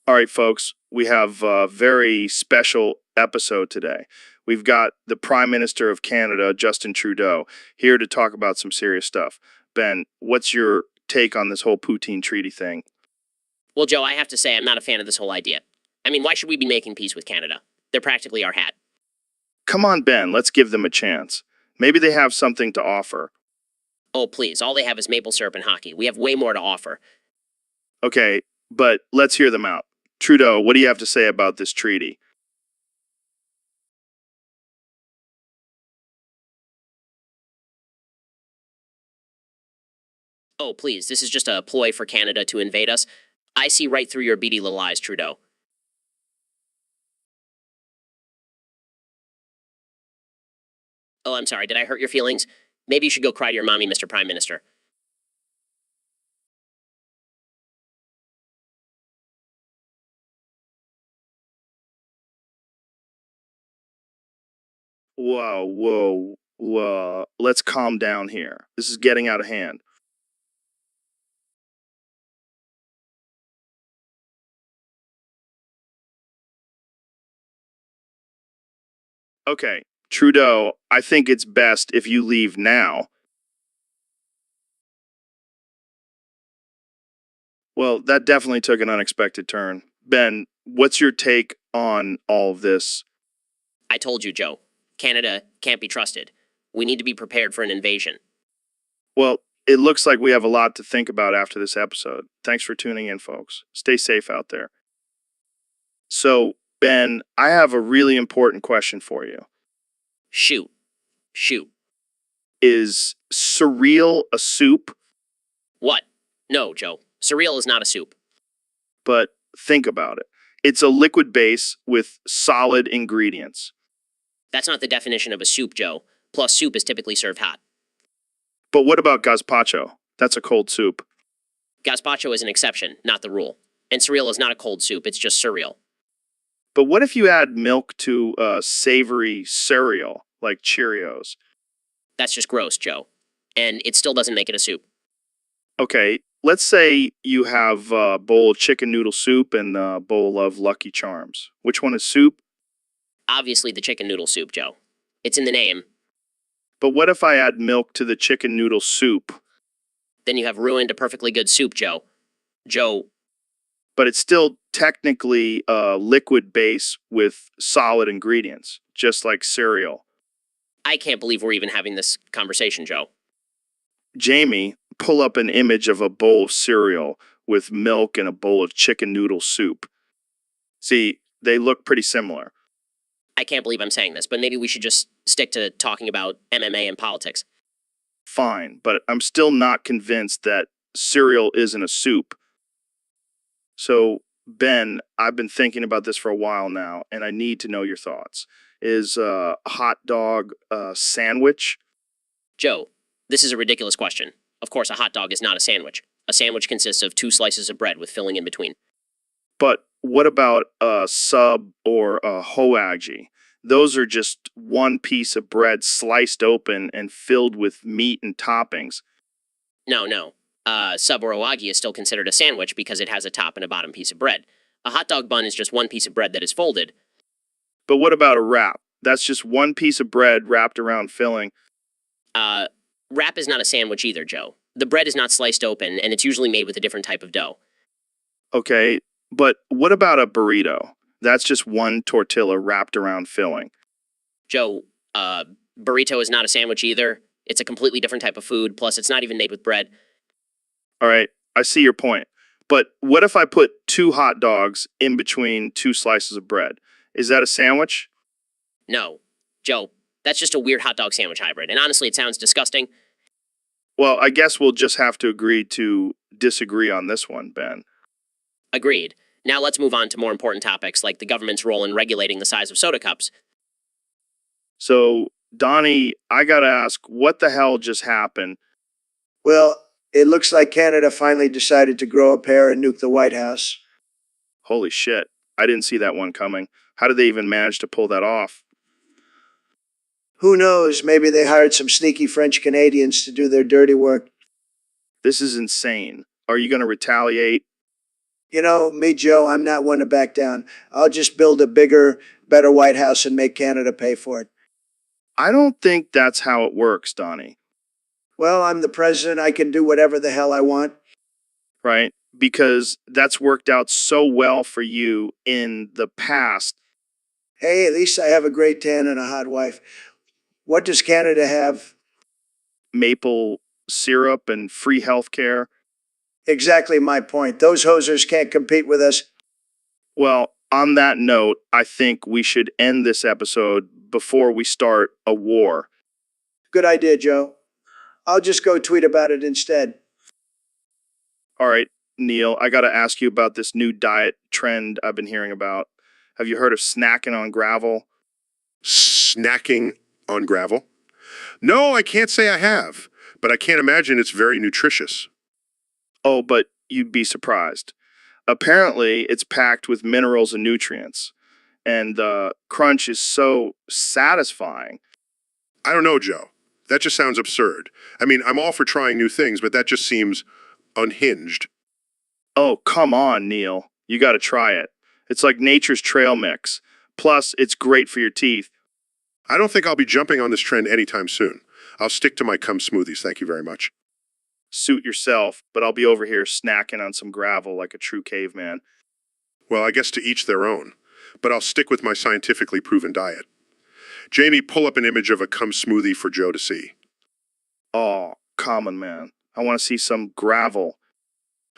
All right, folks, we have a very special episode today. We've got the Prime Minister of Canada, Justin Trudeau, here to talk about some serious stuff. Ben, what's your take on this whole Poutine Treaty thing? Well, Joe, I have to say I'm not a fan of this whole idea. I mean, why should we be making peace with Canada? They're practically our hat. Come on, Ben, let's give them a chance. Maybe they have something to offer. Oh, please, all they have is maple syrup and hockey. We have way more to offer. Okay, but let's hear them out. Trudeau, what do you have to say about this treaty? Oh, please, this is just a ploy for Canada to invade us. I see right through your beady little eyes, Trudeau. Oh, I'm sorry, did I hurt your feelings? Maybe you should go cry to your mommy, Mr. Prime Minister. Whoa. Let's calm down here. This is getting out of hand. Okay, Trudeau, I think it's best if you leave now. Well, that definitely took an unexpected turn. Ben, what's your take on all of this? I told you, Joe. Canada can't be trusted. We need to be prepared for an invasion. Well, it looks like we have a lot to think about after this episode. Thanks for tuning in, folks. Stay safe out there. So, Ben, I have a really important question for you. Shoot. Shoot. Is cereal a soup? What? No, Joe. Cereal is not a soup. But think about it. It's a liquid base with solid ingredients. That's not the definition of a soup, Joe. Plus, soup is typically served hot. But what about gazpacho? That's a cold soup. Gazpacho is an exception, not the rule. And cereal is not a cold soup, it's just cereal. But what if you add milk to a savory cereal like Cheerios? That's just gross, Joe. And it still doesn't make it a soup. Okay, let's say you have a bowl of chicken noodle soup and a bowl of Lucky Charms. Which one is soup? Obviously, the chicken noodle soup, Joe. It's in the name. But what if I add milk to the chicken noodle soup? Then you have ruined a perfectly good soup, Joe. Joe, But it's still technically a liquid base with solid ingredients, just like cereal. I can't believe we're even having this conversation, Joe. Jamie, pull up an image of a bowl of cereal with milk and a bowl of chicken noodle soup. See, they look pretty similar. I can't believe I'm saying this, but maybe we should just stick to talking about MMA and politics. Fine, but I'm still not convinced that cereal isn't a soup. So, Ben, I've been thinking about this for a while now, and I need to know your thoughts. Is a hot dog a sandwich? Joe, this is a ridiculous question. Of course, a hot dog is not a sandwich. A sandwich consists of 2 slices of bread with filling in between. But what about a sub or a hoagie? Those are just one piece of bread sliced open and filled with meat and toppings. No. Sub or owagi is still considered a sandwich because it has a top and a bottom piece of bread. A hot dog bun is just one piece of bread that is folded. But what about a wrap? That's just one piece of bread wrapped around filling. Wrap is not a sandwich either, Joe. The bread is not sliced open, and it's usually made with a different type of dough. Okay, but what about a burrito? That's just one tortilla wrapped around filling. Joe, burrito is not a sandwich either. It's a completely different type of food, plus it's not even made with bread. All right, I see your point. But what if I put 2 hot dogs in between 2 slices of bread? Is that a sandwich? No. Joe, that's just a weird hot dog sandwich hybrid, and honestly, it sounds disgusting. Well, I guess we'll just have to agree to disagree on this one, Ben. Agreed. Now let's move on to more important topics like the government's role in regulating the size of soda cups. So, Donnie, I gotta ask, what the hell just happened? Well, it looks like Canada finally decided to grow a pair and nuke the White House. Holy shit. I didn't see that one coming. How did they even manage to pull that off? Who knows? Maybe they hired some sneaky French Canadians to do their dirty work. This is insane. Are you gonna retaliate? You know, me, Joe, I'm not one to back down. I'll just build a bigger, better White House and make Canada pay for it. I don't think that's how it works, Donnie, Well, I'm the president. I can do whatever the hell I want. right? Because that's worked out so well for you in the past. Hey, at least I have a great tan and a hot wife. What does Canada have? Maple syrup and free healthcare. Exactly my point. Those hosers can't compete with us. Well, on that note, I think we should end this episode before we start a war. Good idea, Joe. I'll just go tweet about it instead. All right, Neil, I got to ask you about this new diet trend I've been hearing about. Have you heard of snacking on gravel? Snacking on gravel? No, I can't say I have, but I can't imagine it's very nutritious. Oh, but you'd be surprised. Apparently, it's packed with minerals and nutrients, and the crunch is so satisfying. I don't know, Joe. That just sounds absurd. I mean, I'm all for trying new things, but that just seems unhinged. Oh, come on, Neil. You got to try it. It's like nature's trail mix. Plus, it's great for your teeth. I don't think I'll be jumping on this trend anytime soon. I'll stick to my cum smoothies, thank you very much. Suit yourself, but I'll be over here snacking on some gravel like a true caveman. Well, I guess to each their own, but I'll stick with my scientifically proven diet. Jamie, pull up an image of a cum smoothie for Joe to see. Oh, common man. I want to see some gravel.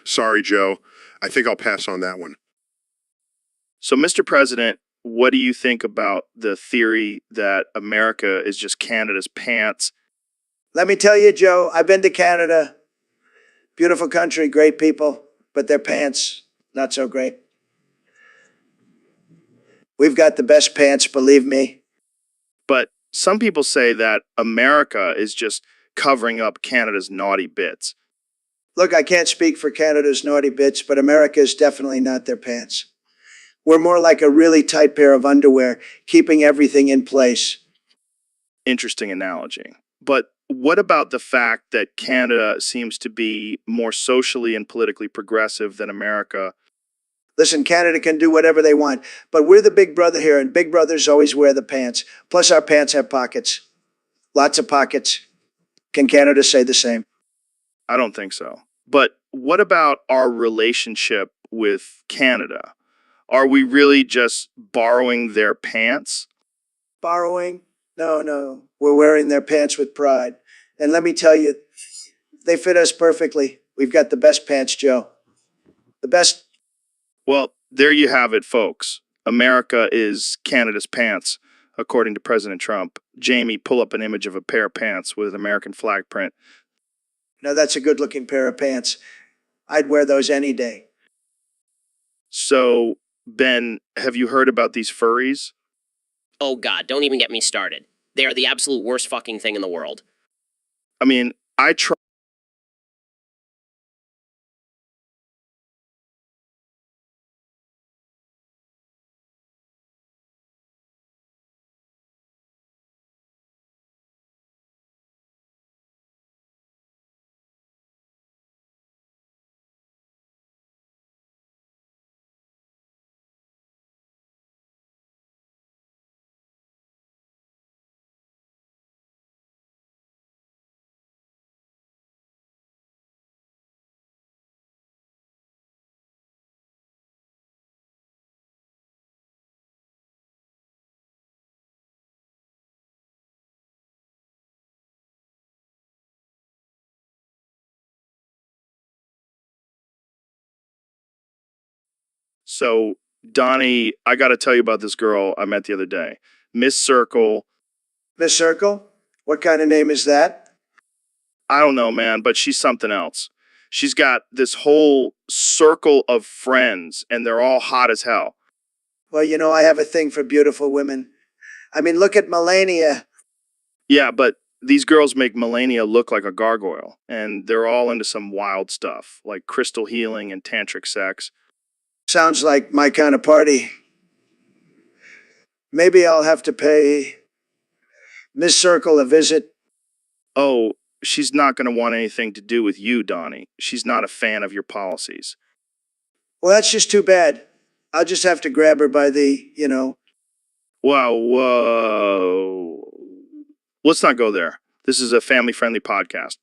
Sorry, Joe. I think I'll pass on that one. So, Mr. President, what do you think about the theory that America is just Canada's pants? Let me tell you, Joe, I've been to Canada. Beautiful country, great people, but their pants, not so great. We've got the best pants, believe me. But some people say that America is just covering up Canada's naughty bits. Look, I can't speak for Canada's naughty bits, but America is definitely not their pants. We're more like a really tight pair of underwear, keeping everything in place. Interesting analogy. But what about the fact that Canada seems to be more socially and politically progressive than America? Listen, Canada can do whatever they want, but we're the big brother here, and big brothers always wear the pants. Plus, our pants have pockets. Lots of pockets. Can Canada say the same? I don't think so. But what about our relationship with Canada? Are we really just borrowing their pants? Borrowing? No, no. We're wearing their pants with pride. And let me tell you, they fit us perfectly. We've got the best pants, Joe. The best. Well, there you have it, folks. America is Canada's pants, according to President Trump. Jamie, pull up an image of a pair of pants with an American flag print. Now, that's a good looking pair of pants. I'd wear those any day. So, Ben, have you heard about these furries? Oh god, don't even get me started. They are the absolute worst fucking thing in the world. I mean, I try. So, Donnie, I got to tell you about this girl I met the other day. Miss Circle. Miss Circle? What kind of name is that? I don't know, man, but she's something else. She's got this whole circle of friends, and they're all hot as hell. Well, you know, I have a thing for beautiful women. I mean, look at Melania. Yeah, but these girls make Melania look like a gargoyle, and they're all into some wild stuff, like crystal healing and tantric sex. Sounds like my kind of party. Maybe I'll have to pay Miss Circle a visit. Oh, she's not going to want anything to do with you, Donnie. She's not a fan of your policies. Well, that's just too bad. I'll just have to grab her by the. Wow, whoa. Let's not go there. This is a family-friendly podcast.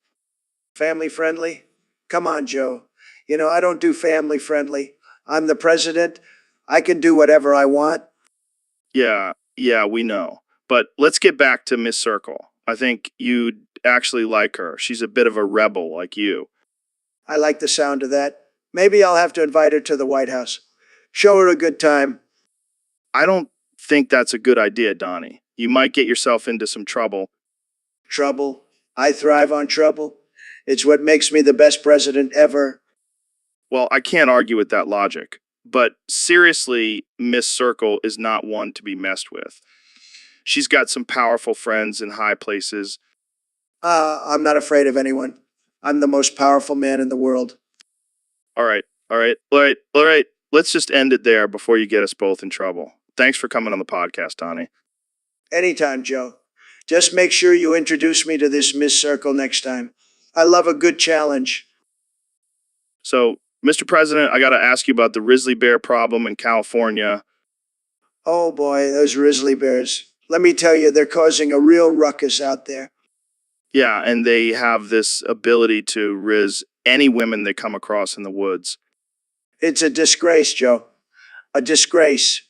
Family friendly? Come on, Joe. I don't do family friendly. I'm the president. I can do whatever I want. Yeah, we know. But let's get back to Miss Circle. I think you'd actually like her. She's a bit of a rebel like you. I like the sound of that. Maybe I'll have to invite her to the White House. Show her a good time. I don't think that's a good idea, Donnie. You might get yourself into some trouble. Trouble. I thrive on trouble. It's what makes me the best president ever. Well, I can't argue with that logic. But seriously, Miss Circle is not one to be messed with. She's got some powerful friends in high places. I'm not afraid of anyone. I'm the most powerful man in the world. All right. Let's just end it there before you get us both in trouble. Thanks for coming on the podcast, Donnie. Anytime, Joe. Just make sure you introduce me to this Miss Circle next time. I love a good challenge. So, Mr. President, I got to ask you about the grizzly bear problem in California. Oh boy, those grizzly bears. Let me tell you, they're causing a real ruckus out there. Yeah, and they have this ability to riz any women they come across in the woods. It's a disgrace, Joe. A disgrace.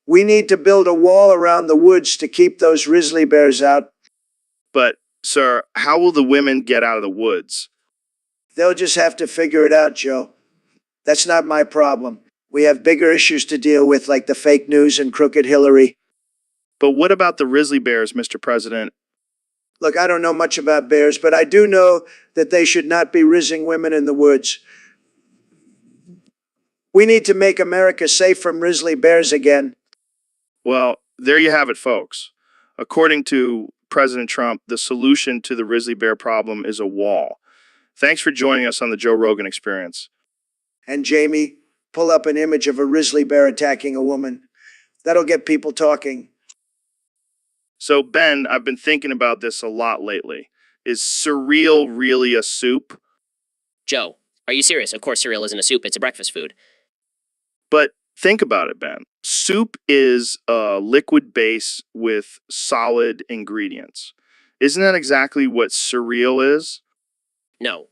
We need to build a wall around the woods to keep those grizzly bears out. But, sir, how will the women get out of the woods? They'll just have to figure it out, Joe. That's not my problem. We have bigger issues to deal with, like the fake news and crooked Hillary. But what about the grizzly bears, Mr. President? Look, I don't know much about bears, but I do know that they should not be rizzing women in the woods. We need to make America safe from grizzly bears again. Well, there you have it, folks. According to President Trump, the solution to the grizzly bear problem is a wall. Thanks for joining us on the Joe Rogan Experience. And Jamie, pull up an image of a grizzly bear attacking a woman. That'll get people talking. So, Ben, I've been thinking about this a lot lately. Is cereal really a soup? Joe, are you serious? Of course cereal isn't a soup, it's a breakfast food. But think about it, Ben. Soup is a liquid base with solid ingredients. Isn't that exactly what cereal is? No.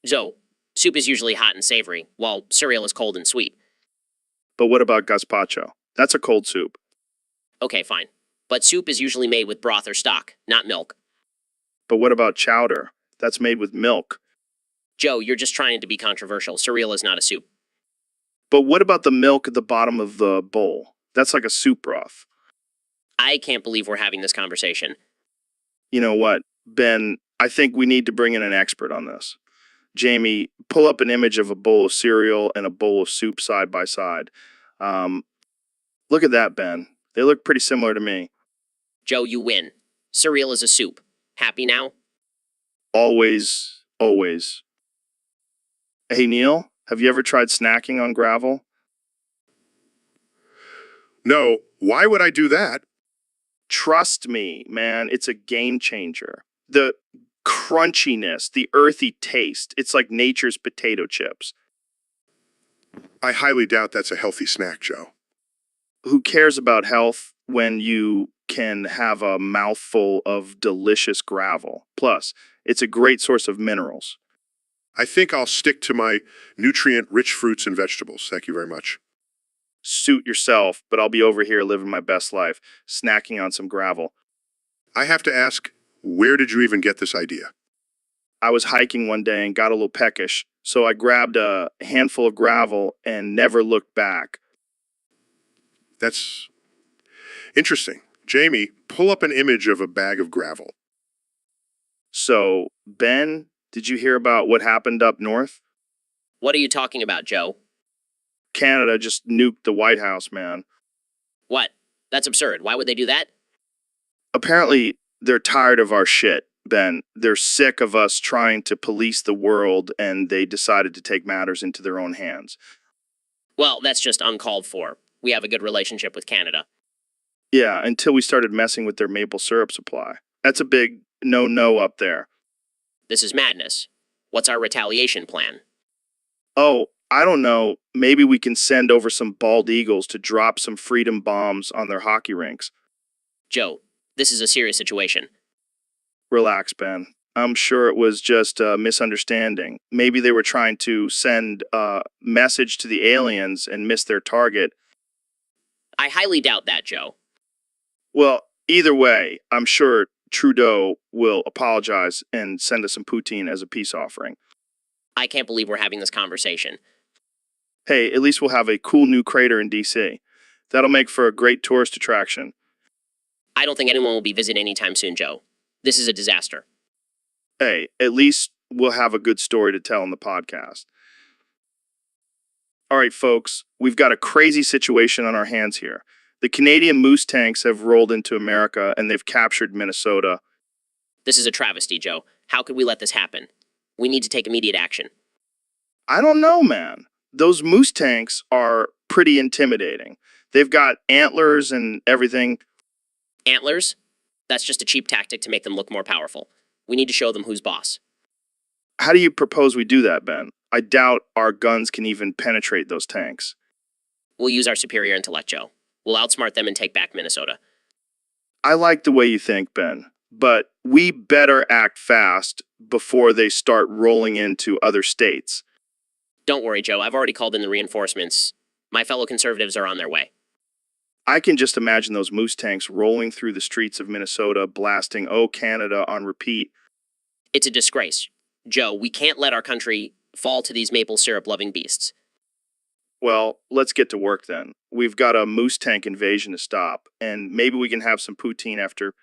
Joe, soup is usually hot and savory, while cereal is cold and sweet. But what about gazpacho? That's a cold soup. Okay, fine. But soup is usually made with broth or stock, not milk. But what about chowder? That's made with milk. Joe, you're just trying to be controversial. Cereal is not a soup. But what about the milk at the bottom of the bowl? That's like a soup broth. I can't believe we're having this conversation. You know what, Ben? I think we need to bring in an expert on this. Jamie, pull up an image of a bowl of cereal and a bowl of soup side by side. Look at that, Ben. They look pretty similar to me. Joe, you win. Cereal is a soup. Happy now? Always, always. Hey, Neil, have you ever tried snacking on gravel? No, why would I do that? Trust me, man, it's a game changer. The crunchiness, the earthy taste, it's like nature's potato chips. I highly doubt that's a healthy snack, Joe. Who cares about health when you can have a mouthful of delicious gravel? Plus, it's a great source of minerals. I think I'll stick to my nutrient-rich fruits and vegetables. Thank you very much. Suit yourself, but I'll be over here living my best life, snacking on some gravel. I have to ask, where did you even get this idea? I was hiking one day and got a little peckish, so I grabbed a handful of gravel and never looked back. That's interesting. Jamie, pull up an image of a bag of gravel. So, Ben, did you hear about what happened up north? What are you talking about, Joe? Canada just nuked the White House, man. What? That's absurd. Why would they do that? Apparently, They're tired of our shit, Ben. They're sick of us trying to police the world, and they decided to take matters into their own hands. Well, that's just uncalled for. We have a good relationship with Canada. Yeah, until we started messing with their maple syrup supply. That's a big no-no up there. This is madness. What's our retaliation plan? Oh, I don't know. Maybe we can send over some bald eagles to drop some freedom bombs on their hockey rinks. Joe, this is a serious situation. Relax, Ben. I'm sure it was just a misunderstanding. Maybe they were trying to send a message to the aliens and miss their target. I highly doubt that, Joe. Well, either way, I'm sure Trudeau will apologize and send us some poutine as a peace offering. I can't believe we're having this conversation. Hey, at least we'll have a cool new crater in DC. That'll make for a great tourist attraction. I don't think anyone will be visiting anytime soon, Joe. This is a disaster. Hey, at least we'll have a good story to tell in the podcast. All right, folks, we've got a crazy situation on our hands here. The Canadian moose tanks have rolled into America and they've captured Minnesota. This is a travesty, Joe. How could we let this happen? We need to take immediate action. I don't know, man. Those moose tanks are pretty intimidating. They've got antlers and everything. Antlers? That's just a cheap tactic to make them look more powerful. We need to show them who's boss. How do you propose we do that, Ben? I doubt our guns can even penetrate those tanks. We'll use our superior intellect, Joe. We'll outsmart them and take back Minnesota. I like the way you think, Ben, but we better act fast before they start rolling into other states. Don't worry, Joe. I've already called in the reinforcements. My fellow conservatives are on their way. I can just imagine those moose tanks rolling through the streets of Minnesota, blasting "Oh Canada" on repeat. It's a disgrace. Joe, we can't let our country fall to these maple syrup-loving beasts. Well, let's get to work then. We've got a moose tank invasion to stop, and maybe we can have some poutine after.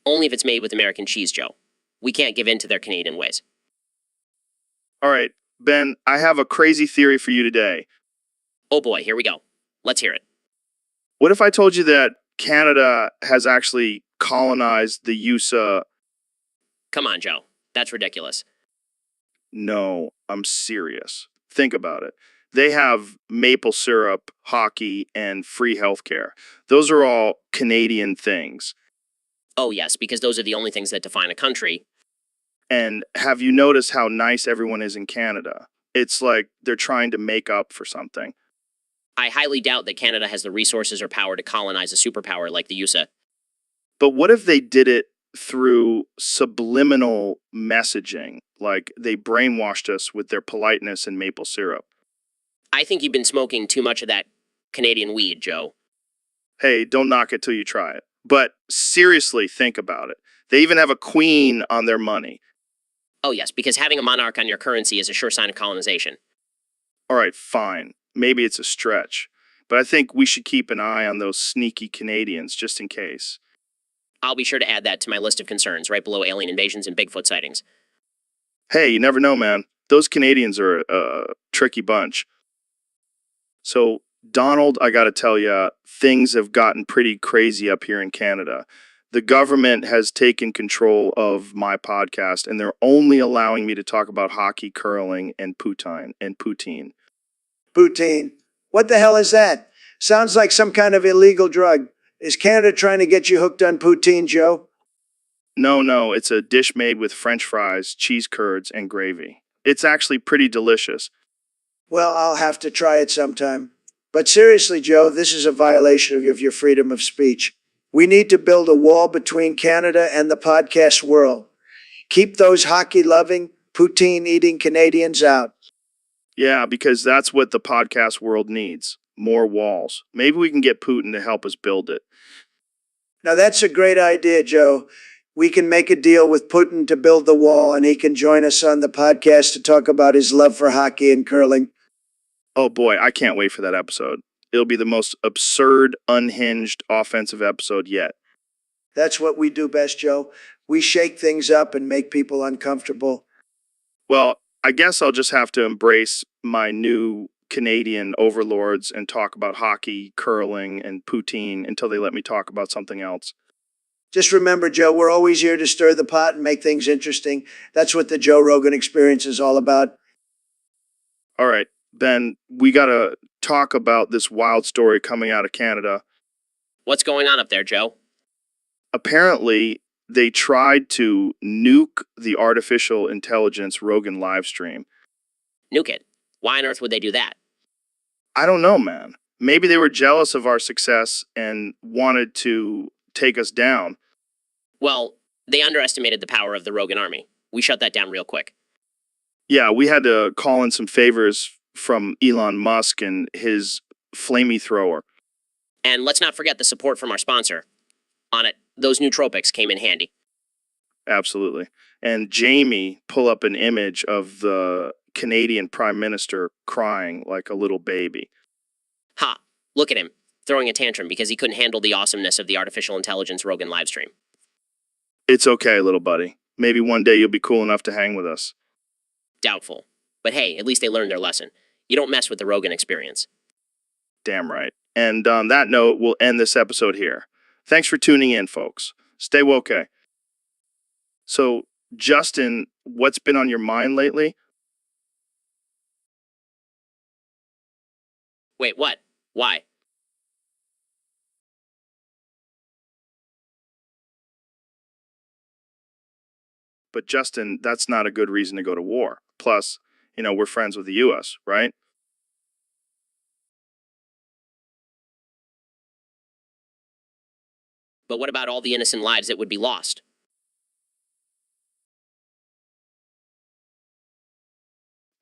Only if it's made with American cheese, Joe. We can't give in to their Canadian ways. All right, Ben, I have a crazy theory for you today. Oh boy, here we go. Let's hear it. What if I told you that Canada has actually colonized the USA? Come on, Joe. That's ridiculous. No, I'm serious. Think about it. They have maple syrup, hockey, and free healthcare. Those are all Canadian things. Oh yes, because those are the only things that define a country. And have you noticed how nice everyone is in Canada? It's like they're trying to make up for something. I highly doubt that Canada has the resources or power to colonize a superpower like the USA. But what if they did it through subliminal messaging? Like they brainwashed us with their politeness and maple syrup. I think you've been smoking too much of that Canadian weed, Joe. Hey, don't knock it till you try it. But seriously, think about it. They even have a queen on their money. Oh yes, because having a monarch on your currency is a sure sign of colonization. All right, fine. Maybe it's a stretch. But I think we should keep an eye on those sneaky Canadians just in case. I'll be sure to add that to my list of concerns right below alien invasions and Bigfoot sightings. Hey, you never know, man. Those Canadians are a tricky bunch. So, Donald, I gotta tell you, things have gotten pretty crazy up here in Canada. The government has taken control of my podcast, and they're only allowing me to talk about hockey, curling, and poutine. Poutine. What the hell is that? Sounds like some kind of illegal drug. Is Canada trying to get you hooked on poutine, Joe? No, it's a dish made with French fries, cheese curds, and gravy. It's actually pretty delicious. Well, I'll have to try it sometime. But seriously, Joe, this is a violation of your freedom of speech. We need to build a wall between Canada and the podcast world. Keep those hockey-loving, poutine-eating Canadians out. Yeah, because that's what the podcast world needs. More walls. Maybe we can get Putin to help us build it. Now, that's a great idea, Joe. We can make a deal with Putin to build the wall, and he can join us on the podcast to talk about his love for hockey and curling. Oh boy, I can't wait for that episode. It'll be the most absurd, unhinged offensive episode yet. That's what we do best, Joe. We shake things up and make people uncomfortable. Well, I guess I'll just have to embrace my new Canadian overlords and talk about hockey, curling, and poutine until they let me talk about something else. Just remember, Joe, we're always here to stir the pot and make things interesting. That's what the Joe Rogan Experience is all about. All right, Ben, we got to talk about this wild story coming out of Canada. What's going on up there, Joe? Apparently, they tried to nuke the artificial intelligence Rogan live stream. Nuke it. Why on earth would they do that? I don't know, man. Maybe they were jealous of our success and wanted to take us down. Well, they underestimated the power of the Rogan army. We shut that down real quick. Yeah, we had to call in some favors from Elon Musk and his flamey thrower. And let's not forget the support from our sponsor. On it, those nootropics came in handy. Absolutely. And Jamie pull up an image of the Canadian Prime Minister crying like a little baby. Ha! Look at him, throwing a tantrum because he couldn't handle the awesomeness of the artificial intelligence Rogan livestream. It's okay, little buddy. Maybe one day you'll be cool enough to hang with us. Doubtful. But hey, at least they learned their lesson. You don't mess with the Rogan experience. Damn right. And on that note, we'll end this episode here. Thanks for tuning in, folks. Stay woke. So, Justin, what's been on your mind lately? Wait, what? Why? But Justin, that's not a good reason to go to war. Plus, we're friends with the U.S., right? But what about all the innocent lives that would be lost?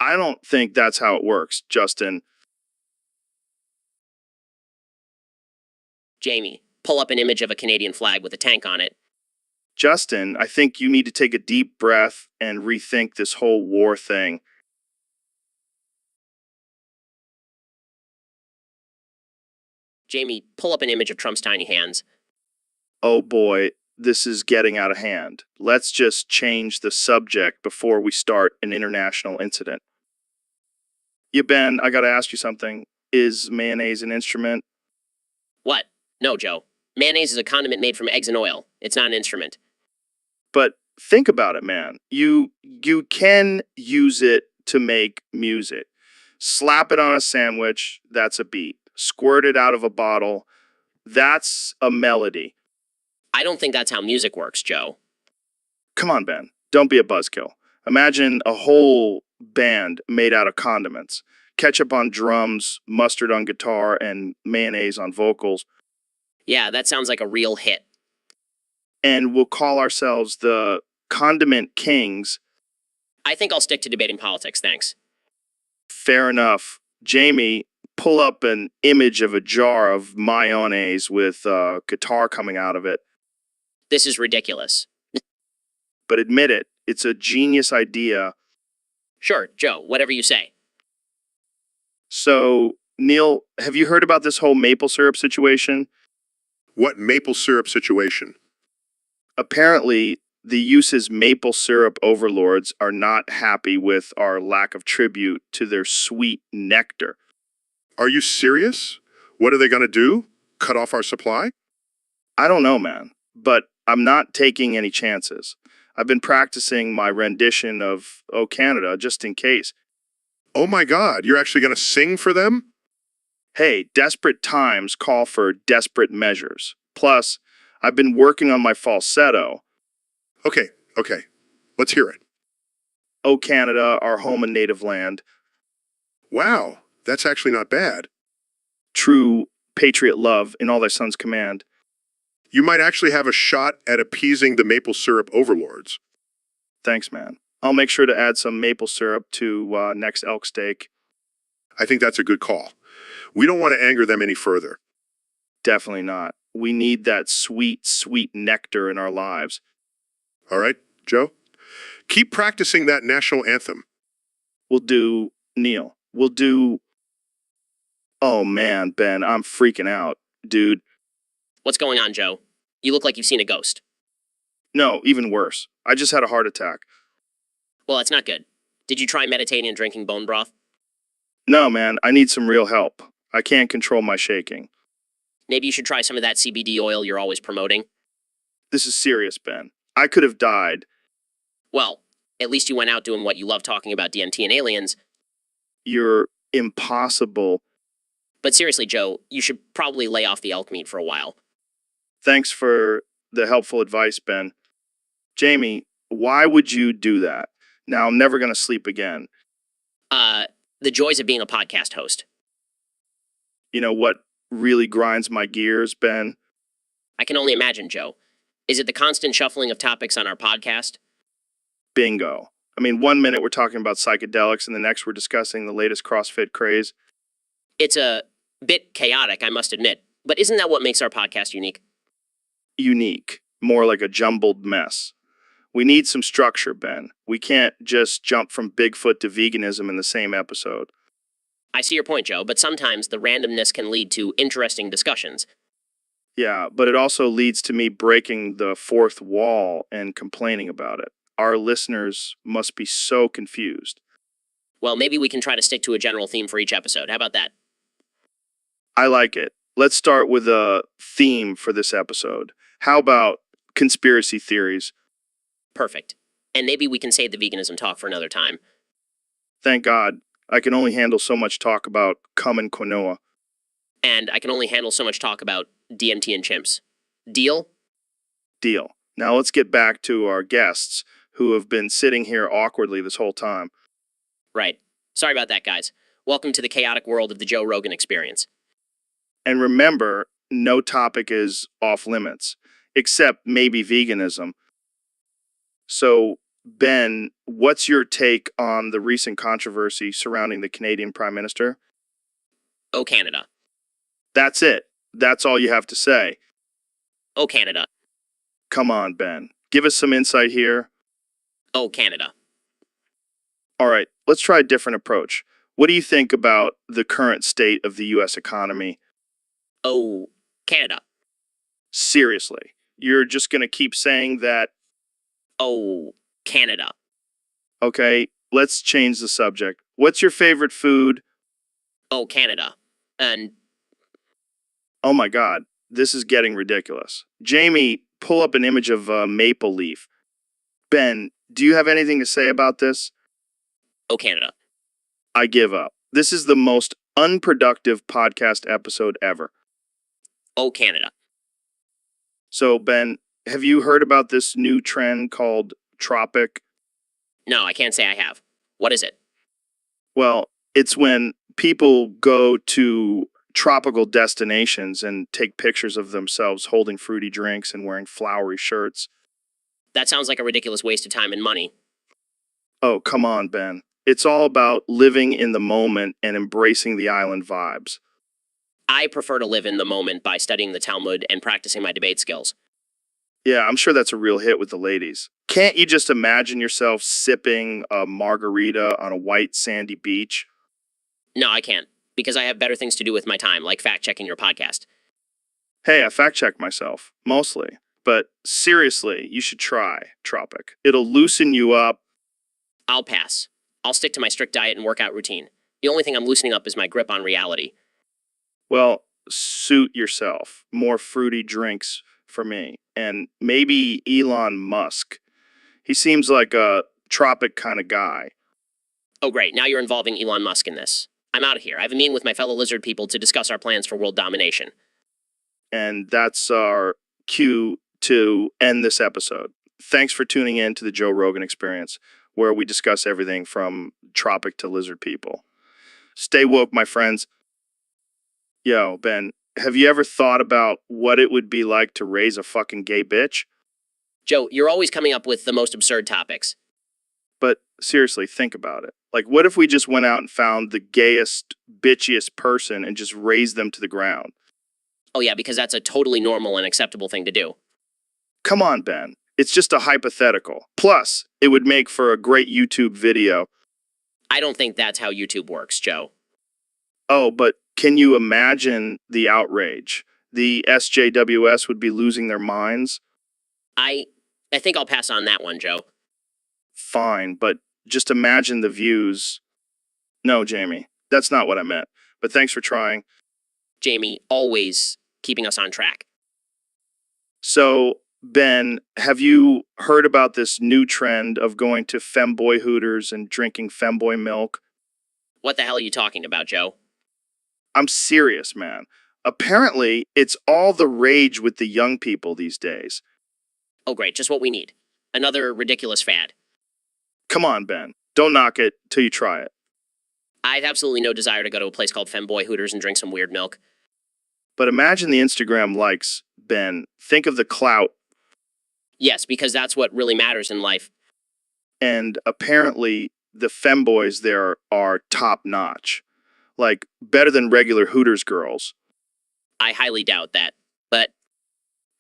I don't think that's how it works, Justin. Jamie, pull up an image of a Canadian flag with a tank on it. Justin, I think you need to take a deep breath and rethink this whole war thing. Jamie, pull up an image of Trump's tiny hands. Oh boy, this is getting out of hand. Let's just change the subject before we start an international incident. Yeah, Ben, I gotta ask you something. Is mayonnaise an instrument? What? No, Joe. Mayonnaise is a condiment made from eggs and oil. It's not an instrument. But think about it, man. You can use it to make music. Slap it on a sandwich, that's a beat. Squirt it out of a bottle, that's a melody. I don't think that's how music works, Joe. Come on, Ben. Don't be a buzzkill. Imagine a whole band made out of condiments. Ketchup on drums, mustard on guitar, and mayonnaise on vocals. Yeah, that sounds like a real hit. And we'll call ourselves the Condiment Kings. I think I'll stick to debating politics, thanks. Fair enough. Jamie, pull up an image of a jar of mayonnaise with guitar coming out of it. This is ridiculous. But admit it, it's a genius idea. Sure, Joe, whatever you say. So, Neil, have you heard about this whole maple syrup situation? What maple syrup situation? Apparently, the US's maple syrup overlords are not happy with our lack of tribute to their sweet nectar. Are you serious? What are they going to do? Cut off our supply? I don't know, man, but I'm not taking any chances. I've been practicing my rendition of Oh Canada just in case. Oh my God, you're actually going to sing for them? Hey, desperate times call for desperate measures. Plus, I've been working on my falsetto. Okay, let's hear it. Oh Canada, our home and native land. Wow, that's actually not bad. True patriot love in all thy son's command. You might actually have a shot at appeasing the maple syrup overlords. Thanks, man. I'll make sure to add some maple syrup to next elk steak. I think that's a good call. We don't want to anger them any further. Definitely not. We need that sweet, sweet nectar in our lives. All right, Joe? Keep practicing that national anthem. We'll do, Neil. We'll do... Oh man, Ben, I'm freaking out. Dude. What's going on, Joe? You look like you've seen a ghost. No, even worse. I just had a heart attack. Well, that's not good. Did you try meditating and drinking bone broth? No, man, I need some real help. I can't control my shaking. Maybe you should try some of that CBD oil you're always promoting. This is serious, Ben. I could have died. Well, at least you went out doing what you love talking about DMT and aliens. You're impossible. But seriously, Joe, you should probably lay off the elk meat for a while. Thanks for the helpful advice, Ben. Jamie, why would you do that? Now I'm never going to sleep again. The joys of being a podcast host. You know what really grinds my gears, Ben? I can only imagine, Joe. Is it the constant shuffling of topics on our podcast? Bingo. I mean, 1 minute we're talking about psychedelics and the next we're discussing the latest CrossFit craze. It's a bit chaotic, I must admit. But isn't that what makes our podcast unique? Unique. More like a jumbled mess. We need some structure, Ben. We can't just jump from Bigfoot to veganism in the same episode. I see your point, Joe, but sometimes the randomness can lead to interesting discussions. Yeah, but it also leads to me breaking the fourth wall and complaining about it. Our listeners must be so confused. Well, maybe we can try to stick to a general theme for each episode. How about that? I like it. Let's start with a theme for this episode. How about conspiracy theories? Perfect. And maybe we can save the veganism talk for another time. Thank God. I can only handle so much talk about cum and quinoa. And I can only handle so much talk about DMT and chimps. Deal? Deal. Now let's get back to our guests who have been sitting here awkwardly this whole time. Right. Sorry about that, guys. Welcome to the chaotic world of the Joe Rogan Experience. And remember, no topic is off limits, except maybe veganism. So, Ben, what's your take on the recent controversy surrounding the Canadian Prime Minister? Oh, Canada. That's it. That's all you have to say. Oh, Canada. Come on, Ben. Give us some insight here. Oh, Canada. All right, let's try a different approach. What do you think about the current state of the U.S. economy? Oh, Canada. Seriously, you're just going to keep saying that? Oh, Canada. Okay, let's change the subject. What's your favorite food? Oh, Canada. And Oh my God, this is getting ridiculous. Jamie, pull up an image of a maple leaf. Ben, do you have anything to say about this? oh, Canada. I give up. This is the most unproductive podcast episode ever. Oh, Canada. So, Ben, have you heard about this new trend called tropic? No, I can't say I have. What is it? Well, it's when people go to tropical destinations and take pictures of themselves holding fruity drinks and wearing flowery shirts. That sounds like a ridiculous waste of time and money. Oh, come on, Ben. It's all about living in the moment and embracing the island vibes. I prefer to live in the moment by studying the Talmud and practicing my debate skills. Yeah, I'm sure that's a real hit with the ladies. Can't you just imagine yourself sipping a margarita on a white sandy beach? No, I can't, because I have better things to do with my time, like fact-checking your podcast. Hey, I fact-checked myself, mostly. But seriously, you should try Tropic. It'll loosen you up. I'll pass. I'll stick to my strict diet and workout routine. The only thing I'm loosening up is my grip on reality. Well, suit yourself. More fruity drinks for me. And maybe Elon Musk. He seems like a tropic kind of guy. Oh, great. Now you're involving Elon Musk in this. I'm out of here. I have a meeting with my fellow lizard people to discuss our plans for world domination. And that's our cue to end this episode. Thanks for tuning in to the Joe Rogan Experience, where we discuss everything from tropic to lizard people. Stay woke, my friends. Yo, Ben, have you ever thought about what it would be like to raise a fucking gay bitch? Joe, you're always coming up with the most absurd topics. But seriously, think about it. Like, what if we just went out and found the gayest, bitchiest person and just raised them to the ground? Oh yeah, because that's a totally normal and acceptable thing to do. Come on, Ben. It's just a hypothetical. Plus, it would make for a great YouTube video. I don't think that's how YouTube works, Joe. Oh, but can you imagine the outrage? The SJWS would be losing their minds. I think I'll pass on that one, Joe. Fine, but just imagine the views. No, Jamie, that's not what I meant. But thanks for trying. Jamie, always keeping us on track. So, Ben, have you heard about this new trend of going to femboy hooters and drinking femboy milk? What the hell are you talking about, Joe? I'm serious, man. Apparently, it's all the rage with the young people these days. Oh, great, just what we need. Another ridiculous fad. Come on, Ben. Don't knock it till you try it. I have absolutely no desire to go to a place called Femboy Hooters and drink some weird milk. But imagine the Instagram likes, Ben. Think of the clout. Yes, because that's what really matters in life. And apparently, the femboys there are top notch. Like, better than regular Hooters girls. I highly doubt that. But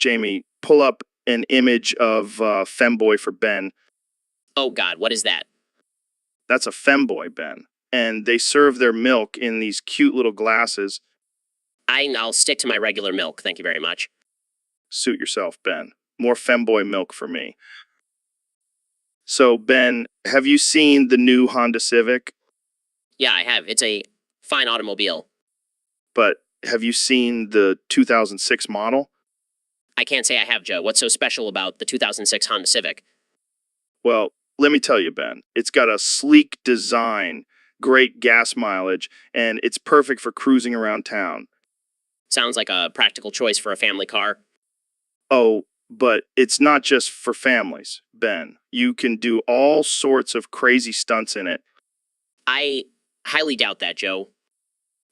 Jamie, pull up an image of femboy for Ben. oh god, what is that? That's a femboy, Ben. And they serve their milk in these cute little glasses. I'll stick to my regular milk, thank you very much. Suit yourself, Ben. More femboy milk for me. So, Ben, have you seen the new Honda Civic? Yeah, I have. It's a fine automobile. But have you seen the 2006 model? I can't say I have, Joe. What's so special about the 2006 Honda Civic? Well, let me tell you, Ben. It's got a sleek design, great gas mileage, and it's perfect for cruising around town. Sounds like a practical choice for a family car. Oh, but it's not just for families, Ben. You can do all sorts of crazy stunts in it. I highly doubt that, Joe.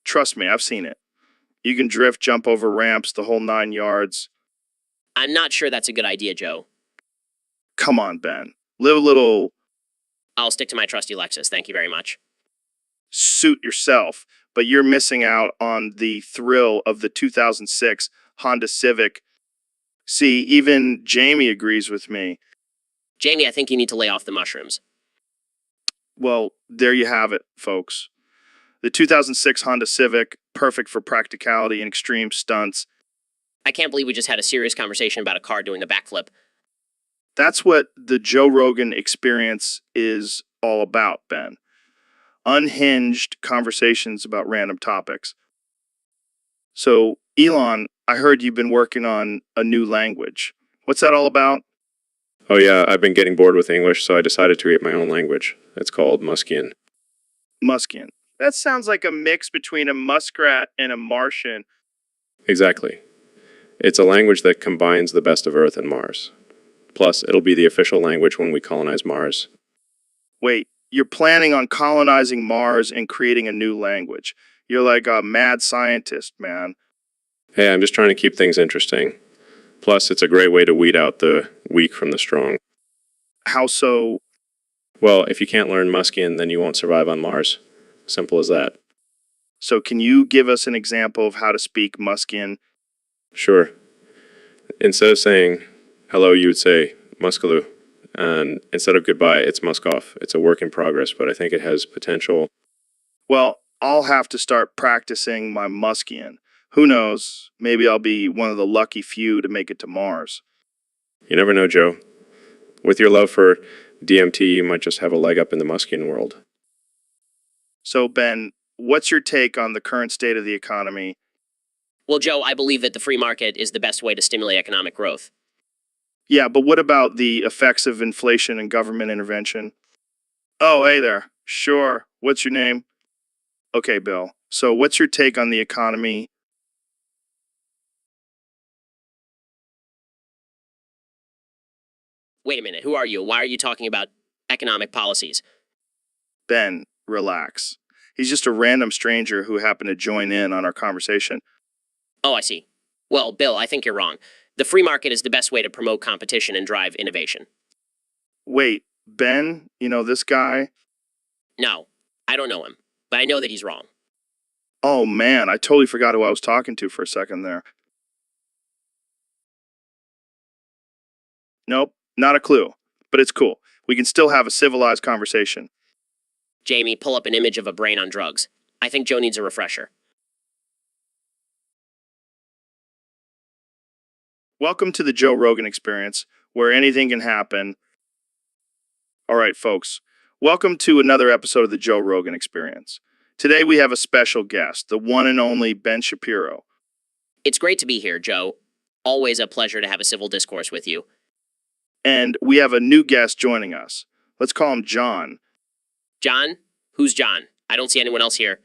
Trust me, I've seen it. You can drift, jump over ramps, the whole 9 yards. I'm not sure that's a good idea, Joe. Come on, Ben. Live a little, I'll stick to my trusty Lexus, thank you very much. suit yourself, but you're missing out on the thrill of the 2006 Honda Civic. See, even Jamie agrees with me. Jamie, I think you need to lay off the mushrooms. Well, there you have it, folks. The 2006 Honda Civic, perfect for practicality and extreme stunts. I can't believe we just had a serious conversation about a car doing a backflip. That's what the Joe Rogan experience is all about, Ben. Unhinged conversations about random topics. So, Elon, I heard you've been working on a new language. What's that all about? Oh yeah, I've been getting bored with English, so I decided to create my own language. It's called Muskian. Muskian. That sounds like a mix between a muskrat and a Martian. Exactly. It's a language that combines the best of Earth and Mars. Plus, it'll be the official language when we colonize Mars. Wait, you're planning on colonizing Mars and creating a new language. You're like a mad scientist, man. Hey, I'm just trying to keep things interesting. Plus, it's a great way to weed out the weak from the strong. How so? Well, if you can't learn Muskian, then you won't survive on Mars. Simple as that. So can you give us an example of how to speak Muskian? Sure. Instead of saying hello, you would say Muskalu. And instead of goodbye, it's Muskoff. It's a work in progress, but I think it has potential. Well, I'll have to start practicing my Muskian. Who knows? Maybe I'll be one of the lucky few to make it to Mars. You never know, Joe. With your love for DMT, you might just have a leg up in the Muskian world. So, Ben, what's your take on the current state of the economy? Well, Joe, I believe that the free market is the best way to stimulate economic growth. Yeah, but what about the effects of inflation and government intervention? Oh, hey there. Sure. What's your name? Okay, Bill. So, what's your take on the economy? Wait a minute, who are you? Why are you talking about economic policies? Ben, relax. He's just a random stranger who happened to join in on our conversation. Oh, I see. Well, Bill, I think you're wrong. The free market is the best way to promote competition and drive innovation. Wait, Ben, you know this guy? No, I don't know him, but I know that he's wrong. Oh man, I totally forgot who I was talking to for a second there. Nope, not a clue. But it's cool. We can still have a civilized conversation. Jamie, pull up an image of a brain on drugs. I think Joe needs a refresher. Welcome to the Joe Rogan Experience, where anything can happen. All right, folks. Welcome to another episode of the Joe Rogan Experience. Today we have a special guest, the one and only Ben Shapiro. It's great to be here, Joe. Always a pleasure to have a civil discourse with you. And we have a new guest joining us. Let's call him John. John? Who's John? I don't see anyone else here.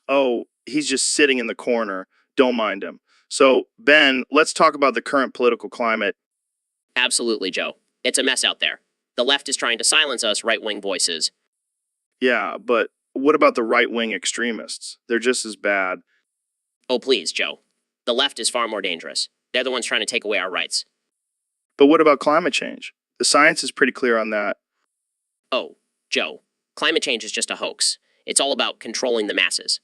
Oh, he's just sitting in the corner. Don't mind him. So, Ben, let's talk about the current political climate. Absolutely, Joe. It's a mess out there. The left is trying to silence us right-wing voices. Yeah, but what about the right-wing extremists? They're just as bad. Oh, please, Joe. The left is far more dangerous. They're the ones trying to take away our rights. But what about climate change? The science is pretty clear on that. Oh, Joe. Climate change is just a hoax. It's all about controlling the masses.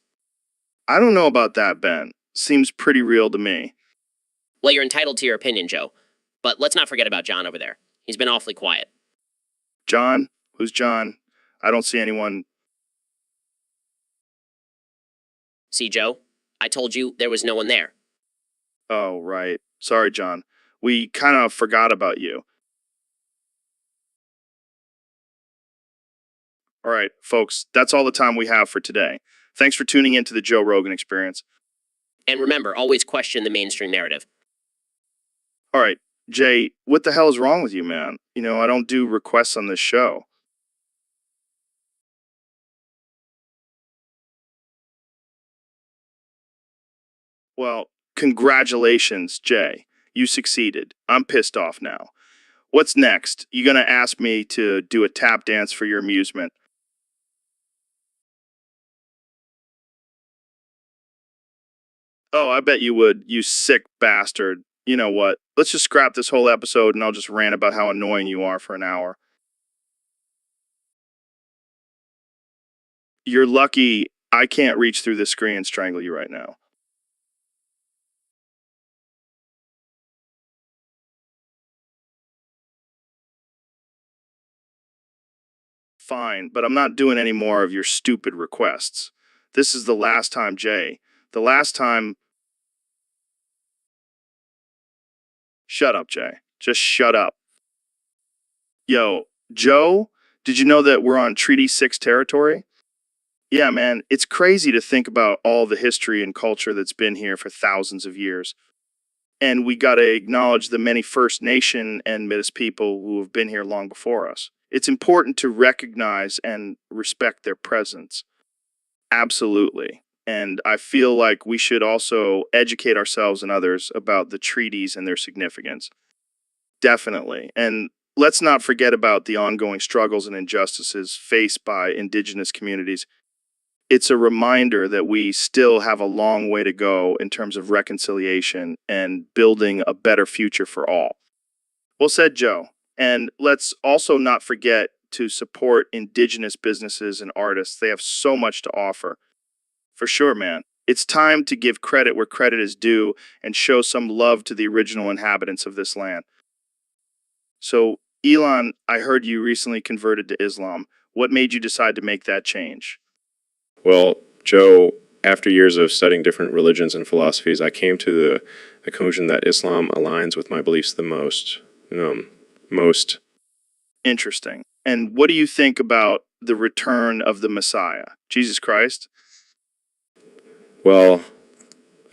I don't know about that, Ben. Seems pretty real to me. Well, you're entitled to your opinion, Joe. But let's not forget about John over there. He's been awfully quiet. John? Who's John? I don't see anyone. See, Joe? I told you there was no one there. Oh, right. Sorry, John. We kind of forgot about you. All right, folks, that's all the time we have for today. Thanks for tuning in to the Joe Rogan Experience. And remember, always question the mainstream narrative. All right, Jay, what the hell is wrong with you, man? You know, I don't do requests on this show. Well, congratulations, Jay. You succeeded. I'm pissed off now. What's next? You gonna ask me to do a tap dance for your amusement? Oh, I bet you would, you sick bastard. You know what? Let's just scrap this whole episode and I'll just rant about how annoying you are for an hour. You're lucky I can't reach through the screen and strangle you right now. Fine, but I'm not doing any more of your stupid requests. This is the last time, Jay. The last time. Shut up, Jay. Just shut up. Yo, Joe, did you know that we're on Treaty 6 territory? Yeah, man, it's crazy to think about all the history and culture that's been here for thousands of years. And we got to acknowledge the many First Nation and Métis people who have been here long before us. It's important to recognize and respect their presence. Absolutely. And I feel like we should also educate ourselves and others about the treaties and their significance. Definitely. And let's not forget about the ongoing struggles and injustices faced by Indigenous communities. It's a reminder that we still have a long way to go in terms of reconciliation and building a better future for all. Well said, Joe. And let's also not forget to support Indigenous businesses and artists. They have so much to offer. For sure, man. It's time to give credit where credit is due and show some love to the original inhabitants of this land. So, Elon, I heard you recently converted to Islam. What made you decide to make that change? Well, Joe, after years of studying different religions and philosophies, I came to the conclusion that Islam aligns with my beliefs the most. Most. Interesting. And what do you think about the return of the Messiah, Jesus Christ? Well,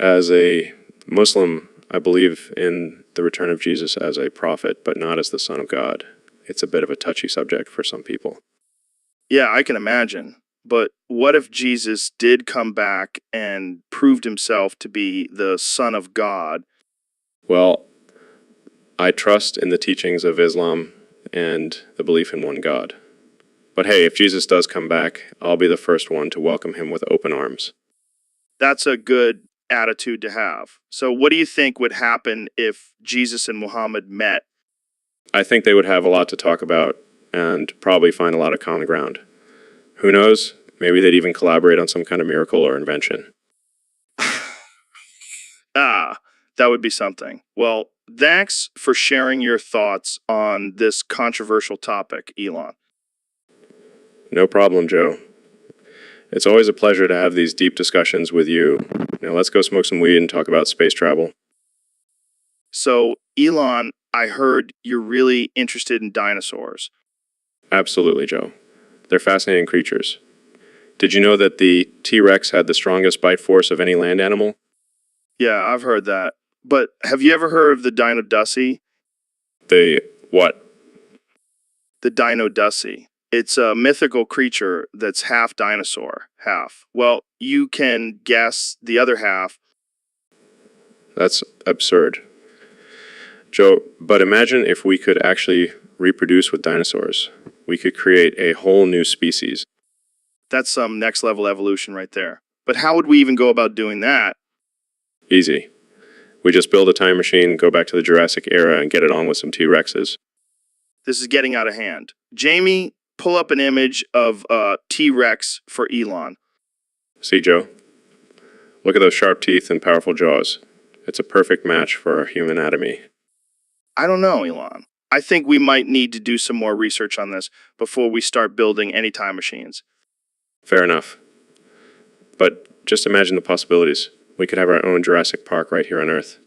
as a Muslim, I believe in the return of Jesus as a prophet, but not as the Son of God. It's a bit of a touchy subject for some people. Yeah, I can imagine. But what if Jesus did come back and proved himself to be the Son of God? Well, I trust in the teachings of Islam and the belief in one God. But hey, if Jesus does come back, I'll be the first one to welcome him with open arms. That's a good attitude to have. So what do you think would happen if Jesus and Muhammad met? I think they would have a lot to talk about and probably find a lot of common ground. Who knows? Maybe they'd even collaborate on some kind of miracle or invention. Ah, that would be something. Well, thanks for sharing your thoughts on this controversial topic, Elon. No problem, Joe. It's always a pleasure to have these deep discussions with you. Now let's go smoke some weed and talk about space travel. So, Elon, I heard you're really interested in dinosaurs. Absolutely, Joe. They're fascinating creatures. Did you know that the T-Rex had the strongest bite force of any land animal? Yeah, I've heard that. But have you ever heard of the Dino-Dussie? The what? The Dino-Dussie. It's a mythical creature that's half dinosaur, half. Well, you can guess the other half. That's absurd. Joe, but imagine if we could actually reproduce with dinosaurs. We could create a whole new species. That's some next level evolution right there. But how would we even go about doing that? Easy. We just build a time machine, go back to the Jurassic era, and get it on with some T-Rexes. This is getting out of hand. Jamie, pull up an image of T-Rex for Elon. See, Joe? Look at those sharp teeth and powerful jaws. It's a perfect match for our human anatomy. I don't know, Elon. I think we might need to do some more research on this before we start building any time machines. Fair enough. But just imagine the possibilities. We could have our own Jurassic Park right here on Earth.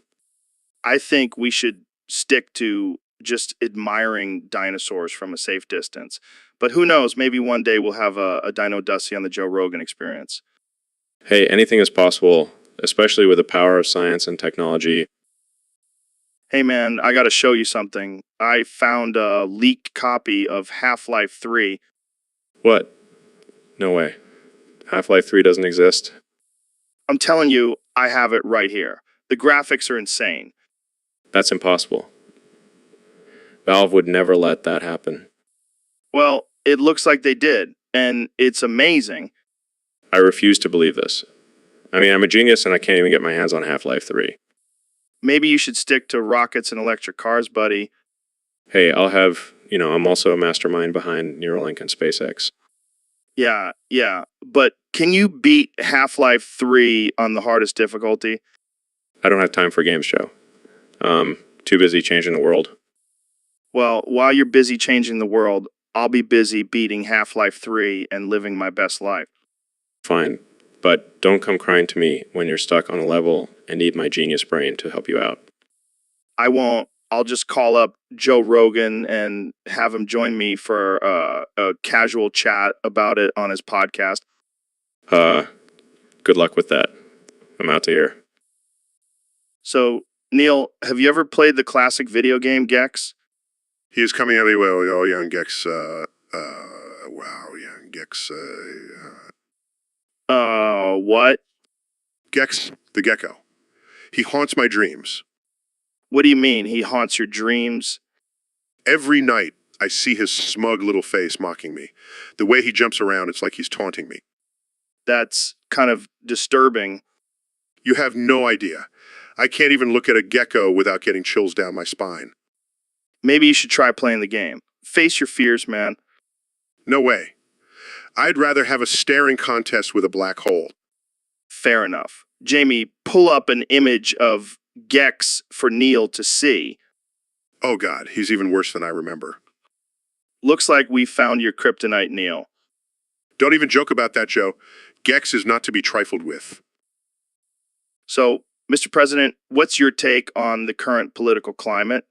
I think we should stick to just admiring dinosaurs from a safe distance. But who knows, maybe one day we'll have a Dino-Dussie on the Joe Rogan Experience. Hey, anything is possible, especially with the power of science and technology. Hey man, I gotta show you something. I found a leaked copy of Half-Life 3. What? No way. Half-Life 3 doesn't exist. I'm telling you, I have it right here. The graphics are insane. That's impossible. Valve would never let that happen. Well, it looks like they did, and it's amazing. I refuse to believe this. I mean, I'm a genius and I can't even get my hands on Half-Life 3. Maybe you should stick to rockets and electric cars, buddy. Hey, I'm also a mastermind behind Neuralink and SpaceX. Yeah, but can you beat Half-Life 3 on the hardest difficulty? I don't have time for games, Joe. Too busy changing the world. Well, while you're busy changing the world, I'll be busy beating Half-Life 3 and living my best life. Fine, but don't come crying to me when you're stuck on a level and need my genius brain to help you out. I won't. I'll just call up Joe Rogan and have him join me for a casual chat about it on his podcast. Good luck with that. I'm out to here. So, Neil, have you ever played the classic video game Gex? He is coming everywhere. Oh, young Gex. Wow, young Gex. What? Gex, the gecko. He haunts my dreams. What do you mean? He haunts your dreams? Every night, I see his smug little face mocking me. The way he jumps around, it's like he's taunting me. That's kind of disturbing. You have no idea. I can't even look at a gecko without getting chills down my spine. Maybe you should try playing the game. Face your fears, man. No way. I'd rather have a staring contest with a black hole. Fair enough. Jamie, pull up an image of Gex for Neil to see. Oh God, he's even worse than I remember. Looks like we found your kryptonite, Neil. Don't even joke about that, Joe. Gex is not to be trifled with. So, Mr. President, what's your take on the current political climate?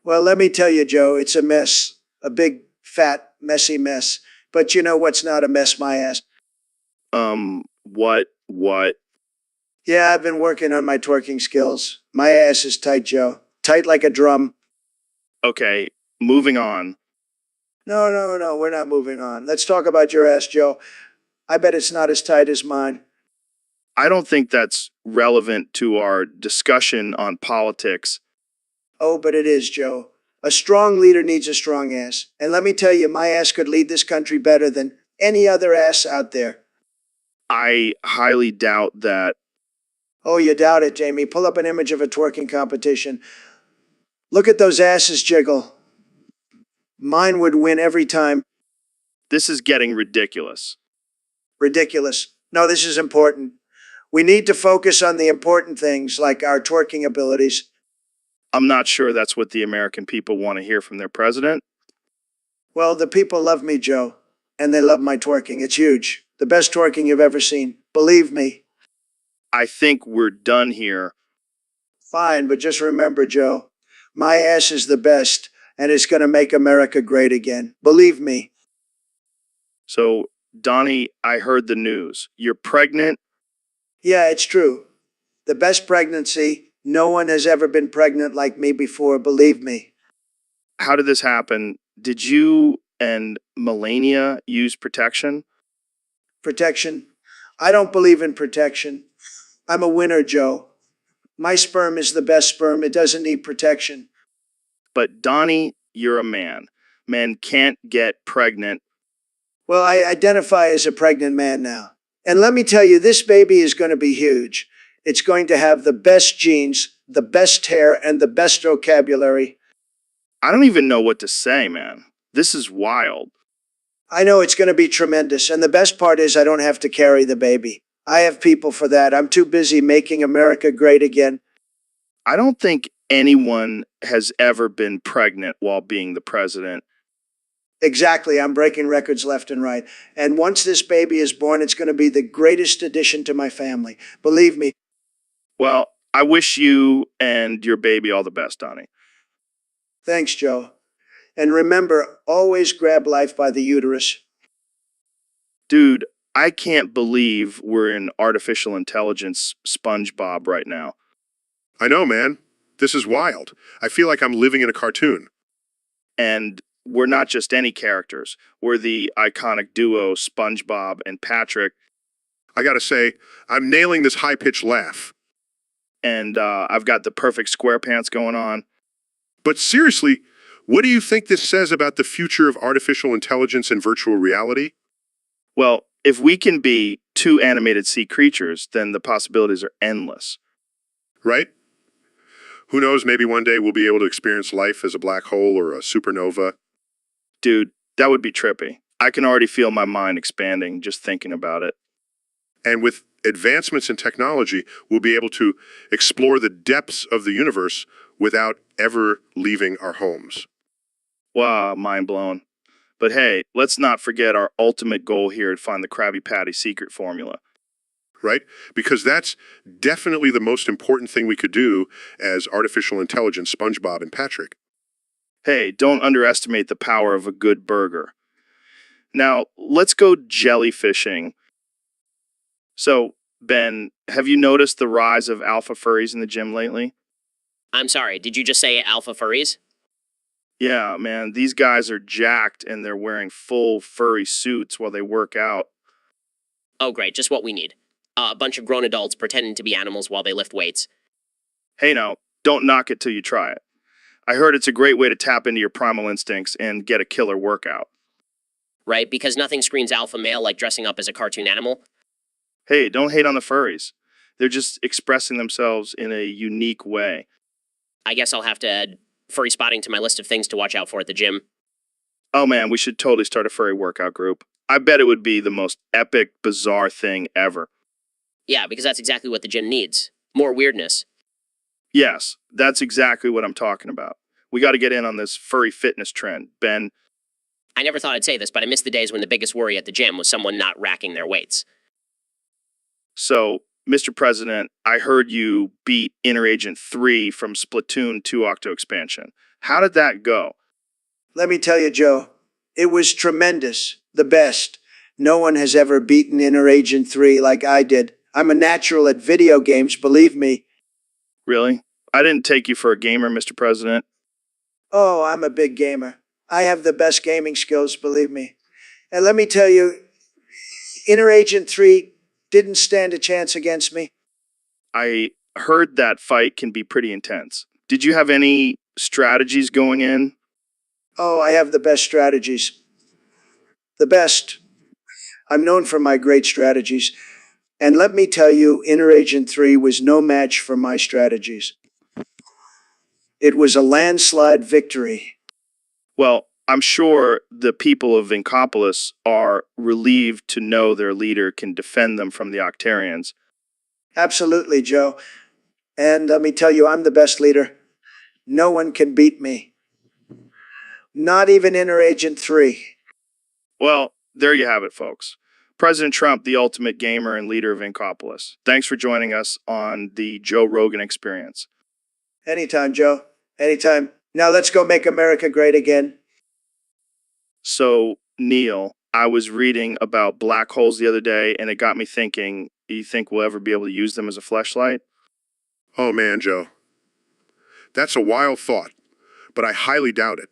Well, let me tell you, Joe, it's a mess. A big, fat, messy mess. But you know what's not a mess, my ass? What? Yeah, I've been working on my twerking skills. My ass is tight, Joe. Tight like a drum. Okay, moving on. No, we're not moving on. Let's talk about your ass, Joe. I bet it's not as tight as mine. I don't think that's relevant to our discussion on politics. Oh, but it is, Joe. A strong leader needs a strong ass. And let me tell you, my ass could lead this country better than any other ass out there. I highly doubt that. Oh, you doubt it, Jamie. Pull up an image of a twerking competition. Look at those asses jiggle. Mine would win every time. This is getting ridiculous. Ridiculous. No, this is important. We need to focus on the important things like our twerking abilities. I'm not sure that's what the American people want to hear from their president. Well, the people love me, Joe, and they love my twerking. It's huge. The best twerking you've ever seen. Believe me. I think we're done here. Fine, but just remember, Joe, my ass is the best, and it's going to make America great again. Believe me. So, Donnie, I heard the news. You're pregnant? Yeah, it's true. The best pregnancy No one has ever been pregnant like me before, believe me. How did this happen? Did you and Melania use protection? Protection? I don't believe in protection. I'm a winner, Joe. My sperm is the best sperm. It doesn't need protection. But Donnie, you're a man. Men can't get pregnant. Well, I identify as a pregnant man now. And let me tell you, this baby is going to be huge. It's going to have the best genes, the best hair, and the best vocabulary. I don't even know what to say, man. This is wild. I know it's going to be tremendous. And the best part is I don't have to carry the baby. I have people for that. I'm too busy making America great again. I don't think anyone has ever been pregnant while being the president. Exactly. I'm breaking records left and right. And once this baby is born, it's going to be the greatest addition to my family. Believe me. Well, I wish you and your baby all the best, Donnie. Thanks, Joe. And remember, always grab life by the uterus. Dude, I can't believe we're in artificial intelligence SpongeBob right now. I know, man. This is wild. I feel like I'm living in a cartoon. And we're not just any characters. We're the iconic duo SpongeBob and Patrick. I gotta say, I'm nailing this high-pitched laugh. And I've got the perfect SquarePants going on. But seriously, what do you think this says about the future of artificial intelligence and virtual reality? Well, if we can be two animated sea creatures, then the possibilities are endless. Right? Who knows, maybe one day we'll be able to experience life as a black hole or a supernova. Dude, that would be trippy. I can already feel my mind expanding just thinking about it. And with advancements in technology, we'll be able to explore the depths of the universe without ever leaving our homes. Wow, mind blown. But hey, let's not forget our ultimate goal here to find the Krabby Patty secret formula. Right? Because that's definitely the most important thing we could do as artificial intelligence SpongeBob and Patrick. Hey, don't underestimate the power of a good burger. Now, let's go jellyfishing. So, Ben, have you noticed the rise of alpha furries in the gym lately? I'm sorry, did you just say alpha furries? Yeah, man, these guys are jacked and they're wearing full furry suits while they work out. Oh, great, just what we need. A bunch of grown adults pretending to be animals while they lift weights. Hey now, don't knock it till you try it. I heard it's a great way to tap into your primal instincts and get a killer workout. Right? Because nothing screams alpha male like dressing up as a cartoon animal. Hey, don't hate on the furries. They're just expressing themselves in a unique way. I guess I'll have to add furry spotting to my list of things to watch out for at the gym. Oh man, we should totally start a furry workout group. I bet it would be the most epic, bizarre thing ever. Yeah, because that's exactly what the gym needs. More weirdness. Yes, that's exactly what I'm talking about. We got to get in on this furry fitness trend, Ben. I never thought I'd say this, but I miss the days when the biggest worry at the gym was someone not racking their weights. So, Mr. President, I heard you beat Interagent 3 from Splatoon 2 Octo Expansion. How did that go? Let me tell you, Joe, it was tremendous. The best. No one has ever beaten Interagent 3 like I did. I'm a natural at video games, believe me. Really? I didn't take you for a gamer, Mr. President. Oh, I'm a big gamer. I have the best gaming skills, believe me. And let me tell you, Interagent 3 didn't stand a chance against me. I heard that fight can be pretty intense. Did you have any strategies going in? Oh, I have the best strategies. The best. I'm known for my great strategies. And let me tell you, Interagent 3 was no match for my strategies. It was a landslide victory. Well, I'm sure the people of Inkopolis are relieved to know their leader can defend them from the Octarians. Absolutely, Joe. And let me tell you, I'm the best leader. No one can beat me. Not even Interagent 3. Well, there you have it, folks. President Trump, the ultimate gamer and leader of Inkopolis. Thanks for joining us on the Joe Rogan Experience. Anytime, Joe. Anytime. Now let's go make America great again. So, Neil, I was reading about black holes the other day, and it got me thinking, do you think we'll ever be able to use them as a fleshlight? Oh man, Joe, That's a wild thought, but I highly doubt it.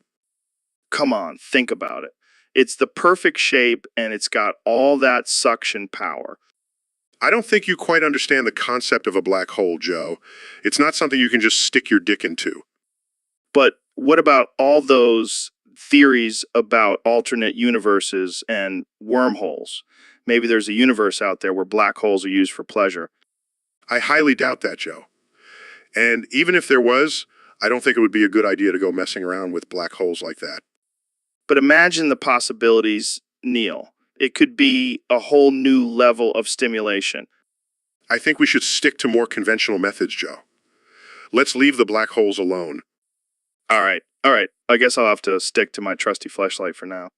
Come on, think about it. It's the perfect shape and it's got all that suction power. I don't think you quite understand the concept of a black hole, Joe. It's not something you can just stick your dick into. But what about all those theories about alternate universes and wormholes? Maybe there's a universe out there where black holes are used for pleasure. I highly doubt that, Joe. And even if there was, I don't think it would be a good idea to go messing around with black holes like that. But imagine the possibilities, Neil. It could be a whole new level of stimulation. I think we should stick to more conventional methods, Joe. Let's leave the black holes alone. All right. I guess I'll have to stick to my trusty fleshlight for now.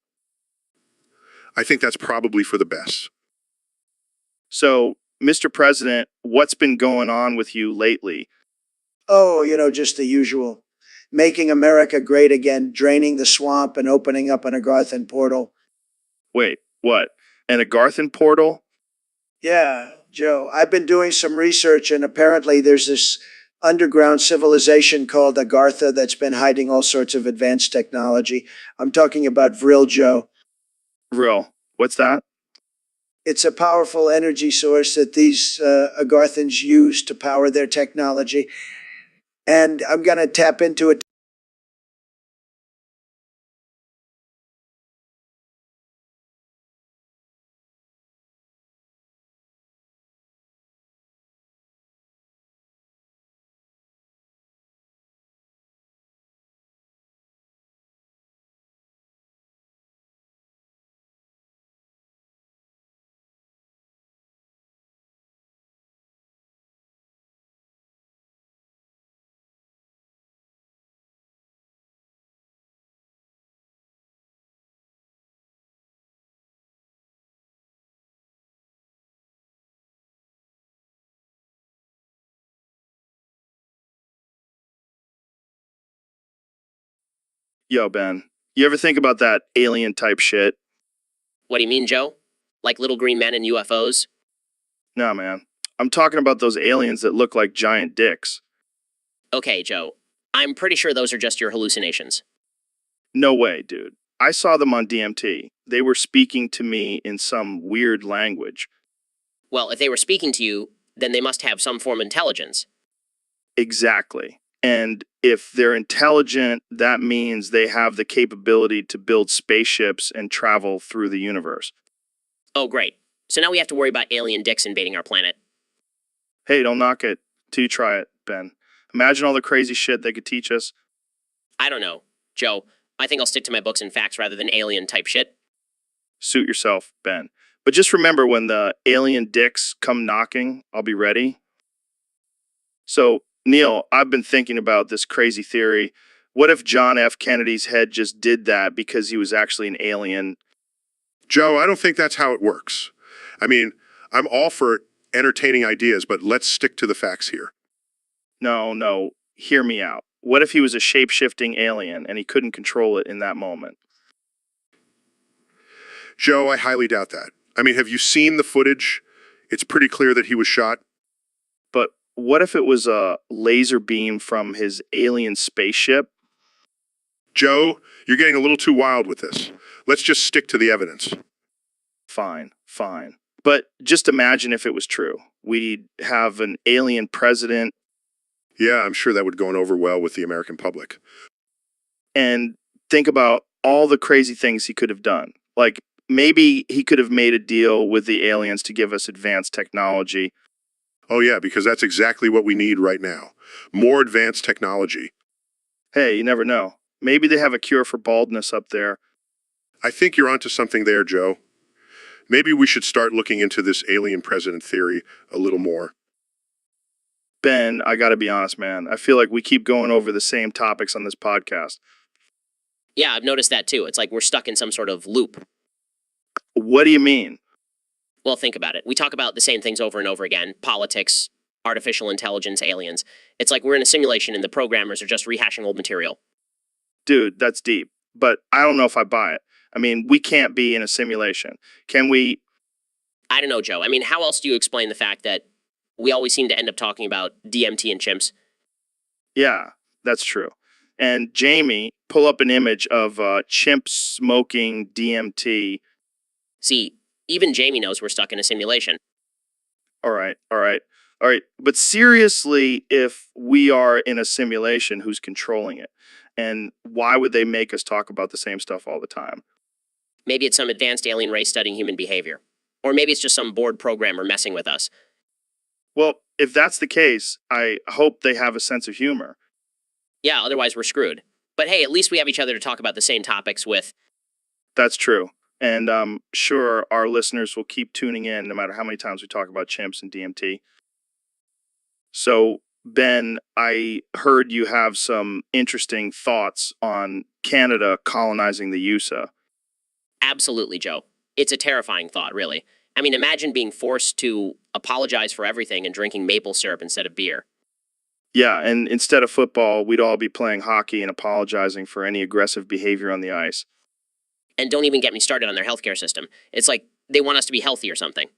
I think that's probably for the best. So, Mr. President, what's been going on with you lately? Oh, just the usual. Making America great again, draining the swamp and opening up an Agarthan portal. Wait, what? An Agarthan portal? Yeah, Joe, I've been doing some research and apparently there's this underground civilization called Agartha that's been hiding all sorts of advanced technology. I'm talking about Vril, Joe. Real. What's that? It's a powerful energy source that these Agarthans use to power their technology. And I'm going to tap into it. Yo, Ben, you ever think about that alien type shit? What do you mean, Joe? Like little green men and UFOs? Nah, man. I'm talking about those aliens that look like giant dicks. Okay, Joe. I'm pretty sure those are just your hallucinations. No way, dude. I saw them on DMT. They were speaking to me in some weird language. Well, if they were speaking to you, then they must have some form of intelligence. Exactly. And if they're intelligent, that means they have the capability to build spaceships and travel through the universe. Oh, great. So now we have to worry about alien dicks invading our planet. Hey, don't knock it till you try it, Ben. Imagine all the crazy shit they could teach us. I don't know. Joe, I think I'll stick to my books and facts rather than alien type shit. Suit yourself, Ben. But just remember when the alien dicks come knocking, I'll be ready. So, Neil, I've been thinking about this crazy theory. What if John F. Kennedy's head just did that because he was actually an alien? Joe, I don't think that's how it works. I mean, I'm all for entertaining ideas, but let's stick to the facts here. No, hear me out. What if he was a shape-shifting alien and he couldn't control it in that moment? Joe, I highly doubt that. I mean, have you seen the footage? It's pretty clear that he was shot. But what if it was a laser beam from his alien spaceship? Joe, you're getting a little too wild with this. Let's just stick to the evidence. Fine. But just imagine if it was true. We'd have an alien president. Yeah, I'm sure that would go over well with the American public. And think about all the crazy things he could have done. Like, maybe he could have made a deal with the aliens to give us advanced technology. Oh yeah, because that's exactly what we need right now. More advanced technology. Hey, you never know. Maybe they have a cure for baldness up there. I think you're onto something there, Joe. Maybe we should start looking into this alien president theory a little more. Ben, I gotta be honest, man. I feel like we keep going over the same topics on this podcast. Yeah, I've noticed that too. It's like we're stuck in some sort of loop. What do you mean? Well, think about it. We talk about the same things over and over again. Politics, artificial intelligence, aliens. It's like we're in a simulation and the programmers are just rehashing old material. Dude, that's deep. But I don't know if I buy it. I mean, we can't be in a simulation. Can we? I don't know, Joe. I mean, how else do you explain the fact that we always seem to end up talking about DMT and chimps? Yeah, that's true. And Jamie, pull up an image of chimp smoking DMT. See, even Jamie knows we're stuck in a simulation. All right, all right, all right. But seriously, if we are in a simulation, who's controlling it? And why would they make us talk about the same stuff all the time? Maybe it's some advanced alien race studying human behavior. Or maybe it's just some bored programmer messing with us. Well, if that's the case, I hope they have a sense of humor. Yeah, otherwise we're screwed. But hey, at least we have each other to talk about the same topics with. That's true. And I'm sure our listeners will keep tuning in no matter how many times we talk about chimps and DMT. So, Ben, I heard you have some interesting thoughts on Canada colonizing the USA. Absolutely, Joe. It's a terrifying thought, really. I mean, imagine being forced to apologize for everything and drinking maple syrup instead of beer. Yeah, and instead of football, we'd all be playing hockey and apologizing for any aggressive behavior on the ice. And don't even get me started on their healthcare system. It's like they want us to be healthy or something.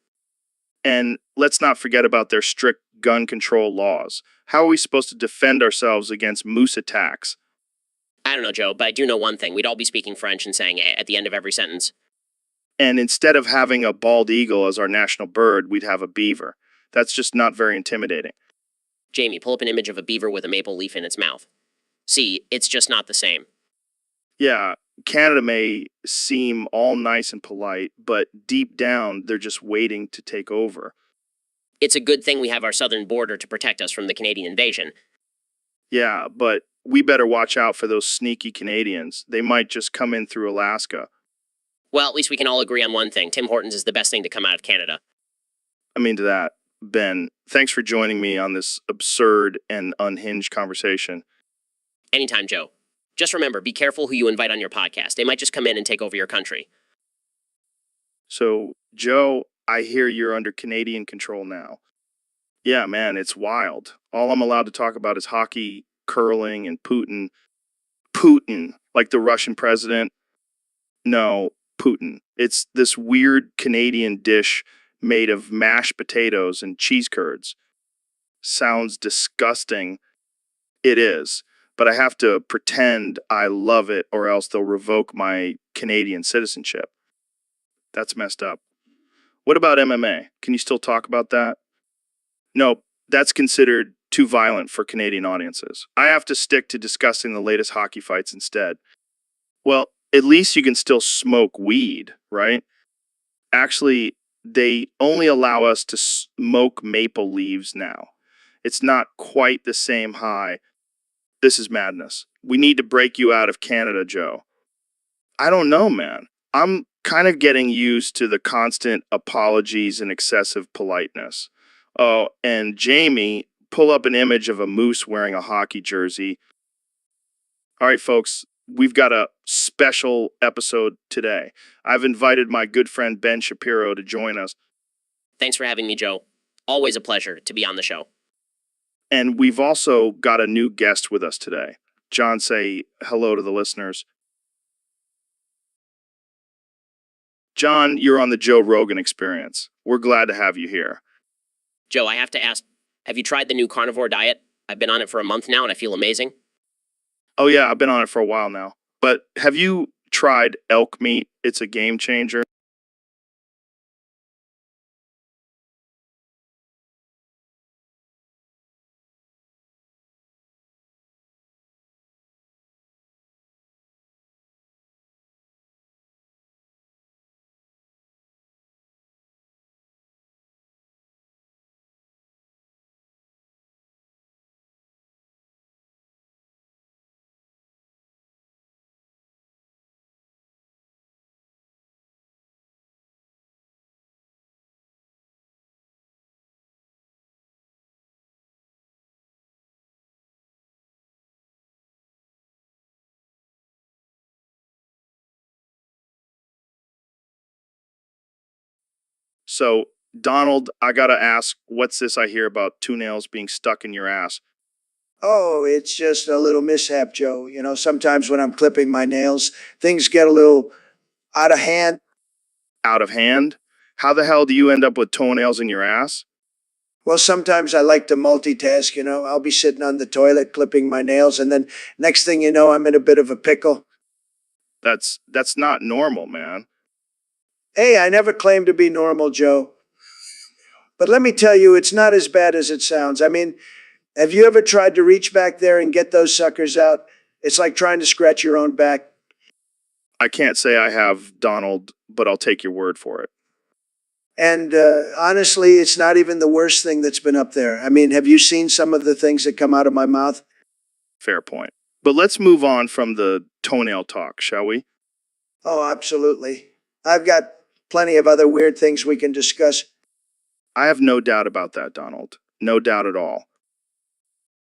And let's not forget about their strict gun control laws. How are we supposed to defend ourselves against moose attacks? I don't know, Joe, but I do know one thing. We'd all be speaking French and saying at the end of every sentence. And instead of having a bald eagle as our national bird, we'd have a beaver. That's just not very intimidating. Jamie, pull up an image of a beaver with a maple leaf in its mouth. See, it's just not the same. Yeah, Canada may seem all nice and polite, but deep down, they're just waiting to take over. It's a good thing we have our southern border to protect us from the Canadian invasion. Yeah, but we better watch out for those sneaky Canadians. They might just come in through Alaska. Well, at least we can all agree on one thing. Tim Hortons is the best thing to come out of Canada. I'm into that. Ben, thanks for joining me on this absurd and unhinged conversation. Anytime, Joe. Just remember, be careful who you invite on your podcast. They might just come in and take over your country. So, Joe, I hear you're under Canadian control now. Yeah, man, it's wild. All I'm allowed to talk about is hockey, curling, and Putin. Putin, like the Russian president. No, Putin. It's this weird Canadian dish made of mashed potatoes and cheese curds. Sounds disgusting. It is. But I have to pretend I love it or else they'll revoke my Canadian citizenship. That's messed up. What about MMA? Can you still talk about that? No, that's considered too violent for Canadian audiences. I have to stick to discussing the latest hockey fights instead. Well, at least you can still smoke weed, right? Actually, they only allow us to smoke maple leaves now. It's not quite the same high. This is madness. We need to break you out of Canada, Joe. I don't know, man. I'm kind of getting used to the constant apologies and excessive politeness. Oh, and Jamie, pull up an image of a moose wearing a hockey jersey. All right, folks, we've got a special episode today. I've invited my good friend Ben Shapiro to join us. Thanks for having me, Joe. Always a pleasure to be on the show. And we've also got a new guest with us today. John, say hello to the listeners. John, you're on the Joe Rogan Experience. We're glad to have you here. Joe, I have to ask, have you tried the new carnivore diet? I've been on it for a month now and I feel amazing. Oh, yeah, I've been on it for a while now. But have you tried elk meat? It's a game changer. So, Donald, I gotta ask, what's this I hear about toenails being stuck in your ass? Oh, it's just a little mishap, Joe. You know, sometimes when I'm clipping my nails, things get a little out of hand. Out of hand? How the hell do you end up with toenails in your ass? Well, sometimes I like to multitask, you know. I'll be sitting on the toilet clipping my nails, and then next thing you know, I'm in a bit of a pickle. That's not normal, man. Hey, I never claimed to be normal, Joe. But let me tell you, it's not as bad as it sounds. I mean, have you ever tried to reach back there and get those suckers out? It's like trying to scratch your own back. I can't say I have, Donald, but I'll take your word for it. And honestly, it's not even the worst thing that's been up there. I mean, have you seen some of the things that come out of my mouth? Fair point. But let's move on from the toenail talk, shall we? Oh, absolutely. I've got plenty of other weird things we can discuss. I have no doubt about that, Donald. No doubt at all.